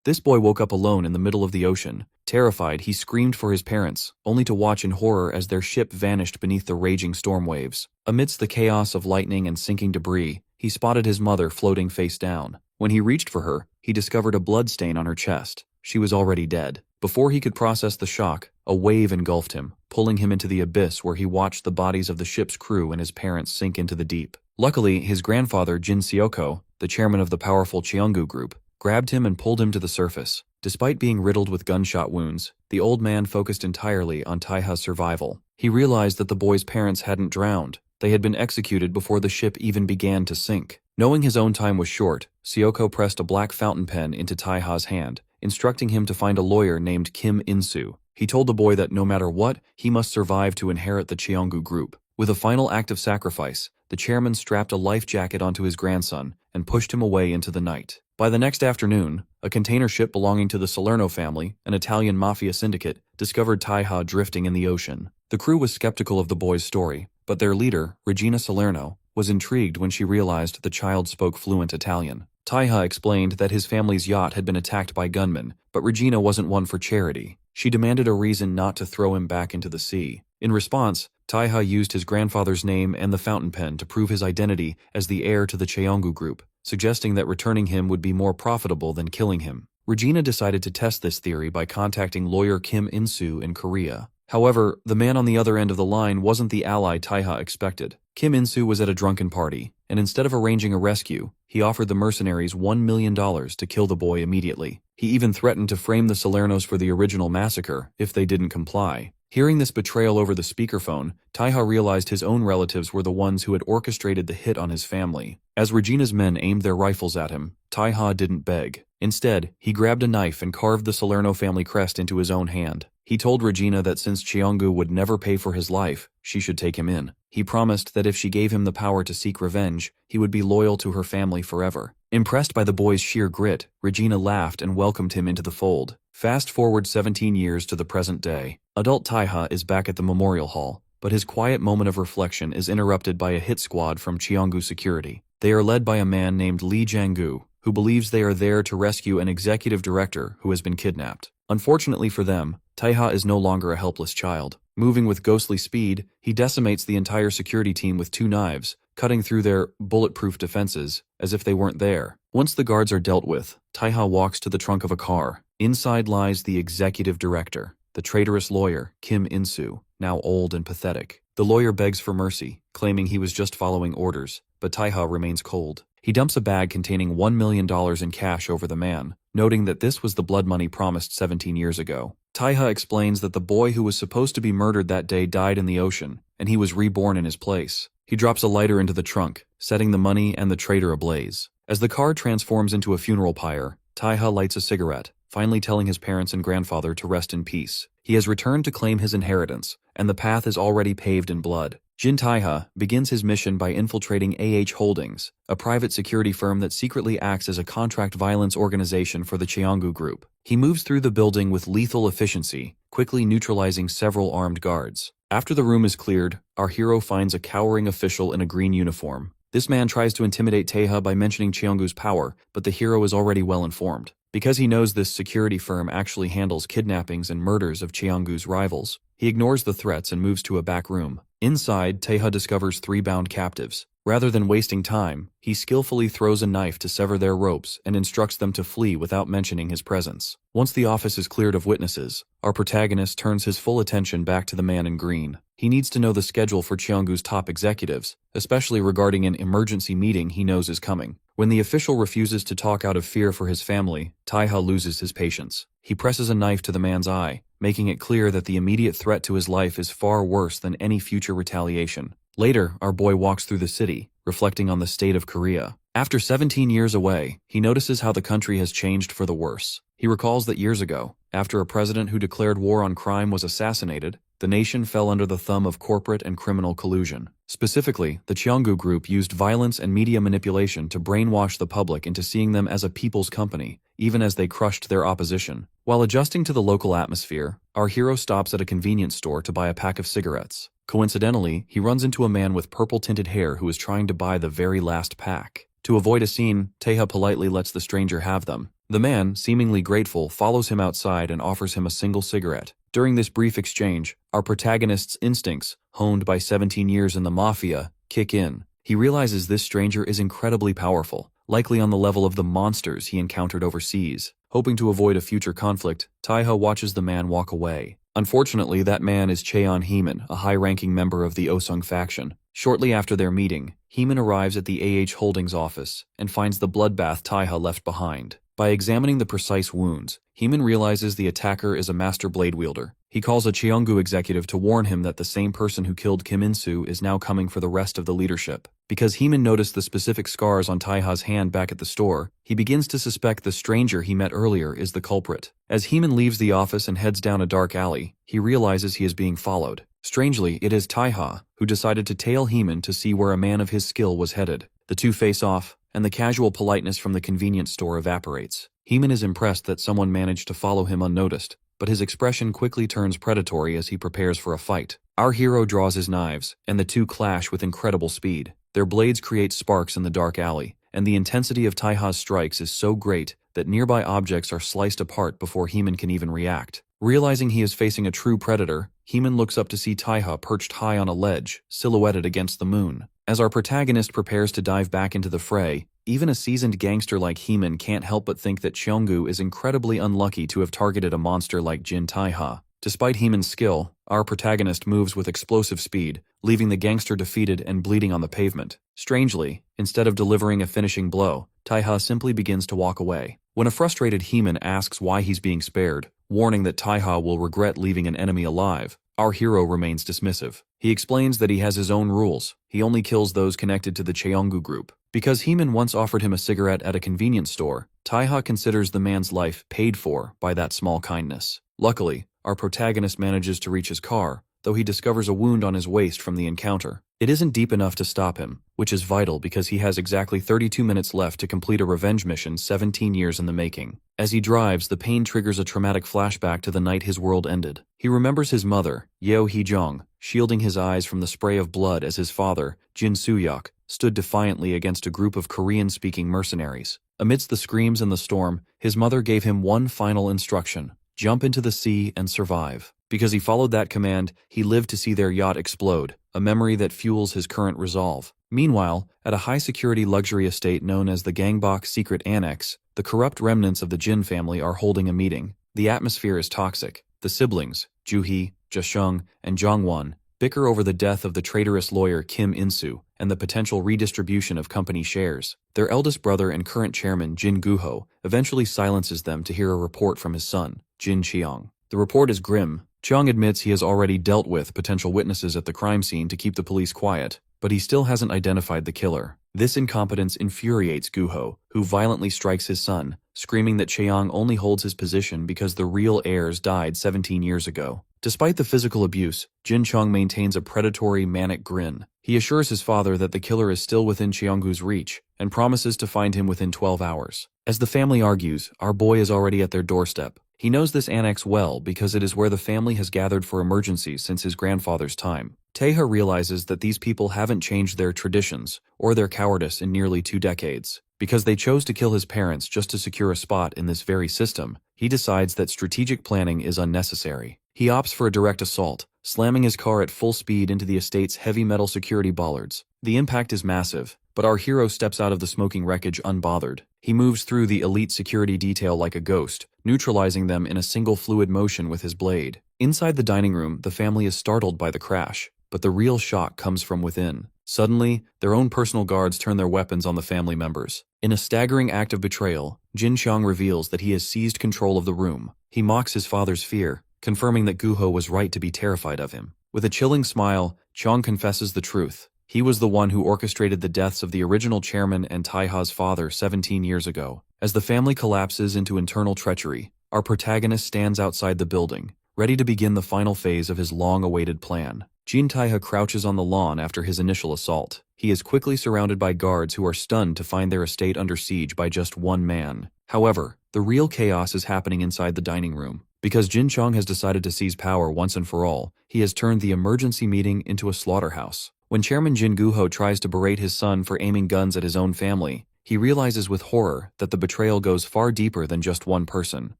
This boy woke up alone in the middle of the ocean. Terrified, he screamed for his parents, only to watch in horror as their ship vanished beneath the raging storm waves. Amidst the chaos of lightning and sinking debris, he spotted his mother floating face down. When he reached for her, he discovered a blood stain on her chest. She was already dead. Before he could process the shock, a wave engulfed him, pulling him into the abyss where he watched the bodies of the ship's crew and his parents sink into the deep. Luckily, his grandfather, Jin Seoko, the chairman of the powerful Cheongu group, grabbed him and pulled him to the surface. Despite being riddled with gunshot wounds, the old man focused entirely on Taiha's survival. He realized that the boy's parents hadn't drowned. They had been executed before the ship even began to sink. Knowing his own time was short, Seoko pressed a black fountain pen into Taiha's hand, instructing him to find a lawyer named Kim In-soo. He told the boy that no matter what, he must survive to inherit the Cheongu group. With a final act of sacrifice, the chairman strapped a life jacket onto his grandson and pushed him away into the night. By the next afternoon, a container ship belonging to the Salerno family, an Italian mafia syndicate, discovered Taiha drifting in the ocean. The crew was skeptical of the boy's story, but their leader, Regina Salerno, was intrigued when she realized the child spoke fluent Italian. Taiha explained that his family's yacht had been attacked by gunmen, but Regina wasn't one for charity. She demanded a reason not to throw him back into the sea. In response, Taiha used his grandfather's name and the fountain pen to prove his identity as the heir to the Cheongu group, suggesting that returning him would be more profitable than killing him. Regina decided to test this theory by contacting lawyer Kim In-soo in Korea. However, the man on the other end of the line wasn't the ally Taiha expected. Kim In-soo was at a drunken party, and instead of arranging a rescue, he offered the mercenaries $1 million to kill the boy immediately. He even threatened to frame the Salernos for the original massacre if they didn't comply. Hearing this betrayal over the speakerphone, Taiha realized his own relatives were the ones who had orchestrated the hit on his family. As Regina's men aimed their rifles at him, Taiha didn't beg. Instead, he grabbed a knife and carved the Salerno family crest into his own hand. He told Regina that since Cheongu would never pay for his life, she should take him in. He promised that if she gave him the power to seek revenge, he would be loyal to her family forever. Impressed by the boy's sheer grit, Regina laughed and welcomed him into the fold. Fast forward 17 years to the present day. Adult Taiha is back at the memorial hall, but his quiet moment of reflection is interrupted by a hit squad from Cheongu security. They are led by a man named Lee Jang-gu, who believes they are there to rescue an executive director who has been kidnapped. Unfortunately for them, Taiha is no longer a helpless child. Moving with ghostly speed, he decimates the entire security team with 2 knives, cutting through their bulletproof defenses as if they weren't there. Once the guards are dealt with, Taiha walks to the trunk of a car. Inside lies the executive director, the traitorous lawyer, Kim In-soo, now old and pathetic. The lawyer begs for mercy, claiming he was just following orders, but Taiha remains cold. He dumps a bag containing $1 million in cash over the man, noting that this was the blood money promised 17 years ago. Taiha explains that the boy who was supposed to be murdered that day died in the ocean, and he was reborn in his place. He drops a lighter into the trunk, setting the money and the traitor ablaze. As the car transforms into a funeral pyre, Taiha lights a cigarette, finally telling his parents and grandfather to rest in peace. He has returned to claim his inheritance, and the path is already paved in blood. Jin Taiha begins his mission by infiltrating AH Holdings, a private security firm that secretly acts as a contract violence organization for the Cheongu group. He moves through the building with lethal efficiency, quickly neutralizing several armed guards. After the room is cleared, our hero finds a cowering official in a green uniform. This man tries to intimidate Taiha by mentioning Cheongu's power, but the hero is already well informed. Because he knows this security firm actually handles kidnappings and murders of Cheongu's rivals, he ignores the threats and moves to a back room. Inside, Taiha discovers 3 bound captives. Rather than wasting time, he skillfully throws a knife to sever their ropes and instructs them to flee without mentioning his presence. Once the office is cleared of witnesses, our protagonist turns his full attention back to the man in green. He needs to know the schedule for Cheongu's top executives, especially regarding an emergency meeting he knows is coming. When the official refuses to talk out of fear for his family, Taiha loses his patience. He presses a knife to the man's eye, making it clear that the immediate threat to his life is far worse than any future retaliation. Later, our boy walks through the city, reflecting on the state of Korea. After 17 years away, he notices how the country has changed for the worse. He recalls that years ago, after a president who declared war on crime was assassinated, the nation fell under the thumb of corporate and criminal collusion. Specifically, the Cheongu group used violence and media manipulation to brainwash the public into seeing them as a people's company, even as they crushed their opposition. While adjusting to the local atmosphere, our hero stops at a convenience store to buy a pack of cigarettes. Coincidentally, he runs into a man with purple-tinted hair who is trying to buy the very last pack. To avoid a scene, Taiha politely lets the stranger have them, The man, seemingly grateful, follows him outside and offers him a single cigarette. During this brief exchange, our protagonist's instincts, honed by 17 years in the mafia, kick in. He realizes this stranger is incredibly powerful, likely on the level of the monsters he encountered overseas. Hoping to avoid a future conflict, Taiha watches the man walk away. Unfortunately, that man is Cheon Heeman, a high-ranking member of the Osung faction. Shortly after their meeting, Heeman arrives at the AH Holdings office and finds the bloodbath Taiha left behind. By examining the precise wounds, Heeman realizes the attacker is a master blade wielder. He calls a Cheonggu executive to warn him that the same person who killed Kim In-soo is now coming for the rest of the leadership. Because Heeman noticed the specific scars on Taiha's hand back at the store, he begins to suspect the stranger he met earlier is the culprit. As Heeman leaves the office and heads down a dark alley, he realizes he is being followed. Strangely, it is Taiha who decided to tail Heeman to see where a man of his skill was headed. The two face off, and the casual politeness from the convenience store evaporates. Heeman is impressed that someone managed to follow him unnoticed, but his expression quickly turns predatory as he prepares for a fight. Our hero draws his knives, and the two clash with incredible speed. Their blades create sparks in the dark alley, and the intensity of Taiha's strikes is so great that nearby objects are sliced apart before Heeman can even react. Realizing he is facing a true predator, Heeman looks up to see Taiha perched high on a ledge, silhouetted against the moon. As our protagonist prepares to dive back into the fray, even a seasoned gangster like Heeman can't help but think that Cheonggu is incredibly unlucky to have targeted a monster like Jin Taiha. Despite Heeman's skill, our protagonist moves with explosive speed, leaving the gangster defeated and bleeding on the pavement. Strangely, instead of delivering a finishing blow, Taiha simply begins to walk away. When a frustrated Heeman asks why he's being spared, warning that Taiha will regret leaving an enemy alive, our hero remains dismissive. He explains that he has his own rules. He only kills those connected to the Cheonggu group. Because Heeman once offered him a cigarette at a convenience store, Taiha considers the man's life paid for by that small kindness. Luckily, our protagonist manages to reach his car, though he discovers a wound on his waist from the encounter. It isn't deep enough to stop him, which is vital because he has exactly 32 minutes left to complete a revenge mission 17 years in the making. As he drives, the pain triggers a traumatic flashback to the night his world ended. He remembers his mother, Yeo Hee-jong, shielding his eyes from the spray of blood as his father, Jin Soo-hyuk, stood defiantly against a group of Korean-speaking mercenaries. Amidst the screams and the storm, his mother gave him one final instruction: jump into the sea and survive. Because he followed that command, he lived to see their yacht explode, a memory that fuels his current resolve. Meanwhile, at a high-security luxury estate known as the Gangbok Secret Annex, the corrupt remnants of the Jin family are holding a meeting. The atmosphere is toxic. The siblings, Joo-hee, Ja-sung, and Jong-won, bicker over the death of the traitorous lawyer Kim In-soo and the potential redistribution of company shares. Their eldest brother and current chairman, Jin Gu-ho, eventually silences them to hear a report from his son, Jin Cheong. The report is grim. Cheong admits he has already dealt with potential witnesses at the crime scene to keep the police quiet, but he still hasn't identified the killer. This incompetence infuriates Gu-ho, who violently strikes his son, screaming that Cheong only holds his position because the real heirs died 17 years ago. Despite the physical abuse, Jin Cheong maintains a predatory, manic grin. He assures his father that the killer is still within Cheonggu's reach, and promises to find him within 12 hours. As the family argues, our boy is already at their doorstep. He knows this annex well because it is where the family has gathered for emergencies since his grandfather's time. Taeha realizes that these people haven't changed their traditions or their cowardice in nearly 2 decades. Because they chose to kill his parents just to secure a spot in this very system, he decides that strategic planning is unnecessary. He opts for a direct assault, slamming his car at full speed into the estate's heavy metal security bollards. The impact is massive, but our hero steps out of the smoking wreckage unbothered. He moves through the elite security detail like a ghost, neutralizing them in a single fluid motion with his blade. Inside the dining room, the family is startled by the crash, but the real shock comes from within. Suddenly, their own personal guards turn their weapons on the family members. In a staggering act of betrayal, Jin Cheong reveals that he has seized control of the room. He mocks his father's fear, confirming that Gu-ho was right to be terrified of him. With a chilling smile, Cheong confesses the truth. He was the one who orchestrated the deaths of the original chairman and Taiha's father 17 years ago. As the family collapses into internal treachery, our protagonist stands outside the building, ready to begin the final phase of his long-awaited plan. Jin Taiha crouches on the lawn after his initial assault. He is quickly surrounded by guards who are stunned to find their estate under siege by just one man. However, the real chaos is happening inside the dining room. Because Jin Cheong has decided to seize power once and for all, he has turned the emergency meeting into a slaughterhouse. When Chairman Jin Gu-ho tries to berate his son for aiming guns at his own family, he realizes with horror that the betrayal goes far deeper than just one person.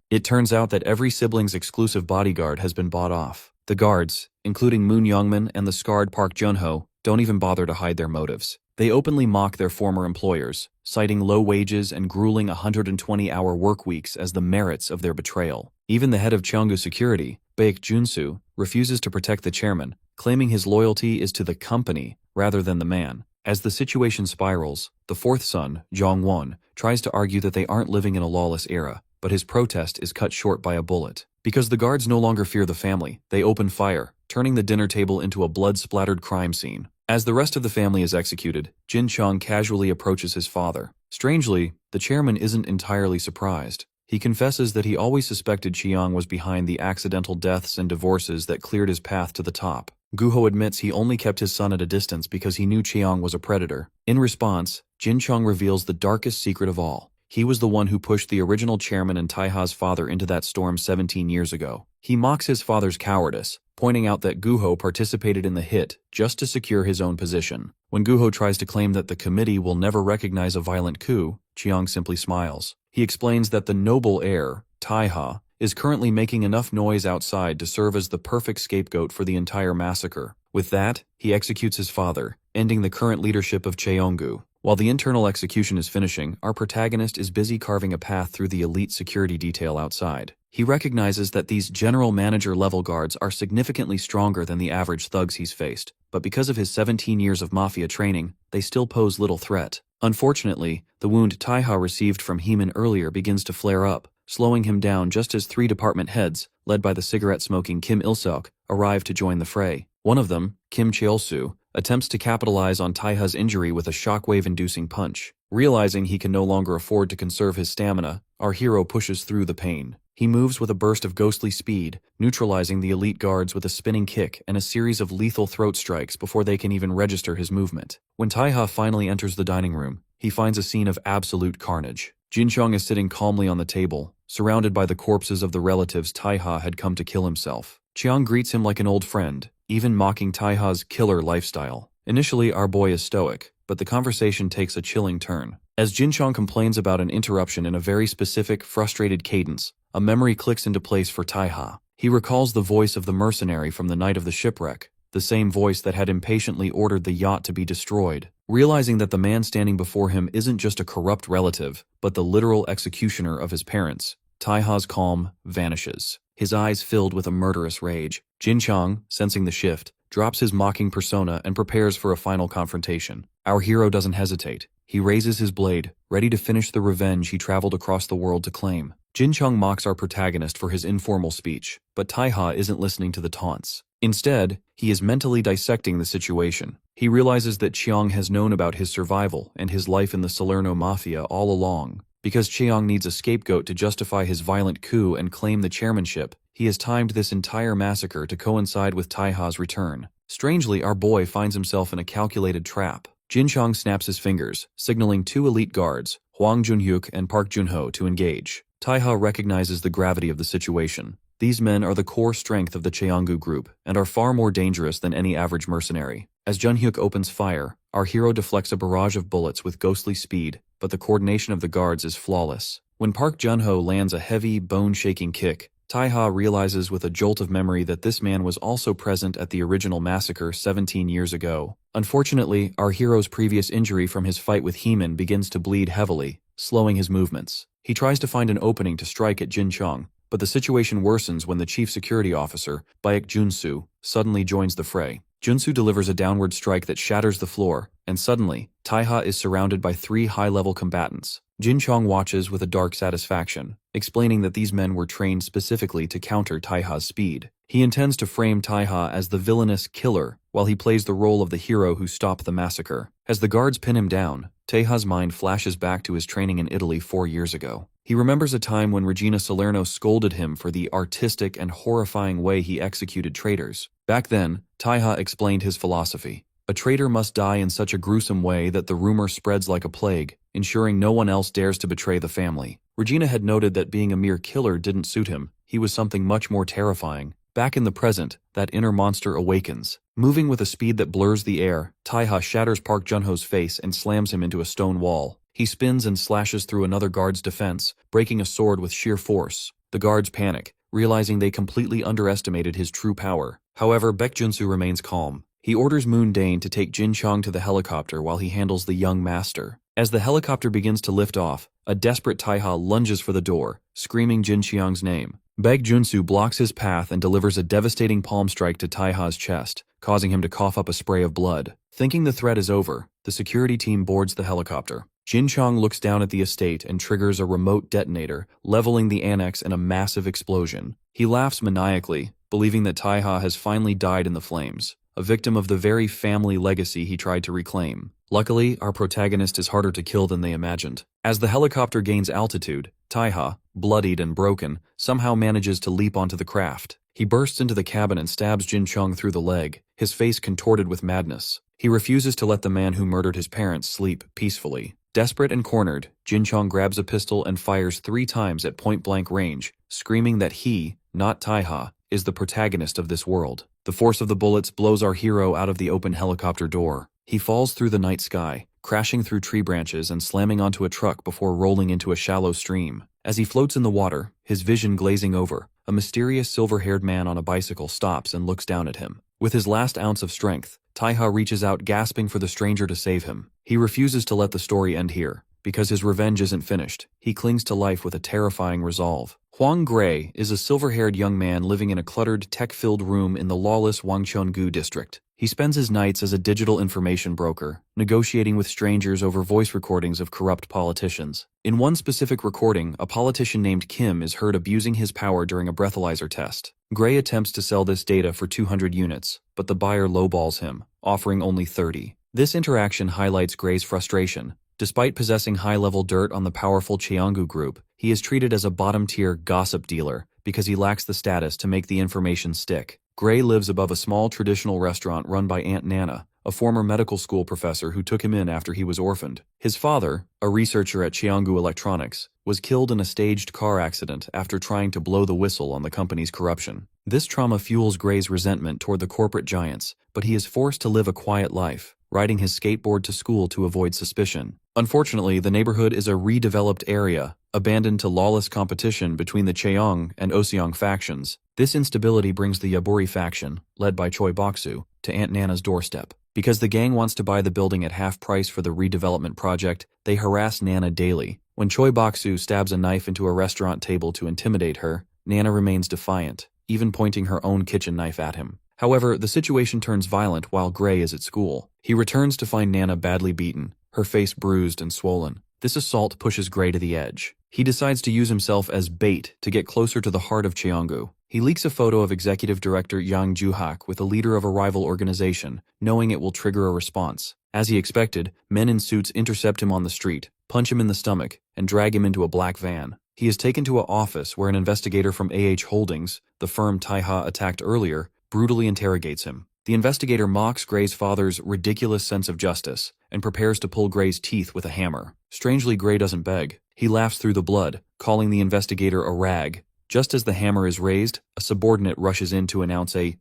It turns out that every sibling's exclusive bodyguard has been bought off. The guards, including Moon Youngmin and the scarred Park Junho, don't even bother to hide their motives. They openly mock their former employers, citing low wages and grueling 120-hour work weeks as the merits of their betrayal. Even the head of Cheonggu Security, Baek Junsu, refuses to protect the chairman, claiming his loyalty is to the company rather than the man. As the situation spirals, the fourth son, Jong-won, tries to argue that they aren't living in a lawless era, but his protest is cut short by a bullet. Because the guards no longer fear the family, they open fire, turning the dinner table into a blood-splattered crime scene. As the rest of the family is executed, Jin Chong casually approaches his father. Strangely, the chairman isn't entirely surprised. He confesses that he always suspected Chiang was behind the accidental deaths and divorces that cleared his path to the top. Guho admits he only kept his son at a distance because he knew Chiang was a predator. In response, Jin Chong reveals the darkest secret of all. He was the one who pushed the original chairman and Taiha's father into that storm 17 years ago. He mocks his father's cowardice, pointing out that Guho participated in the hit just to secure his own position. When Guho tries to claim that the committee will never recognize a violent coup, Chiang simply smiles. He explains that the noble heir, Taiha, is currently making enough noise outside to serve as the perfect scapegoat for the entire massacre. With that, he executes his father, ending the current leadership of Cheonggu. While the internal execution is finishing, our protagonist is busy carving a path through the elite security detail outside. He recognizes that these general manager level guards are significantly stronger than the average thugs he's faced, but because of his 17 years of mafia training, they still pose little threat. Unfortunately, the wound Taiha received from Heeman earlier begins to flare up, slowing him down just as 3 department heads, led by the cigarette-smoking Kim Il-seok, arrive to join the fray. One of them, Kim Cheol-soo, attempts to capitalize on Taiha's injury with a shockwave-inducing punch. Realizing he can no longer afford to conserve his stamina, our hero pushes through the pain. He moves with a burst of ghostly speed, neutralizing the elite guards with a spinning kick and a series of lethal throat strikes before they can even register his movement. When Taiha finally enters the dining room, he finds a scene of absolute carnage. Jin Chong is sitting calmly on the table, surrounded by the corpses of the relatives Taiha had come to kill himself. Chiang greets him like an old friend, even mocking Taiha's killer lifestyle. Initially, our boy is stoic, but the conversation takes a chilling turn. As Jin Chong complains about an interruption in a very specific, frustrated cadence, a memory clicks into place for Taiha. He recalls the voice of the mercenary from the night of the shipwreck, the same voice that had impatiently ordered the yacht to be destroyed. Realizing that the man standing before him isn't just a corrupt relative, but the literal executioner of his parents, Taiha's calm vanishes, his eyes filled with a murderous rage. Jin Chong, sensing the shift, drops his mocking persona and prepares for a final confrontation. Our hero doesn't hesitate. He raises his blade, ready to finish the revenge he traveled across the world to claim. Jin Chong mocks our protagonist for his informal speech, but Taiha isn't listening to the taunts. Instead, he is mentally dissecting the situation. He realizes that Chiang has known about his survival and his life in the Salerno Mafia all along. Because Chiang needs a scapegoat to justify his violent coup and claim the chairmanship, he has timed this entire massacre to coincide with Taiha's return. Strangely, our boy finds himself in a calculated trap. Jin Chong snaps his fingers, signaling 2 elite guards, Hwang Junhyuk and Park Junho, to engage. Taiha recognizes the gravity of the situation. These men are the core strength of the Cheonggu group and are far more dangerous than any average mercenary. As Junhyuk opens fire, our hero deflects a barrage of bullets with ghostly speed, but the coordination of the guards is flawless. When Park Junho lands a heavy, bone-shaking kick, Taiha realizes with a jolt of memory that this man was also present at the original massacre 17 years ago. Unfortunately, our hero's previous injury from his fight with Heeman begins to bleed heavily, slowing his movements. He tries to find an opening to strike at Jin Chong, but the situation worsens when the chief security officer, Baek Junsu, suddenly joins the fray. Junsu delivers a downward strike that shatters the floor, and suddenly, Taiha is surrounded by 3 high-level combatants. Jin Chong watches with a dark satisfaction, explaining that these men were trained specifically to counter Taiha's speed. He intends to frame Taiha as the villainous killer, while he plays the role of the hero who stopped the massacre. As the guards pin him down, Taiha's mind flashes back to his training in Italy 4 years ago. He remembers a time when Regina Salerno scolded him for the artistic and horrifying way he executed traitors. Back then, Taiha explained his philosophy. A traitor must die in such a gruesome way that the rumor spreads like a plague, ensuring no one else dares to betray the family. Regina had noted that being a mere killer didn't suit him. He was something much more terrifying. Back in the present, that inner monster awakens. Moving with a speed that blurs the air, Taiha shatters Park Junho's face and slams him into a stone wall. He spins and slashes through another guard's defense, breaking a sword with sheer force. The guards panic, realizing they completely underestimated his true power. However, Baekjunsu remains calm. He orders Moon Dane to take Jin Chong to the helicopter while he handles the young master. As the helicopter begins to lift off, a desperate Taiha lunges for the door, screaming Jin Xiang's name. Baekjunsu blocks his path and delivers a devastating palm strike to Taiha's chest, causing him to cough up a spray of blood. Thinking the threat is over, the security team boards the helicopter. Jin Chong looks down at the estate and triggers a remote detonator, leveling the annex in a massive explosion. He laughs maniacally, believing that Taiha has finally died in the flames, a victim of the very family legacy he tried to reclaim. Luckily, our protagonist is harder to kill than they imagined. As the helicopter gains altitude, Taiha, bloodied and broken, somehow manages to leap onto the craft. He bursts into the cabin and stabs Jin Chong through the leg, his face contorted with madness. He refuses to let the man who murdered his parents sleep peacefully. Desperate and cornered, Jin Chong grabs a pistol and fires 3 times at point-blank range, screaming that he, not Taiha, is the protagonist of this world. The force of the bullets blows our hero out of the open helicopter door. He falls through the night sky, crashing through tree branches and slamming onto a truck before rolling into a shallow stream. As he floats in the water, his vision glazing over, a mysterious silver-haired man on a bicycle stops and looks down at him. With his last ounce of strength, Taiha reaches out gasping for the stranger to save him. He refuses to let the story end here. Because his revenge isn't finished, he clings to life with a terrifying resolve. Huang Gray is a silver-haired young man living in a cluttered, tech-filled room in the lawless Wangcheongu district. He spends his nights as a digital information broker, negotiating with strangers over voice recordings of corrupt politicians. In one specific recording, a politician named Kim is heard abusing his power during a breathalyzer test. Gray attempts to sell this data for 200 units, but the buyer lowballs him, offering only 30. This interaction highlights Gray's frustration. Despite possessing high-level dirt on the powerful Cheonggu group, he is treated as a bottom-tier gossip dealer because he lacks the status to make the information stick. Gray lives above a small traditional restaurant run by Aunt Nana, a former medical school professor who took him in after he was orphaned. His father, a researcher at Cheonggu Electronics, was killed in a staged car accident after trying to blow the whistle on the company's corruption. This trauma fuels Gray's resentment toward the corporate giants, but he is forced to live a quiet life, riding his skateboard to school to avoid suspicion. Unfortunately, the neighborhood is a redeveloped area, abandoned to lawless competition between the Cheong and Oseong factions. This instability brings the Yaburi faction, led by Choi Boksu, to Aunt Nana's doorstep. Because the gang wants to buy the building at half price for the redevelopment project, they harass Nana daily. When Choi Boksu stabs a knife into a restaurant table to intimidate her, Nana remains defiant, even pointing her own kitchen knife at him. However, the situation turns violent while Gray is at school. He returns to find Nana badly beaten, her face bruised and swollen. This assault pushes Gray to the edge. He decides to use himself as bait to get closer to the heart of Cheonggu. He leaks a photo of Executive Director Yang Ju-hak with a leader of a rival organization, knowing it will trigger a response. As he expected, men in suits intercept him on the street, punch him in the stomach, and drag him into a black van. He is taken to an office where an investigator from AH Holdings, the firm Taiha attacked earlier, brutally interrogates him. The investigator mocks Gray's father's ridiculous sense of justice and prepares to pull Gray's teeth with a hammer. Strangely, Gray doesn't beg. He laughs through the blood, calling the investigator a rag. Just as the hammer is raised, a subordinate rushes in to announce a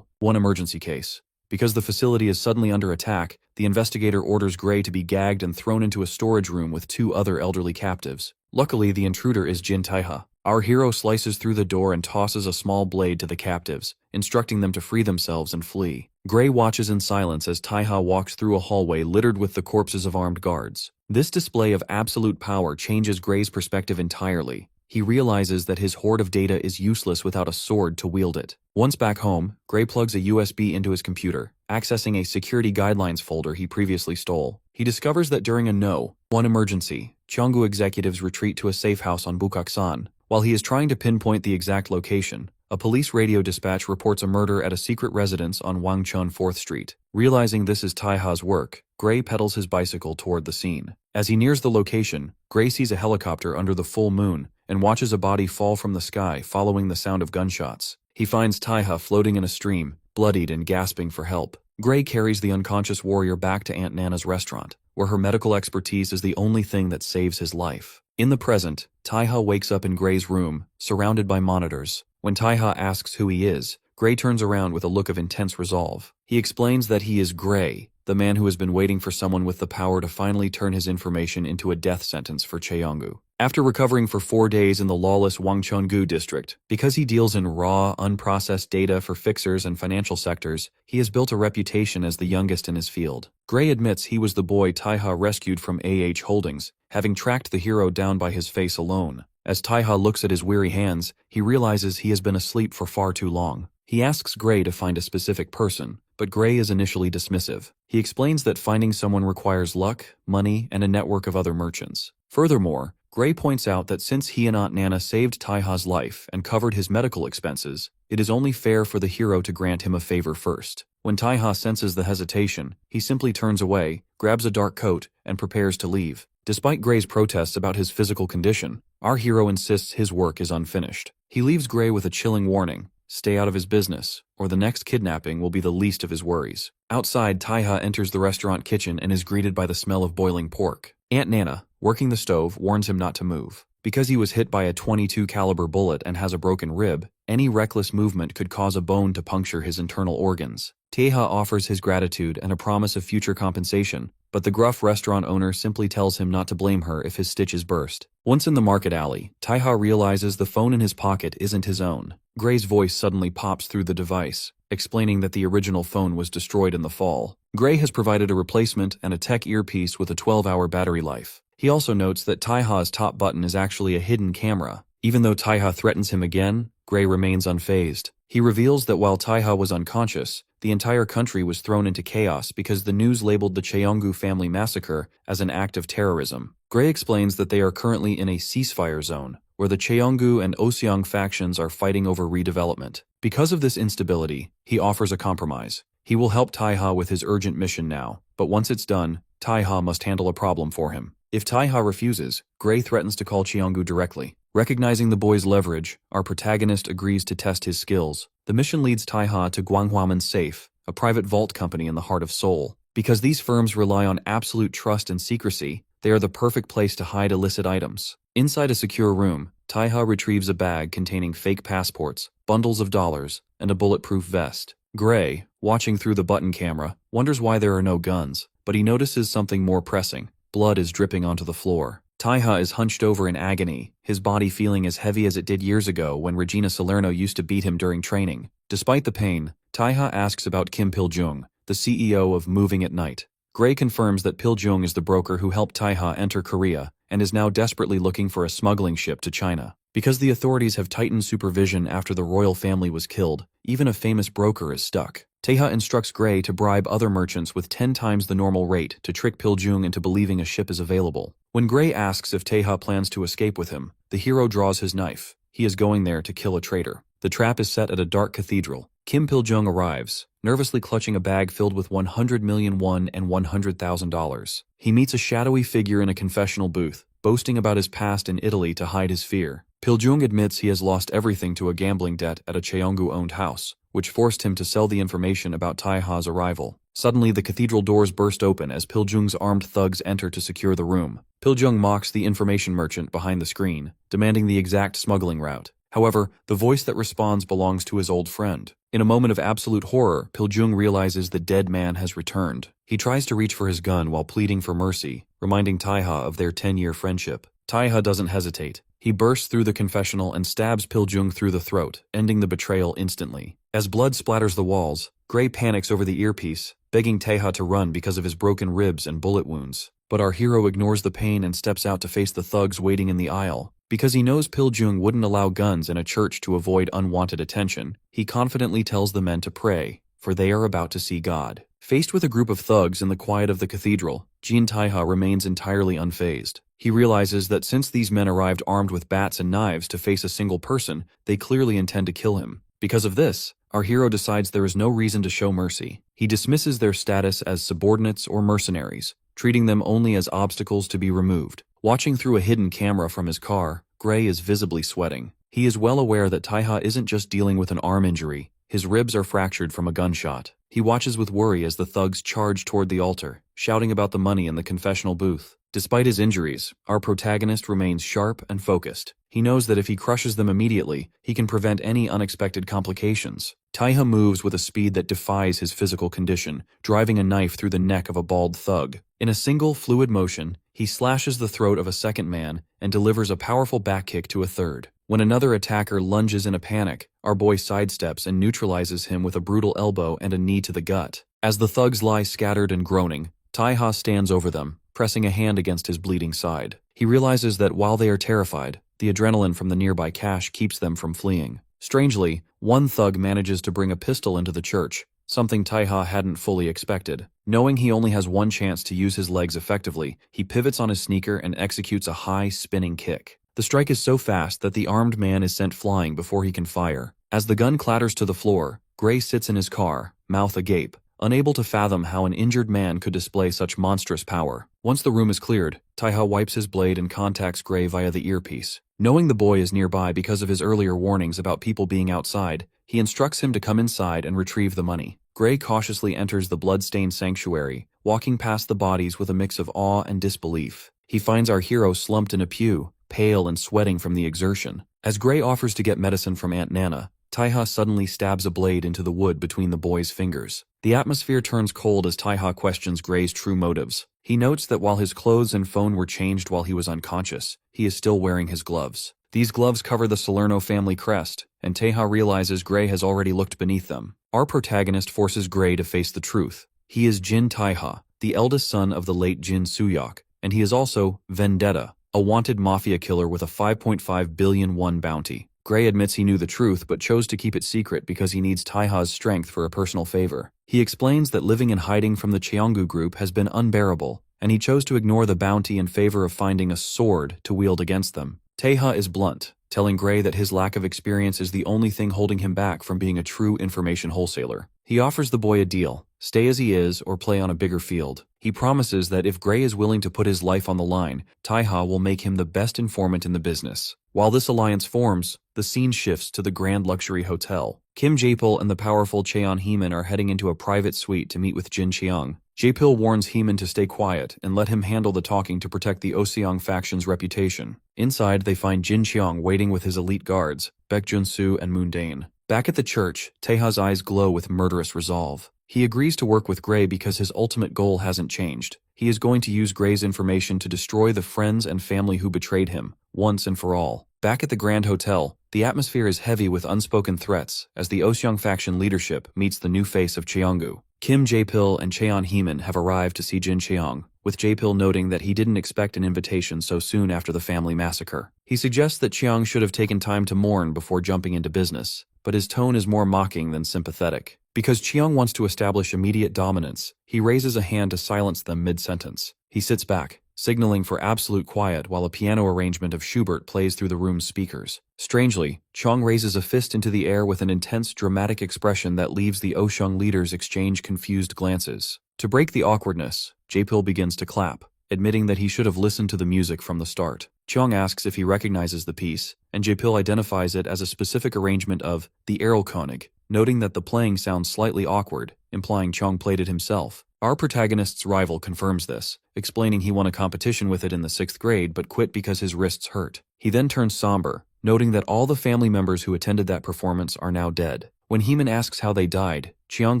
one emergency case. Because the facility is suddenly under attack, the investigator orders Gray to be gagged and thrown into a storage room with 2 other elderly captives. Luckily, the intruder is Jin Taiha. Our hero slices through the door and tosses a small blade to the captives, instructing them to free themselves and flee. Gray watches in silence as Taiha walks through a hallway littered with the corpses of armed guards. This display of absolute power changes Gray's perspective entirely. He realizes that his hoard of data is useless without a sword to wield it. Once back home, Gray plugs a USB into his computer, accessing a security guidelines folder he previously stole. He discovers that during a one emergency, Cheonggu executives retreat to a safe house on Bukaksan. While he is trying to pinpoint the exact location, a police radio dispatch reports a murder at a secret residence on Wangcheon 4th Street. Realizing this is Taiha's work, Gray pedals his bicycle toward the scene. As he nears the location, Gray sees a helicopter under the full moon and watches a body fall from the sky following the sound of gunshots. He finds Taiha floating in a stream, bloodied and gasping for help. Gray carries the unconscious warrior back to Aunt Nana's restaurant, where her medical expertise is the only thing that saves his life. In the present, Taiha wakes up in Gray's room, surrounded by monitors. When Taiha asks who he is, Gray turns around with a look of intense resolve. He explains that he is Gray, the man who has been waiting for someone with the power to finally turn his information into a death sentence for Cheonggu. After recovering for 4 days in the lawless Wangcheonggu district, because he deals in raw, unprocessed data for fixers and financial sectors, he has built a reputation as the youngest in his field. Gray admits he was the boy Taiha rescued from AH Holdings, having tracked the hero down by his face alone. As Taiha looks at his weary hands, he realizes he has been asleep for far too long. He asks Gray to find a specific person, but Gray is initially dismissive. He explains that finding someone requires luck, money, and a network of other merchants. Furthermore, Gray points out that since he and Aunt Nana saved Taiha's life and covered his medical expenses, it is only fair for the hero to grant him a favor first. When Taiha senses the hesitation, he simply turns away, grabs a dark coat, and prepares to leave. Despite Gray's protests about his physical condition, our hero insists his work is unfinished. He leaves Gray with a chilling warning: stay out of his business, or the next kidnapping will be the least of his worries. Outside, Taiha enters the restaurant kitchen and is greeted by the smell of boiling pork. Aunt Nana, working the stove, warns him not to move. Because he was hit by a .22 caliber bullet and has a broken rib, any reckless movement could cause a bone to puncture his internal organs. Taiha offers his gratitude and a promise of future compensation, but the gruff restaurant owner simply tells him not to blame her if his stitches burst. Once in the market alley, Taiha realizes the phone in his pocket isn't his own. Gray's voice suddenly pops through the device, explaining that the original phone was destroyed in the fall. Gray has provided a replacement and a tech earpiece with a 12-hour battery life. He also notes that Taiha's top button is actually a hidden camera. Even though Taiha threatens him again, Gray remains unfazed. He reveals that while Taiha was unconscious, the entire country was thrown into chaos because the news labeled the Cheonggu family massacre as an act of terrorism. Gray explains that they are currently in a ceasefire zone, where the Cheonggu and Oseong factions are fighting over redevelopment. Because of this instability, he offers a compromise. He will help Taiha with his urgent mission now, but once it's done, Taiha must handle a problem for him. If Taiha refuses, Gray threatens to call Cheonggu directly. Recognizing the boy's leverage, our protagonist agrees to test his skills. The mission leads Taiha to Guanghwaman Safe, a private vault company in the heart of Seoul. Because these firms rely on absolute trust and secrecy, they are the perfect place to hide illicit items. Inside a secure room, Taiha retrieves a bag containing fake passports, bundles of dollars, and a bulletproof vest. Gray, watching through the button camera, wonders why there are no guns, but he notices something more pressing. Blood is dripping onto the floor. Taiha is hunched over in agony, his body feeling as heavy as it did years ago when Regina Salerno used to beat him during training. Despite the pain, Taiha asks about Kim Pil-jung, the CEO of Moving at Night. Gray confirms that Pil-jung is the broker who helped Taiha enter Korea and is now desperately looking for a smuggling ship to China. Because the authorities have tightened supervision after the royal family was killed, even a famous broker is stuck. Taiha instructs Gray to bribe other merchants with 10 times the normal rate to trick Pil-jung into believing a ship is available. When Gray asks if Taiha plans to escape with him, the hero draws his knife. He is going there to kill a traitor. The trap is set at a dark cathedral. Kim Pil-jung arrives, nervously clutching a bag filled with 100 million won and $100,000. He meets a shadowy figure in a confessional booth, boasting about his past in Italy to hide his fear. Pil-jung admits he has lost everything to a gambling debt at a Cheonggu-owned house, which forced him to sell the information about Taiha's arrival. Suddenly, the cathedral doors burst open as Pil-jung's armed thugs enter to secure the room. Pil-jung mocks the information merchant behind the screen, demanding the exact smuggling route. However, the voice that responds belongs to his old friend. In a moment of absolute horror, Pil-jung realizes the dead man has returned. He tries to reach for his gun while pleading for mercy, reminding Taiha of their 10-year friendship. Taiha doesn't hesitate. He bursts through the confessional and stabs Pil-jung through the throat, ending the betrayal instantly. As blood splatters the walls, Gray panics over the earpiece, begging Taiha to run because of his broken ribs and bullet wounds. But our hero ignores the pain and steps out to face the thugs waiting in the aisle. Because he knows Pil-jung wouldn't allow guns in a church to avoid unwanted attention, he confidently tells the men to pray, for they are about to see God. Faced with a group of thugs in the quiet of the cathedral, Jin Taiha remains entirely unfazed. He realizes that since these men arrived armed with bats and knives to face a single person, they clearly intend to kill him. Because of this, our hero decides there is no reason to show mercy. He dismisses their status as subordinates or mercenaries, treating them only as obstacles to be removed. Watching through a hidden camera from his car, Gray is visibly sweating. He is well aware that Taiha isn't just dealing with an arm injury. His ribs are fractured from a gunshot. He watches with worry as the thugs charge toward the altar, shouting about the money in the confessional booth. Despite his injuries, our protagonist remains sharp and focused. He knows that if he crushes them immediately, he can prevent any unexpected complications. Taiha moves with a speed that defies his physical condition, driving a knife through the neck of a bald thug. In a single, fluid motion, he slashes the throat of a second man and delivers a powerful back kick to a third. When another attacker lunges in a panic, our boy sidesteps and neutralizes him with a brutal elbow and a knee to the gut. As the thugs lie scattered and groaning, Taiha stands over them, pressing a hand against his bleeding side. He realizes that while they are terrified, the adrenaline from the nearby cash keeps them from fleeing. Strangely, one thug manages to bring a pistol into the church, something Taiha hadn't fully expected. Knowing he only has one chance to use his legs effectively, he pivots on his sneaker and executes a high, spinning kick. The strike is so fast that the armed man is sent flying before he can fire. As the gun clatters to the floor, Gray sits in his car, mouth agape, unable to fathom how an injured man could display such monstrous power. Once the room is cleared, Taiha wipes his blade and contacts Gray via the earpiece. Knowing the boy is nearby because of his earlier warnings about people being outside, he instructs him to come inside and retrieve the money. Gray cautiously enters the blood-stained sanctuary, walking past the bodies with a mix of awe and disbelief. He finds our hero slumped in a pew, pale and sweating from the exertion. As Gray offers to get medicine from Aunt Nana, Taiha suddenly stabs a blade into the wood between the boy's fingers. The atmosphere turns cold as Taiha questions Gray's true motives. He notes that while his clothes and phone were changed while he was unconscious, he is still wearing his gloves. These gloves cover the Salerno family crest, and Taiha realizes Gray has already looked beneath them. Our protagonist forces Gray to face the truth. He is Jin Taiha, the eldest son of the late Jin Suyok, and he is also Vendetta, a wanted mafia killer with a 5.5 billion won bounty. Gray admits he knew the truth but chose to keep it secret because he needs Taiha's strength for a personal favor. He explains that living in hiding from the Cheonggu group has been unbearable, and he chose to ignore the bounty in favor of finding a sword to wield against them. Taiha is blunt, telling Gray that his lack of experience is the only thing holding him back from being a true information wholesaler. He offers the boy a deal: stay as he is or play on a bigger field. He promises that if Gray is willing to put his life on the line, Taiha will make him the best informant in the business. While this alliance forms, the scene shifts to the grand luxury hotel. Kim Jae-pil and the powerful Cheon Heeman are heading into a private suite to meet with Jin Cheong. Jae-pil warns Heeman to stay quiet and let him handle the talking to protect the Oseong faction's reputation. Inside, they find Jin Cheong waiting with his elite guards, Baek Jun-soo and Moon Dane. Back at the church, Taeha's eyes glow with murderous resolve. He agrees to work with Gray because his ultimate goal hasn't changed. He is going to use Gray's information to destroy the friends and family who betrayed him, once and for all. Back at the Grand Hotel, the atmosphere is heavy with unspoken threats as the Oseong faction leadership meets the new face of Cheonggu. Kim Jae-pil and Cheon Heeman have arrived to see Jin Cheong, with Jae-pil noting that he didn't expect an invitation so soon after the family massacre. He suggests that Cheong should have taken time to mourn before jumping into business, but his tone is more mocking than sympathetic. Because Cheong wants to establish immediate dominance, he raises a hand to silence them mid-sentence. He sits back, signaling for absolute quiet while a piano arrangement of Schubert plays through the room's speakers. Strangely, Cheong raises a fist into the air with an intense, dramatic expression that leaves the Oseong leaders exchange confused glances. To break the awkwardness, Jae-pil begins to clap, admitting that he should have listened to the music from the start. Cheong asks if he recognizes the piece, and Jae-pil identifies it as a specific arrangement of the Erlkönig, noting that the playing sounds slightly awkward, implying Cheong played it himself. Our protagonist's rival confirms this, explaining he won a competition with it in the 6th grade but quit because his wrists hurt. He then turns somber, noting that all the family members who attended that performance are now dead. When Heeman asks how they died, Cheong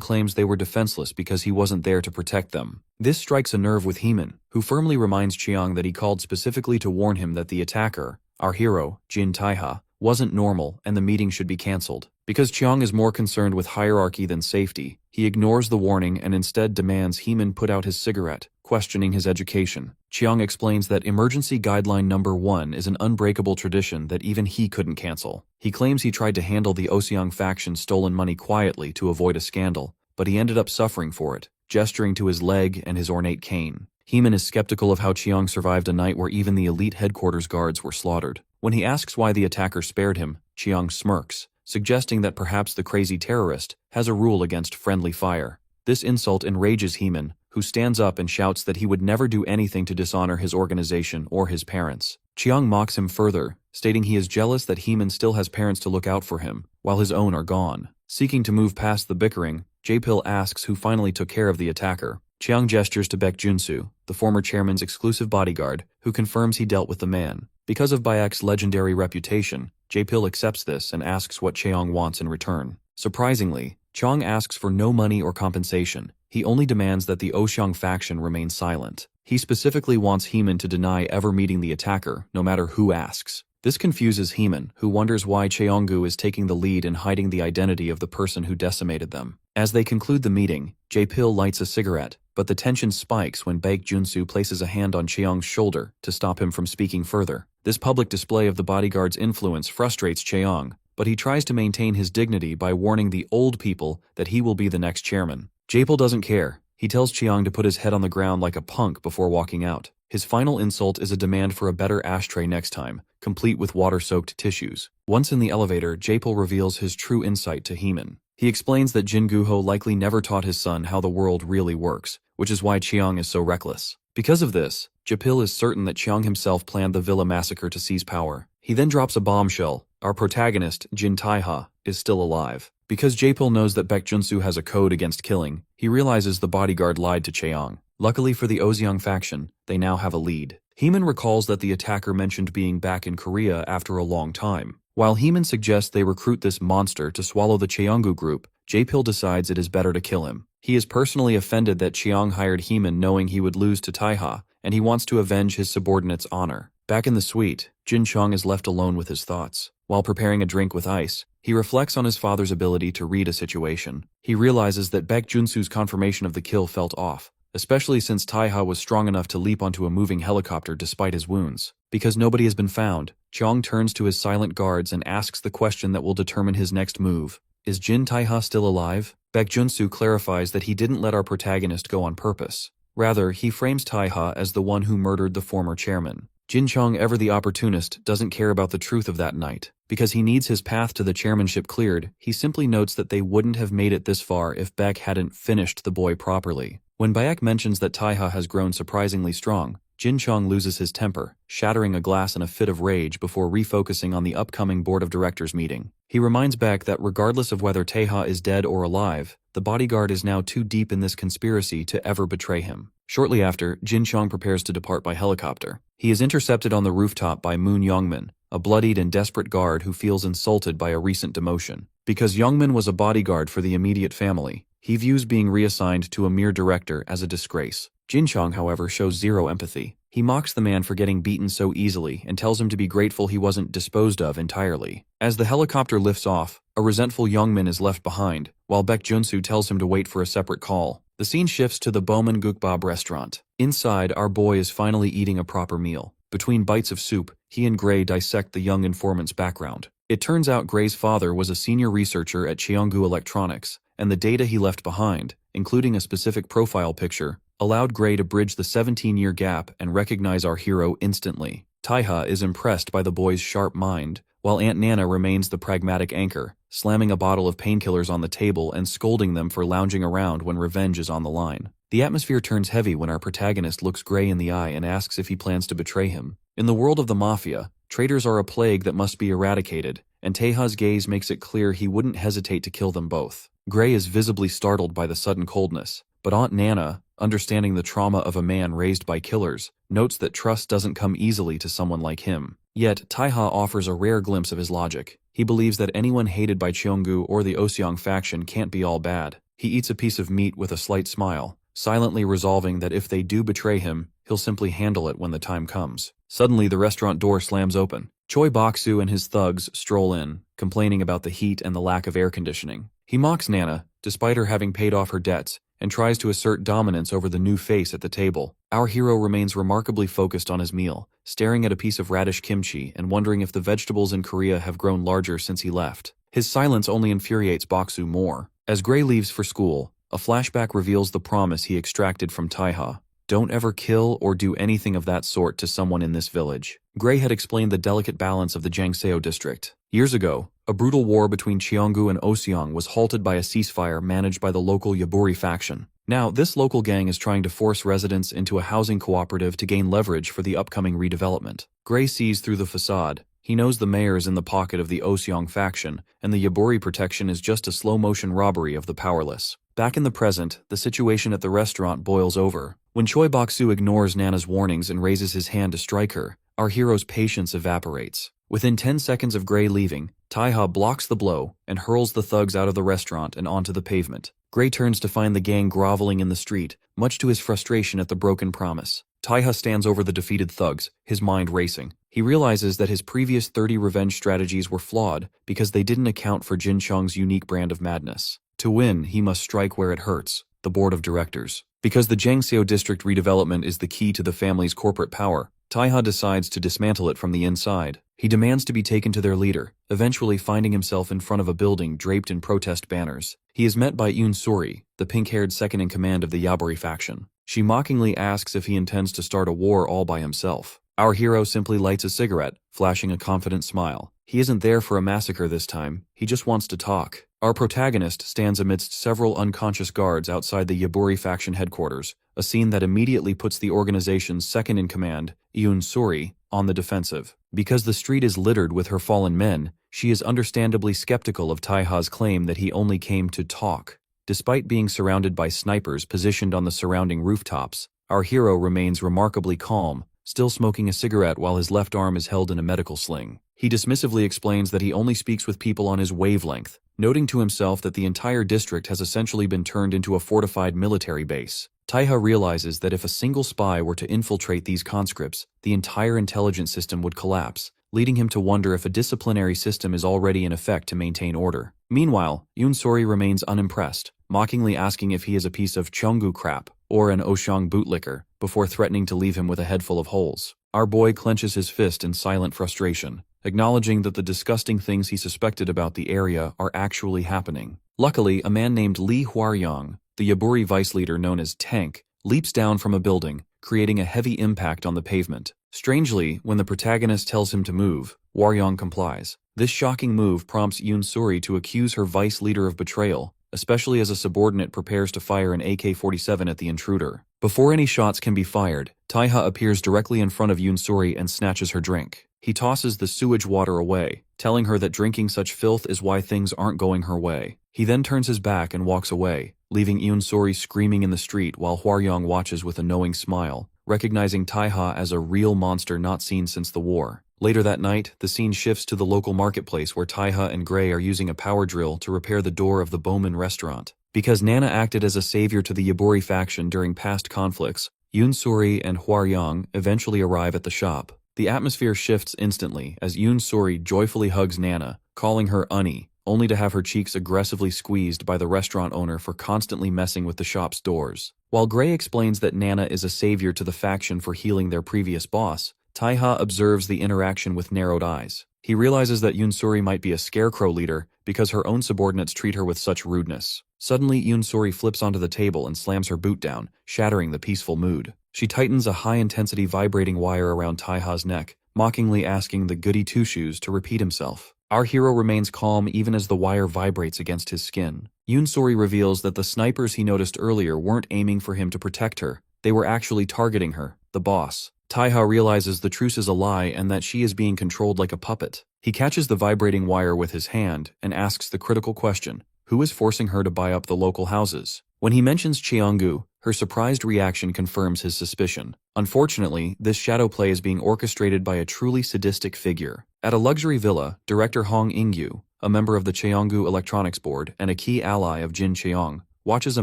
claims they were defenseless because he wasn't there to protect them. This strikes a nerve with Heeman, who firmly reminds Cheong that he called specifically to warn him that the attacker, our hero, Jin Taiha, wasn't normal and the meeting should be cancelled. Because Cheong is more concerned with hierarchy than safety, he ignores the warning and instead demands Heeman put out his cigarette, questioning his education. Cheong explains that emergency guideline number 1 is an unbreakable tradition that even he couldn't cancel. He claims he tried to handle the Oseong faction's stolen money quietly to avoid a scandal, but he ended up suffering for it, gesturing to his leg and his ornate cane. Heeman is skeptical of how Cheong survived a night where even the elite headquarters guards were slaughtered. When he asks why the attacker spared him, Cheong smirks, suggesting that perhaps the crazy terrorist has a rule against friendly fire. This insult enrages Heeman, who stands up and shouts that he would never do anything to dishonor his organization or his parents. Cheong mocks him further, stating he is jealous that Heeman still has parents to look out for him, while his own are gone. Seeking to move past the bickering, Jae-pil asks who finally took care of the attacker. Chiang gestures to Baek Junsu, the former chairman's exclusive bodyguard, who confirms he dealt with the man. Because of Bayek's legendary reputation, Jae-pil accepts this and asks what Cheong wants in return. Surprisingly, Cheong asks for no money or compensation. He only demands that the Oseong faction remain silent. He specifically wants Heeman to deny ever meeting the attacker, no matter who asks. This confuses Heeman, who wonders why Cheonggu is taking the lead in hiding the identity of the person who decimated them. As they conclude the meeting, Jae-pil lights a cigarette, but the tension spikes when Baek Junsu places a hand on Cheong's shoulder to stop him from speaking further. This public display of the bodyguard's influence frustrates Cheong, but he tries to maintain his dignity by warning the old people that he will be the next chairman. Jae-pil doesn't care. He tells Cheong to put his head on the ground like a punk before walking out. His final insult is a demand for a better ashtray next time, complete with water-soaked tissues. Once in the elevator, Jae-pil reveals his true insight to Heeman. He explains that Jin Gu-ho likely never taught his son how the world really works, which is why Cheong is so reckless. Because of this, Jae-pil is certain that Cheong himself planned the villa massacre to seize power. He then drops a bombshell. Our protagonist, Jin Tae-ha, is still alive. Because Jae-pil knows that Baek Junsu has a code against killing, he realizes the bodyguard lied to Cheong. Luckily for the Oseong faction, they now have a lead. Heeman recalls that the attacker mentioned being back in Korea after a long time. While Heeman suggests they recruit this monster to swallow the Cheonggu group, Jae-pil decides it is better to kill him. He is personally offended that Cheong hired Heeman knowing he would lose to Tae-ha, and he wants to avenge his subordinate's honor. Back in the suite, Jin Chong is left alone with his thoughts. While preparing a drink with ice, he reflects on his father's ability to read a situation. He realizes that Baek Junsu's confirmation of the kill felt off, especially since Tae-ha was strong enough to leap onto a moving helicopter despite his wounds. Because nobody has been found, Cheong turns to his silent guards and asks the question that will determine his next move. Is Jin Tae-ha still alive? Baek Junsu clarifies that he didn't let our protagonist go on purpose. Rather, he frames Tae-ha as the one who murdered the former chairman. Jin Chong, ever the opportunist, doesn't care about the truth of that night. Because he needs his path to the chairmanship cleared, he simply notes that they wouldn't have made it this far if Baek hadn't finished the boy properly. When Baek mentions that Tae-ha has grown surprisingly strong, Jin Chong loses his temper, shattering a glass in a fit of rage before refocusing on the upcoming board of directors meeting. He reminds Baek that regardless of whether Tae-ha is dead or alive, the bodyguard is now too deep in this conspiracy to ever betray him. Shortly after, Jin Chong prepares to depart by helicopter. He is intercepted on the rooftop by Moon Youngmin, a bloodied and desperate guard who feels insulted by a recent demotion. Because Youngmin was a bodyguard for the immediate family, he views being reassigned to a mere director as a disgrace. Jin Chong, however, shows zero empathy. He mocks the man for getting beaten so easily and tells him to be grateful he wasn't disposed of entirely. As the helicopter lifts off, a resentful Youngmin is left behind, while Baek Junsu tells him to wait for a separate call. The scene shifts to the Bowman Gukbab restaurant. Inside, our boy is finally eating a proper meal. Between bites of soup, he and Gray dissect the young informant's background. It turns out Gray's father was a senior researcher at Cheonggu Electronics, and the data he left behind, including a specific profile picture, allowed Gray to bridge the 17-year gap and recognize our hero instantly. Tae-ha is impressed by the boy's sharp mind, while Aunt Nana remains the pragmatic anchor, slamming a bottle of painkillers on the table and scolding them for lounging around when revenge is on the line. The atmosphere turns heavy when our protagonist looks Gray in the eye and asks if he plans to betray him. In the world of the mafia, traitors are a plague that must be eradicated, and Tae-ha's gaze makes it clear he wouldn't hesitate to kill them both. Gray is visibly startled by the sudden coldness, but Aunt Nana, understanding the trauma of a man raised by killers, notes that trust doesn't come easily to someone like him. Yet, Tae-ha offers a rare glimpse of his logic. He believes that anyone hated by Cheonggu or the Oseong faction can't be all bad. He eats a piece of meat with a slight smile, silently resolving that if they do betray him, he'll simply handle it when the time comes. Suddenly, the restaurant door slams open. Choi Bok-soo and his thugs stroll in, complaining about the heat and the lack of air conditioning. He mocks Nana, despite her having paid off her debts, and tries to assert dominance over the new face at the table. Our hero remains remarkably focused on his meal, staring at a piece of radish kimchi and wondering if the vegetables in Korea have grown larger since he left. His silence only infuriates Bok-soo more. As Gray leaves for school, a flashback reveals the promise he extracted from Tae-ha. Don't ever kill or do anything of that sort to someone in this village. Gray had explained the delicate balance of the Jangseo district. Years ago, a brutal war between Cheonggu and Oseong was halted by a ceasefire managed by the local Yaburi faction. Now, this local gang is trying to force residents into a housing cooperative to gain leverage for the upcoming redevelopment. Gray sees through the facade. He knows the mayor is in the pocket of the Oseong faction, and the Yaburi protection is just a slow-motion robbery of the powerless. Back in the present, the situation at the restaurant boils over. When Choi Bok-soo ignores Nana's warnings and raises his hand to strike her, our hero's patience evaporates. Within 10 seconds of Gray leaving, Taeha blocks the blow and hurls the thugs out of the restaurant and onto the pavement. Gray turns to find the gang groveling in the street, much to his frustration at the broken promise. Taeha stands over the defeated thugs, his mind racing. He realizes that his previous 30 revenge strategies were flawed because they didn't account for Jin Chung's unique brand of madness. To win, he must strike where it hurts, the board of directors. Because the Jangseo district redevelopment is the key to the family's corporate power, Taeha decides to dismantle it from the inside. He demands to be taken to their leader, eventually finding himself in front of a building draped in protest banners. He is met by Yoon Sori, the pink-haired second-in-command of the Yabori faction. She mockingly asks if he intends to start a war all by himself. Our hero simply lights a cigarette, flashing a confident smile. He isn't there for a massacre this time, he just wants to talk. Our protagonist stands amidst several unconscious guards outside the Yabori faction headquarters, a scene that immediately puts the organization's second-in-command, Yoon Sori, on the defensive. Because the street is littered with her fallen men, she is understandably skeptical of Taeha's claim that he only came to talk. Despite being surrounded by snipers positioned on the surrounding rooftops, our hero remains remarkably calm, still smoking a cigarette while his left arm is held in a medical sling. He dismissively explains that he only speaks with people on his wavelength, noting to himself that the entire district has essentially been turned into a fortified military base. Taeha realizes that if a single spy were to infiltrate these conscripts, the entire intelligence system would collapse, leading him to wonder if a disciplinary system is already in effect to maintain order. Meanwhile, Yoon Sori remains unimpressed, mockingly asking if he is a piece of Cheonggu crap or an Oshang bootlicker, before threatening to leave him with a head full of holes. Our boy clenches his fist in silent frustration, acknowledging that the disgusting things he suspected about the area are actually happening. Luckily, a man named Lee Hwaryong, the Yaburi vice leader known as Tank, leaps down from a building, creating a heavy impact on the pavement. Strangely, when the protagonist tells him to move, Hwaryong complies. This shocking move prompts Yoon Sori to accuse her vice leader of betrayal, especially as a subordinate prepares to fire an AK-47 at the intruder. Before any shots can be fired, Taeha appears directly in front of Yoon Sori and snatches her drink. He tosses the sewage water away, telling her that drinking such filth is why things aren't going her way. He then turns his back and walks away, leaving Yoon Sori screaming in the street while Hwaryong watches with a knowing smile, recognizing Taeha as a real monster not seen since the war. Later that night, the scene shifts to the local marketplace where Taeha and Gray are using a power drill to repair the door of the Bowman restaurant. Because Nana acted as a savior to the Yabori faction during past conflicts, Yoon Sori and Hwaryong eventually arrive at the shop. The atmosphere shifts instantly as Yoon Sori joyfully hugs Nana, calling her Unnie, only to have her cheeks aggressively squeezed by the restaurant owner for constantly messing with the shop's doors. While Gray explains that Nana is a savior to the faction for healing their previous boss, Taeha observes the interaction with narrowed eyes. He realizes that Yoon Sori might be a scarecrow leader because her own subordinates treat her with such rudeness. Suddenly, Yoon Sori flips onto the table and slams her boot down, shattering the peaceful mood. She tightens a high-intensity vibrating wire around Taeha's neck, mockingly asking the goody two-shoes to repeat himself. Our hero remains calm even as the wire vibrates against his skin. Yoon Sori reveals that the snipers he noticed earlier weren't aiming for him to protect her. They were actually targeting her, the boss. Taeha realizes the truce is a lie and that she is being controlled like a puppet. He catches the vibrating wire with his hand and asks the critical question, who is forcing her to buy up the local houses? When he mentions Cheonggu, her surprised reaction confirms his suspicion. Unfortunately, this shadow play is being orchestrated by a truly sadistic figure. At a luxury villa, director Hong In-gyu, a member of the Cheonggu Electronics Board and a key ally of Jin Cheong, watches a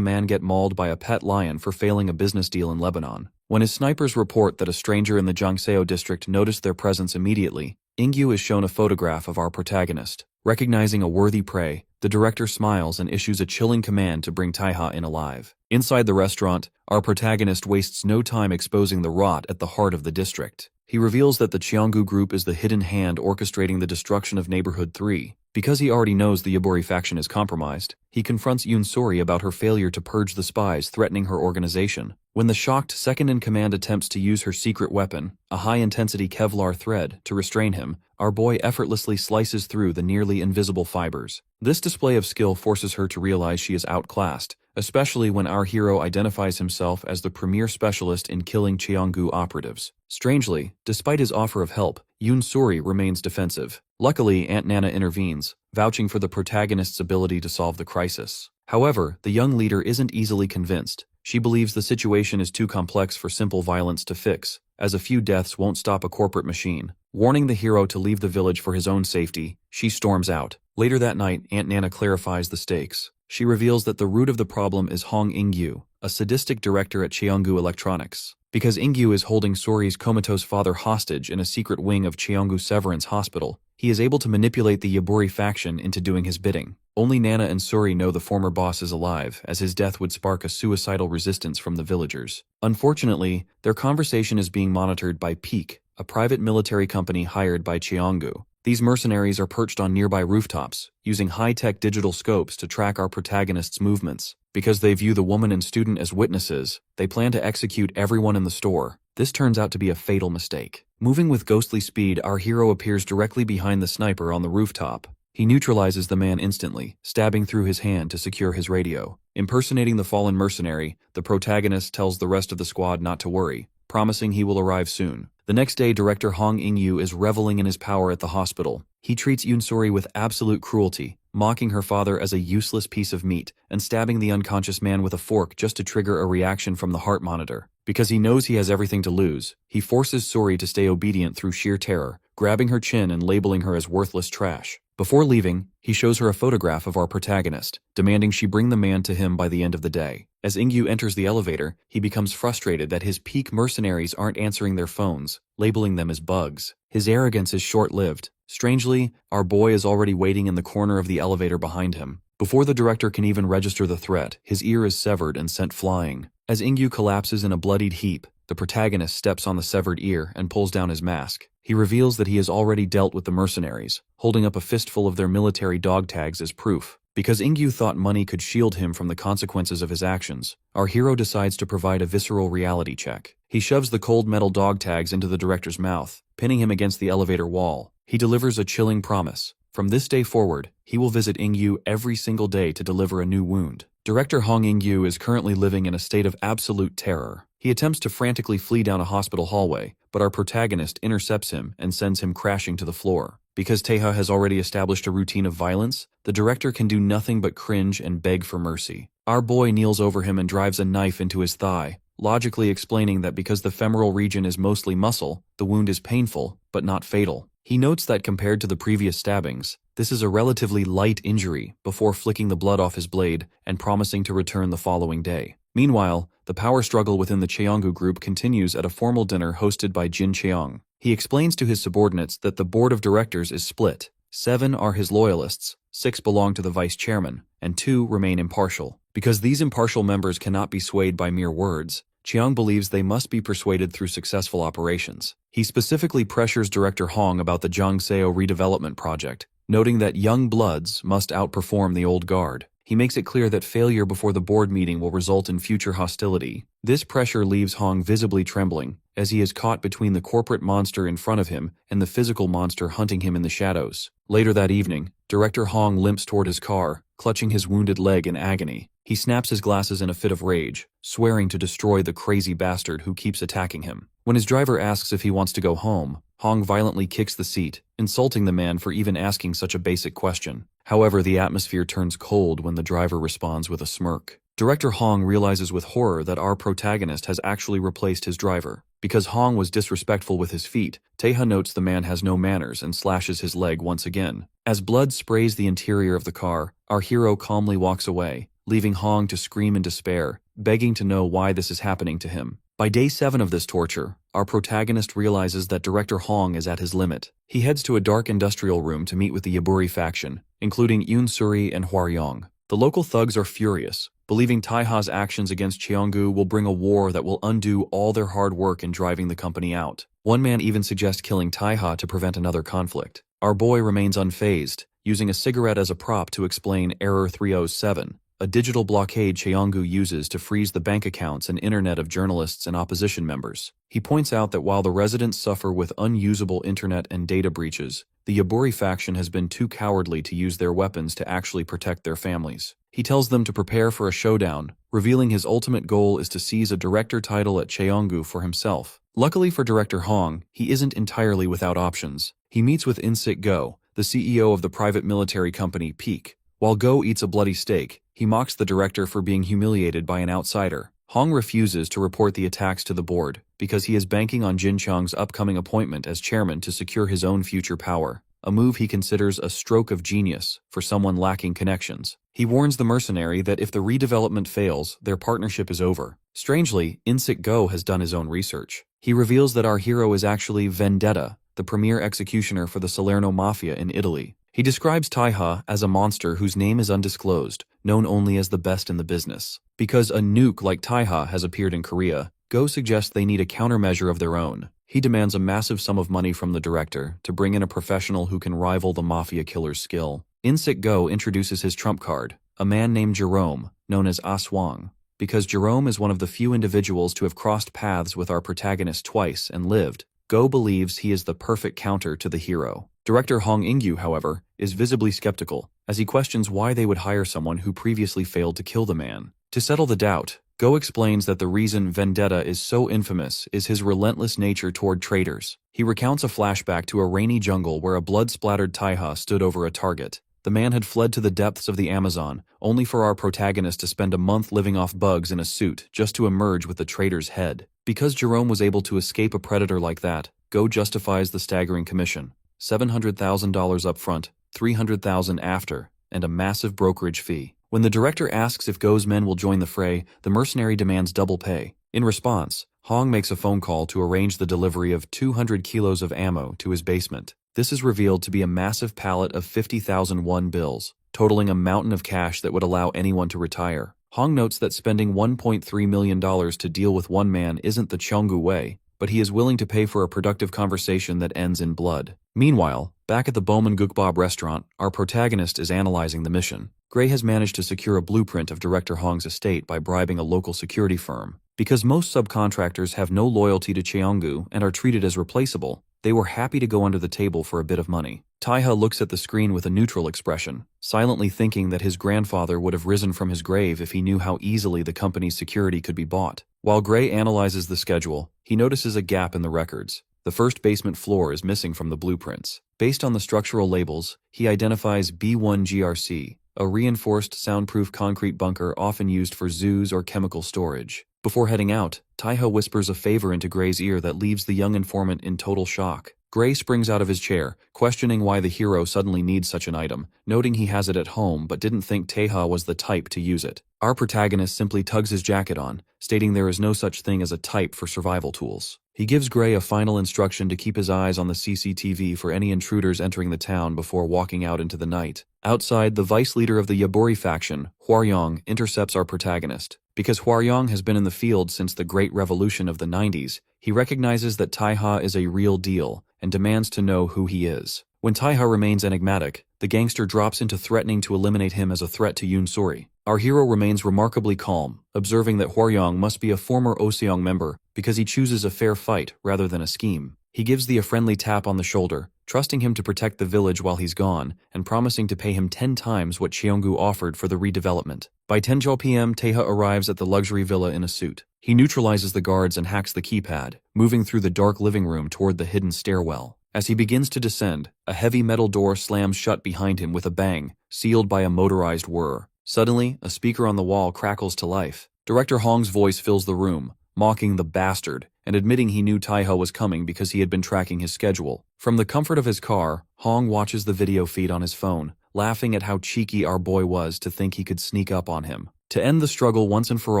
man get mauled by a pet lion for failing a business deal in Lebanon. When his snipers report that a stranger in the Jangseo district noticed their presence immediately, In-gyu is shown a photograph of our protagonist. Recognizing a worthy prey, the director smiles and issues a chilling command to bring Taeha in alive. Inside the restaurant, our protagonist wastes no time exposing the rot at the heart of the district. He reveals that the Cheonggu group is the hidden hand orchestrating the destruction of Neighborhood 3. Because he already knows the Yabori faction is compromised, he confronts Yoon Sori about her failure to purge the spies threatening her organization. When the shocked second-in-command attempts to use her secret weapon, a high-intensity Kevlar thread, to restrain him, our boy effortlessly slices through the nearly invisible fibers. This display of skill forces her to realize she is outclassed, especially when our hero identifies himself as the premier specialist in killing Cheonggu operatives. Strangely, despite his offer of help, Yoon Sori remains defensive. Luckily, Aunt Nana intervenes, vouching for the protagonist's ability to solve the crisis. However, the young leader isn't easily convinced. She believes the situation is too complex for simple violence to fix, as a few deaths won't stop a corporate machine. Warning the hero to leave the village for his own safety, she storms out. Later that night, Aunt Nana clarifies the stakes. She reveals that the root of the problem is Hong In-gyu, a sadistic director at Cheonggu Electronics. Because In-gyu is holding Sori's comatose father hostage in a secret wing of Cheonggu Severance Hospital, he is able to manipulate the Yaburi faction into doing his bidding. Only Nana and Sori know the former boss is alive, as his death would spark a suicidal resistance from the villagers. Unfortunately, their conversation is being monitored by Peak, a private military company hired by Cheonggu. These mercenaries are perched on nearby rooftops, using high-tech digital scopes to track our protagonist's movements. Because they view the woman and student as witnesses, they plan to execute everyone in the store. This turns out to be a fatal mistake. Moving with ghostly speed, our hero appears directly behind the sniper on the rooftop. He neutralizes the man instantly, stabbing through his hand to secure his radio. Impersonating the fallen mercenary, the protagonist tells the rest of the squad not to worry, promising he will arrive soon. The next day, director Hong In-gyu is reveling in his power at the hospital. He treats Yoon Sori with absolute cruelty, mocking her father as a useless piece of meat and stabbing the unconscious man with a fork just to trigger a reaction from the heart monitor. Because he knows he has everything to lose, he forces Sori to stay obedient through sheer terror, grabbing her chin and labeling her as worthless trash. Before leaving, he shows her a photograph of our protagonist, demanding she bring the man to him by the end of the day. As In-gyu enters the elevator, he becomes frustrated that his Peak mercenaries aren't answering their phones, labeling them as bugs. His arrogance is short-lived. Strangely, our boy is already waiting in the corner of the elevator behind him. Before the director can even register the threat, his ear is severed and sent flying. As In-gyu collapses in a bloodied heap, the protagonist steps on the severed ear and pulls down his mask. He reveals that he has already dealt with the mercenaries, holding up a fistful of their military dog tags as proof. Because In-gyu thought money could shield him from the consequences of his actions, our hero decides to provide a visceral reality check. He shoves the cold metal dog tags into the director's mouth, pinning him against the elevator wall. He delivers a chilling promise. From this day forward, he will visit In-gyu every single day to deliver a new wound. Director Hong In-gyu is currently living in a state of absolute terror. He attempts to frantically flee down a hospital hallway, but our protagonist intercepts him and sends him crashing to the floor. Because Taeha has already established a routine of violence, the director can do nothing but cringe and beg for mercy. Our boy kneels over him and drives a knife into his thigh, logically explaining that because the femoral region is mostly muscle, the wound is painful, but not fatal. He notes that compared to the previous stabbings, this is a relatively light injury before flicking the blood off his blade and promising to return the following day. Meanwhile, the power struggle within the Cheonggu group continues at a formal dinner hosted by Jin Cheong. He explains to his subordinates that the board of directors is split. 7 are his loyalists, 6 belong to the vice chairman, and 2 remain impartial. Because these impartial members cannot be swayed by mere words, Cheong believes they must be persuaded through successful operations. He specifically pressures director Hong about the Jongseo redevelopment project, noting that young bloods must outperform the old guard. He makes it clear that failure before the board meeting will result in future hostility. This pressure leaves Hong visibly trembling, as he is caught between the corporate monster in front of him and the physical monster hunting him in the shadows. Later that evening, director Hong limps toward his car, clutching his wounded leg in agony. He snaps his glasses in a fit of rage, swearing to destroy the crazy bastard who keeps attacking him. When his driver asks if he wants to go home, Hong violently kicks the seat, insulting the man for even asking such a basic question. However, the atmosphere turns cold when the driver responds with a smirk. Director Hong realizes with horror that our protagonist has actually replaced his driver. Because Hong was disrespectful with his feet, Taeha notes the man has no manners and slashes his leg once again. As blood sprays the interior of the car, our hero calmly walks away, leaving Hong to scream in despair, begging to know why this is happening to him. By day 7 of this torture, our protagonist realizes that director Hong is at his limit. He heads to a dark industrial room to meet with the Yaburi faction, including Yoon Suri and Hwaryong. The local thugs are furious, believing Taeha's actions against Cheonggu will bring a war that will undo all their hard work in driving the company out. One man even suggests killing Taeha to prevent another conflict. Our boy remains unfazed, using a cigarette as a prop to explain Error 307, a digital blockade Cheonggu uses to freeze the bank accounts and internet of journalists and opposition members. He points out that while the residents suffer with unusable internet and data breaches, the Yaburi faction has been too cowardly to use their weapons to actually protect their families. He tells them to prepare for a showdown, revealing his ultimate goal is to seize a director title at Cheonggu for himself. Luckily for director Hong, he isn't entirely without options. He meets with In-sik Go, the CEO of the private military company Peak. While Go eats a bloody steak, he mocks the director for being humiliated by an outsider. Hong refuses to report the attacks to the board because he is banking on Jin Chang's upcoming appointment as chairman to secure his own future power, a move he considers a stroke of genius for someone lacking connections. He warns the mercenary that if the redevelopment fails, their partnership is over. Strangely, Insik Go has done his own research. He reveals that our hero is actually Vendetta, the premier executioner for the Salerno Mafia in Italy. He describes Taiha as a monster whose name is undisclosed, known only as the best in the business. Because a nuke like Taiha has appeared in Korea, Go suggests they need a countermeasure of their own. He demands a massive sum of money from the director to bring in a professional who can rival the mafia killer's skill. Insik Go introduces his trump card, a man named Jerome, known as Aswang. Because Jerome is one of the few individuals to have crossed paths with our protagonist twice and lived, Go believes he is the perfect counter to the hero. Director Hong Ingyu, however, is visibly skeptical, as he questions why they would hire someone who previously failed to kill the man. To settle the doubt, Go explains that the reason Vendetta is so infamous is his relentless nature toward traitors. He recounts a flashback to a rainy jungle where a blood-splattered Taiha stood over a target. The man had fled to the depths of the Amazon, only for our protagonist to spend a month living off bugs in a suit just to emerge with the traitor's head. Because Jerome was able to escape a predator like that, Go justifies the staggering commission. $700,000 up front, $300,000 after, and a massive brokerage fee. When the director asks if Go's men will join the fray, the mercenary demands double pay. In response, Hong makes a phone call to arrange the delivery of 200 kilos of ammo to his basement. This is revealed to be a massive pallet of 50,000 won bills, totaling a mountain of cash that would allow anyone to retire. Hong notes that spending $1.3 million to deal with one man isn't the Cheonggu way, but he is willing to pay for a productive conversation that ends in blood. Meanwhile, back at the Bowman Gukbab restaurant, our protagonist is analyzing the mission. Gray has managed to secure a blueprint of Director Hong's estate by bribing a local security firm. Because most subcontractors have no loyalty to Cheonggu and are treated as replaceable, they were happy to go under the table for a bit of money. Taiha looks at the screen with a neutral expression, silently thinking that his grandfather would have risen from his grave if he knew how easily the company's security could be bought. While Gray analyzes the schedule, he notices a gap in the records. The first basement floor is missing from the blueprints. Based on the structural labels, he identifies B1GRC, a reinforced soundproof concrete bunker often used for zoos or chemical storage. Before heading out, Taiha whispers a favor into Gray's ear that leaves the young informant in total shock. Gray springs out of his chair, questioning why the hero suddenly needs such an item, noting he has it at home but didn't think Taiha was the type to use it. Our protagonist simply tugs his jacket on, stating there is no such thing as a type for survival tools. He gives Gray a final instruction to keep his eyes on the CCTV for any intruders entering the town before walking out into the night. Outside, the vice leader of the Yaburi faction, Hwaryong, intercepts our protagonist. Because Hwaryong has been in the field since the Great Revolution of the 90s, he recognizes that Taiha is a real deal and demands to know who he is. When Taiha remains enigmatic, the gangster drops into threatening to eliminate him as a threat to Yoon Suri. Our hero remains remarkably calm, observing that Hwaryong must be a former Oseong member because he chooses a fair fight rather than a scheme. He gives the a friendly tap on the shoulder, trusting him to protect the village while he's gone, and promising to pay him 10 times what Cheonggu offered for the redevelopment. By 10:00 p.m., Taiha arrives at the luxury villa in a suit. He neutralizes the guards and hacks the keypad, moving through the dark living room toward the hidden stairwell. As he begins to descend, a heavy metal door slams shut behind him with a bang, sealed by a motorized whir. Suddenly, a speaker on the wall crackles to life. Director Hong's voice fills the room, mocking the bastard, and admitting he knew Taiha was coming because he had been tracking his schedule. From the comfort of his car, Hong watches the video feed on his phone, laughing at how cheeky our boy was to think he could sneak up on him. To end the struggle once and for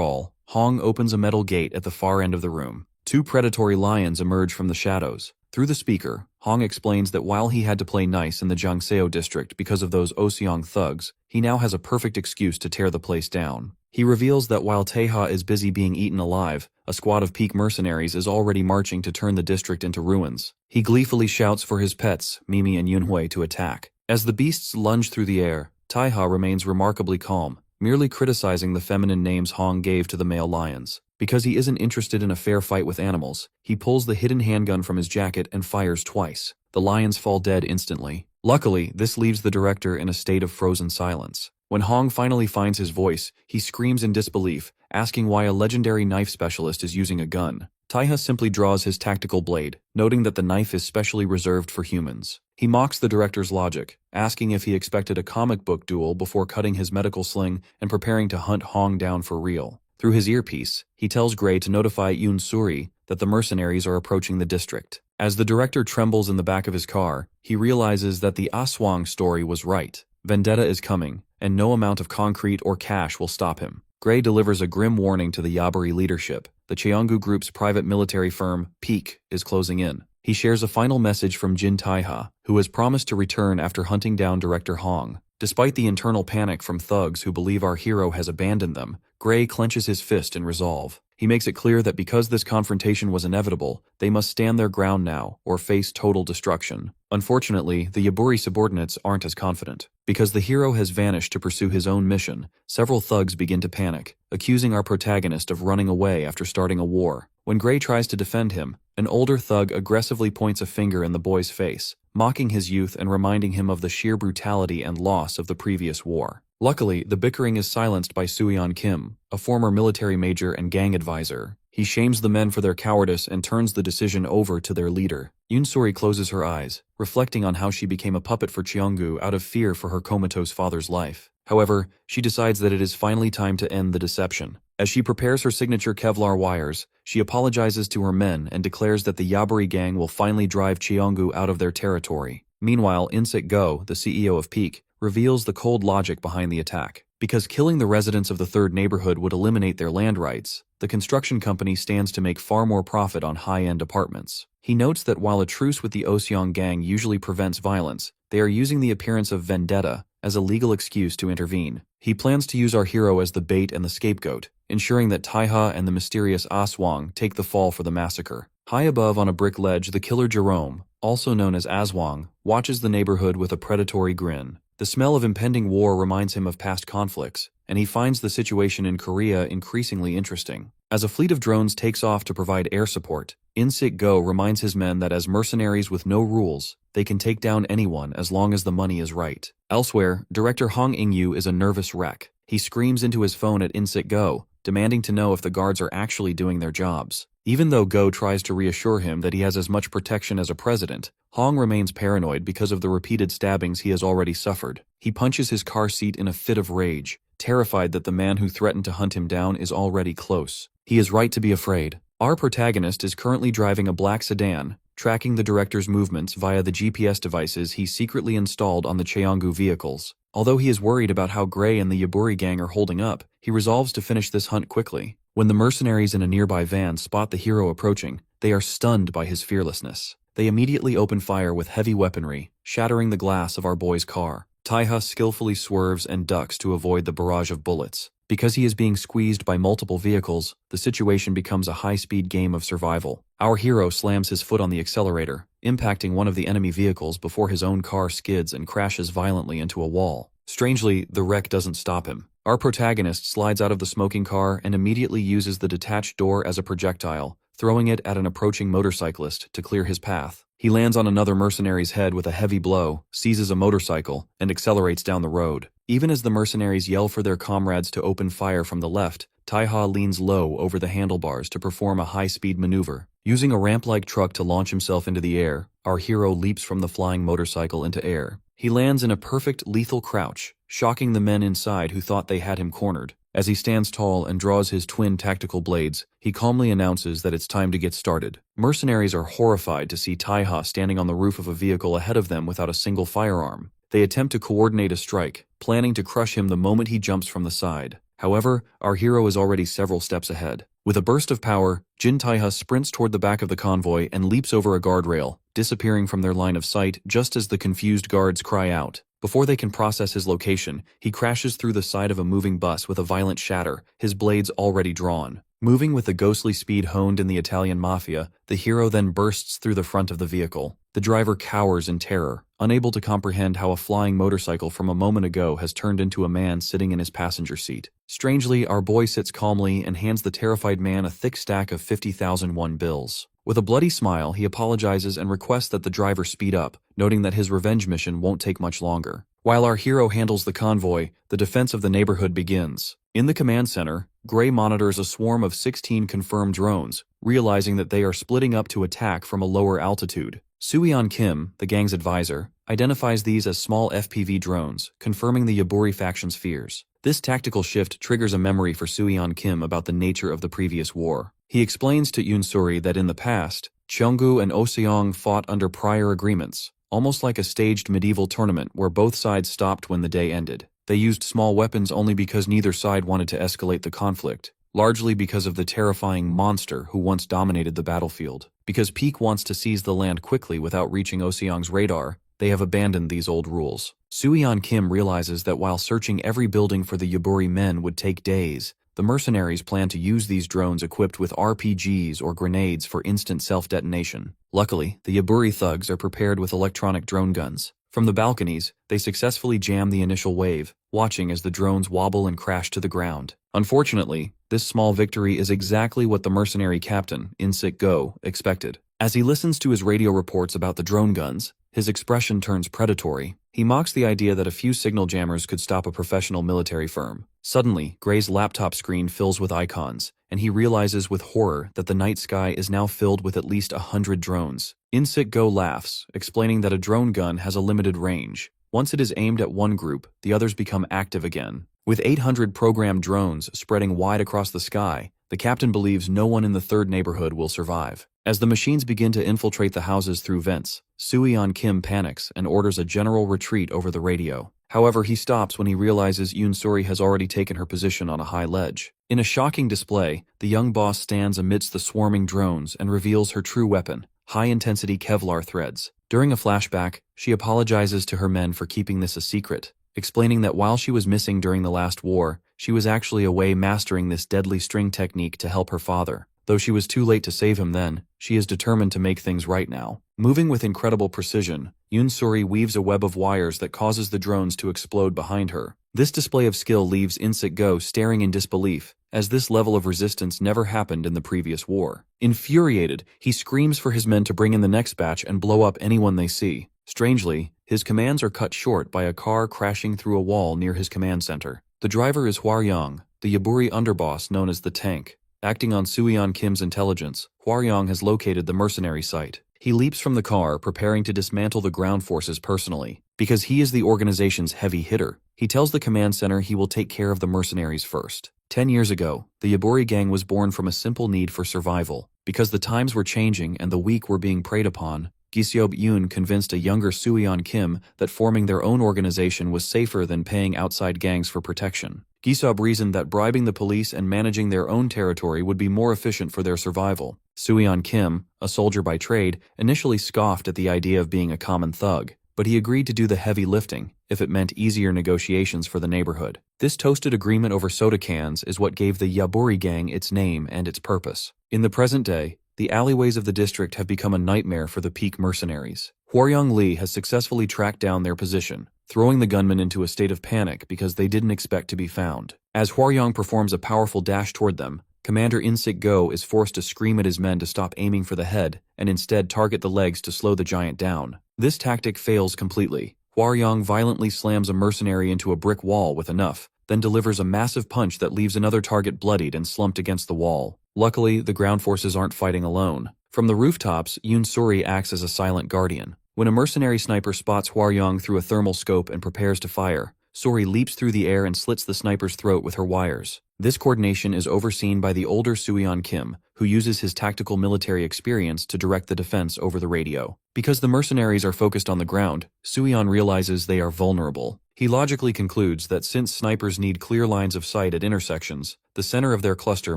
all, Hong opens a metal gate at the far end of the room. Two predatory lions emerge from the shadows. Through the speaker, Hong explains that while he had to play nice in the Jongseo district because of those Oseong thugs, he now has a perfect excuse to tear the place down. He reveals that while Taiha is busy being eaten alive, a squad of peak mercenaries is already marching to turn the district into ruins. He gleefully shouts for his pets, Mimi and Yunhui, to attack. As the beasts lunge through the air, Taiha remains remarkably calm, merely criticizing the feminine names Hong gave to the male lions. Because he isn't interested in a fair fight with animals, he pulls the hidden handgun from his jacket and fires twice. The lions fall dead instantly. Luckily, this leaves the director in a state of frozen silence. When Hong finally finds his voice, he screams in disbelief, asking why a legendary knife specialist is using a gun. Taiha simply draws his tactical blade, noting that the knife is specially reserved for humans. He mocks the director's logic, asking if he expected a comic book duel before cutting his medical sling and preparing to hunt Hong down for real. Through his earpiece, he tells Gray to notify Yoon Suri that the mercenaries are approaching the district. As the director trembles in the back of his car, he realizes that the Aswang story was right. Vendetta is coming, and no amount of concrete or cash will stop him. Gray delivers a grim warning to the Yaburi leadership. The Cheonggu Group's private military firm, Peak, is closing in. He shares a final message from Jin Taiha, who has promised to return after hunting down Director Hong. Despite the internal panic from thugs who believe our hero has abandoned them, Gray clenches his fist in resolve. He makes it clear that because this confrontation was inevitable, they must stand their ground now or face total destruction. Unfortunately, the Yaburi subordinates aren't as confident. Because the hero has vanished to pursue his own mission, several thugs begin to panic, accusing our protagonist of running away after starting a war. When Gray tries to defend him, an older thug aggressively points a finger in the boy's face, mocking his youth and reminding him of the sheer brutality and loss of the previous war. Luckily, the bickering is silenced by Soo-yeon Kim, a former military major and gang advisor. He shames the men for their cowardice and turns the decision over to their leader. Yoon Suri closes her eyes, reflecting on how she became a puppet for Cheonggu out of fear for her comatose father's life. However, she decides that it is finally time to end the deception. As she prepares her signature Kevlar wires, she apologizes to her men and declares that the Yaburi gang will finally drive Cheonggu out of their territory. Meanwhile, In-sik Go, the CEO of Peak, reveals the cold logic behind the attack. Because killing the residents of the third neighborhood would eliminate their land rights, the construction company stands to make far more profit on high-end apartments. He notes that while a truce with the Oseong gang usually prevents violence, they are using the appearance of vendetta as a legal excuse to intervene. He plans to use our hero as the bait and the scapegoat, ensuring that Taiha and the mysterious Aswang take the fall for the massacre. High above on a brick ledge, the killer Jerome, also known as Aswang, watches the neighborhood with a predatory grin. The smell of impending war reminds him of past conflicts, and he finds the situation in Korea increasingly interesting. As a fleet of drones takes off to provide air support, In-sik Go reminds his men that as mercenaries with no rules, they can take down anyone as long as the money is right. Elsewhere, director Hong In-yu is a nervous wreck. He screams into his phone at In-sik Go, demanding to know if the guards are actually doing their jobs. Even though Go tries to reassure him that he has as much protection as a president, Hong remains paranoid because of the repeated stabbings he has already suffered. He punches his car seat in a fit of rage, terrified that the man who threatened to hunt him down is already close. He is right to be afraid. Our protagonist is currently driving a black sedan, tracking the director's movements via the GPS devices he secretly installed on the Cheonggu vehicles. Although he is worried about how Gray and the Yaburi gang are holding up, he resolves to finish this hunt quickly. When the mercenaries in a nearby van spot the hero approaching, they are stunned by his fearlessness. They immediately open fire with heavy weaponry, shattering the glass of our boy's car. Taiha skillfully swerves and ducks to avoid the barrage of bullets. Because he is being squeezed by multiple vehicles, the situation becomes a high-speed game of survival. Our hero slams his foot on the accelerator, impacting one of the enemy vehicles before his own car skids and crashes violently into a wall. Strangely, the wreck doesn't stop him. Our protagonist slides out of the smoking car and immediately uses the detached door as a projectile, throwing it at an approaching motorcyclist to clear his path. He lands on another mercenary's head with a heavy blow, seizes a motorcycle, and accelerates down the road. Even as the mercenaries yell for their comrades to open fire from the left, Taiha leans low over the handlebars to perform a high-speed maneuver. Using a ramp-like truck to launch himself into the air, our hero leaps from the flying motorcycle into air. He lands in a perfect lethal crouch, shocking the men inside who thought they had him cornered. As he stands tall and draws his twin tactical blades, he calmly announces that it's time to get started. Mercenaries are horrified to see Taiha standing on the roof of a vehicle ahead of them without a single firearm. They attempt to coordinate a strike, planning to crush him the moment he jumps from the side. However, our hero is already several steps ahead. With a burst of power, Jin Taiha sprints toward the back of the convoy and leaps over a guardrail, disappearing from their line of sight just as the confused guards cry out. Before they can process his location, he crashes through the side of a moving bus with a violent shatter, his blades already drawn. Moving with the ghostly speed honed in the Italian mafia, the hero then bursts through the front of the vehicle. The driver cowers in terror, unable to comprehend how a flying motorcycle from a moment ago has turned into a man sitting in his passenger seat. Strangely, our boy sits calmly and hands the terrified man a thick stack of 50,000 won bills. With a bloody smile, he apologizes and requests that the driver speed up, noting that his revenge mission won't take much longer. While our hero handles the convoy, the defense of the neighborhood begins. In the command center, Gray monitors a swarm of 16 confirmed drones, realizing that they are splitting up to attack from a lower altitude. Soo-yeon Kim, the gang's advisor, identifies these as small FPV drones, confirming the Yaburi faction's fears. This tactical shift triggers a memory for Soo-yeon Kim about the nature of the previous war. He explains to Yoon-suri that in the past, Cheonggu and Oseong fought under prior agreements, almost like a staged medieval tournament where both sides stopped when the day ended. They used small weapons only because neither side wanted to escalate the conflict, largely because of the terrifying monster who once dominated the battlefield. Because Peak wants to seize the land quickly without reaching Oseong's radar, they have abandoned these old rules. Soo-yeon Kim realizes that while searching every building for the Yaburi men would take days, the mercenaries plan to use these drones equipped with RPGs or grenades for instant self-detonation. Luckily, the Yaburi thugs are prepared with electronic drone guns. From the balconies, they successfully jam the initial wave, watching as the drones wobble and crash to the ground. Unfortunately, this small victory is exactly what the mercenary captain, In-sik Go, expected. As he listens to his radio reports about the drone guns, his expression turns predatory. He mocks the idea that a few signal jammers could stop a professional military firm. Suddenly, Gray's laptop screen fills with icons, and he realizes with horror that the night sky is now filled with at least 100 drones. In-sik Go laughs, explaining that a drone gun has a limited range. Once it is aimed at one group, the others become active again. With 800 programmed drones spreading wide across the sky, the captain believes no one in the third neighborhood will survive. As the machines begin to infiltrate the houses through vents, Soo-yeon Kim panics and orders a general retreat over the radio. However, he stops when he realizes Yoon-suri has already taken her position on a high ledge. In a shocking display, the young boss stands amidst the swarming drones and reveals her true weapon, high-intensity Kevlar threads. During a flashback, she apologizes to her men for keeping this a secret, explaining that while she was missing during the last war, she was actually away mastering this deadly string technique to help her father. Though she was too late to save him then, she is determined to make things right now. Moving with incredible precision, Yoon-suri weaves a web of wires that causes the drones to explode behind her. This display of skill leaves In-sik Go staring in disbelief, as this level of resistance never happened in the previous war. Infuriated, he screams for his men to bring in the next batch and blow up anyone they see. Strangely, his commands are cut short by a car crashing through a wall near his command center. The driver is Hwaryong, the Yaburi underboss known as the Tank. Acting on Soo-yeon Kim's intelligence, Hwaryong has located the mercenary site. He leaps from the car, preparing to dismantle the ground forces personally. Because he is the organization's heavy hitter, he tells the command center he will take care of the mercenaries first. 10 years ago, the Yaburi gang was born from a simple need for survival. Because the times were changing and the weak were being preyed upon, Giseob Yoon convinced a younger Soo-yeon Kim that forming their own organization was safer than paying outside gangs for protection. Giseob reasoned that bribing the police and managing their own territory would be more efficient for their survival. Soo-yeon Kim, a soldier by trade, initially scoffed at the idea of being a common thug, but he agreed to do the heavy lifting if it meant easier negotiations for the neighborhood. This toasted agreement over soda cans is what gave the Yaburi gang its name and its purpose. In the present day, the alleyways of the district have become a nightmare for the Peak mercenaries. Hwaryong Lee has successfully tracked down their position, throwing the gunmen into a state of panic because they didn't expect to be found. As Hwaryong performs a powerful dash toward them, Commander In-sik Go is forced to scream at his men to stop aiming for the head and instead target the legs to slow the giant down. This tactic fails completely. Hwaryong violently slams a mercenary into a brick wall with enough, then delivers a massive punch that leaves another target bloodied and slumped against the wall. Luckily, the ground forces aren't fighting alone. From the rooftops, Yoon-suri acts as a silent guardian. When a mercenary sniper spots Hwaryong through a thermal scope and prepares to fire, Suri leaps through the air and slits the sniper's throat with her wires. This coordination is overseen by the older Soo-yeon Kim, who uses his tactical military experience to direct the defense over the radio. Because the mercenaries are focused on the ground, Soo-yeon realizes they are vulnerable. He logically concludes that since snipers need clear lines of sight at intersections, the center of their cluster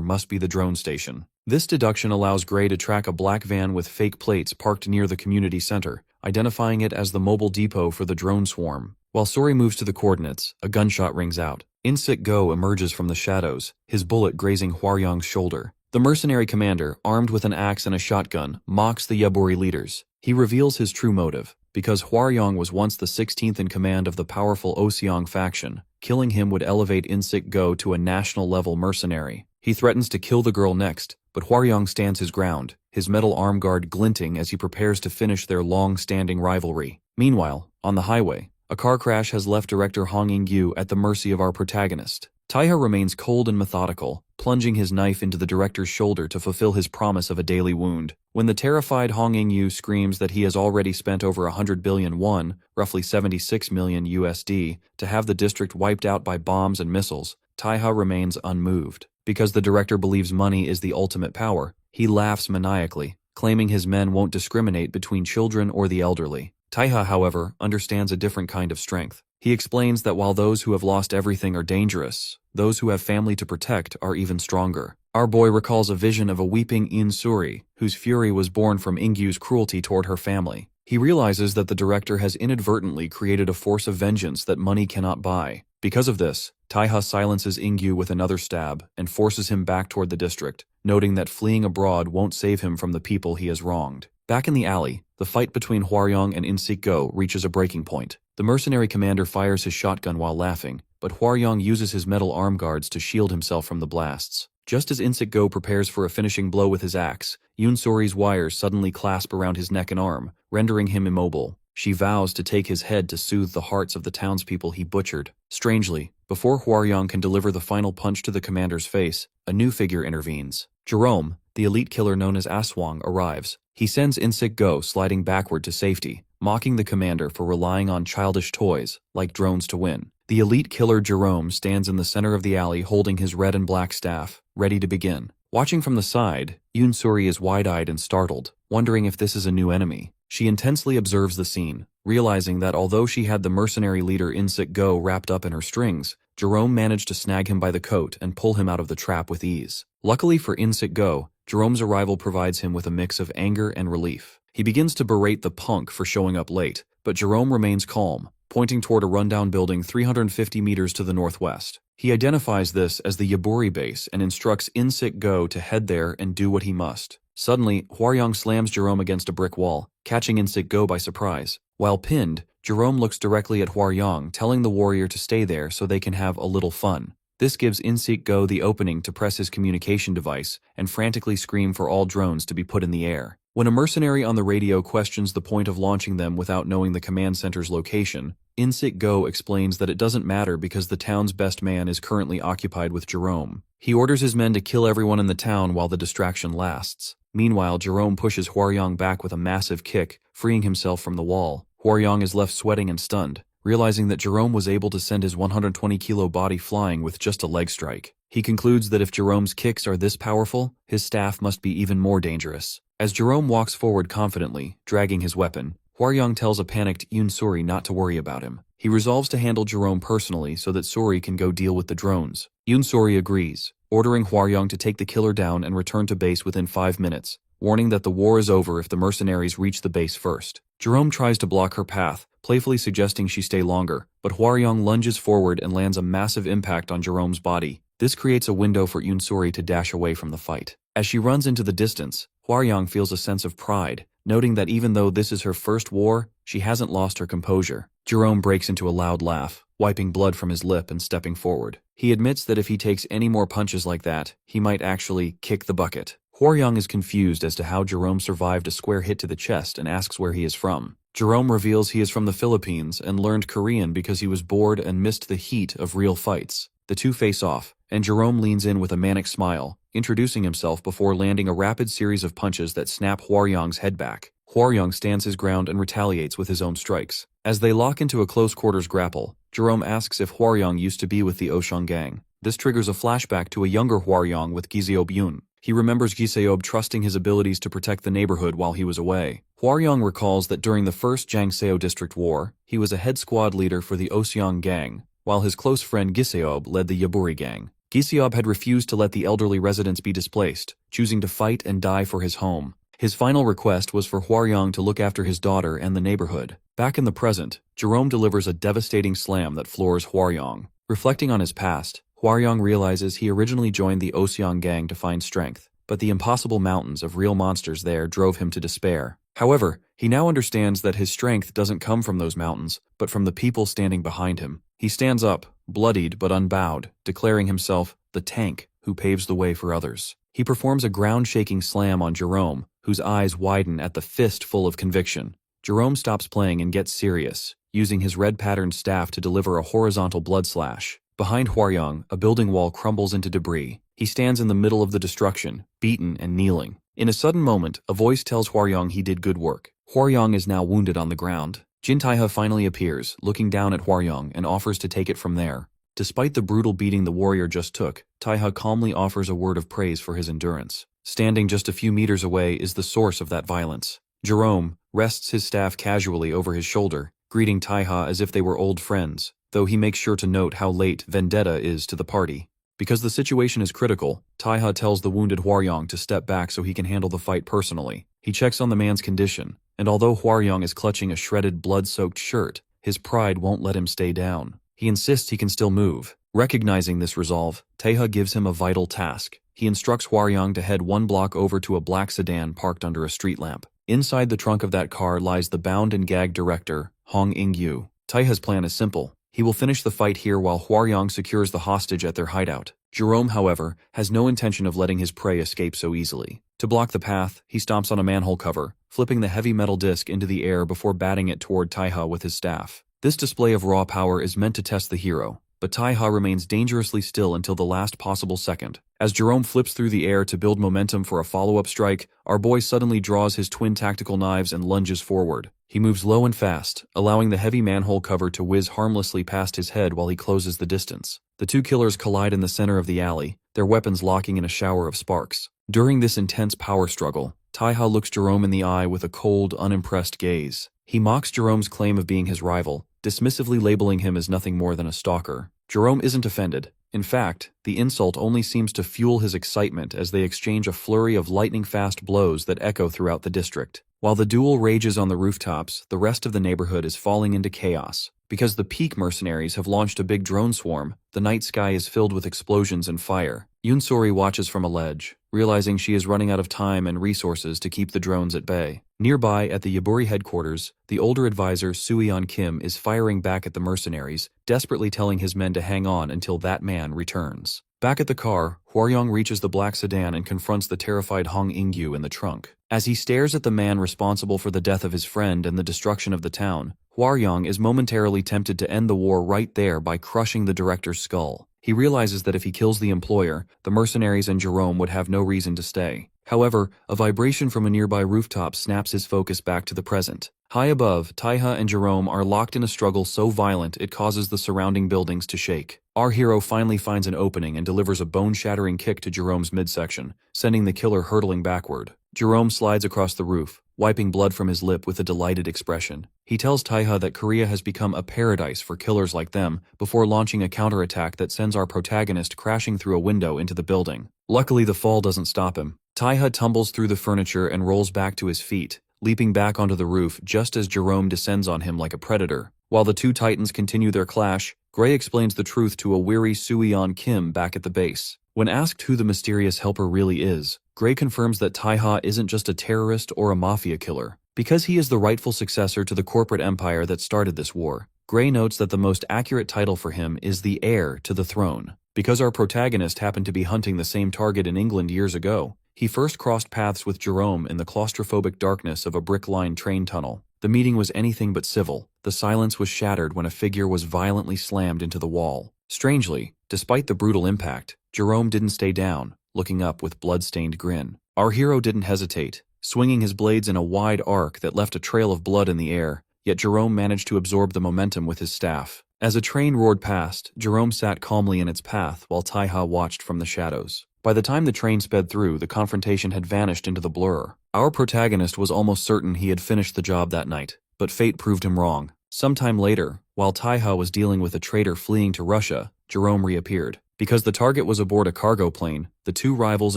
must be the drone station. This deduction allows Gray to track a black van with fake plates parked near the community center, identifying it as the mobile depot for the drone swarm. While Suri moves to the coordinates, a gunshot rings out. In-sik Go emerges from the shadows, his bullet grazing Hwaryong's shoulder. The mercenary commander, armed with an axe and a shotgun, mocks the Yaburi leaders. He reveals his true motive. Because Hwaryong was once the 16th in command of the powerful Oseong faction, killing him would elevate In-sik Go to a national-level mercenary. He threatens to kill the girl next, but Hwaryong stands his ground, his metal arm guard glinting as he prepares to finish their long-standing rivalry. Meanwhile, on the highway, A car crash has left director Hong In-gyu at the mercy of our protagonist. Taiha remains cold and methodical, plunging his knife into the director's shoulder to fulfill his promise of a daily wound. When the terrified Hong In-gyu screams that he has already spent over 100 billion won, roughly 76 million USD, to have the district wiped out by bombs and missiles, Taiha remains unmoved. Because the director believes money is the ultimate power, he laughs maniacally, claiming his men won't discriminate between children or the elderly. Taiha, however, understands a different kind of strength. He explains that while those who have lost everything are dangerous, those who have family to protect are even stronger. Our boy recalls a vision of a weeping In-suri, whose fury was born from In-gyu's cruelty toward her family. He realizes that the director has inadvertently created a force of vengeance that money cannot buy. Because of this, Taiha silences In-gyu with another stab and forces him back toward the district, noting that fleeing abroad won't save him from the people he has wronged. Back in the alley, the fight between Hwaryong and In-sik-go reaches a breaking point. The mercenary commander fires his shotgun while laughing, but Hwaryong uses his metal arm guards to shield himself from the blasts. Just as In-sik-go prepares for a finishing blow with his axe, Yoon-sori's wires suddenly clasp around his neck and arm, rendering him immobile. She vows to take his head to soothe the hearts of the townspeople he butchered. Strangely, before Hwaryong can deliver the final punch to the commander's face, a new figure intervenes. Jerome, the elite killer known as Aswang, arrives. He sends In-sik-go sliding backward to safety, mocking the commander for relying on childish toys, like drones to win. The elite killer Jerome stands in the center of the alley holding his red and black staff, ready to begin. Watching from the side, Yoon-sori is wide-eyed and startled, wondering if this is a new enemy. She intensely observes the scene, realizing that although she had the mercenary leader In-sik-go wrapped up in her strings, Jerome managed to snag him by the coat and pull him out of the trap with ease. Luckily for In-sik-go, Jerome's arrival provides him with a mix of anger and relief. He begins to berate the punk for showing up late, but Jerome remains calm, pointing toward a rundown building 350 meters to the northwest. He identifies this as the Yaburi base and instructs In-sik-go to head there and do what he must. Suddenly, Hwaryong slams Jerome against a brick wall, catching In-sik-go by surprise. While pinned, Jerome looks directly at Hwaryong, telling the warrior to stay there so they can have a little fun. This gives In-sik-go the opening to press his communication device and frantically scream for all drones to be put in the air. When a mercenary on the radio questions the point of launching them without knowing the command center's location, In-sik-go explains that it doesn't matter because the town's best man is currently occupied with Jerome. He orders his men to kill everyone in the town while the distraction lasts. Meanwhile, Jerome pushes Hwaryong back with a massive kick, freeing himself from the wall. Hwaryong is left sweating and stunned, realizing that Jerome was able to send his 120-kilo body flying with just a leg strike. He concludes that if Jerome's kicks are this powerful, his staff must be even more dangerous. As Jerome walks forward confidently, dragging his weapon, Hwaryong tells a panicked Yoon-sori not to worry about him. He resolves to handle Jerome personally so that Sori can go deal with the drones. Yoon-sori agrees, ordering Hwaryong to take the killer down and return to base within 5 minutes, warning that the war is over if the mercenaries reach the base first. Jerome tries to block her path, playfully suggesting she stay longer, but Hwaryong lunges forward and lands a massive impact on Jerome's body. This creates a window for Yoon-sori to dash away from the fight. As she runs into the distance, Hwaryong feels a sense of pride, noting that even though this is her first war, she hasn't lost her composure. Jerome breaks into a loud laugh, wiping blood from his lip and stepping forward. He admits that if he takes any more punches like that, he might actually kick the bucket. Hwaryong is confused as to how Jerome survived a square hit to the chest and asks where he is from. Jerome reveals he is from the Philippines and learned Korean because he was bored and missed the heat of real fights. The two face off, and Jerome leans in with a manic smile, introducing himself before landing a rapid series of punches that snap Hwaryong's head back. Hwaryong stands his ground and retaliates with his own strikes. As they lock into a close-quarters grapple, Jerome asks if Hwaryong used to be with the Oshang gang. This triggers a flashback to a younger Hwaryong with Giseob Yoon. He remembers Giseob trusting his abilities to protect the neighborhood while he was away. Hwaryong recalls that during the First Jangseo District War, he was a head squad leader for the Oseong gang, while his close friend Giseob led the Yaburi gang. Giseob had refused to let the elderly residents be displaced, choosing to fight and die for his home. His final request was for Hwaryong to look after his daughter and the neighborhood. Back in the present, Jerome delivers a devastating slam that floors Hwaryong. Reflecting on his past, Hwaryong realizes he originally joined the Oseong gang to find strength, but the impossible mountains of real monsters there drove him to despair. However, he now understands that his strength doesn't come from those mountains, but from the people standing behind him. He stands up, bloodied but unbowed, declaring himself the tank who paves the way for others. He performs a ground-shaking slam on Jerome, whose eyes widen at the fist full of conviction. Jerome stops playing and gets serious, using his red-patterned staff to deliver a horizontal blood slash. Behind Hwaryong, a building wall crumbles into debris. He stands in the middle of the destruction, beaten and kneeling. In a sudden moment, a voice tells Hwaryong he did good work. Hwaryong is now wounded on the ground. Jin Taiha finally appears, looking down at Hwaryong and offers to take it from there. Despite the brutal beating the warrior just took, Taiha calmly offers a word of praise for his endurance. Standing just a few meters away is the source of that violence. Jerome rests his staff casually over his shoulder, greeting Taiha as if they were old friends, though he makes sure to note how late Vendetta is to the party. Because the situation is critical, Taiha tells the wounded Hwaryong to step back so he can handle the fight personally. He checks on the man's condition, and although Hwaryong is clutching a shredded blood-soaked shirt, his pride won't let him stay down. He insists he can still move. Recognizing this resolve, Taiha gives him a vital task. He instructs Hwaryong to head 1 block over to a black sedan parked under a street lamp. Inside the trunk of that car lies the bound and gagged director, Hong In-gyu. Taiha's plan is simple. He will finish the fight here while Hwaryong secures the hostage at their hideout. Jerome, however, has no intention of letting his prey escape so easily. To block the path, he stomps on a manhole cover, flipping the heavy metal disc into the air before batting it toward Taiha with his staff. This display of raw power is meant to test the hero, but Taiha remains dangerously still until the last possible second. As Jerome flips through the air to build momentum for a follow-up strike, our boy suddenly draws his twin tactical knives and lunges forward. He moves low and fast, allowing the heavy manhole cover to whiz harmlessly past his head while he closes the distance. The two killers collide in the center of the alley, their weapons locking in a shower of sparks. During this intense power struggle, Taiha looks Jerome in the eye with a cold, unimpressed gaze. He mocks Jerome's claim of being his rival, dismissively labeling him as nothing more than a stalker. Jerome isn't offended. In fact, the insult only seems to fuel his excitement as they exchange a flurry of lightning-fast blows that echo throughout the district. While the duel rages on the rooftops, the rest of the neighborhood is falling into chaos. Because the peak mercenaries have launched a big drone swarm, the night sky is filled with explosions and fire. Yunsori watches from a ledge, realizing she is running out of time and resources to keep the drones at bay. Nearby, at the Yaburi headquarters, the older advisor Soo-yeon Kim is firing back at the mercenaries, desperately telling his men to hang on until that man returns. Back at the car, Hwaryong reaches the black sedan and confronts the terrified Hong In-gyu in the trunk. As he stares at the man responsible for the death of his friend and the destruction of the town, Hwaryong is momentarily tempted to end the war right there by crushing the director's skull. He realizes that if he kills the employer, the mercenaries and Jerome would have no reason to stay. However, a vibration from a nearby rooftop snaps his focus back to the present. High above, Taiha and Jerome are locked in a struggle so violent it causes the surrounding buildings to shake. Our hero finally finds an opening and delivers a bone-shattering kick to Jerome's midsection, sending the killer hurtling backward. Jerome slides across the roof, wiping blood from his lip with a delighted expression. He tells Taiha that Korea has become a paradise for killers like them before launching a counterattack that sends our protagonist crashing through a window into the building. Luckily, the fall doesn't stop him. Taiha tumbles through the furniture and rolls back to his feet, leaping back onto the roof just as Jerome descends on him like a predator. While the two titans continue their clash, Gray explains the truth to a weary Soo-yeon Kim back at the base. When asked who the mysterious helper really is, Gray confirms that Taiha isn't just a terrorist or a mafia killer. Because he is the rightful successor to the corporate empire that started this war, Gray notes that the most accurate title for him is the heir to the throne. Because our protagonist happened to be hunting the same target in England years ago, he first crossed paths with Jerome in the claustrophobic darkness of a brick-lined train tunnel. The meeting was anything but civil. The silence was shattered when a figure was violently slammed into the wall. Strangely, despite the brutal impact, Jerome didn't stay down, looking up with blood-stained grin. Our hero didn't hesitate, swinging his blades in a wide arc that left a trail of blood in the air, yet Jerome managed to absorb the momentum with his staff. As a train roared past, Jerome sat calmly in its path while Taiha watched from the shadows. By the time the train sped through, the confrontation had vanished into the blur. Our protagonist was almost certain he had finished the job that night, but fate proved him wrong. Sometime later, while Taiha was dealing with a traitor fleeing to Russia, Jerome reappeared. Because the target was aboard a cargo plane, the two rivals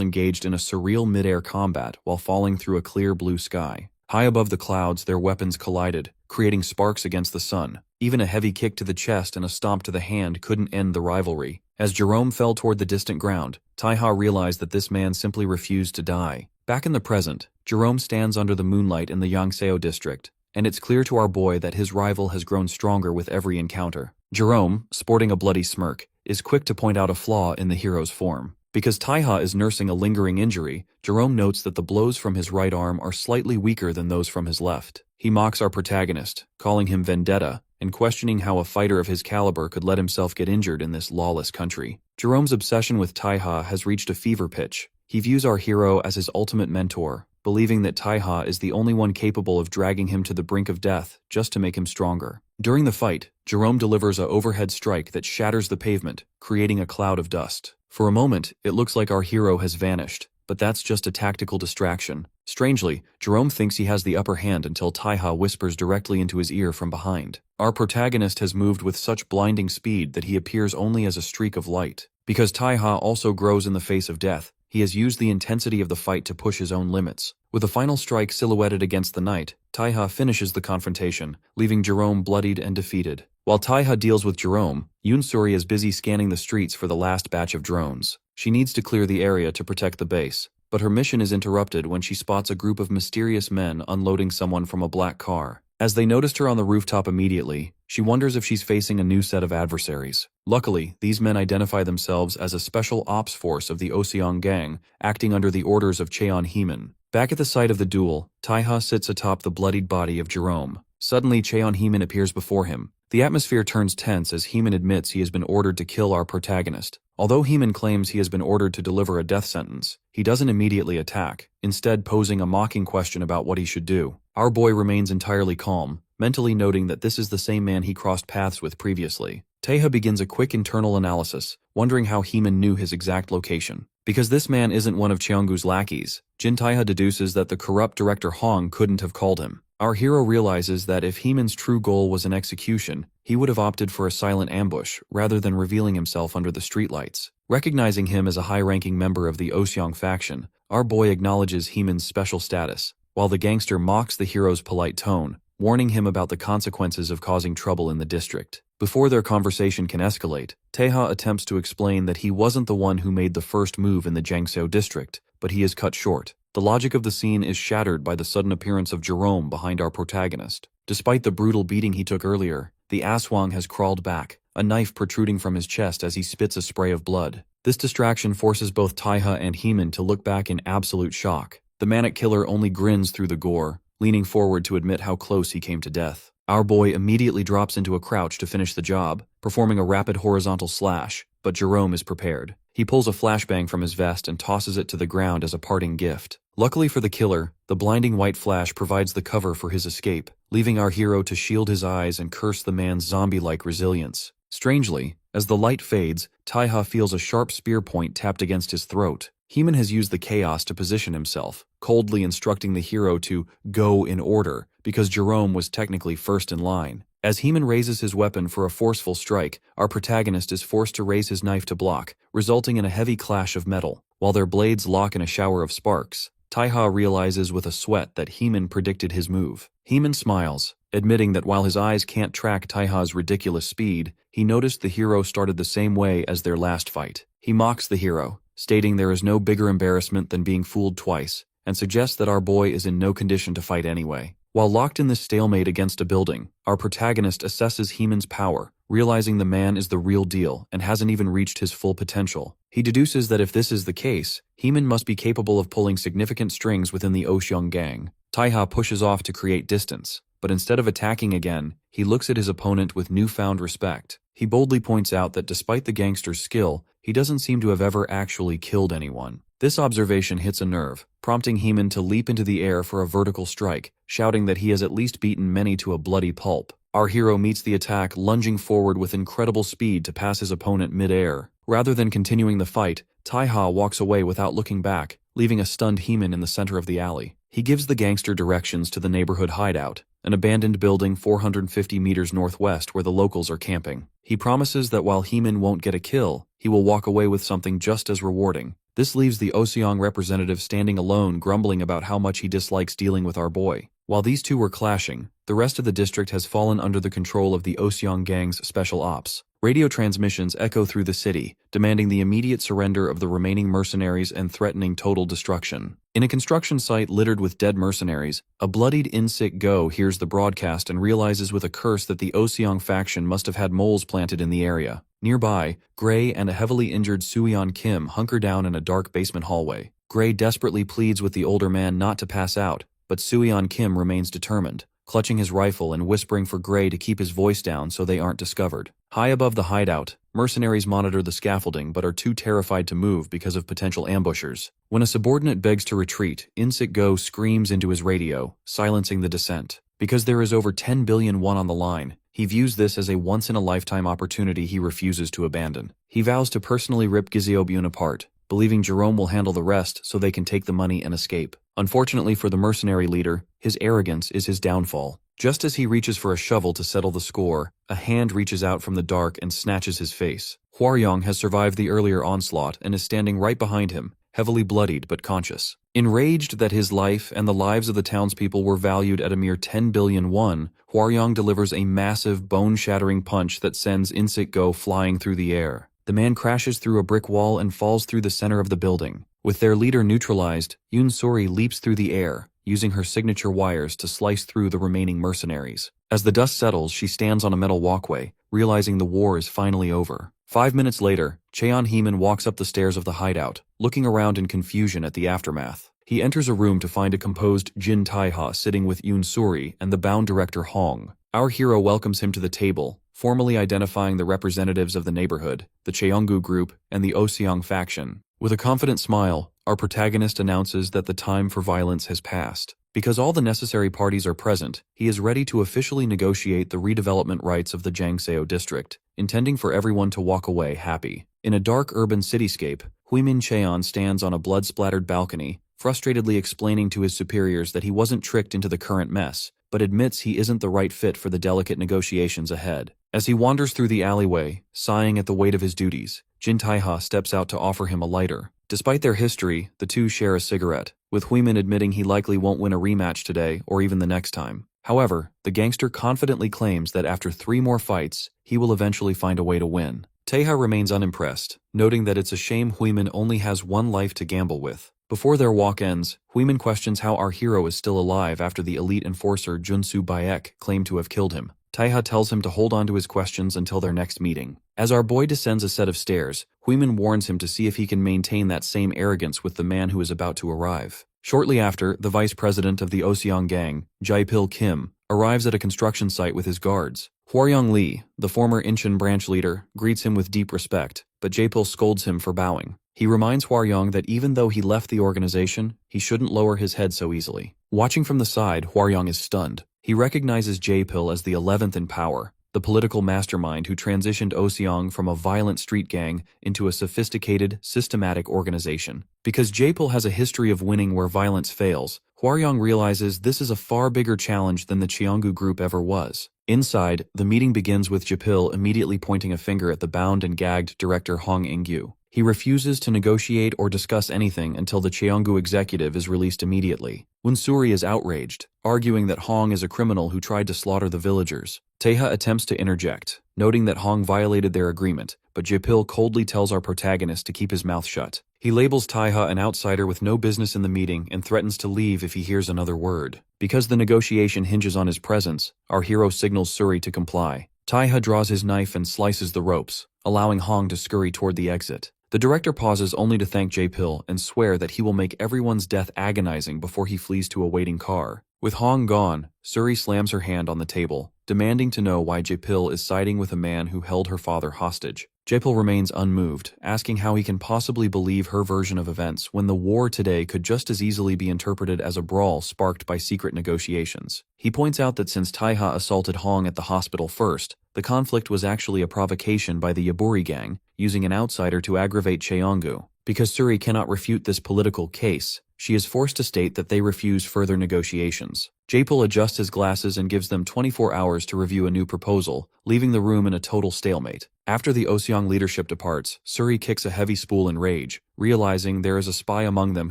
engaged in a surreal mid-air combat while falling through a clear blue sky. High above the clouds, their weapons collided, creating sparks against the sun. Even a heavy kick to the chest and a stomp to the hand couldn't end the rivalry. As Jerome fell toward the distant ground, Taiha realized that this man simply refused to die. Back in the present, Jerome stands under the moonlight in the Yangseo district, and it's clear to our boy that his rival has grown stronger with every encounter. Jerome, sporting a bloody smirk, is quick to point out a flaw in the hero's form. Because Taiha is nursing a lingering injury, Jerome notes that the blows from his right arm are slightly weaker than those from his left. He mocks our protagonist, calling him Vendetta, and questioning how a fighter of his caliber could let himself get injured in this lawless country. Jerome's obsession with Taiha has reached a fever pitch. He views our hero as his ultimate mentor, believing that Taiha is the only one capable of dragging him to the brink of death just to make him stronger. During the fight, Jerome delivers a overhead strike that shatters the pavement, creating a cloud of dust. For a moment, it looks like our hero has vanished, but that's just a tactical distraction. Strangely, Jerome thinks he has the upper hand until Taiha whispers directly into his ear from behind. Our protagonist has moved with such blinding speed that he appears only as a streak of light. Because Taiha also grows in the face of death, he has used the intensity of the fight to push his own limits. With a final strike silhouetted against the night, Taiha finishes the confrontation, leaving Jerome bloodied and defeated. While Taiha deals with Jerome, Yunsuri is busy scanning the streets for the last batch of drones. She needs to clear the area to protect the base, but her mission is interrupted when she spots a group of mysterious men unloading someone from a black car. As they noticed her on the rooftop immediately, she wonders if she's facing a new set of adversaries. Luckily, these men identify themselves as a special ops force of the Oseong gang, acting under the orders of Cheon Heeman. Back at the site of the duel, Taiha sits atop the bloodied body of Jerome. Suddenly, Cheon Heeman appears before him. The atmosphere turns tense as Heeman admits he has been ordered to kill our protagonist. Although Heeman claims he has been ordered to deliver a death sentence, he doesn't immediately attack, instead posing a mocking question about what he should do. Our boy remains entirely calm, mentally noting that this is the same man he crossed paths with previously. Taiha begins a quick internal analysis, wondering how Heeman knew his exact location. Because this man isn't one of Cheongu's lackeys, Jin Taiha deduces that the corrupt director Hong couldn't have called him. Our hero realizes that if Heeman's true goal was an execution, he would have opted for a silent ambush rather than revealing himself under the streetlights. Recognizing him as a high-ranking member of the Oseong faction, our boy acknowledges Heeman's special status, while the gangster mocks the hero's polite tone, warning him about the consequences of causing trouble in the district. Before their conversation can escalate, Taiha attempts to explain that he wasn't the one who made the first move in the Jiangsu district, but he is cut short. The logic of the scene is shattered by the sudden appearance of Jerome behind our protagonist. Despite the brutal beating he took earlier, the Aswang has crawled back, a knife protruding from his chest as he spits a spray of blood. This distraction forces both Taiha and Heeman to look back in absolute shock. The manic killer only grins through the gore, leaning forward to admit how close he came to death. Our boy immediately drops into a crouch to finish the job, performing a rapid horizontal slash, but Jerome is prepared. He pulls a flashbang from his vest and tosses it to the ground as a parting gift. Luckily for the killer, the blinding white flash provides the cover for his escape, leaving our hero to shield his eyes and curse the man's zombie-like resilience. Strangely, as the light fades, Taiha feels a sharp spear point tapped against his throat. Heeman has used the chaos to position himself, coldly instructing the hero to go in order, because Jerome was technically first in line. As Heeman raises his weapon for a forceful strike, our protagonist is forced to raise his knife to block, resulting in a heavy clash of metal. While their blades lock in a shower of sparks, Taiha realizes with a sweat that Heeman predicted his move. Heeman smiles, admitting that while his eyes can't track Taiha's ridiculous speed, he noticed the hero started the same way as their last fight. He mocks the hero, stating there is no bigger embarrassment than being fooled twice, and suggests that our boy is in no condition to fight anyway. While locked in this stalemate against a building, our protagonist assesses Heeman's power, realizing the man is the real deal and hasn't even reached his full potential. He deduces that if this is the case, Heeman must be capable of pulling significant strings within the Oseong gang. Taiha pushes off to create distance, but instead of attacking again, he looks at his opponent with newfound respect. He boldly points out that despite the gangster's skill, he doesn't seem to have ever actually killed anyone. This observation hits a nerve, prompting Heeman to leap into the air for a vertical strike, shouting that he has at least beaten many to a bloody pulp. Our hero meets the attack, lunging forward with incredible speed to pass his opponent mid-air. Rather than continuing the fight, Taiha walks away without looking back, leaving a stunned Heeman in the center of the alley. He gives the gangster directions to the neighborhood hideout, an abandoned building 450 meters northwest where the locals are camping. He promises that while Heeman won't get a kill, he will walk away with something just as rewarding. This leaves the Oseong representative standing alone, grumbling about how much he dislikes dealing with our boy. While these two were clashing, the rest of the district has fallen under the control of the Oseong gang's special ops. Radio transmissions echo through the city, demanding the immediate surrender of the remaining mercenaries and threatening total destruction. In a construction site littered with dead mercenaries, a bloodied Insik Go hears the broadcast and realizes with a curse that the Oseong faction must have had moles planted in the area. Nearby, Gray and a heavily injured Suyeon Kim hunker down in a dark basement hallway. Gray desperately pleads with the older man not to pass out, but Suyeon Kim remains determined. clutching his rifle and whispering for Gray to keep his voice down so they aren't discovered. High above the hideout, mercenaries monitor the scaffolding but are too terrified to move because of potential ambushers. When a subordinate begs to retreat, Insik Go screams into his radio, silencing the descent. Because there is over 10 billion won on the line, he views this as a once-in-a-lifetime opportunity he refuses to abandon. He vows to personally rip Giziobyun apart, believing Jerome will handle the rest so they can take the money and escape. Unfortunately for the mercenary leader, his arrogance is his downfall. Just as he reaches for a shovel to settle the score, a hand reaches out from the dark and snatches his face. Hwaryong has survived the earlier onslaught and is standing right behind him, heavily bloodied but conscious. Enraged that his life and the lives of the townspeople were valued at a mere 10 billion won, Hwaryong delivers a massive, bone-shattering punch that sends Insik Go flying through the air. The man crashes through a brick wall and falls through the center of the building. With their leader neutralized, Yoon Sori leaps through the air, using her signature wires to slice through the remaining mercenaries. As the dust settles, she stands on a metal walkway, realizing the war is finally over. 5 minutes later, Cheon Heeman walks up the stairs of the hideout, looking around in confusion at the aftermath. He enters a room to find a composed Jin Taiha sitting with Yoon Sori and the bound director Hong. Our hero welcomes him to the table, formally identifying the representatives of the neighborhood, the Cheonggu group, and the Oseong faction. With a confident smile, our protagonist announces that the time for violence has passed. Because all the necessary parties are present, he is ready to officially negotiate the redevelopment rights of the Jangseo district, intending for everyone to walk away happy. In a dark urban cityscape, Huimin Cheon stands on a blood-splattered balcony, frustratedly explaining to his superiors that he wasn't tricked into the current mess, but admits he isn't the right fit for the delicate negotiations ahead. As he wanders through the alleyway, sighing at the weight of his duties, Jin Taiha steps out to offer him a lighter. Despite their history, the two share a cigarette, with Huimin admitting he likely won't win a rematch today or even the next time. However, the gangster confidently claims that after 3 more fights, he will eventually find a way to win. Taiha remains unimpressed, noting that it's a shame Huimin only has 1 life to gamble with. Before their walk ends, Huimin questions how our hero is still alive after the elite enforcer Junsu Baek claimed to have killed him. Taiha tells him to hold on to his questions until their next meeting. As our boy descends a set of stairs, Huimin warns him to see if he can maintain that same arrogance with the man who is about to arrive. Shortly after, the vice president of the Oseong gang, Jae-pil Kim, arrives at a construction site with his guards. Hwaryong Lee, the former Incheon branch leader, greets him with deep respect, but Jae-pil scolds him for bowing. He reminds Hwaryong that even though he left the organization, he shouldn't lower his head so easily. Watching from the side, Hwaryong is stunned. He recognizes Jae-pil as the 11th in power, the political mastermind who transitioned Oseong from a violent street gang into a sophisticated, systematic organization. Because Jae-pil has a history of winning where violence fails, Hwaryong realizes this is a far bigger challenge than the Cheonggu group ever was. Inside, the meeting begins with Jae-pil immediately pointing a finger at the bound and gagged director Hong In-gyu. He refuses to negotiate or discuss anything until the Cheonggu executive is released immediately. Unsuri is outraged, arguing that Hong is a criminal who tried to slaughter the villagers. Taiha attempts to interject, noting that Hong violated their agreement, but Jae-pil coldly tells our protagonist to keep his mouth shut. He labels Taiha an outsider with no business in the meeting and threatens to leave if he hears another word. Because the negotiation hinges on his presence, our hero signals Suri to comply. Taiha draws his knife and slices the ropes, allowing Hong to scurry toward the exit. The director pauses only to thank Jae-pil and swear that he will make everyone's death agonizing before he flees to a waiting car. With Hong gone, Suri slams her hand on the table, demanding to know why Jae-pil is siding with a man who held her father hostage. Jae-pil remains unmoved, asking how he can possibly believe her version of events when the war today could just as easily be interpreted as a brawl sparked by secret negotiations. He points out that since Taiha assaulted Hong at the hospital first, the conflict was actually a provocation by the Yaburi gang, using an outsider to aggravate Cheonggu. Because Suri cannot refute this political case, she is forced to state that they refuse further negotiations. Jae-pil adjusts his glasses and gives them 24 hours to review a new proposal, leaving the room in a total stalemate. After the Oseong leadership departs, Suri kicks a heavy spool in rage, realizing there is a spy among them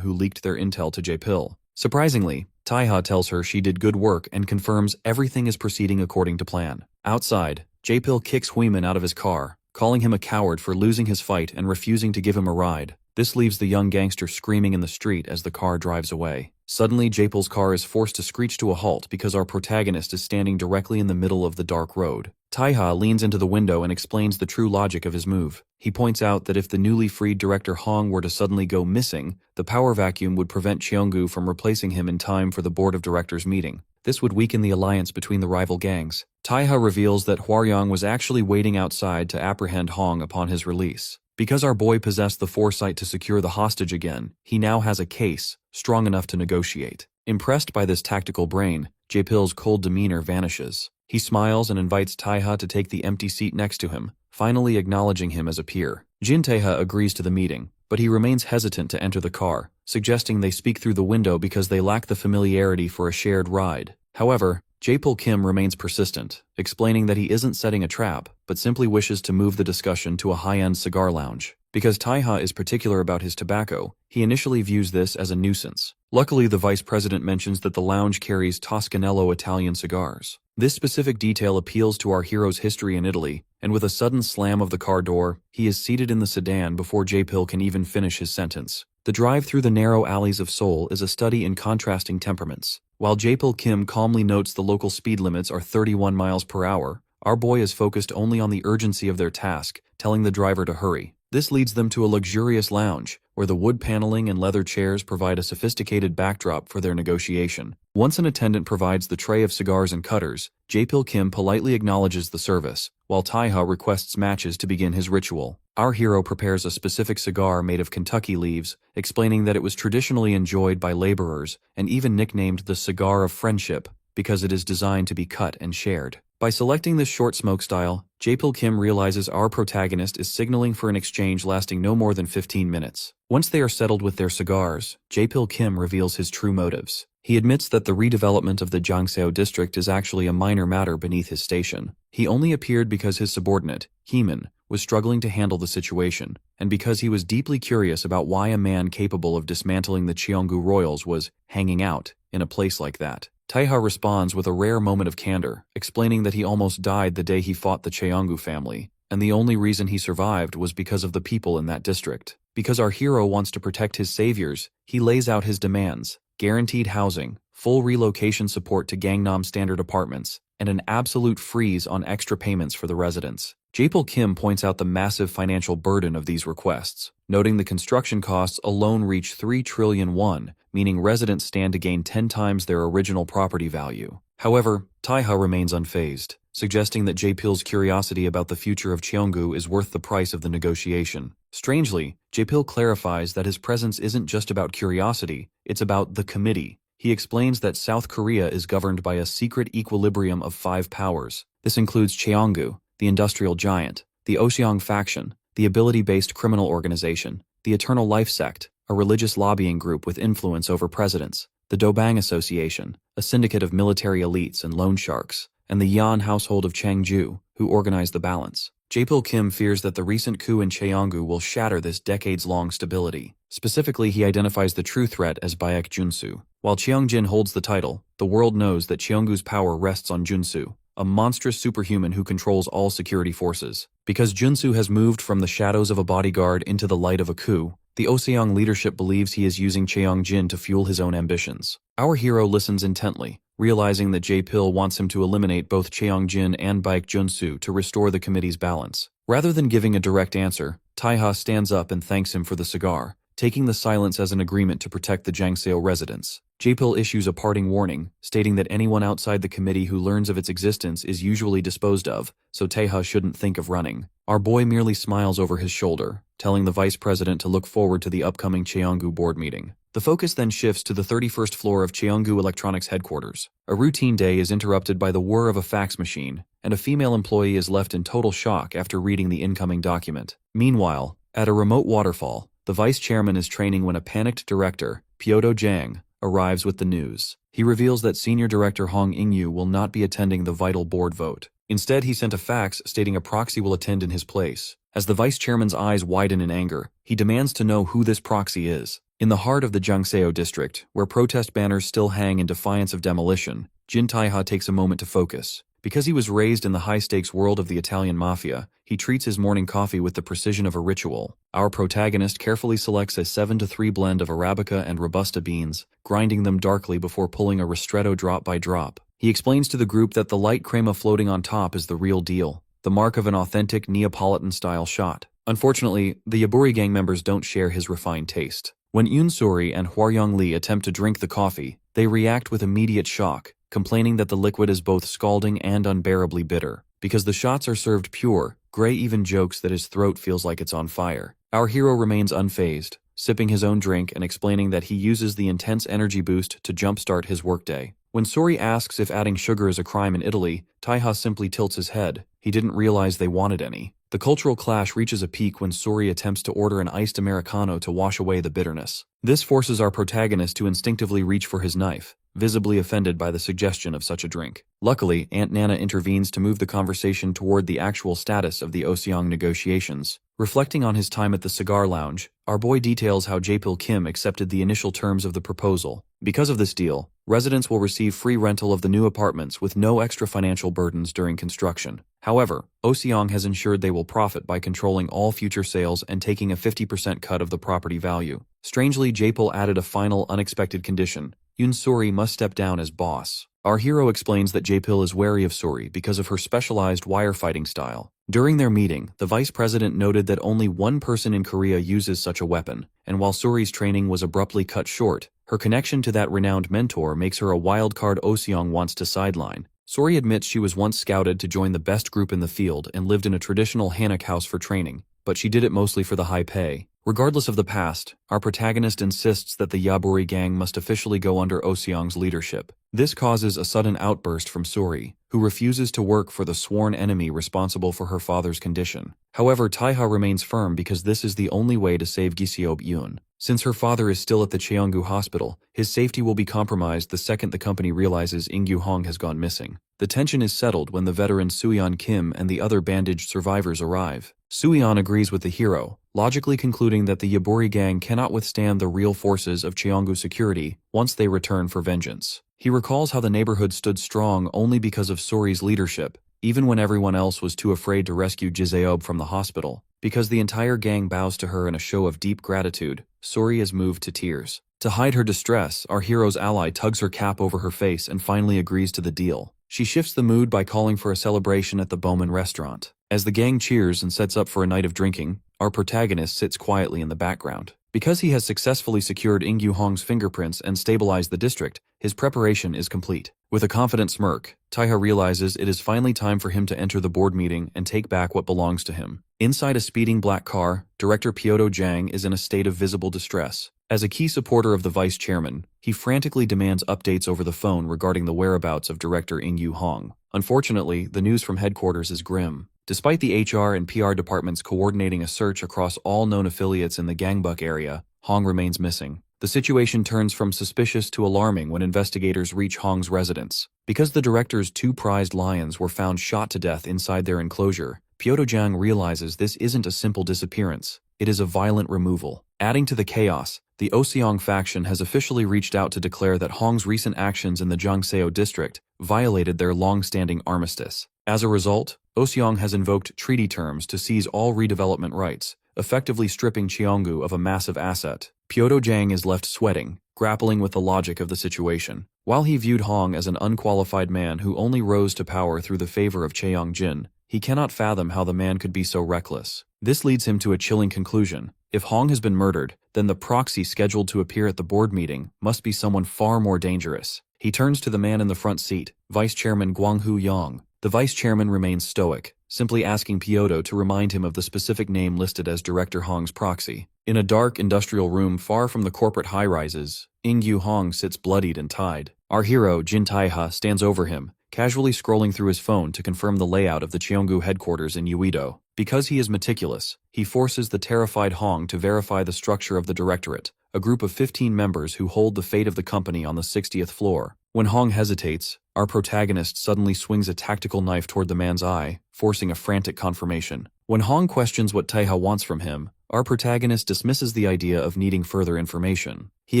who leaked their intel to Jae-pil. Surprisingly, Taiha tells her she did good work and confirms everything is proceeding according to plan. Outside, Jae-pil kicks Huimin out of his car, calling him a coward for losing his fight and refusing to give him a ride. This leaves the young gangster screaming in the street as the car drives away. Suddenly, Japel's car is forced to screech to a halt because our protagonist is standing directly in the middle of the dark road. Taiha leans into the window and explains the true logic of his move. He points out that if the newly freed director Hong were to suddenly go missing, the power vacuum would prevent Cheonggu from replacing him in time for the board of directors meeting. This would weaken the alliance between the rival gangs. Taiha reveals that Hwaryong was actually waiting outside to apprehend Hong upon his release. Because our boy possessed the foresight to secure the hostage again, he now has a case strong enough to negotiate. Impressed by this tactical brain, Japel's cold demeanor vanishes. He smiles and invites Taiha to take the empty seat next to him, finally acknowledging him as a peer. Jin Taeha agrees to the meeting, but he remains hesitant to enter the car, suggesting they speak through the window because they lack the familiarity for a shared ride. However, Japel Kim remains persistent, explaining that he isn't setting a trap, but simply wishes to move the discussion to a high-end cigar lounge. Because Taiha is particular about his tobacco, he initially views this as a nuisance. Luckily, the vice president mentions that the lounge carries Toscanello Italian cigars. This specific detail appeals to our hero's history in Italy, and with a sudden slam of the car door, he is seated in the sedan before Japel can even finish his sentence. The drive through the narrow alleys of Seoul is a study in contrasting temperaments. While Japel Kim calmly notes the local speed limits are 31 miles per hour, our boy is focused only on the urgency of their task, telling the driver to hurry. This leads them to a luxurious lounge, where the wood paneling and leather chairs provide a sophisticated backdrop for their negotiation. Once an attendant provides the tray of cigars and cutters, Japel Kim politely acknowledges the service, while Taiha requests matches to begin his ritual. Our hero prepares a specific cigar made of Kentucky leaves, explaining that it was traditionally enjoyed by laborers and even nicknamed the cigar of friendship because it is designed to be cut and shared. By selecting this short smoke style, Japel Kim realizes our protagonist is signaling for an exchange lasting no more than 15 minutes. Once they are settled with their cigars, Japel Kim reveals his true motives. He admits that the redevelopment of the Jiangseo district is actually a minor matter beneath his station. He only appeared because his subordinate, Heeman, was struggling to handle the situation, and because he was deeply curious about why a man capable of dismantling the Cheonggu royals was hanging out in a place like that. Taiha responds with a rare moment of candor, explaining that he almost died the day he fought the Cheonggu family, and the only reason he survived was because of the people in that district. Because our hero wants to protect his saviors, he lays out his demands: guaranteed housing, full relocation support to Gangnam Standard apartments, and an absolute freeze on extra payments for the residents. Japel Kim points out the massive financial burden of these requests, noting the construction costs alone reach 3 trillion won, meaning residents stand to gain 10 times their original property value. However, Taiha remains unfazed, suggesting that Japel's curiosity about the future of Cheonggu is worth the price of the negotiation. Strangely, Japel clarifies that his presence isn't just about curiosity, it's about the committee. He explains that South Korea is governed by a secret equilibrium of 5 powers. This includes Cheonggu, the industrial giant, the Oseong faction, the ability-based criminal organization, the Eternal Life Sect, a religious lobbying group with influence over presidents, the Dobang Association, a syndicate of military elites and loan sharks, and the Yan household of Changju, who organize the balance. Japel Kim fears that the recent coup in Cheonggu will shatter this decades-long stability. Specifically, he identifies the true threat as Baek Junsu. While Cheongjin holds the title, the world knows that Cheonggu's power rests on Junsu, a monstrous superhuman who controls all security forces. Because Junsu has moved from the shadows of a bodyguard into the light of a coup, the Oseong leadership believes he is using Cheongjin to fuel his own ambitions. Our hero listens intently, realizing that Japel wants him to eliminate both Cheongjin and Baek Junsu to restore the committee's balance. Rather than giving a direct answer, Taiha stands up and thanks him for the cigar, taking the silence as an agreement to protect the Jiangseo residents. Japel issues a parting warning, stating that anyone outside the committee who learns of its existence is usually disposed of, so Taiha shouldn't think of running. Our boy merely smiles over his shoulder, telling the vice president to look forward to the upcoming Cheonggu board meeting. The focus then shifts to the 31st floor of Cheonggu Electronics headquarters. A routine day is interrupted by the whir of a fax machine, and a female employee is left in total shock after reading the incoming document. Meanwhile, at a remote waterfall, the vice chairman is training when a panicked director, Pyodo Jang, arrives with the news. He reveals that senior director Hong Ingyu will not be attending the vital board vote. Instead, he sent a fax stating a proxy will attend in his place. As the vice chairman's eyes widen in anger, he demands to know who this proxy is. In the heart of the Jiangseo district, where protest banners still hang in defiance of demolition, Jin Taiha takes a moment to focus. Because he was raised in the high-stakes world of the Italian mafia, he treats his morning coffee with the precision of a ritual. Our protagonist carefully selects a 7-3 blend of Arabica and Robusta beans, grinding them darkly before pulling a ristretto drop by drop. He explains to the group that the light crema floating on top is the real deal, the mark of an authentic Neapolitan-style shot. Unfortunately, the Yaburi gang members don't share his refined taste. When Yoon-sori and Hwaryong Lee attempt to drink the coffee, they react with immediate shock, complaining that the liquid is both scalding and unbearably bitter. Because the shots are served pure, Gray even jokes that his throat feels like it's on fire. Our hero remains unfazed, sipping his own drink and explaining that he uses the intense energy boost to jumpstart his workday. When Sori asks if adding sugar is a crime in Italy, Taiha simply tilts his head. He didn't realize they wanted any. The cultural clash reaches a peak when Sori attempts to order an iced Americano to wash away the bitterness. This forces our protagonist to instinctively reach for his knife, visibly offended by the suggestion of such a drink. Luckily, Aunt Nana intervenes to move the conversation toward the actual status of the Oseong negotiations. Reflecting on his time at the cigar lounge, our boy details how Jae-pil Kim accepted the initial terms of the proposal. Because of this deal, residents will receive free rental of the new apartments with no extra financial burdens during construction. However, Oseong has ensured they will profit by controlling all future sales and taking a 50% cut of the property value. Strangely, Jae-pil added a final unexpected condition. Yoon-sori must step down as boss. Our hero explains that Jae-pil is wary of Sori because of her specialized wire fighting style. During their meeting, the vice president noted that only one person in Korea uses such a weapon, and while Sori's training was abruptly cut short, her connection to that renowned mentor makes her a wild card Oseong wants to sideline. Sori admits she was once scouted to join the best group in the field and lived in a traditional Hanok house for training, but she did it mostly for the high pay. Regardless of the past, our protagonist insists that the Yaburi gang must officially go under Oseong's leadership. This causes a sudden outburst from Sori, who refuses to work for the sworn enemy responsible for her father's condition. However, Taiha remains firm because this is the only way to save Giseob Yoon. Since her father is still at the Cheonggu hospital, his safety will be compromised the second the company realizes Ingyu Hong has gone missing. The tension is settled when the veteran Suyeon Kim and the other bandaged survivors arrive. Suyeon agrees with the hero, logically concluding that the Yaburi gang cannot withstand the real forces of Cheonggu security once they return for vengeance. He recalls how the neighborhood stood strong only because of Sori's leadership, even when everyone else was too afraid to rescue Giseob from the hospital. Because the entire gang bows to her in a show of deep gratitude, Sori is moved to tears. To hide her distress, our hero's ally tugs her cap over her face and finally agrees to the deal. She shifts the mood by calling for a celebration at the Bowman restaurant. As the gang cheers and sets up for a night of drinking, our protagonist sits quietly in the background. Because he has successfully secured Ingyu Hong's fingerprints and stabilized the district, his preparation is complete. With a confident smirk, Taiha realizes it is finally time for him to enter the board meeting and take back what belongs to him. Inside a speeding black car, Director Pyodo Jang is in a state of visible distress. As a key supporter of the vice chairman, he frantically demands updates over the phone regarding the whereabouts of Director Ingyu Hong. Unfortunately, the news from headquarters is grim. Despite the HR and PR departments coordinating a search across all known affiliates in the Gangbuk area, Hong remains missing. The situation turns from suspicious to alarming when investigators reach Hong's residence. Because the director's two prized lions were found shot to death inside their enclosure, Pyodo Jang realizes this isn't a simple disappearance, it is a violent removal. Adding to the chaos, the Oseong faction has officially reached out to declare that Hong's recent actions in the Jongseo district violated their long-standing armistice. As a result, Oseong has invoked treaty terms to seize all redevelopment rights, effectively stripping Cheonggu of a massive asset. Pyodo Jang is left sweating, grappling with the logic of the situation. While he viewed Hong as an unqualified man who only rose to power through the favor of Cheong-jin, he cannot fathom how the man could be so reckless. This leads him to a chilling conclusion. If Hong has been murdered, then the proxy scheduled to appear at the board meeting must be someone far more dangerous. He turns to the man in the front seat, Vice Chairman Gwang-hoo Yong. The vice chairman remains stoic, simply asking Pyodo to remind him of the specific name listed as Director Hong's proxy. In a dark industrial room far from the corporate high-rises, Ingyu Hong sits bloodied and tied. Our hero, Jin Taiha, stands over him, casually scrolling through his phone to confirm the layout of the Cheonggu headquarters in Uido. Because he is meticulous, he forces the terrified Hong to verify the structure of the directorate, a group of 15 members who hold the fate of the company on the 60th floor. When Hong hesitates, our protagonist suddenly swings a tactical knife toward the man's eye, forcing a frantic confirmation. When Hong questions what Taiha wants from him, our protagonist dismisses the idea of needing further information. He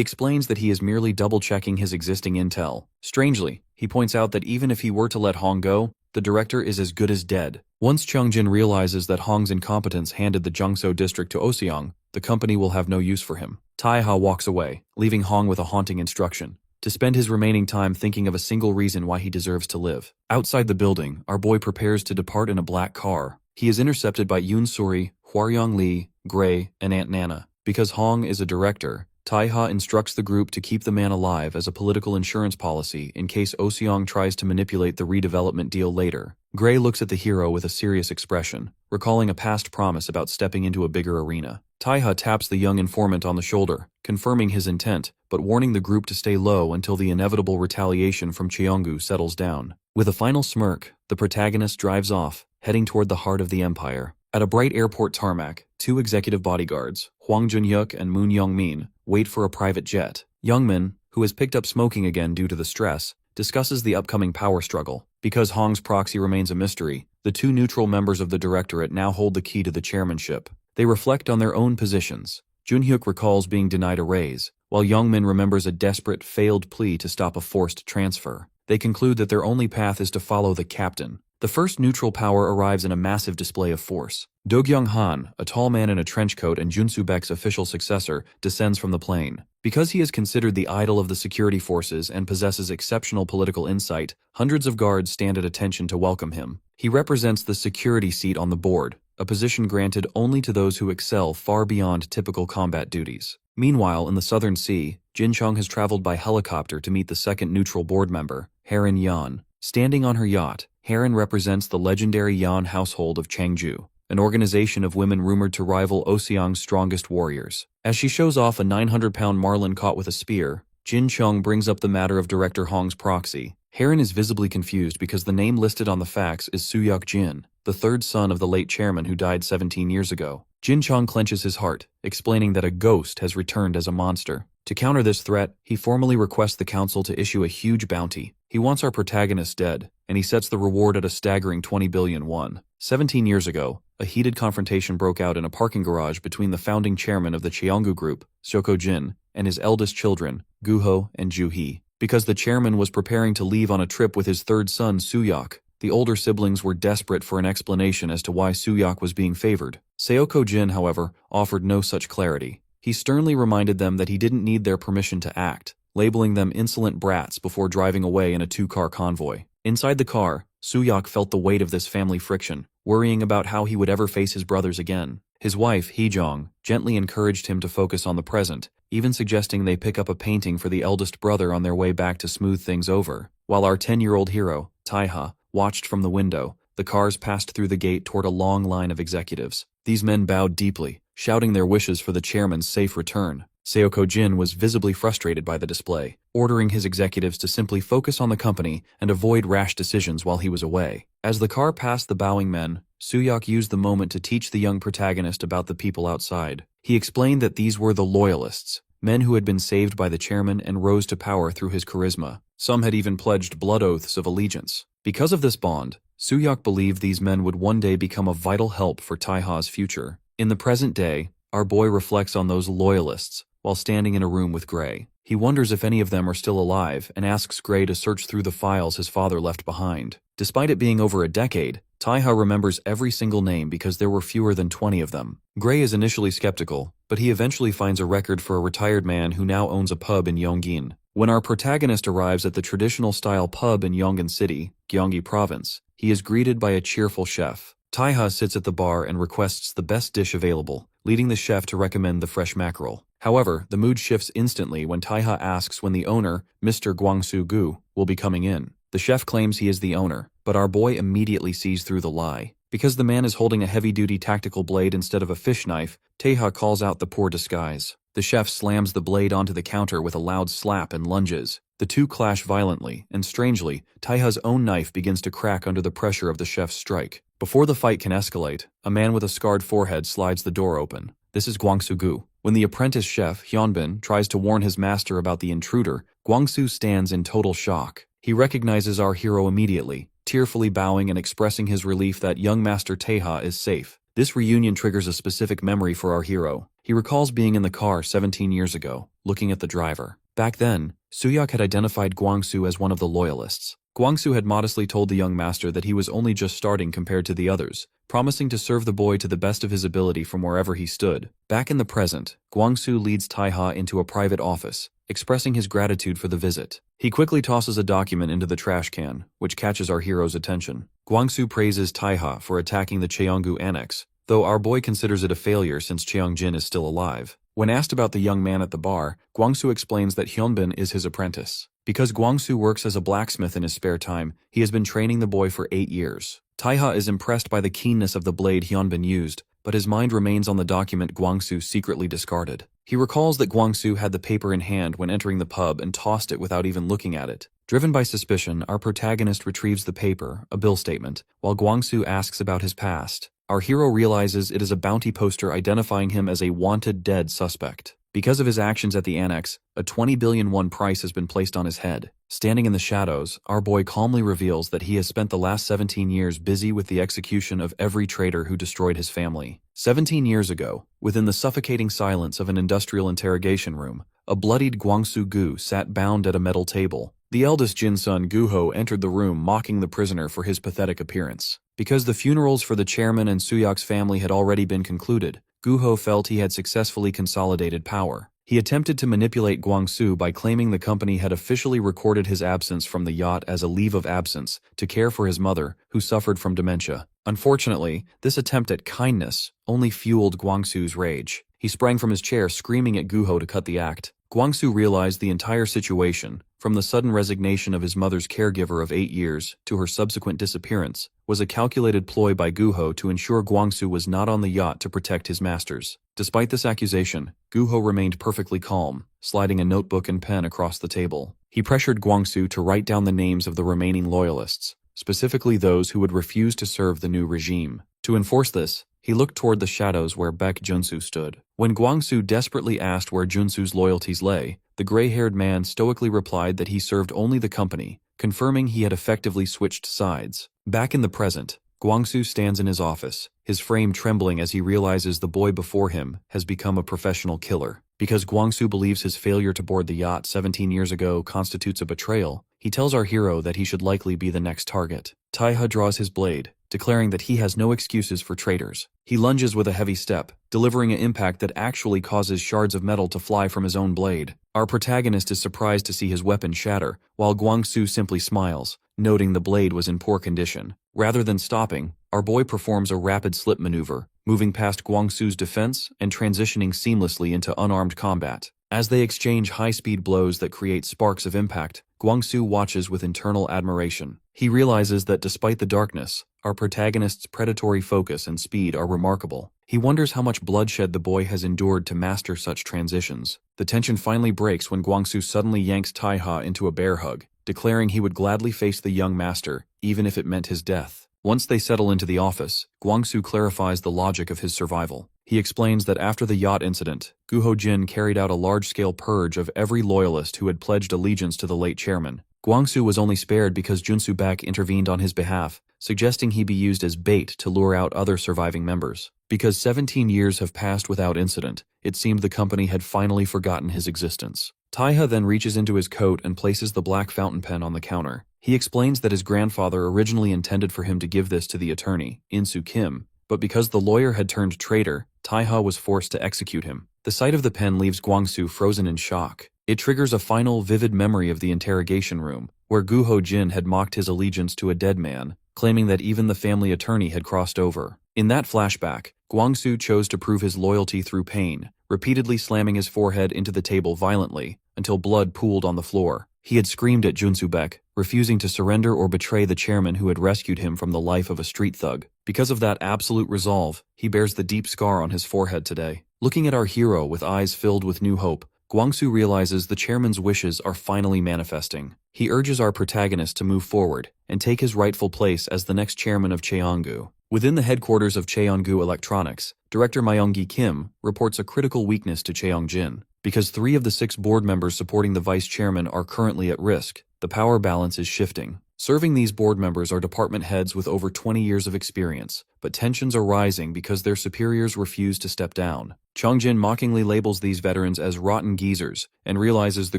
explains that he is merely double-checking his existing intel. Strangely, he points out that even if he were to let Hong go, the director is as good as dead. Once Cheongjin realizes that Hong's incompetence handed the Jiangsu district to Oseong, the company will have no use for him. Taiha walks away, leaving Hong with a haunting instruction: to spend his remaining time thinking of a single reason why he deserves to live. Outside the building, our boy prepares to depart in a black car. He is intercepted by Yoon Suri, Hwaryong Lee, Gray, and Aunt Nana. Because Hong is a director, Taiha instructs the group to keep the man alive as a political insurance policy in case Oseong tries to manipulate the redevelopment deal later. Gray looks at the hero with a serious expression, recalling a past promise about stepping into a bigger arena. Taiha taps the young informant on the shoulder, confirming his intent, but warning the group to stay low until the inevitable retaliation from Cheonggu settles down. With a final smirk, the protagonist drives off, heading toward the heart of the empire. At a bright airport tarmac, two executive bodyguards, Hwang Jun-hyuk and Moon Young-min, wait for a private jet. Young-min, who has picked up smoking again due to the stress, discusses the upcoming power struggle. Because Hong's proxy remains a mystery, the two neutral members of the directorate now hold the key to the chairmanship. They reflect on their own positions. Jun-hyuk recalls being denied a raise, while Young-min remembers a desperate, failed plea to stop a forced transfer. They conclude that their only path is to follow the captain. The first neutral power arrives in a massive display of force. Do-kyung-han, a tall man in a trench coat and Junsu-baek's official successor, descends from the plane. Because he is considered the idol of the security forces and possesses exceptional political insight, hundreds of guards stand at attention to welcome him. He represents the security seat on the board, a position granted only to those who excel far beyond typical combat duties. Meanwhile, in the Southern Sea, Jin Chung has traveled by helicopter to meet the second neutral board member, Haerin Yan. Standing on her yacht, Haerin represents the legendary Yan household of Changju, an organization of women rumored to rival Oseong's strongest warriors. As she shows off a 900-pound marlin caught with a spear, Jin Chung brings up the matter of Director Hong's proxy. Haerin is visibly confused because the name listed on the fax is Suyok Jin, the third son of the late chairman who died 17 years ago. Jin Chung clenches his heart, explaining that a ghost has returned as a monster. To counter this threat, he formally requests the council to issue a huge bounty. He wants our protagonist dead, and he sets the reward at a staggering 20 billion won. 17 years ago, a heated confrontation broke out in a parking garage between the founding chairman of the Cheonggu Group, Shoko Jin, and his eldest children, Guho and Juhee. Because the chairman was preparing to leave on a trip with his third son, Suyok, the older siblings were desperate for an explanation as to why Suyok was being favored. Seoko Jin, however, offered no such clarity. He sternly reminded them that he didn't need their permission to act, labeling them insolent brats before driving away in a two-car convoy. Inside the car, Suyok felt the weight of this family friction, worrying about how he would ever face his brothers again. His wife, Heejong, gently encouraged him to focus on the present, even suggesting they pick up a painting for the eldest brother on their way back to smooth things over. While our 10-year-old hero, Taiha, watched from the window, the cars passed through the gate toward a long line of executives. These men bowed deeply, shouting their wishes for the chairman's safe return. Seoko Jin was visibly frustrated by the display, ordering his executives to simply focus on the company and avoid rash decisions while he was away. As the car passed the bowing men, Suyok used the moment to teach the young protagonist about the people outside. He explained that these were the loyalists, men who had been saved by the chairman and rose to power through his charisma. Some had even pledged blood oaths of allegiance. Because of this bond, Suyok believed these men would one day become a vital help for Taiha's future. In the present day, our boy reflects on those loyalists while standing in a room with Gray. He wonders if any of them are still alive and asks Gray to search through the files his father left behind. Despite it being over a decade, Taiha remembers every single name because there were fewer than 20 of them. Gray is initially skeptical, but he eventually finds a record for a retired man who now owns a pub in Yongin. When our protagonist arrives at the traditional-style pub in Yongin City, Gyeonggi Province, he is greeted by a cheerful chef. Taiha sits at the bar and requests the best dish available, leading the chef to recommend the fresh mackerel. However, the mood shifts instantly when Taiha asks when the owner, Mr. Gwangsu Gu, will be coming in. The chef claims he is the owner, but our boy immediately sees through the lie. Because the man is holding a heavy-duty tactical blade instead of a fish knife, Taiha calls out the poor disguise. The chef slams the blade onto the counter with a loud slap and lunges. The two clash violently, and strangely, Taiha's own knife begins to crack under the pressure of the chef's strike. Before the fight can escalate, a man with a scarred forehead slides the door open. This is Gwangsu Gu. When the apprentice chef, Hyunbin, tries to warn his master about the intruder, Gwangsu stands in total shock. He recognizes our hero immediately, tearfully bowing and expressing his relief that young Master Taiha is safe. This reunion triggers a specific memory for our hero. He recalls being in the car 17 years ago, looking at the driver. Back then, Suyok had identified Gwangsu as one of the loyalists. Guangsu had modestly told the young master that he was only just starting compared to the others, promising to serve the boy to the best of his ability from wherever he stood. Back in the present, Guangsu leads Taiha into a private office, expressing his gratitude for the visit. He quickly tosses a document into the trash can, which catches our hero's attention. Guangsu praises Taiha for attacking the Cheonggu annex, though our boy considers it a failure since Cheongjin is still alive. When asked about the young man at the bar, Guangsu explains that Hyunbin is his apprentice. Because Guangsu works as a blacksmith in his spare time, he has been training the boy for 8 years. Taiha is impressed by the keenness of the blade Hyunbin used, but his mind remains on the document Guangsu secretly discarded. He recalls that Guangsu had the paper in hand when entering the pub and tossed it without even looking at it. Driven by suspicion, our protagonist retrieves the paper, a bill statement, while Guangsu asks about his past. Our hero realizes it is a bounty poster identifying him as a wanted dead suspect. Because of his actions at the annex, a 20 billion won price has been placed on his head. Standing in the shadows, our boy calmly reveals that he has spent the last 17 years busy with the execution of every traitor who destroyed his family. 17 years ago, within the suffocating silence of an industrial interrogation room, a bloodied Guangsu Gu sat bound at a metal table. The eldest Jin son Guho entered the room mocking the prisoner for his pathetic appearance. Because the funerals for the chairman and Suyok's family had already been concluded, Guho felt he had successfully consolidated power. He attempted to manipulate Guangsu by claiming the company had officially recorded his absence from the yacht as a leave of absence to care for his mother, who suffered from dementia. Unfortunately, this attempt at kindness only fueled Guangsu's rage. He sprang from his chair screaming at Guho to cut the act. Guangsu realized the entire situation, from the sudden resignation of his mother's caregiver of 8 years to her subsequent disappearance, was a calculated ploy by Guho to ensure Guangsu was not on the yacht to protect his masters. Despite this accusation, Guho remained perfectly calm, sliding a notebook and pen across the table. He pressured Guangsu to write down the names of the remaining loyalists, specifically those who would refuse to serve the new regime. To enforce this, he looked toward the shadows where Baek Junsu stood. When Guangsu desperately asked where Junsu's loyalties lay, the gray-haired man stoically replied that he served only the company, confirming he had effectively switched sides. Back in the present, Guangsu stands in his office, his frame trembling as he realizes the boy before him has become a professional killer. Because Guangsu believes his failure to board the yacht 17 years ago constitutes a betrayal, he tells our hero that he should likely be the next target. Taiha draws his blade, declaring that he has no excuses for traitors. He lunges with a heavy step, delivering an impact that actually causes shards of metal to fly from his own blade. Our protagonist is surprised to see his weapon shatter, while Guangsu simply smiles, noting the blade was in poor condition. Rather than stopping, our boy performs a rapid slip maneuver, moving past Guangsu's defense and transitioning seamlessly into unarmed combat. As they exchange high-speed blows that create sparks of impact, Guangsu watches with internal admiration. He realizes that despite the darkness, our protagonist's predatory focus and speed are remarkable. He wonders how much bloodshed the boy has endured to master such transitions. The tension finally breaks when Guangsu suddenly yanks Taiha into a bear hug, declaring he would gladly face the young master, even if it meant his death. Once they settle into the office, Guangsu clarifies the logic of his survival. He explains that after the yacht incident, Guho Jin carried out a large-scale purge of every loyalist who had pledged allegiance to the late chairman. Guangsu was only spared because Junsu Baek intervened on his behalf, suggesting he be used as bait to lure out other surviving members. Because 17 years have passed without incident, it seemed the company had finally forgotten his existence. Taiha then reaches into his coat and places the black fountain pen on the counter. He explains that his grandfather originally intended for him to give this to the attorney, In-soo Kim, but because the lawyer had turned traitor, Taiha was forced to execute him. The sight of the pen leaves Guangsu frozen in shock. It triggers a final vivid memory of the interrogation room, where Guho Jin had mocked his allegiance to a dead man, claiming that even the family attorney had crossed over. In that flashback, Guangsu chose to prove his loyalty through pain, repeatedly slamming his forehead into the table violently, until blood pooled on the floor. He had screamed at Junsu Baek, refusing to surrender or betray the chairman who had rescued him from the life of a street thug. Because of that absolute resolve, he bears the deep scar on his forehead today. Looking at our hero with eyes filled with new hope, Guangsu realizes the chairman's wishes are finally manifesting. He urges our protagonist to move forward and take his rightful place as the next chairman of Cheonggu. Within the headquarters of Cheonggu Electronics, Director Myung-gi Kim reports a critical weakness to Cheongjin. Because 3 of the 6 board members supporting the vice chairman are currently at risk, the power balance is shifting. Serving these board members are department heads with over 20 years of experience, but tensions are rising because their superiors refuse to step down. Chongjin mockingly labels these veterans as rotten geezers and realizes the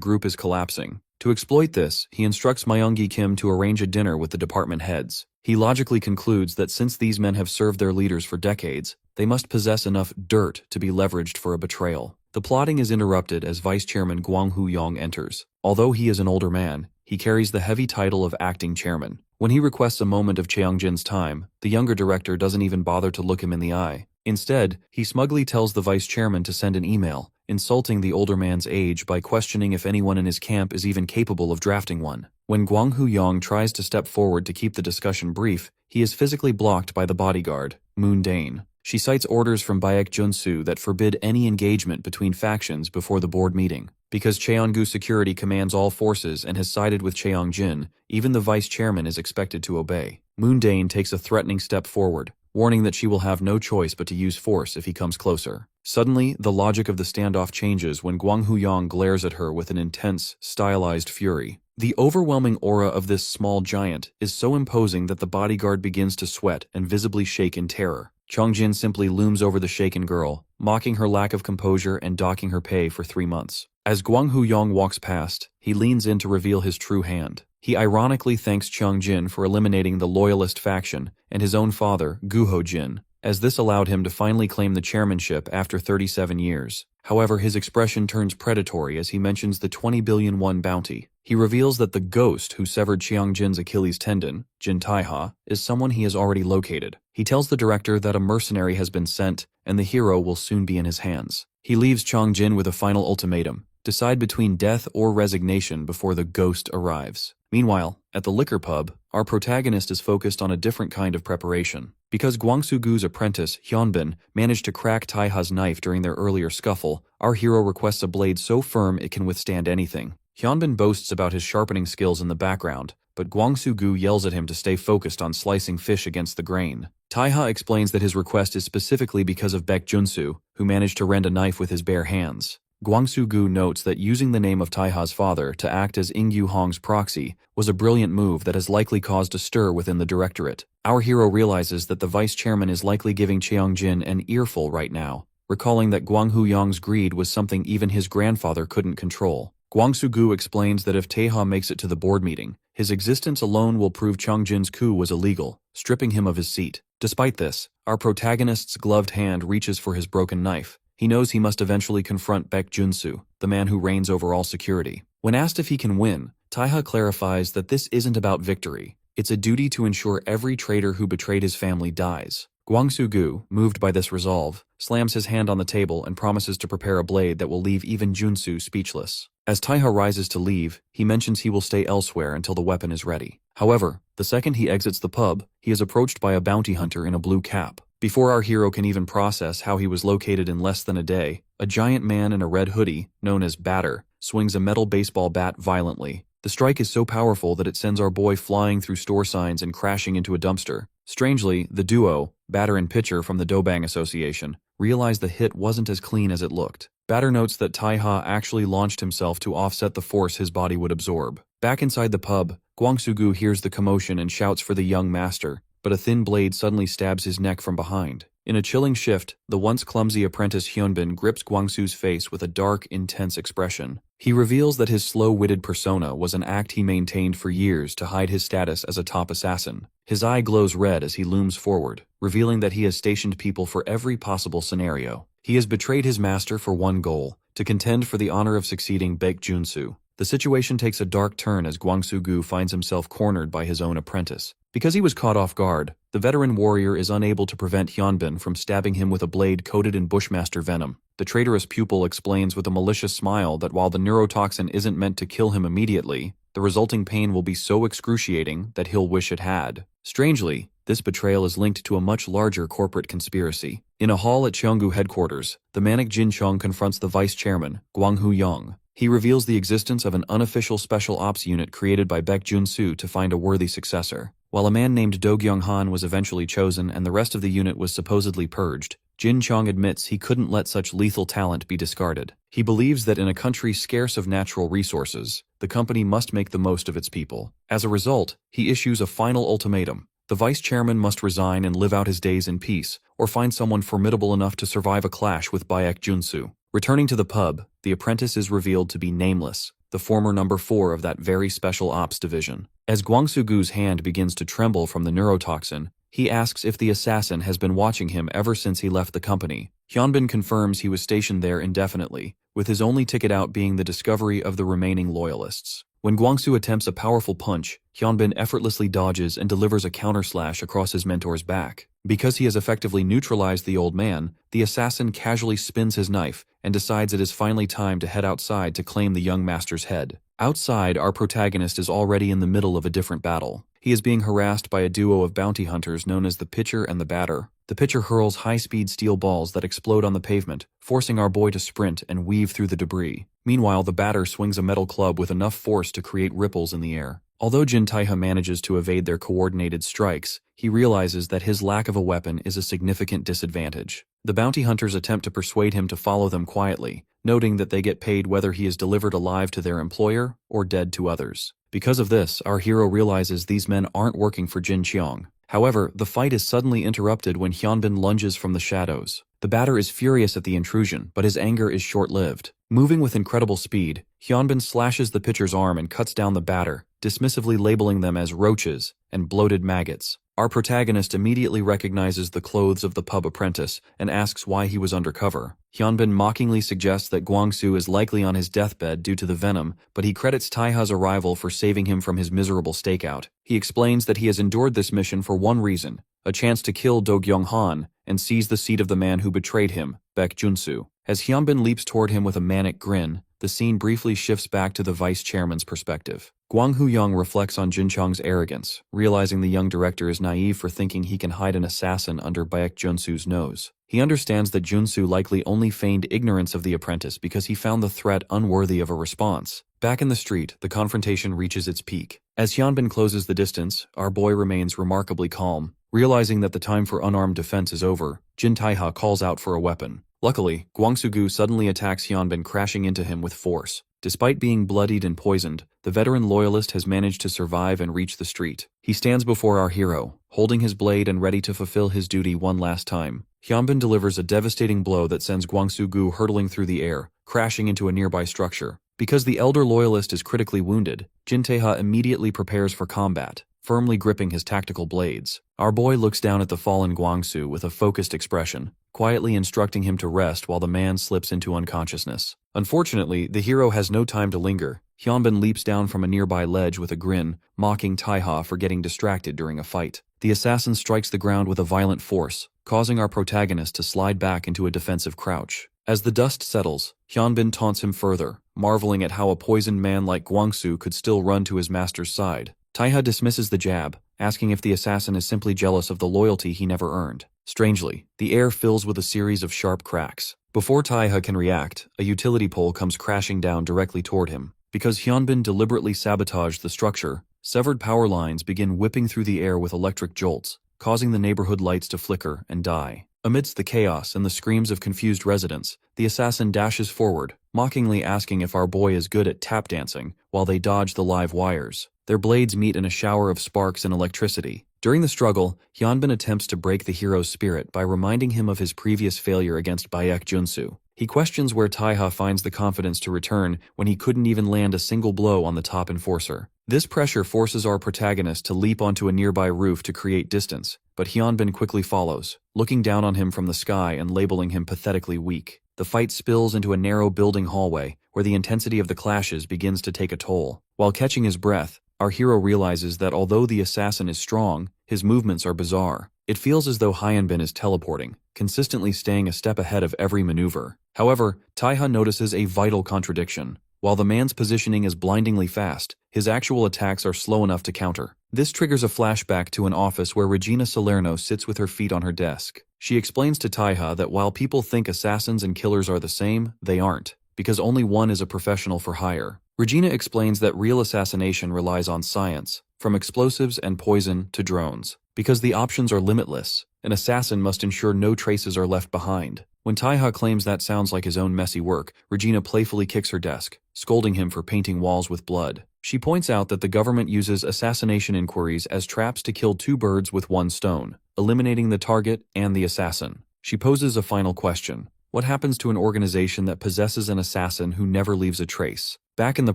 group is collapsing. To exploit this, he instructs Myung-gi Kim to arrange a dinner with the department heads. He logically concludes that since these men have served their leaders for decades, they must possess enough dirt to be leveraged for a betrayal. The plotting is interrupted as Vice Chairman Gwang Hu-yong enters. Although he is an older man, he carries the heavy title of acting chairman. When he requests a moment of Cheongjin's time, the younger director doesn't even bother to look him in the eye. Instead, he smugly tells the vice chairman to send an email, insulting the older man's age by questioning if anyone in his camp is even capable of drafting one. When Gwang Hu-yong tries to step forward to keep the discussion brief, he is physically blocked by the bodyguard, Moon Dane. She cites orders from Baek Junsu that forbid any engagement between factions before the board meeting. Because Cheongu Security commands all forces and has sided with Cheongjin, even the vice chairman is expected to obey. Moon Dane takes a threatening step forward, warning that she will have no choice but to use force if he comes closer. Suddenly, the logic of the standoff changes when Gwang Hu-yong glares at her with an intense, stylized fury. The overwhelming aura of this small giant is so imposing that the bodyguard begins to sweat and visibly shake in terror. Chongjin simply looms over the shaken girl, mocking her lack of composure and docking her pay for 3 months. As Gwang Hu-yong walks past, he leans in to reveal his true hand. He ironically thanks Chongjin for eliminating the loyalist faction and his own father, Guho-jin, as this allowed him to finally claim the chairmanship after 37 years. However, his expression turns predatory as he mentions the 20 billion won bounty. He reveals that the ghost who severed Cheongjin's Achilles tendon, Jin Taiha, is someone he has already located. He tells the director that a mercenary has been sent and the hero will soon be in his hands. He leaves Chongjin with a final ultimatum: decide between death or resignation before the ghost arrives. Meanwhile, at the liquor pub, our protagonist is focused on a different kind of preparation. Because Gwangsu-gu's apprentice, Hyunbin, managed to crack Taiha's knife during their earlier scuffle, our hero requests a blade so firm it can withstand anything. Hyunbin boasts about his sharpening skills in the background, but Gwangsu-gu yells at him to stay focused on slicing fish against the grain. Taiha explains that his request is specifically because of Baek Junsu, who managed to rend a knife with his bare hands. Gwangsu-gu notes that using the name of Taiha's father to act as Ingyu Hong's proxy was a brilliant move that has likely caused a stir within the directorate. Our hero realizes that the vice chairman is likely giving Cheongjin an earful right now, recalling that Gwang Hu-yong's greed was something even his grandfather couldn't control. Gwangsu-gu explains that if Taiha makes it to the board meeting, his existence alone will prove Cheongjin's coup was illegal, stripping him of his seat. Despite this, our protagonist's gloved hand reaches for his broken knife. He knows he must eventually confront Baek Junsu, the man who reigns over all security. When asked if he can win, Taiha clarifies that this isn't about victory. It's a duty to ensure every traitor who betrayed his family dies. Gwangsu-gu, moved by this resolve, slams his hand on the table and promises to prepare a blade that will leave even Junsu speechless. As Taiha rises to leave, he mentions he will stay elsewhere until the weapon is ready. However, the second he exits the pub, he is approached by a bounty hunter in a blue cap. Before our hero can even process how he was located in less than a day, a giant man in a red hoodie, known as Batter, swings a metal baseball bat violently. The strike is so powerful that it sends our boy flying through store signs and crashing into a dumpster. Strangely, the duo, Batter and Pitcher from the Dobang Association, realize the hit wasn't as clean as it looked. Batter notes that Taiha actually launched himself to offset the force his body would absorb. Back inside the pub, Gwangsu-gu hears the commotion and shouts for the young master, but a thin blade suddenly stabs his neck from behind. In a chilling shift, the once clumsy apprentice Hyunbin grips Gwangsu's face with a dark, intense expression. He reveals that his slow-witted persona was an act he maintained for years to hide his status as a top assassin. His eye glows red as he looms forward, revealing that he has stationed people for every possible scenario. He has betrayed his master for one goal: to contend for the honor of succeeding Baek Junsu. The situation takes a dark turn as Gwangsu-gu finds himself cornered by his own apprentice. Because he was caught off guard, the veteran warrior is unable to prevent Hyunbin from stabbing him with a blade coated in Bushmaster venom. The traitorous pupil explains with a malicious smile that while the neurotoxin isn't meant to kill him immediately, the resulting pain will be so excruciating that he'll wish it had. Strangely, this betrayal is linked to a much larger corporate conspiracy. In a hall at Cheongu headquarters, the manic Jin Chong confronts the vice chairman, Gwang Hu-yong. He reveals the existence of an unofficial special ops unit created by Baek Junsu to find a worthy successor. While a man named Do Gyung-han was eventually chosen and the rest of the unit was supposedly purged, Jin Chong admits he couldn't let such lethal talent be discarded. He believes that in a country scarce of natural resources, the company must make the most of its people. As a result, he issues a final ultimatum. The vice chairman must resign and live out his days in peace, or find someone formidable enough to survive a clash with Baek Junsu. Returning to the pub, the apprentice is revealed to be Nameless, the former number 4 of that very special ops division. As Gwangsu-gu's hand begins to tremble from the neurotoxin, he asks if the assassin has been watching him ever since he left the company. Hyunbin confirms he was stationed there indefinitely, with his only ticket out being the discovery of the remaining loyalists. When Gwangsu attempts a powerful punch, Hyunbin effortlessly dodges and delivers a counterslash across his mentor's back. Because he has effectively neutralized the old man, the assassin casually spins his knife and decides it is finally time to head outside to claim the young master's head. Outside, our protagonist is already in the middle of a different battle. He is being harassed by a duo of bounty hunters known as the Pitcher and the Batter. The Pitcher hurls high-speed steel balls that explode on the pavement, forcing our boy to sprint and weave through the debris. Meanwhile, the Batter swings a metal club with enough force to create ripples in the air. Although Jin Taeha manages to evade their coordinated strikes, he realizes that his lack of a weapon is a significant disadvantage. The bounty hunters attempt to persuade him to follow them quietly, noting that they get paid whether he is delivered alive to their employer or dead to others. Because of this, our hero realizes these men aren't working for Jin Cheong. However, the fight is suddenly interrupted when Hyunbin lunges from the shadows. The Batter is furious at the intrusion, but his anger is short-lived. Moving with incredible speed, Hyunbin slashes the Pitcher's arm and cuts down the Batter, dismissively labeling them as roaches and bloated maggots. Our protagonist immediately recognizes the clothes of the pub apprentice and asks why he was undercover. Hyunbin mockingly suggests that Gwangsu is likely on his deathbed due to the venom, but he credits Taeha's arrival for saving him from his miserable stakeout. He explains that he has endured this mission for one reason, a chance to kill Do Gyung-han and seize the seat of the man who betrayed him, Baek Junsu. As Hyunbin leaps toward him with a manic grin, the scene briefly shifts back to the vice chairman's perspective. Gwang Hu-young reflects on Jin Chong's arrogance, realizing the young director is naive for thinking he can hide an assassin under Baek Junsu's nose. He understands that Junsu likely only feigned ignorance of the apprentice because he found the threat unworthy of a response. Back in the street, the confrontation reaches its peak. As Hyunbin closes the distance, our boy remains remarkably calm. Realizing that the time for unarmed defense is over, Jin Taeha calls out for a weapon. Luckily, Gwangsu-gu suddenly attacks Hyunbin, crashing into him with force. Despite being bloodied and poisoned, the veteran loyalist has managed to survive and reach the street. He stands before our hero, holding his blade and ready to fulfill his duty one last time. Hyunbin delivers a devastating blow that sends Gwangsu-gu hurtling through the air, crashing into a nearby structure. Because the elder loyalist is critically wounded, Jin Taeha immediately prepares for combat, firmly gripping his tactical blades. Our boy looks down at the fallen Gwangsu with a focused expression, quietly instructing him to rest while the man slips into unconsciousness. Unfortunately, the hero has no time to linger. Hyunbin leaps down from a nearby ledge with a grin, mocking Taeha for getting distracted during a fight. The assassin strikes the ground with a violent force, causing our protagonist to slide back into a defensive crouch. As the dust settles, Hyunbin taunts him further, marveling at how a poisoned man like Gwangsu could still run to his master's side. Taeha dismisses the jab, asking if the assassin is simply jealous of the loyalty he never earned. Strangely, the air fills with a series of sharp cracks. Before Taeha can react, a utility pole comes crashing down directly toward him. Because Hyunbin deliberately sabotaged the structure, severed power lines begin whipping through the air with electric jolts, causing the neighborhood lights to flicker and die. Amidst the chaos and the screams of confused residents, the assassin dashes forward, mockingly asking if our boy is good at tap dancing, while they dodge the live wires. Their blades meet in a shower of sparks and electricity. During the struggle, Hyunbin attempts to break the hero's spirit by reminding him of his previous failure against Baek Junsu. He questions where Taeha finds the confidence to return when he couldn't even land a single blow on the top enforcer. This pressure forces our protagonist to leap onto a nearby roof to create distance, but Hyunbin quickly follows, looking down on him from the sky and labeling him pathetically weak. The fight spills into a narrow building hallway, where the intensity of the clashes begins to take a toll. While catching his breath, our hero realizes that although the assassin is strong, his movements are bizarre. It feels as though Hyunbin is teleporting, consistently staying a step ahead of every maneuver. However, Taeha notices a vital contradiction. While the man's positioning is blindingly fast, his actual attacks are slow enough to counter. This triggers a flashback to an office where Regina Salerno sits with her feet on her desk. She explains to Taeha that while people think assassins and killers are the same, they aren't, because only one is a professional for hire. Regina explains that real assassination relies on science, from explosives and poison to drones. Because the options are limitless, An assassin must ensure no traces are left behind. When Taiha claims that sounds like his own messy work, Regina playfully kicks her desk, scolding him for painting walls with blood. She points out that the government uses assassination inquiries as traps to kill two birds with one stone, eliminating the target and the assassin. She poses a final question. What happens to an organization that possesses an assassin who never leaves a trace? Back in the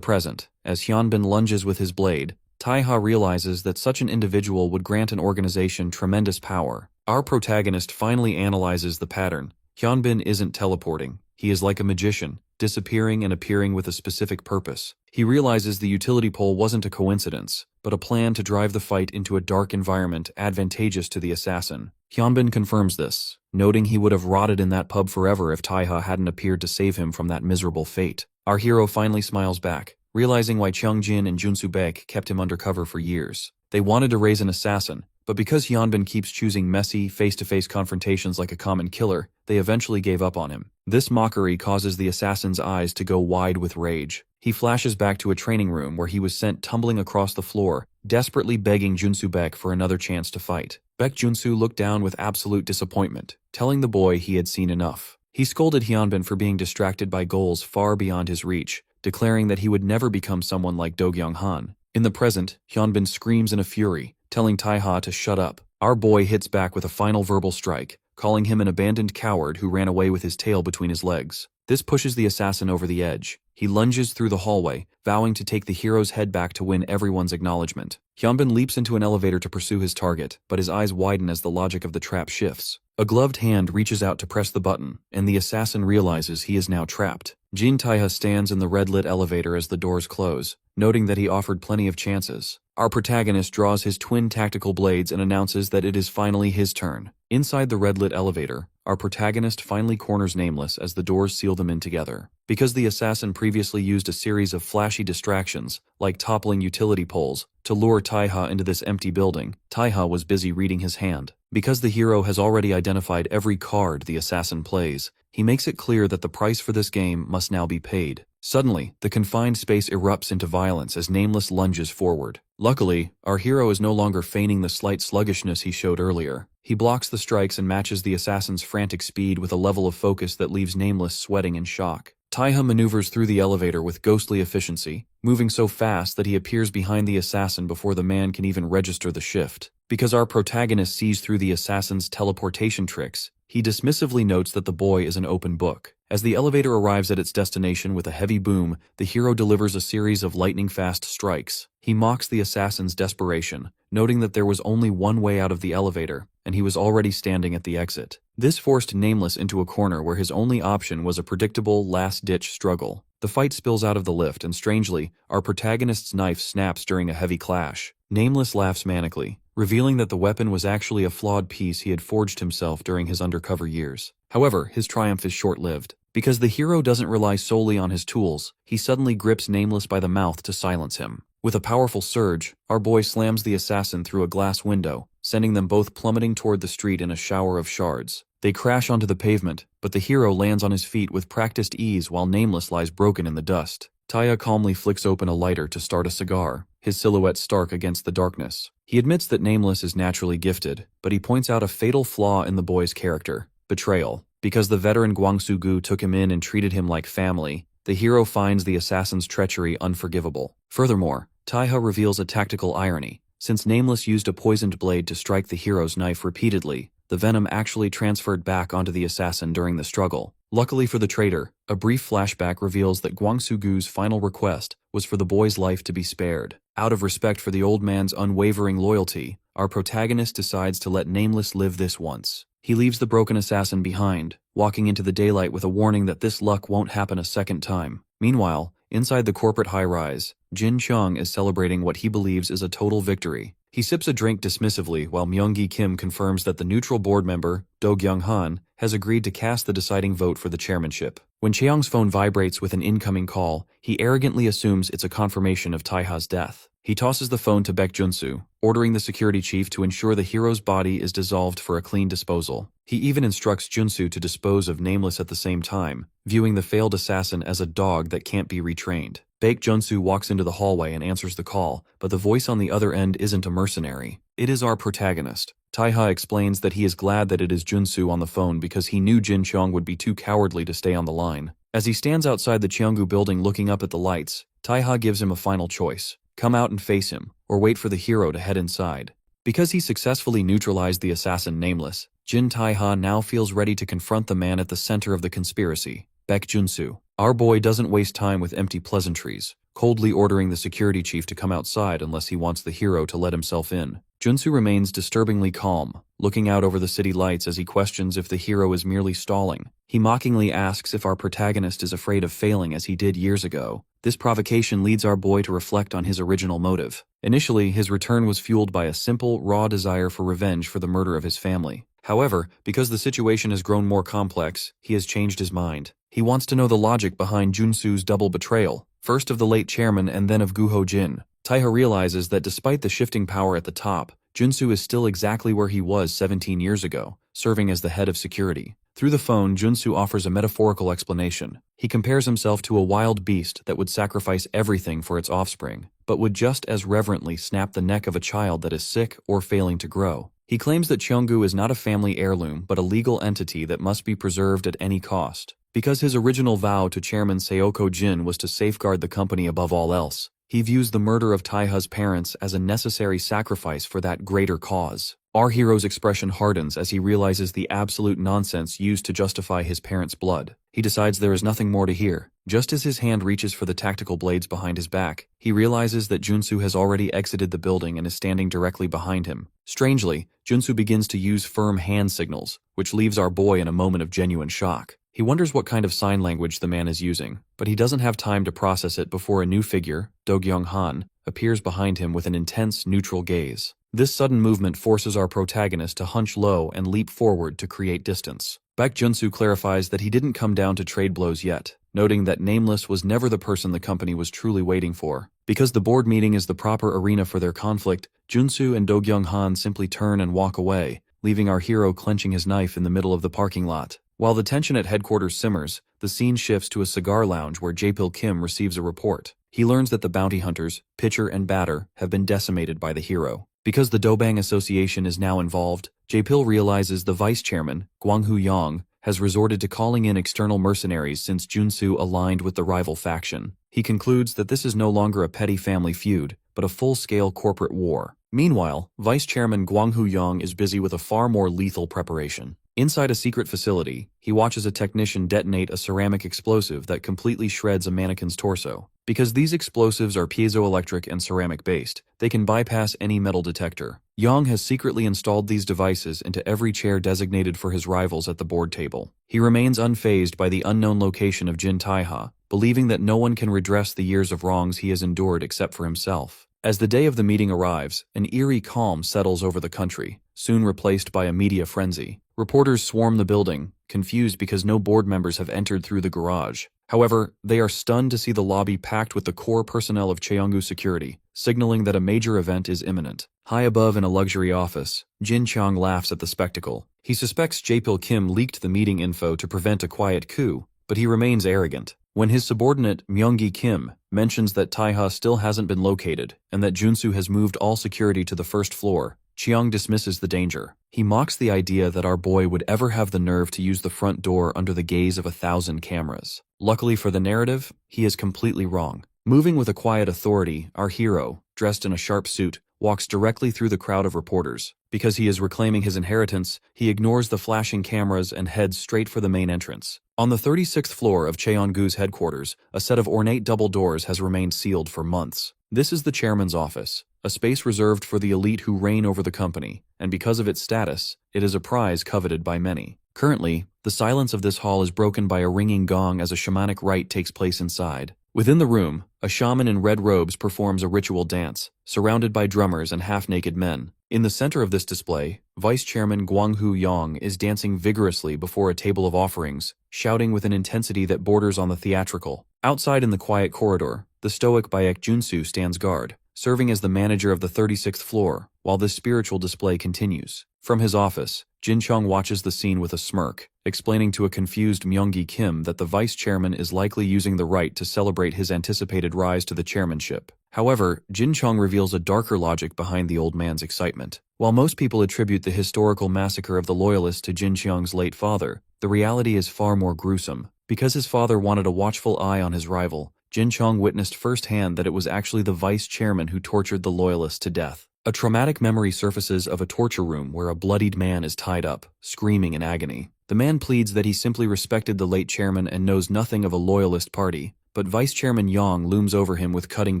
present, as Hyunbin lunges with his blade, Taiha realizes that such an individual would grant an organization tremendous power. Our protagonist finally analyzes the pattern. Hyunbin isn't teleporting. He is like a magician, disappearing and appearing with a specific purpose. He realizes the utility pole wasn't a coincidence, but a plan to drive the fight into a dark environment advantageous to the assassin. Hyunbin confirms this, noting he would have rotted in that pub forever if Taiha hadn't appeared to save him from that miserable fate. Our hero finally smiles back, realizing why Cheongjin and Junsu Baek kept him undercover for years. They wanted to raise an assassin, but because Hyunbin keeps choosing messy, face-to-face confrontations like a common killer, they eventually gave up on him. This mockery causes the assassin's eyes to go wide with rage. He flashes back to a training room where he was sent tumbling across the floor, desperately begging Junsu Baek for another chance to fight. Baek Junsu looked down with absolute disappointment, telling the boy he had seen enough. He scolded Hyunbin for being distracted by goals far beyond his reach, declaring that he would never become someone like Do Kyung-han. In the present, Hyunbin screams in a fury, telling Taiha to shut up. Our boy hits back with a final verbal strike, calling him an abandoned coward who ran away with his tail between his legs. This pushes the assassin over the edge. He lunges through the hallway, vowing to take the hero's head back to win everyone's acknowledgement. Hyunbin leaps into an elevator to pursue his target, but his eyes widen as the logic of the trap shifts. A gloved hand reaches out to press the button, and the assassin realizes he is now trapped. Jin Taiha stands in the red-lit elevator as the doors close, noting that he offered plenty of chances. Our protagonist draws his twin tactical blades and announces that it is finally his turn. Inside the red-lit elevator, our protagonist finally corners Nameless as the doors seal them in together. Because the assassin previously used a series of flashy distractions, like toppling utility poles, to lure Taiha into this empty building, Taiha was busy reading his hand. Because the hero has already identified every card the assassin plays, he makes it clear that the price for this game must now be paid. Suddenly, the confined space erupts into violence as Nameless lunges forward. Luckily, our hero is no longer feigning the slight sluggishness he showed earlier. He blocks the strikes and matches the assassin's frantic speed with a level of focus that leaves Nameless sweating in shock. Taiha maneuvers through the elevator with ghostly efficiency, moving so fast that he appears behind the assassin before the man can even register the shift. Because our protagonist sees through the assassin's teleportation tricks, he dismissively notes that the boy is an open book. As the elevator arrives at its destination with a heavy boom, the hero delivers a series of lightning-fast strikes. He mocks the assassin's desperation, noting that there was only one way out of the elevator, and he was already standing at the exit. This forced Nameless into a corner where his only option was a predictable last-ditch struggle. The fight spills out of the lift, and strangely, our protagonist's knife snaps during a heavy clash. Nameless laughs manically, revealing that the weapon was actually a flawed piece he had forged himself during his undercover years. However, his triumph is short-lived. Because the hero doesn't rely solely on his tools, he suddenly grips Nameless by the mouth to silence him. With a powerful surge, our boy slams the assassin through a glass window, sending them both plummeting toward the street in a shower of shards. They crash onto the pavement, but the hero lands on his feet with practiced ease while Nameless lies broken in the dust. Taiha calmly flicks open a lighter to start a cigar, his silhouette stark against the darkness. He admits that Nameless is naturally gifted, but he points out a fatal flaw in the boy's character: betrayal. Because the veteran Gwangsu-gu took him in and treated him like family, the hero finds the assassin's treachery unforgivable. Furthermore, Taiha reveals a tactical irony. Since Nameless used a poisoned blade to strike the hero's knife repeatedly, the venom actually transferred back onto the assassin during the struggle. Luckily for the traitor, a brief flashback reveals that Gwangsu-gu's final request was for the boy's life to be spared. Out of respect for the old man's unwavering loyalty, our protagonist decides to let Nameless live this once. He leaves the broken assassin behind, walking into the daylight with a warning that this luck won't happen a second time. Meanwhile, inside the corporate high-rise, Jin Chung is celebrating what he believes is a total victory. He sips a drink dismissively while Myung-gi Kim confirms that the neutral board member, Do Kyung-han, has agreed to cast the deciding vote for the chairmanship. When Cheong's phone vibrates with an incoming call, he arrogantly assumes it's a confirmation of Taiha's death. He tosses the phone to Baek Junsu, ordering the security chief to ensure the hero's body is dissolved for a clean disposal. He even instructs Junsu to dispose of Nameless at the same time, viewing the failed assassin as a dog that can't be retrained. Baek Junsu walks into the hallway and answers the call, but the voice on the other end isn't a mercenary. It is our protagonist. Taiha explains that he is glad that it is Junsu on the phone because he knew Jin Cheong would be too cowardly to stay on the line. As he stands outside the Cheonggu building looking up at the lights, Taiha gives him a final choice: come out and face him, or wait for the hero to head inside. Because he successfully neutralized the assassin Nameless, Jin Taiha now feels ready to confront the man at the center of the conspiracy, Baek Junsu. Our boy doesn't waste time with empty pleasantries, coldly ordering the security chief to come outside unless he wants the hero to let himself in. Junsu remains disturbingly calm, looking out over the city lights as he questions if the hero is merely stalling. He mockingly asks if our protagonist is afraid of failing as he did years ago. This provocation leads our boy to reflect on his original motive. Initially, his return was fueled by a simple, raw desire for revenge for the murder of his family. However, because the situation has grown more complex, he has changed his mind. He wants to know the logic behind Junsu's double betrayal, first of the late chairman and then of Guho Jin. Taiha realizes that despite the shifting power at the top, Junsu is still exactly where he was 17 years ago, serving as the head of security. Through the phone, Junsu offers a metaphorical explanation. He compares himself to a wild beast that would sacrifice everything for its offspring, but would just as reverently snap the neck of a child that is sick or failing to grow. He claims that Cheonggu is not a family heirloom but a legal entity that must be preserved at any cost. Because his original vow to Chairman Seoko Jin was to safeguard the company above all else, he views the murder of Taiha's parents as a necessary sacrifice for that greater cause. Our hero's expression hardens as he realizes the absolute nonsense used to justify his parents' blood. He decides there is nothing more to hear. Just as his hand reaches for the tactical blades behind his back, he realizes that Junsu has already exited the building and is standing directly behind him. Strangely, Junsu begins to use firm hand signals, which leaves our boy in a moment of genuine shock. He wonders what kind of sign language the man is using, but he doesn't have time to process it before a new figure, Do-kyung Han, appears behind him with an intense, neutral gaze. This sudden movement forces our protagonist to hunch low and leap forward to create distance. Baek Junsu clarifies that he didn't come down to trade blows yet, noting that Nameless was never the person the company was truly waiting for. Because the board meeting is the proper arena for their conflict, Junsu and Do-kyung Han simply turn and walk away, leaving our hero clenching his knife in the middle of the parking lot. While the tension at headquarters simmers, the scene shifts to a cigar lounge where Jae-pil Kim receives a report. He learns that the bounty hunters, pitcher and batter, have been decimated by the hero. Because the Dobang Association is now involved, Jae-pil realizes the vice chairman, Gwang-hoo Yang, has resorted to calling in external mercenaries since Junsu aligned with the rival faction. He concludes that this is no longer a petty family feud, but a full-scale corporate war. Meanwhile, Vice Chairman Gwang-hoo Yang is busy with a far more lethal preparation. Inside a secret facility, he watches a technician detonate a ceramic explosive that completely shreds a mannequin's torso. Because these explosives are piezoelectric and ceramic-based, they can bypass any metal detector. Yang has secretly installed these devices into every chair designated for his rivals at the board table. He remains unfazed by the unknown location of Jin Taiha, believing that no one can redress the years of wrongs he has endured except for himself. As the day of the meeting arrives, an eerie calm settles over the country, soon replaced by a media frenzy. Reporters swarm the building, confused because no board members have entered through the garage. However, they are stunned to see the lobby packed with the core personnel of Cheonggu security, signaling that a major event is imminent. High above in a luxury office, Jin Cheong laughs at the spectacle. He suspects Jae-pil Kim leaked the meeting info to prevent a quiet coup, but he remains arrogant. When his subordinate, Myung-gi Kim, mentions that Taiha still hasn't been located and that Junsu has moved all security to the first floor, Cheong dismisses the danger. He mocks the idea that our boy would ever have the nerve to use the front door under the gaze of 1,000 cameras. Luckily for the narrative, he is completely wrong. Moving with a quiet authority, our hero, dressed in a sharp suit, walks directly through the crowd of reporters. Because he is reclaiming his inheritance, he ignores the flashing cameras and heads straight for the main entrance. On the 36th floor of Cheonggu's headquarters, a set of ornate double doors has remained sealed for months. This is the chairman's office, a space reserved for the elite who reign over the company, and because of its status, it is a prize coveted by many. Currently, the silence of this hall is broken by a ringing gong as a shamanic rite takes place inside. Within the room, a shaman in red robes performs a ritual dance, surrounded by drummers and half-naked men. In the center of this display, Vice Chairman Gwang-hoo Yang is dancing vigorously before a table of offerings, shouting with an intensity that borders on the theatrical. Outside in the quiet corridor, the stoic Baek Junsu stands guard, serving as the manager of the 36th floor, while this spiritual display continues. From his office, Jin Cheong watches the scene with a smirk, explaining to a confused Myung-gi Kim that the vice chairman is likely using the right to celebrate his anticipated rise to the chairmanship. However, Jin Chong reveals a darker logic behind the old man's excitement. While most people attribute the historical massacre of the Loyalists to Jin Cheong's late father, the reality is far more gruesome. Because his father wanted a watchful eye on his rival, Jin Chong witnessed firsthand that it was actually the vice chairman who tortured the Loyalists to death. A traumatic memory surfaces of a torture room where a bloodied man is tied up, screaming in agony. The man pleads that he simply respected the late chairman and knows nothing of a Loyalist party, but Vice Chairman Yang looms over him with cutting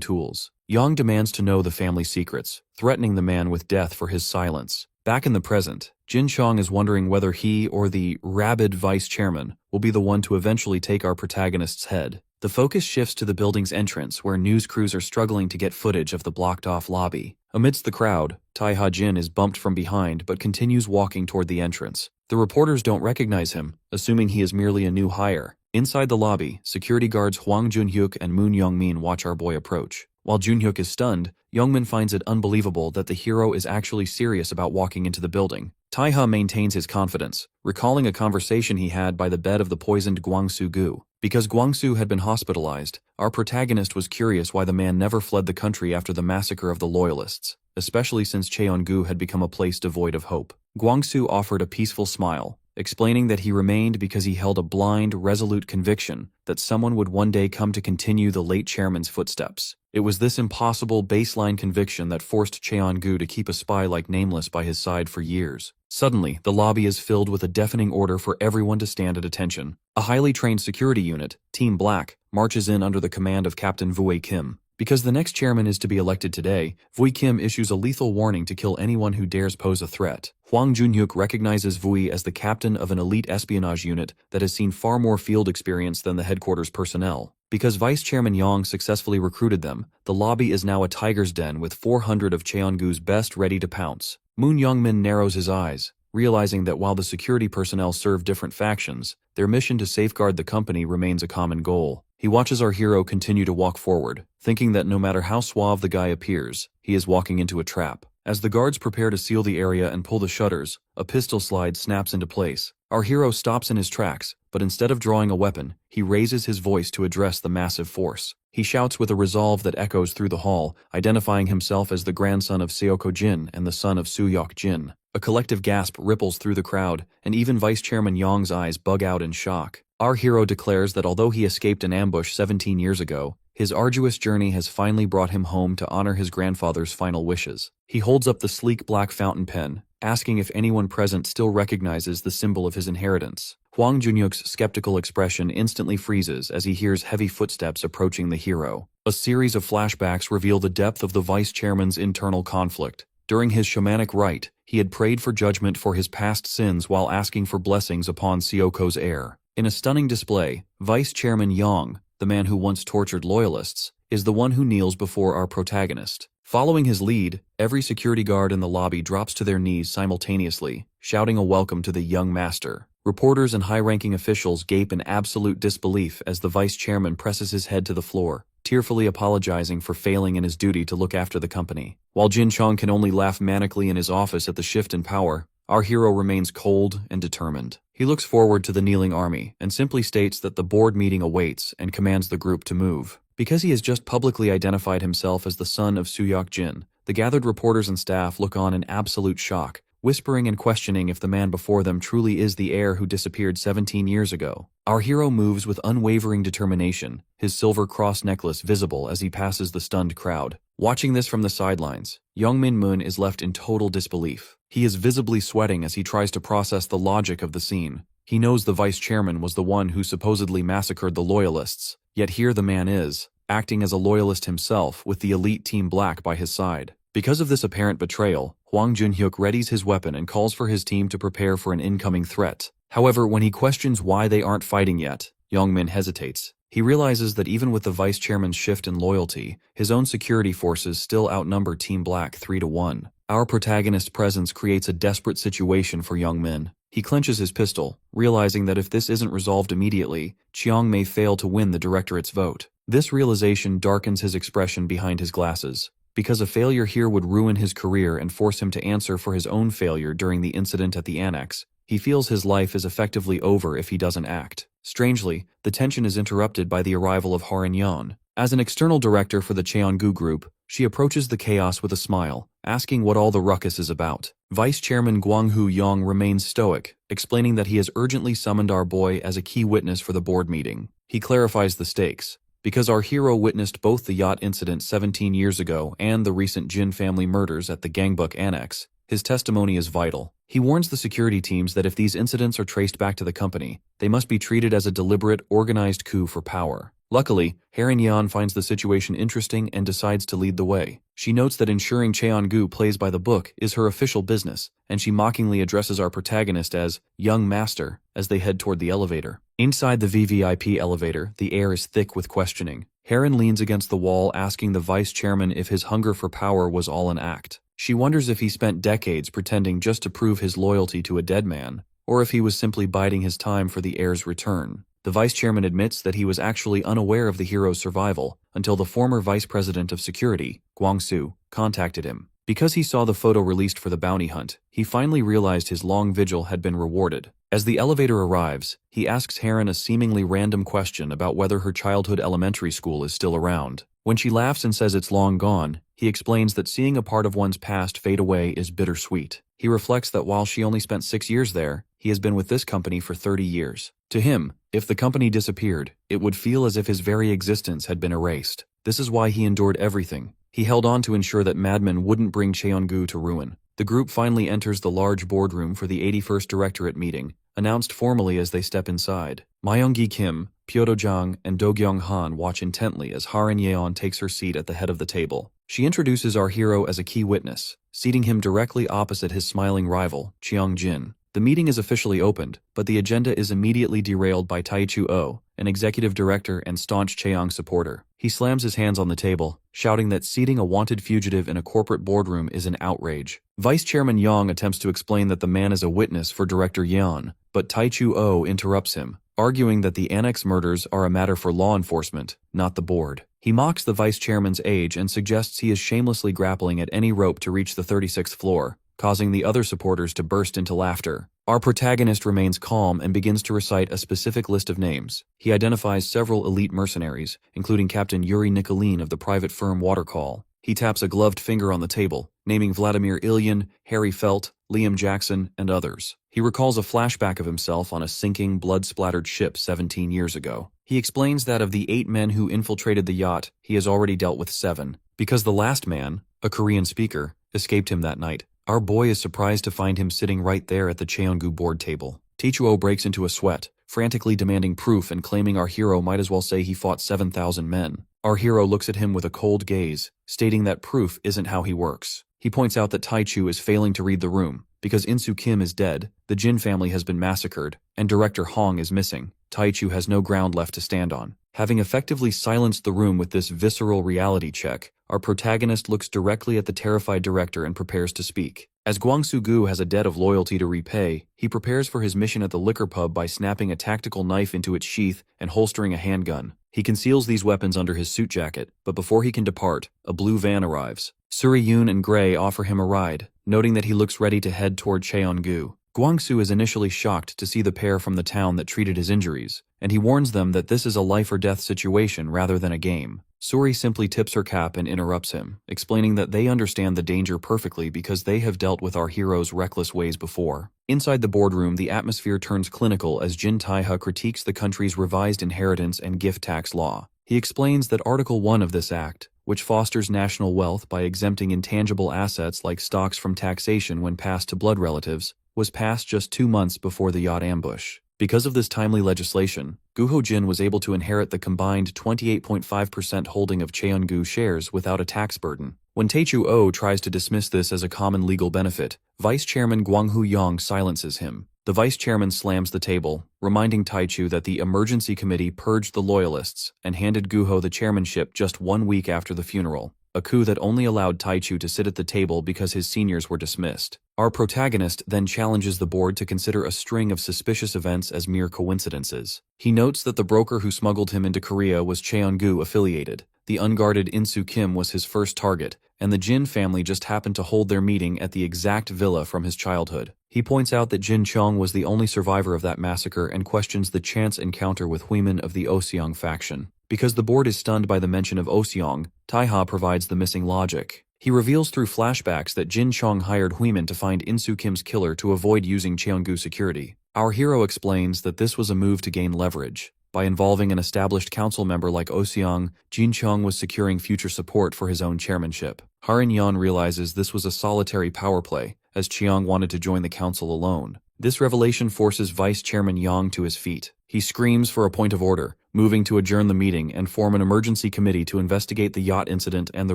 tools. Yang demands to know the family secrets, threatening the man with death for his silence. Back in the present, Jin Chong is wondering whether he or the rabid vice chairman will be the one to eventually take our protagonist's head. The focus shifts to the building's entrance, where news crews are struggling to get footage of the blocked-off lobby. Amidst the crowd, Tai Ha-jin is bumped from behind but continues walking toward the entrance. The reporters don't recognize him, assuming he is merely a new hire. Inside the lobby, security guards Hwang Junhyuk and Moon Youngmin watch our boy approach. While Junhyuk is stunned, Youngmin finds it unbelievable that the hero is actually serious about walking into the building. Tai-ha maintains his confidence, recalling a conversation he had by the bed of the poisoned Gwangsu Gu. Because Gwangsu had been hospitalized, our protagonist was curious why the man never fled the country after the massacre of the Loyalists, especially since Cheongu had become a place devoid of hope. Gwangsu offered a peaceful smile, explaining that he remained because he held a blind, resolute conviction that someone would one day come to continue the late chairman's footsteps. It was this impossible baseline conviction that forced Cheongu to keep a spy like Nameless by his side for years. Suddenly, the lobby is filled with a deafening order for everyone to stand at attention. A highly trained security unit, Team Black, marches in under the command of Captain Vue Kim. Because the next chairman is to be elected today, Vue Kim issues a lethal warning to kill anyone who dares pose a threat. Hwang Junhyuk recognizes Vue as the captain of an elite espionage unit that has seen far more field experience than the headquarters personnel. Because Vice Chairman Yang successfully recruited them, the lobby is now a tiger's den with 400 of Cheongu's best ready to pounce. Moon Youngmin narrows his eyes, realizing that while the security personnel serve different factions, their mission to safeguard the company remains a common goal. He watches our hero continue to walk forward, thinking that no matter how suave the guy appears, he is walking into a trap. As the guards prepare to seal the area and pull the shutters, a pistol slide snaps into place. Our hero stops in his tracks, but instead of drawing a weapon, he raises his voice to address the massive force. He shouts with a resolve that echoes through the hall, identifying himself as the grandson of Seoko Jin and the son of Suyok Jin. A collective gasp ripples through the crowd, and even Vice Chairman Yang's eyes bug out in shock. Our hero declares that although he escaped an ambush 17 years ago, his arduous journey has finally brought him home to honor his grandfather's final wishes. He holds up the sleek black fountain pen, asking if anyone present still recognizes the symbol of his inheritance. Hwang Junhyuk's skeptical expression instantly freezes as he hears heavy footsteps approaching the hero. A series of flashbacks reveal the depth of the vice chairman's internal conflict. During his shamanic rite, he had prayed for judgment for his past sins while asking for blessings upon Seoko's heir. In a stunning display, Vice Chairman Yang, the man who once tortured loyalists, is the one who kneels before our protagonist. Following his lead, every security guard in the lobby drops to their knees simultaneously, shouting a welcome to the young master. Reporters and high-ranking officials gape in absolute disbelief as the vice chairman presses his head to the floor, tearfully apologizing for failing in his duty to look after the company. While Jin Chong can only laugh manically in his office at the shift in power, our hero remains cold and determined. He looks forward to the kneeling army and simply states that the board meeting awaits and commands the group to move. Because he has just publicly identified himself as the son of Suyok Jin, the gathered reporters and staff look on in absolute shock, whispering and questioning if the man before them truly is the heir who disappeared 17 years ago. Our hero moves with unwavering determination, his silver cross necklace visible as he passes the stunned crowd. Watching this from the sidelines, Youngmin Moon is left in total disbelief. He is visibly sweating as he tries to process the logic of the scene. He knows the vice chairman was the one who supposedly massacred the loyalists, yet here the man is, acting as a loyalist himself with the elite Team Black by his side. Because of this apparent betrayal, Hwang Junhyuk readies his weapon and calls for his team to prepare for an incoming threat. However, when he questions why they aren't fighting yet, Youngmin hesitates. He realizes that even with the vice chairman's shift in loyalty, his own security forces still outnumber Team Black 3-1. Our protagonist's presence creates a desperate situation for Youngmin. He clenches his pistol, realizing that if this isn't resolved immediately, Cheong may fail to win the directorate's vote. This realization darkens his expression behind his glasses, because a failure here would ruin his career and force him to answer for his own failure during the incident at the annex. He feels his life is effectively over if he doesn't act. Strangely, the tension is interrupted by the arrival of Haran Yon. As an external director for the Cheongu Group, she approaches the chaos with a smile, asking what all the ruckus is about. Vice Chairman Gwang-hoo Yong remains stoic, explaining that he has urgently summoned our boy as a key witness for the board meeting. He clarifies the stakes. Because our hero witnessed both the yacht incident 17 years ago and the recent Jin family murders at the Gangbuk Annex, his testimony is vital. He warns the security teams that if these incidents are traced back to the company, they must be treated as a deliberate, organized coup for power. Luckily, Harin Yan finds the situation interesting and decides to lead the way. She notes that ensuring Cheongu plays by the book is her official business, and she mockingly addresses our protagonist as young master as they head toward the elevator. Inside the VVIP elevator, the air is thick with questioning. Harin leans against the wall asking the vice chairman if his hunger for power was all an act. She wonders if he spent decades pretending just to prove his loyalty to a dead man, or if he was simply biding his time for the heir's return. The vice chairman admits that he was actually unaware of the hero's survival until the former vice president of security, Gwang-soo, contacted him. Because he saw the photo released for the bounty hunt, he finally realized his long vigil had been rewarded. As the elevator arrives, he asks Harin a seemingly random question about whether her childhood elementary school is still around. When she laughs and says it's long gone, he explains that seeing a part of one's past fade away is bittersweet. He reflects that while she only spent 6 years there, he has been with this company for 30 years. To him, if the company disappeared, it would feel as if his very existence had been erased. This is why he endured everything. He held on to ensure that madmen wouldn't bring Cheongu to ruin. The group finally enters the large boardroom for the 81st Directorate meeting, announced formally as they step inside. Myung-gi Kim, Pyodo Jang, and Do-gyung Han watch intently as Harin Yeon takes her seat at the head of the table. She introduces our hero as a key witness, seating him directly opposite his smiling rival, Cheong Jin. The meeting is officially opened, but the agenda is immediately derailed by Taichu-oh, an executive director and staunch Cheong supporter. He slams his hands on the table, shouting that seating a wanted fugitive in a corporate boardroom is an outrage. Vice Chairman Yong attempts to explain that the man is a witness for Director Yeon, but Taichu-oh interrupts him, arguing that the annex murders are a matter for law enforcement, not the board. He mocks the vice chairman's age and suggests he is shamelessly grappling at any rope to reach the 36th floor, causing the other supporters to burst into laughter. Our protagonist remains calm and begins to recite a specific list of names. He identifies several elite mercenaries, including Captain Yuri Nikolin of the private firm Watercall. He taps a gloved finger on the table, naming Vladimir Ilyin, Harry Felt, Liam Jackson, and others. He recalls a flashback of himself on a sinking, blood-splattered ship 17 years ago. He explains that of the 8 men who infiltrated the yacht, he has already dealt with 7. Because the last man, a Korean speaker, escaped him that night. Our boy is surprised to find him sitting right there at the Cheongu board table. Taichuo breaks into a sweat, frantically demanding proof and claiming our hero might as well say he fought 7,000 men. Our hero looks at him with a cold gaze, stating that proof isn't how he works. He points out that Taichu is failing to read the room. Because Insu Kim is dead, the Jin family has been massacred, and Director Hong is missing. Taichu has no ground left to stand on. Having effectively silenced the room with this visceral reality check, our protagonist looks directly at the terrified director and prepares to speak. As Gwang-soo-gu has a debt of loyalty to repay, he prepares for his mission at the liquor pub by snapping a tactical knife into its sheath and holstering a handgun. He conceals these weapons under his suit jacket, but before he can depart, a blue van arrives. Suri-yoon and Gray offer him a ride, noting that he looks ready to head toward Cheongu. Gwang-soo is initially shocked to see the pair from the town that treated his injuries, and he warns them that this is a life-or-death situation rather than a game. Suri simply tips her cap and interrupts him, explaining that they understand the danger perfectly because they have dealt with our hero's reckless ways before. Inside the boardroom, the atmosphere turns clinical as Jin Tae-ha critiques the country's revised inheritance and gift tax law. He explains that Article 1 of this act, which fosters national wealth by exempting intangible assets like stocks from taxation when passed to blood relatives, was passed just 2 months before the yacht ambush. Because of this timely legislation, Guho Jin was able to inherit the combined 28.5% holding of Cheongu shares without a tax burden. When Taichu-oh tries to dismiss this as a common legal benefit, Vice Chairman Gwang-hoo Yong silences him. The Vice Chairman slams the table, reminding Taichu that the emergency committee purged the loyalists and handed Guho the chairmanship just 1 week after the funeral, a coup that only allowed Taichu to sit at the table because his seniors were dismissed. Our protagonist then challenges the board to consider a string of suspicious events as mere coincidences. He notes that the broker who smuggled him into Korea was Cheongu affiliated, the unguarded Insu Kim was his first target, and the Jin family just happened to hold their meeting at the exact villa from his childhood. He points out that Jin Chong was the only survivor of that massacre and questions the chance encounter with Huimin of the Oseong faction. Because the board is stunned by the mention of Oseong, Taiha provides the missing logic. He reveals through flashbacks that Jin Chong hired Huimin to find Insu Kim's killer to avoid using Cheonggu security. Our hero explains that this was a move to gain leverage. By involving an established council member like Oseong, Jin Chong was securing future support for his own chairmanship. Harin Yan realizes this was a solitary power play, as Chiang wanted to join the council alone. This revelation forces Vice Chairman Yang to his feet. He screams for a point of order, moving to adjourn the meeting and form an emergency committee to investigate the yacht incident and the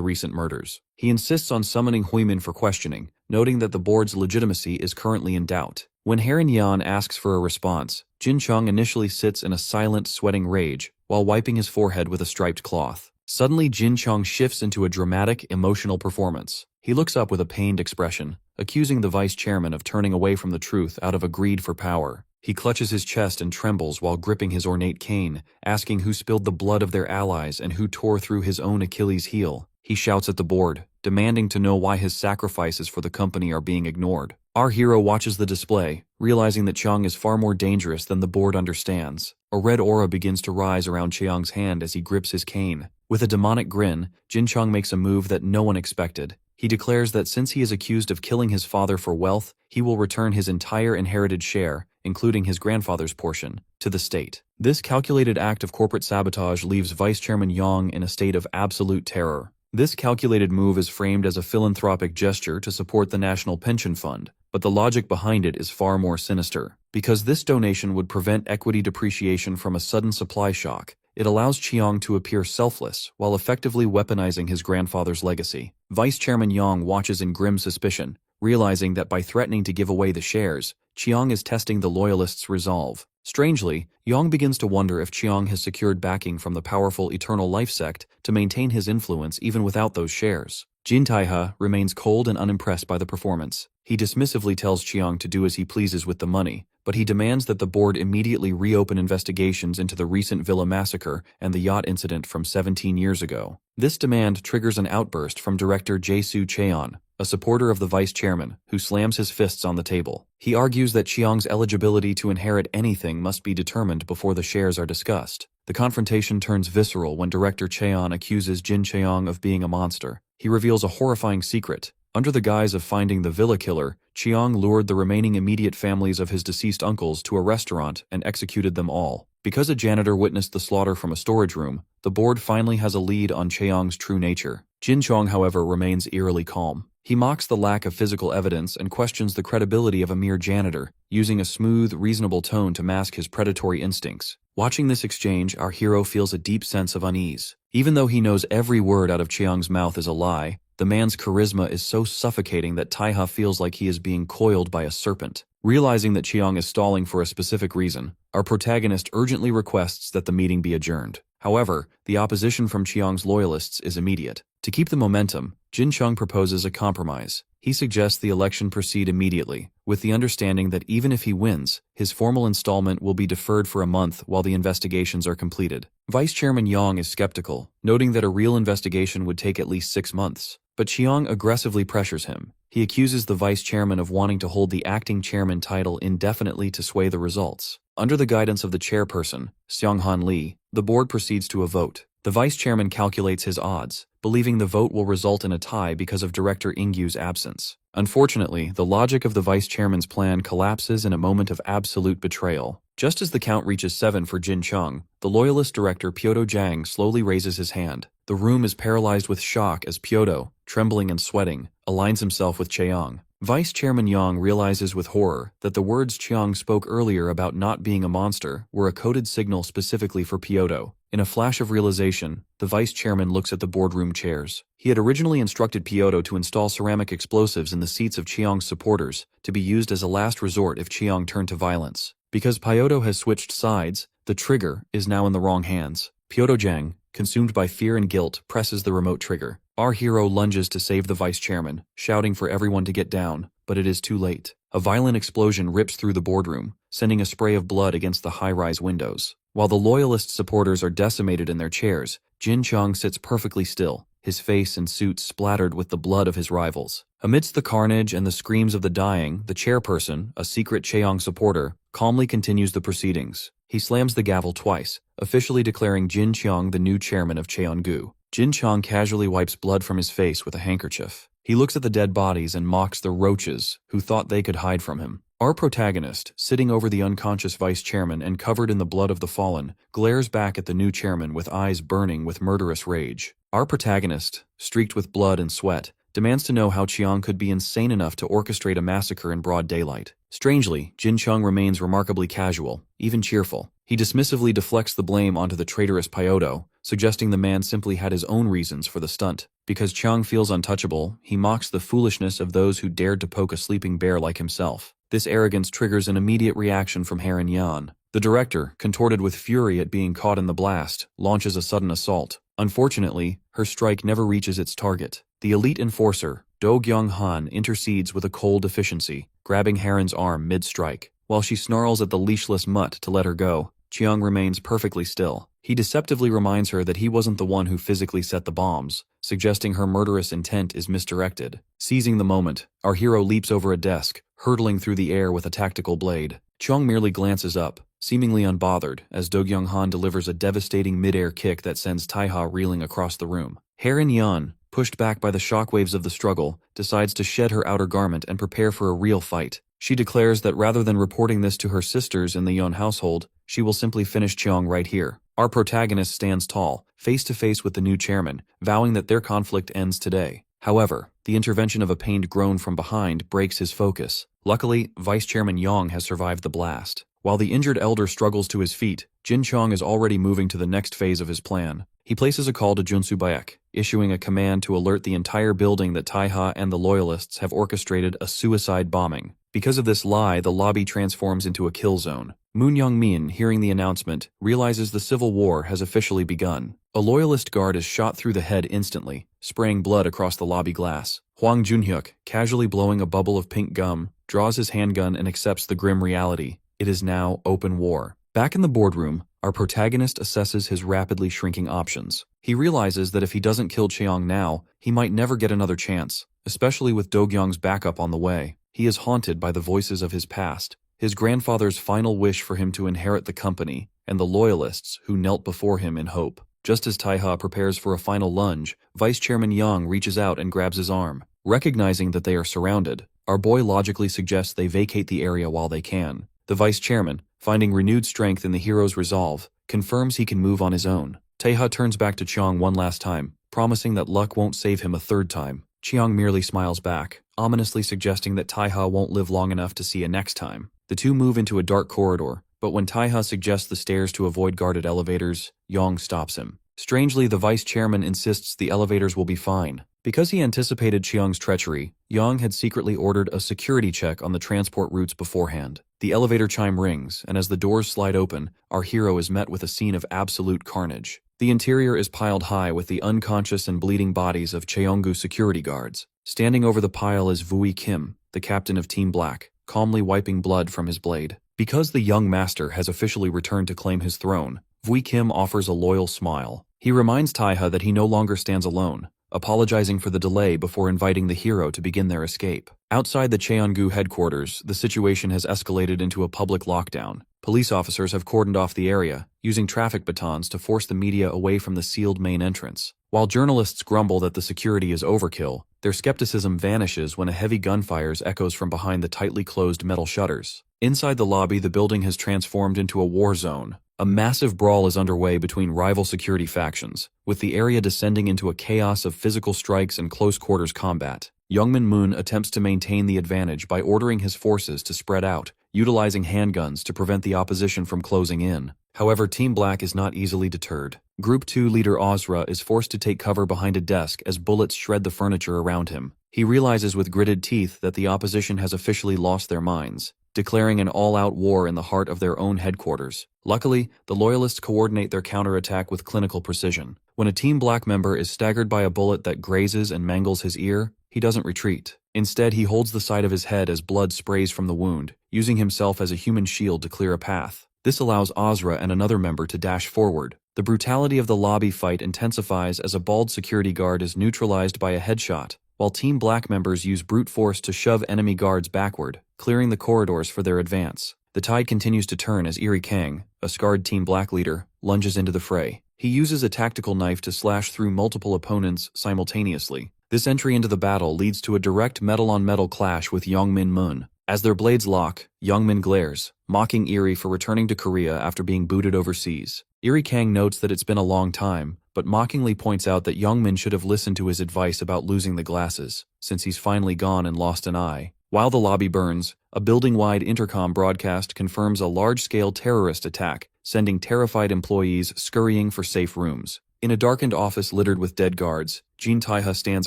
recent murders. He insists on summoning Huimin for questioning, noting that the board's legitimacy is currently in doubt. When Harin Yan asks for a response, Jin Chong initially sits in a silent, sweating rage, while wiping his forehead with a striped cloth. Suddenly, Jin Chong shifts into a dramatic, emotional performance. He looks up with a pained expression, accusing the vice chairman of turning away from the truth out of a greed for power. He clutches his chest and trembles while gripping his ornate cane, asking who spilled the blood of their allies and who tore through his own Achilles' heel. He shouts at the board, demanding to know why his sacrifices for the company are being ignored. Our hero watches the display, realizing that Chiang is far more dangerous than the board understands. A red aura begins to rise around Chiang's hand as he grips his cane. With a demonic grin, Jin Chong makes a move that no one expected. He declares that since he is accused of killing his father for wealth, he will return his entire inherited share, including his grandfather's portion, to the state. This calculated act of corporate sabotage leaves Vice Chairman Yang in a state of absolute terror. This calculated move is framed as a philanthropic gesture to support the National Pension Fund, but the logic behind it is far more sinister. Because this donation would prevent equity depreciation from a sudden supply shock, it allows Chiang to appear selfless while effectively weaponizing his grandfather's legacy. Vice Chairman Yang watches in grim suspicion, realizing that by threatening to give away the shares, Chiang is testing the loyalists' resolve. Strangely, Yang begins to wonder if Chiang has secured backing from the powerful Eternal Life sect to maintain his influence even without those shares. Jin Taiha remains cold and unimpressed by the performance. He dismissively tells Chiang to do as he pleases with the money, but he demands that the board immediately reopen investigations into the recent villa massacre and the yacht incident from 17 years ago. This demand triggers an outburst from director Jae-soo Cheon, a supporter of the vice chairman, who slams his fists on the table. He argues that Chiang's eligibility to inherit anything must be determined before the shares are discussed. The confrontation turns visceral when director Cheon accuses Jin Cheong of being a monster. He reveals a horrifying secret. Under the guise of finding the villa killer, Chiang lured the remaining immediate families of his deceased uncles to a restaurant and executed them all. Because a janitor witnessed the slaughter from a storage room, the board finally has a lead on Cheong's true nature. Jin Chong, however, remains eerily calm. He mocks the lack of physical evidence and questions the credibility of a mere janitor, using a smooth, reasonable tone to mask his predatory instincts. Watching this exchange, our hero feels a deep sense of unease. Even though he knows every word out of Chiang's mouth is a lie, the man's charisma is so suffocating that Taiha feels like he is being coiled by a serpent. Realizing that Chiang is stalling for a specific reason, our protagonist urgently requests that the meeting be adjourned. However, the opposition from Chiang's loyalists is immediate. To keep the momentum, Jin Chung proposes a compromise. He suggests the election proceed immediately, with the understanding that even if he wins, his formal installment will be deferred for a month while the investigations are completed. Vice Chairman Yang is skeptical, noting that a real investigation would take at least 6 months. But Chiang aggressively pressures him. He accuses the vice chairman of wanting to hold the acting chairman title indefinitely to sway the results. Under the guidance of the chairperson, Seong-han Lee, the board proceeds to a vote. The vice chairman calculates his odds, believing the vote will result in a tie because of director Ingyu's absence. Unfortunately, the logic of the vice chairman's plan collapses in a moment of absolute betrayal. Just as the count reaches 7 for Jin Chung, the loyalist director Pyodo Jang slowly raises his hand. The room is paralyzed with shock as Pyodo, trembling and sweating, aligns himself with Cheong. Vice Chairman Yang realizes with horror that the words Cheong spoke earlier about not being a monster were a coded signal specifically for Pyodo. In a flash of realization, the vice chairman looks at the boardroom chairs. He had originally instructed Pyodo to install ceramic explosives in the seats of Cheong's supporters, to be used as a last resort if Cheong turned to violence. Because Pyodo has switched sides, the trigger is now in the wrong hands. Pyodo Jang, consumed by fear and guilt, presses the remote trigger. Our hero lunges to save the vice chairman, shouting for everyone to get down, but it is too late. A violent explosion rips through the boardroom, sending a spray of blood against the high-rise windows. While the loyalist supporters are decimated in their chairs, Jin Chung sits perfectly still, his face and suit splattered with the blood of his rivals. Amidst the carnage and the screams of the dying, the chairperson, a secret Cheong supporter, calmly continues the proceedings. He slams the gavel twice, officially declaring Jin Cheong the new chairman of Cheongu. Jin Cheong casually wipes blood from his face with a handkerchief. He looks at the dead bodies and mocks the roaches who thought they could hide from him. Our protagonist, sitting over the unconscious vice chairman and covered in the blood of the fallen, glares back at the new chairman with eyes burning with murderous rage. Our protagonist, streaked with blood and sweat, demands to know how Cheong could be insane enough to orchestrate a massacre in broad daylight. Strangely, Jin Cheong remains remarkably casual, even cheerful. He dismissively deflects the blame onto the traitorous Pyoto, suggesting the man simply had his own reasons for the stunt. Because Cheong feels untouchable, he mocks the foolishness of those who dared to poke a sleeping bear like himself. This arrogance triggers an immediate reaction from Haran Yan. The director, contorted with fury at being caught in the blast, launches a sudden assault. Unfortunately, her strike never reaches its target. The elite enforcer, Do Gyung Han, intercedes with a cold efficiency, grabbing Haran's arm mid-strike. While she snarls at the leashless mutt to let her go, Cheong remains perfectly still. He deceptively reminds her that he wasn't the one who physically set the bombs, suggesting her murderous intent is misdirected. Seizing the moment, our hero leaps over a desk, hurtling through the air with a tactical blade. Cheong merely glances up, seemingly unbothered, as Do Gyung Han delivers a devastating mid-air kick that sends Taiha reeling across the room. Haran Yan, pushed back by the shockwaves of the struggle, decides to shed her outer garment and prepare for a real fight. She declares that rather than reporting this to her sisters in the Yon household, she will simply finish Cheong right here. Our protagonist stands tall, face to face with the new chairman, vowing that their conflict ends today. However, the intervention of a pained groan from behind breaks his focus. Luckily, Vice Chairman Yang has survived the blast. While the injured elder struggles to his feet, Jin Cheong is already moving to the next phase of his plan. He places a call to Junsu Baek, issuing a command to alert the entire building that Taiha and the Loyalists have orchestrated a suicide bombing. Because of this lie, the lobby transforms into a kill zone. Moon Young-min, hearing the announcement, realizes the civil war has officially begun. A Loyalist guard is shot through the head instantly, spraying blood across the lobby glass. Hwang Junhyuk, casually blowing a bubble of pink gum, draws his handgun and accepts the grim reality. It is now open war. Back in the boardroom, our protagonist assesses his rapidly shrinking options. He realizes that if he doesn't kill Cheong now, he might never get another chance, especially with Do Gyung's backup on the way. He is haunted by the voices of his past, his grandfather's final wish for him to inherit the company, and the Loyalists who knelt before him in hope. Just as Taiha prepares for a final lunge, Vice Chairman Yang reaches out and grabs his arm. Recognizing that they are surrounded, our boy logically suggests they vacate the area while they can. The Vice Chairman, finding renewed strength in the hero's resolve, confirms he can move on his own. Taiha turns back to Cheong one last time, promising that luck won't save him a third time. Cheong merely smiles back, ominously suggesting that Taiha won't live long enough to see a next time. The two move into a dark corridor, but when Taiha suggests the stairs to avoid guarded elevators, Yang stops him. Strangely, the vice chairman insists the elevators will be fine. Because he anticipated Cheong's treachery, Yang had secretly ordered a security check on the transport routes beforehand. The elevator chime rings, and as the doors slide open, our hero is met with a scene of absolute carnage. The interior is piled high with the unconscious and bleeding bodies of Cheonggu security guards. Standing over the pile is Vui Kim, the captain of Team Black, calmly wiping blood from his blade. Because the young master has officially returned to claim his throne, Vui Kim offers a loyal smile. He reminds Taiha that he no longer stands alone, apologizing for the delay before inviting the hero to begin their escape. Outside the Cheongu headquarters, the situation has escalated into a public lockdown. Police officers have cordoned off the area, using traffic batons to force the media away from the sealed main entrance. While journalists grumble that the security is overkill, their skepticism vanishes when a heavy gunfire echoes from behind the tightly closed metal shutters. Inside the lobby, the building has transformed into a war zone. A massive brawl is underway between rival security factions, with the area descending into a chaos of physical strikes and close-quarters combat. Youngmin Moon attempts to maintain the advantage by ordering his forces to spread out, utilizing handguns to prevent the opposition from closing in. However, Team Black is not easily deterred. Group 2 leader Ozra is forced to take cover behind a desk as bullets shred the furniture around him. He realizes with gritted teeth that the opposition has officially lost their minds, declaring an all-out war in the heart of their own headquarters. Luckily, the Loyalists coordinate their counterattack with clinical precision. When a Team Black member is staggered by a bullet that grazes and mangles his ear, he doesn't retreat. Instead, he holds the side of his head as blood sprays from the wound, using himself as a human shield to clear a path. This allows Ozra and another member to dash forward. The brutality of the lobby fight intensifies as a bald security guard is neutralized by a headshot, while Team Black members use brute force to shove enemy guards backward, clearing the corridors for their advance. The tide continues to turn as Eri Kang, a scarred Team Black leader, lunges into the fray. He uses a tactical knife to slash through multiple opponents simultaneously. This entry into the battle leads to a direct metal-on-metal clash with Youngmin Moon. As their blades lock, Youngmin glares, mocking Eri for returning to Korea after being booted overseas. Eri Kang notes that it's been a long time, but mockingly points out that Youngmin should have listened to his advice about losing the glasses, since he's finally gone and lost an eye. While the lobby burns, a building-wide intercom broadcast confirms a large-scale terrorist attack, sending terrified employees scurrying for safe rooms. In a darkened office littered with dead guards, Jin Taiha stands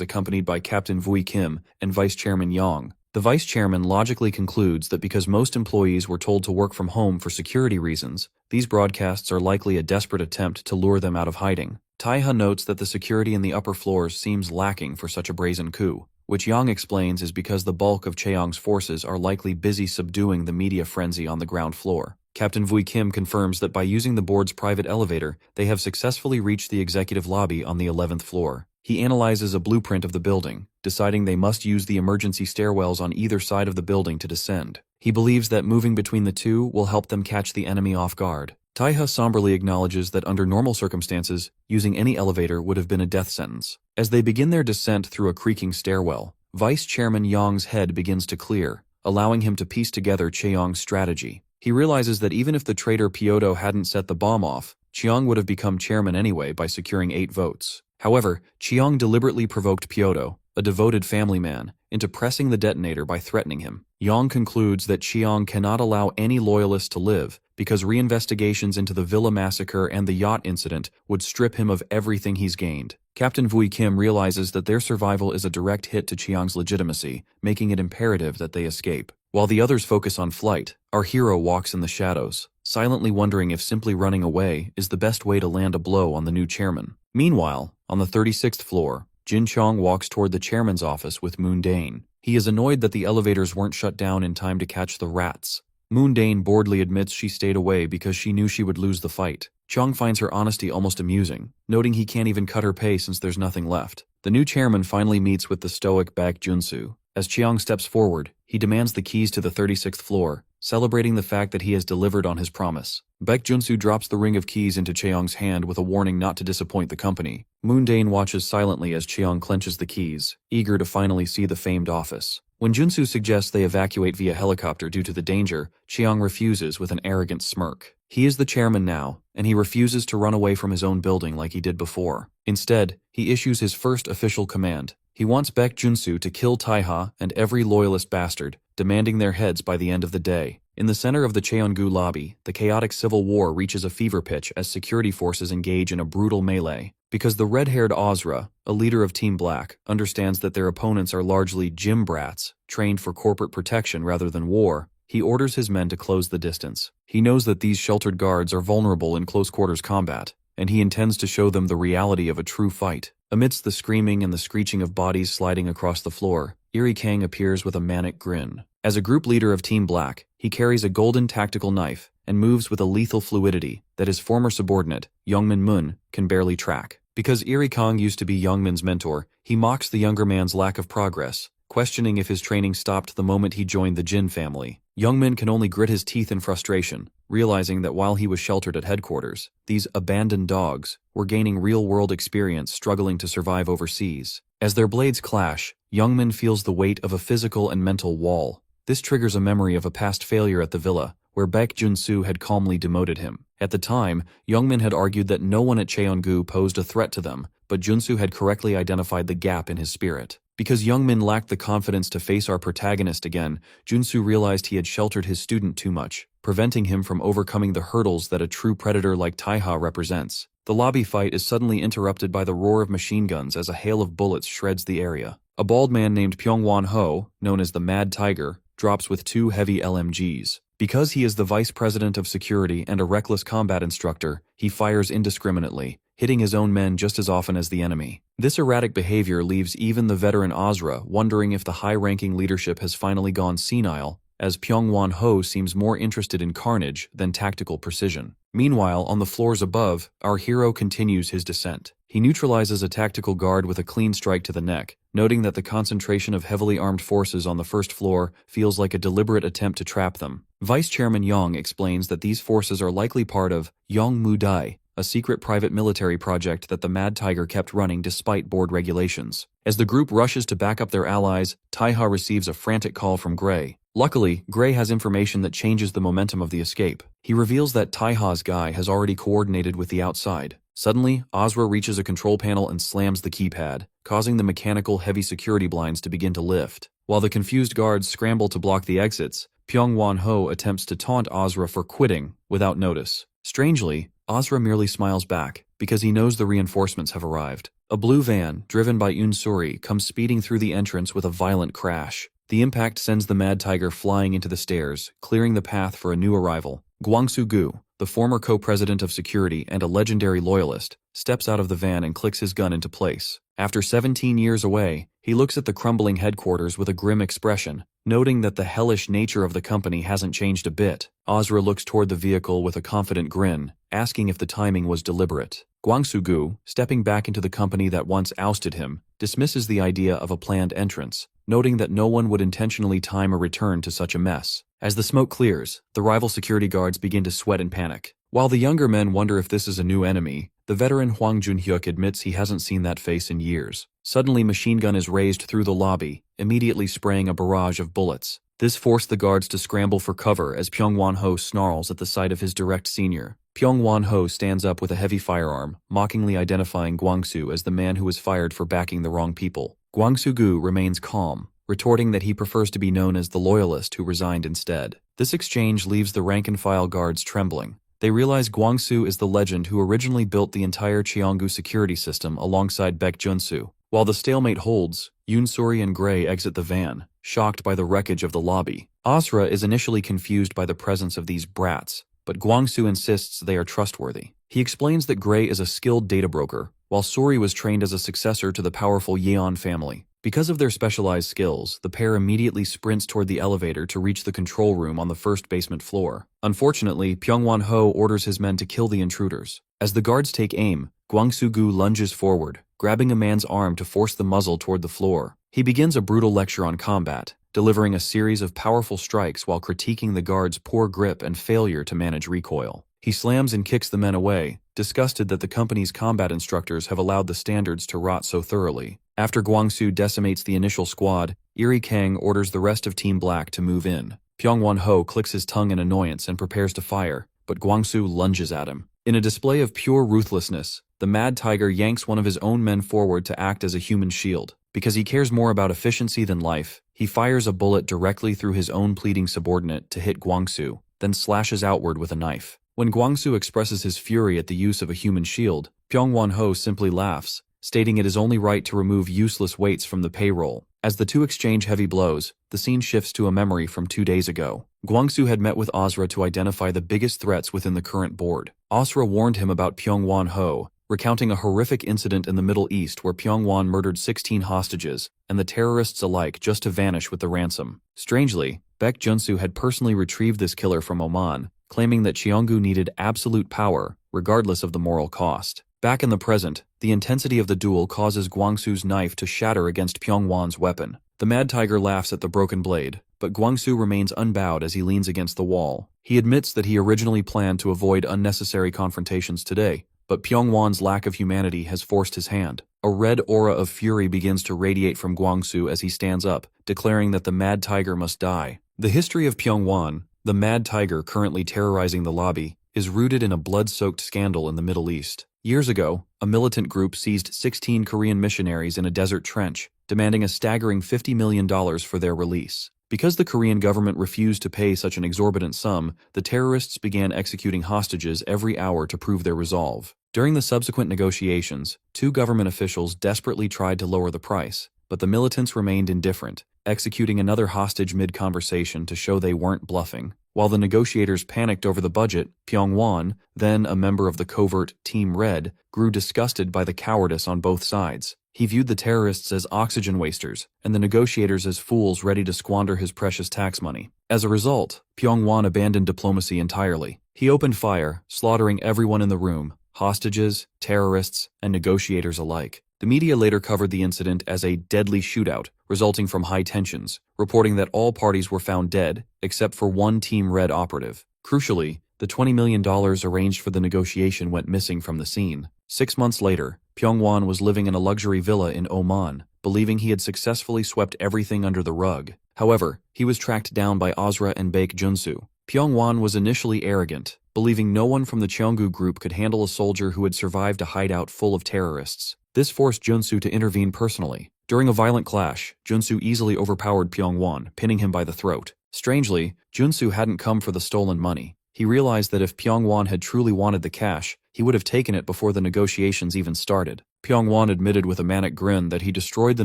accompanied by Captain Vui Kim and Vice Chairman Yang. The vice chairman logically concludes that because most employees were told to work from home for security reasons, these broadcasts are likely a desperate attempt to lure them out of hiding. Taiha notes that the security in the upper floors seems lacking for such a brazen coup, which Yang explains is because the bulk of Cheong's forces are likely busy subduing the media frenzy on the ground floor. Captain Vui Kim confirms that by using the board's private elevator, they have successfully reached the executive lobby on the 11th floor. He analyzes a blueprint of the building, deciding they must use the emergency stairwells on either side of the building to descend. He believes that moving between the two will help them catch the enemy off guard. Taiha somberly acknowledges that under normal circumstances, using any elevator would have been a death sentence. As they begin their descent through a creaking stairwell, Vice Chairman Yang's head begins to clear, allowing him to piece together Cheong's strategy. He realizes that even if the traitor Pyoto hadn't set the bomb off, Cheong would have become chairman anyway by securing 8 votes. However, Cheong deliberately provoked Pyoto, a devoted family man, into pressing the detonator by threatening him. Yang concludes that Cheong cannot allow any loyalists to live because reinvestigations into the Villa massacre and the yacht incident would strip him of everything he's gained. Captain Vui Kim realizes that their survival is a direct hit to Cheong's legitimacy, making it imperative that they escape. While the others focus on flight, our hero walks in the shadows, silently wondering if simply running away is the best way to land a blow on the new chairman. Meanwhile, on the 36th floor, Jin Chong walks toward the chairman's office with Moon Dane. He is annoyed that the elevators weren't shut down in time to catch the rats. Moon Dane boredly admits she stayed away because she knew she would lose the fight. Chong finds her honesty almost amusing, noting he can't even cut her pay since there's nothing left. The new chairman finally meets with the stoic Baek Junsu. As Cheong steps forward, he demands the keys to the 36th floor, celebrating the fact that he has delivered on his promise. Baek Junsu drops the ring of keys into Cheong's hand with a warning not to disappoint the company. Moon Dane watches silently as Cheong clenches the keys, eager to finally see the famed office. When Junsu suggests they evacuate via helicopter due to the danger, Cheong refuses with an arrogant smirk. He is the chairman now, and he refuses to run away from his own building like he did before. Instead, he issues his first official command. He wants Baek Junsu to kill Taiha and every loyalist bastard, demanding their heads by the end of the day. In the center of the Cheongu lobby, the chaotic civil war reaches a fever pitch as security forces engage in a brutal melee. Because the red-haired Ozra, a leader of Team Black, understands that their opponents are largely gym brats, trained for corporate protection rather than war, he orders his men to close the distance. He knows that these sheltered guards are vulnerable in close-quarters combat, and he intends to show them the reality of a true fight. Amidst the screaming and the screeching of bodies sliding across the floor, Eri Kang appears with a manic grin. As a group leader of Team Black, he carries a golden tactical knife and moves with a lethal fluidity that his former subordinate, Youngmin Moon, can barely track. Because Eri Kang used to be Youngmin's mentor, he mocks the younger man's lack of progress, questioning if his training stopped the moment he joined the Jin family. Youngmin can only grit his teeth in frustration, realizing that while he was sheltered at headquarters, these abandoned dogs were gaining real-world experience struggling to survive overseas. As their blades clash, Youngmin feels the weight of a physical and mental wall. This triggers a memory of a past failure at the villa, where Baek Junsu had calmly demoted him. At the time, Youngmin had argued that no one at Cheongu posed a threat to them, but Junsu had correctly identified the gap in his spirit. Because Youngmin lacked the confidence to face our protagonist again, Junsu realized he had sheltered his student too much, preventing him from overcoming the hurdles that a true predator like Taiha represents. The lobby fight is suddenly interrupted by the roar of machine guns as a hail of bullets shreds the area. A bald man named Pyongwon Ho, known as the Mad Tiger, drops with 2 heavy LMGs. Because he is the vice president of security and a reckless combat instructor, he fires indiscriminately, hitting his own men just as often as the enemy. This erratic behavior leaves even the veteran Ozra wondering if the high-ranking leadership has finally gone senile, as Pyongwon Ho seems more interested in carnage than tactical precision. Meanwhile, on the floors above, our hero continues his descent. He neutralizes a tactical guard with a clean strike to the neck, noting that the concentration of heavily armed forces on the first floor feels like a deliberate attempt to trap them. Vice Chairman Yang explains that these forces are likely part of Yong Mu Dai, a secret private military project that the Mad Tiger kept running despite board regulations. As the group rushes to back up their allies, Taiha receives a frantic call from Gray. Luckily, Gray has information that changes the momentum of the escape. He reveals that Taiha's guy has already coordinated with the outside. Suddenly, Azra reaches a control panel and slams the keypad, causing the mechanical heavy security blinds to begin to lift. While the confused guards scramble to block the exits, Pyong-won-ho attempts to taunt Azra for quitting without notice. Strangely, Azra merely smiles back, because he knows the reinforcements have arrived. A blue van, driven by Yoon Suri, comes speeding through the entrance with a violent crash. The impact sends the Mad Tiger flying into the stairs, clearing the path for a new arrival. Gwang-soo-gu, the former co-president of security and a legendary loyalist, steps out of the van and clicks his gun into place. After 17 years away, he looks at the crumbling headquarters with a grim expression, noting that the hellish nature of the company hasn't changed a bit. Azra looks toward the vehicle with a confident grin, asking if the timing was deliberate. Gwang-soo-gu, stepping back into the company that once ousted him, dismisses the idea of a planned entrance, noting that no one would intentionally time a return to such a mess. As the smoke clears, the rival security guards begin to sweat in panic. While the younger men wonder if this is a new enemy, the veteran Hwang Jun-hyuk admits he hasn't seen that face in years. Suddenly, machine gun is raised through the lobby, immediately spraying a barrage of bullets. This forced the guards to scramble for cover as Pyong-won-ho snarls at the sight of his direct senior. Pyong-won-ho stands up with a heavy firearm, mockingly identifying Gwang-soo as the man who was fired for backing the wrong people. Gwang-soo-gu remains calm, retorting that he prefers to be known as the loyalist who resigned instead. This exchange leaves the rank-and-file guards trembling. They realize Gwang-soo is the legend who originally built the entire Cheonggu security system alongside Baek Jun-soo. While the stalemate holds, Yoon Suri and Gray exit the van, shocked by the wreckage of the lobby. Azra is initially confused by the presence of these brats, but Gwang-soo insists they are trustworthy. He explains that Gray is a skilled data broker, while Suri was trained as a successor to the powerful Yeon family. Because of their specialized skills, the pair immediately sprints toward the elevator to reach the control room on the first basement floor. Unfortunately, Pyong-won-ho orders his men to kill the intruders. As the guards take aim, Gwang-soo-gu lunges forward, grabbing a man's arm to force the muzzle toward the floor. He begins a brutal lecture on combat, delivering a series of powerful strikes while critiquing the guards' poor grip and failure to manage recoil. He slams and kicks the men away, disgusted that the company's combat instructors have allowed the standards to rot so thoroughly. After Gwang-soo decimates the initial squad, Iri Kang orders the rest of Team Black to move in. Pyong-won-ho clicks his tongue in annoyance and prepares to fire, but Gwang-soo lunges at him. In a display of pure ruthlessness, the Mad Tiger yanks one of his own men forward to act as a human shield. Because he cares more about efficiency than life, he fires a bullet directly through his own pleading subordinate to hit Gwang-soo, then slashes outward with a knife. When Gwang-soo expresses his fury at the use of a human shield, Pyong-won-ho simply laughs, stating it is only right to remove useless weights from the payroll. As the two exchange heavy blows, the scene shifts to a memory from 2 days ago. Gwang-soo had met with Azra to identify the biggest threats within the current board. Azra warned him about Pyong-won-ho, recounting a horrific incident in the Middle East where Pyong-won murdered 16 hostages, and the terrorists alike just to vanish with the ransom. Strangely, Baek Jun-soo had personally retrieved this killer from Oman, claiming that Cheonggu needed absolute power, regardless of the moral cost. Back in the present, the intensity of the duel causes Gwang-soo's knife to shatter against Pyong-won's weapon. The Mad Tiger laughs at the broken blade, but Gwang-soo remains unbowed as he leans against the wall. He admits that he originally planned to avoid unnecessary confrontations today, but Pyong-won's lack of humanity has forced his hand. A red aura of fury begins to radiate from Gwang-soo as he stands up, declaring that the Mad Tiger must die. The history of Pyong-won, the Mad Tiger currently terrorizing the lobby, is rooted in a blood-soaked scandal in the Middle East. Years ago, a militant group seized 16 Korean missionaries in a desert trench, demanding a staggering $50 million for their release. Because the Korean government refused to pay such an exorbitant sum, the terrorists began executing hostages every hour to prove their resolve. During the subsequent negotiations, 2 government officials desperately tried to lower the price, but the militants remained indifferent, executing another hostage mid-conversation to show they weren't bluffing. While the negotiators panicked over the budget, Pyong-won, then a member of the covert Team Red, grew disgusted by the cowardice on both sides. He viewed the terrorists as oxygen wasters, and the negotiators as fools ready to squander his precious tax money. As a result, Pyong-won abandoned diplomacy entirely. He opened fire, slaughtering everyone in the room, hostages, terrorists, and negotiators alike. The media later covered the incident as a deadly shootout, resulting from high tensions, reporting that all parties were found dead, except for one Team Red operative. Crucially, The $20 million arranged for the negotiation went missing from the scene. 6 months later, Pyongwon was living in a luxury villa in Oman, believing he had successfully swept everything under the rug. However, he was tracked down by Ozra and Baek Junsu. Pyongwon was initially arrogant, believing no one from the Cheonggu group could handle a soldier who had survived a hideout full of terrorists. This forced Junsu to intervene personally. During a violent clash, Junsu easily overpowered Pyongwon, pinning him by the throat. Strangely, Junsu hadn't come for the stolen money. He realized that if Pyongwon had truly wanted the cash, he would have taken it before the negotiations even started. Pyongwon admitted with a manic grin that he destroyed the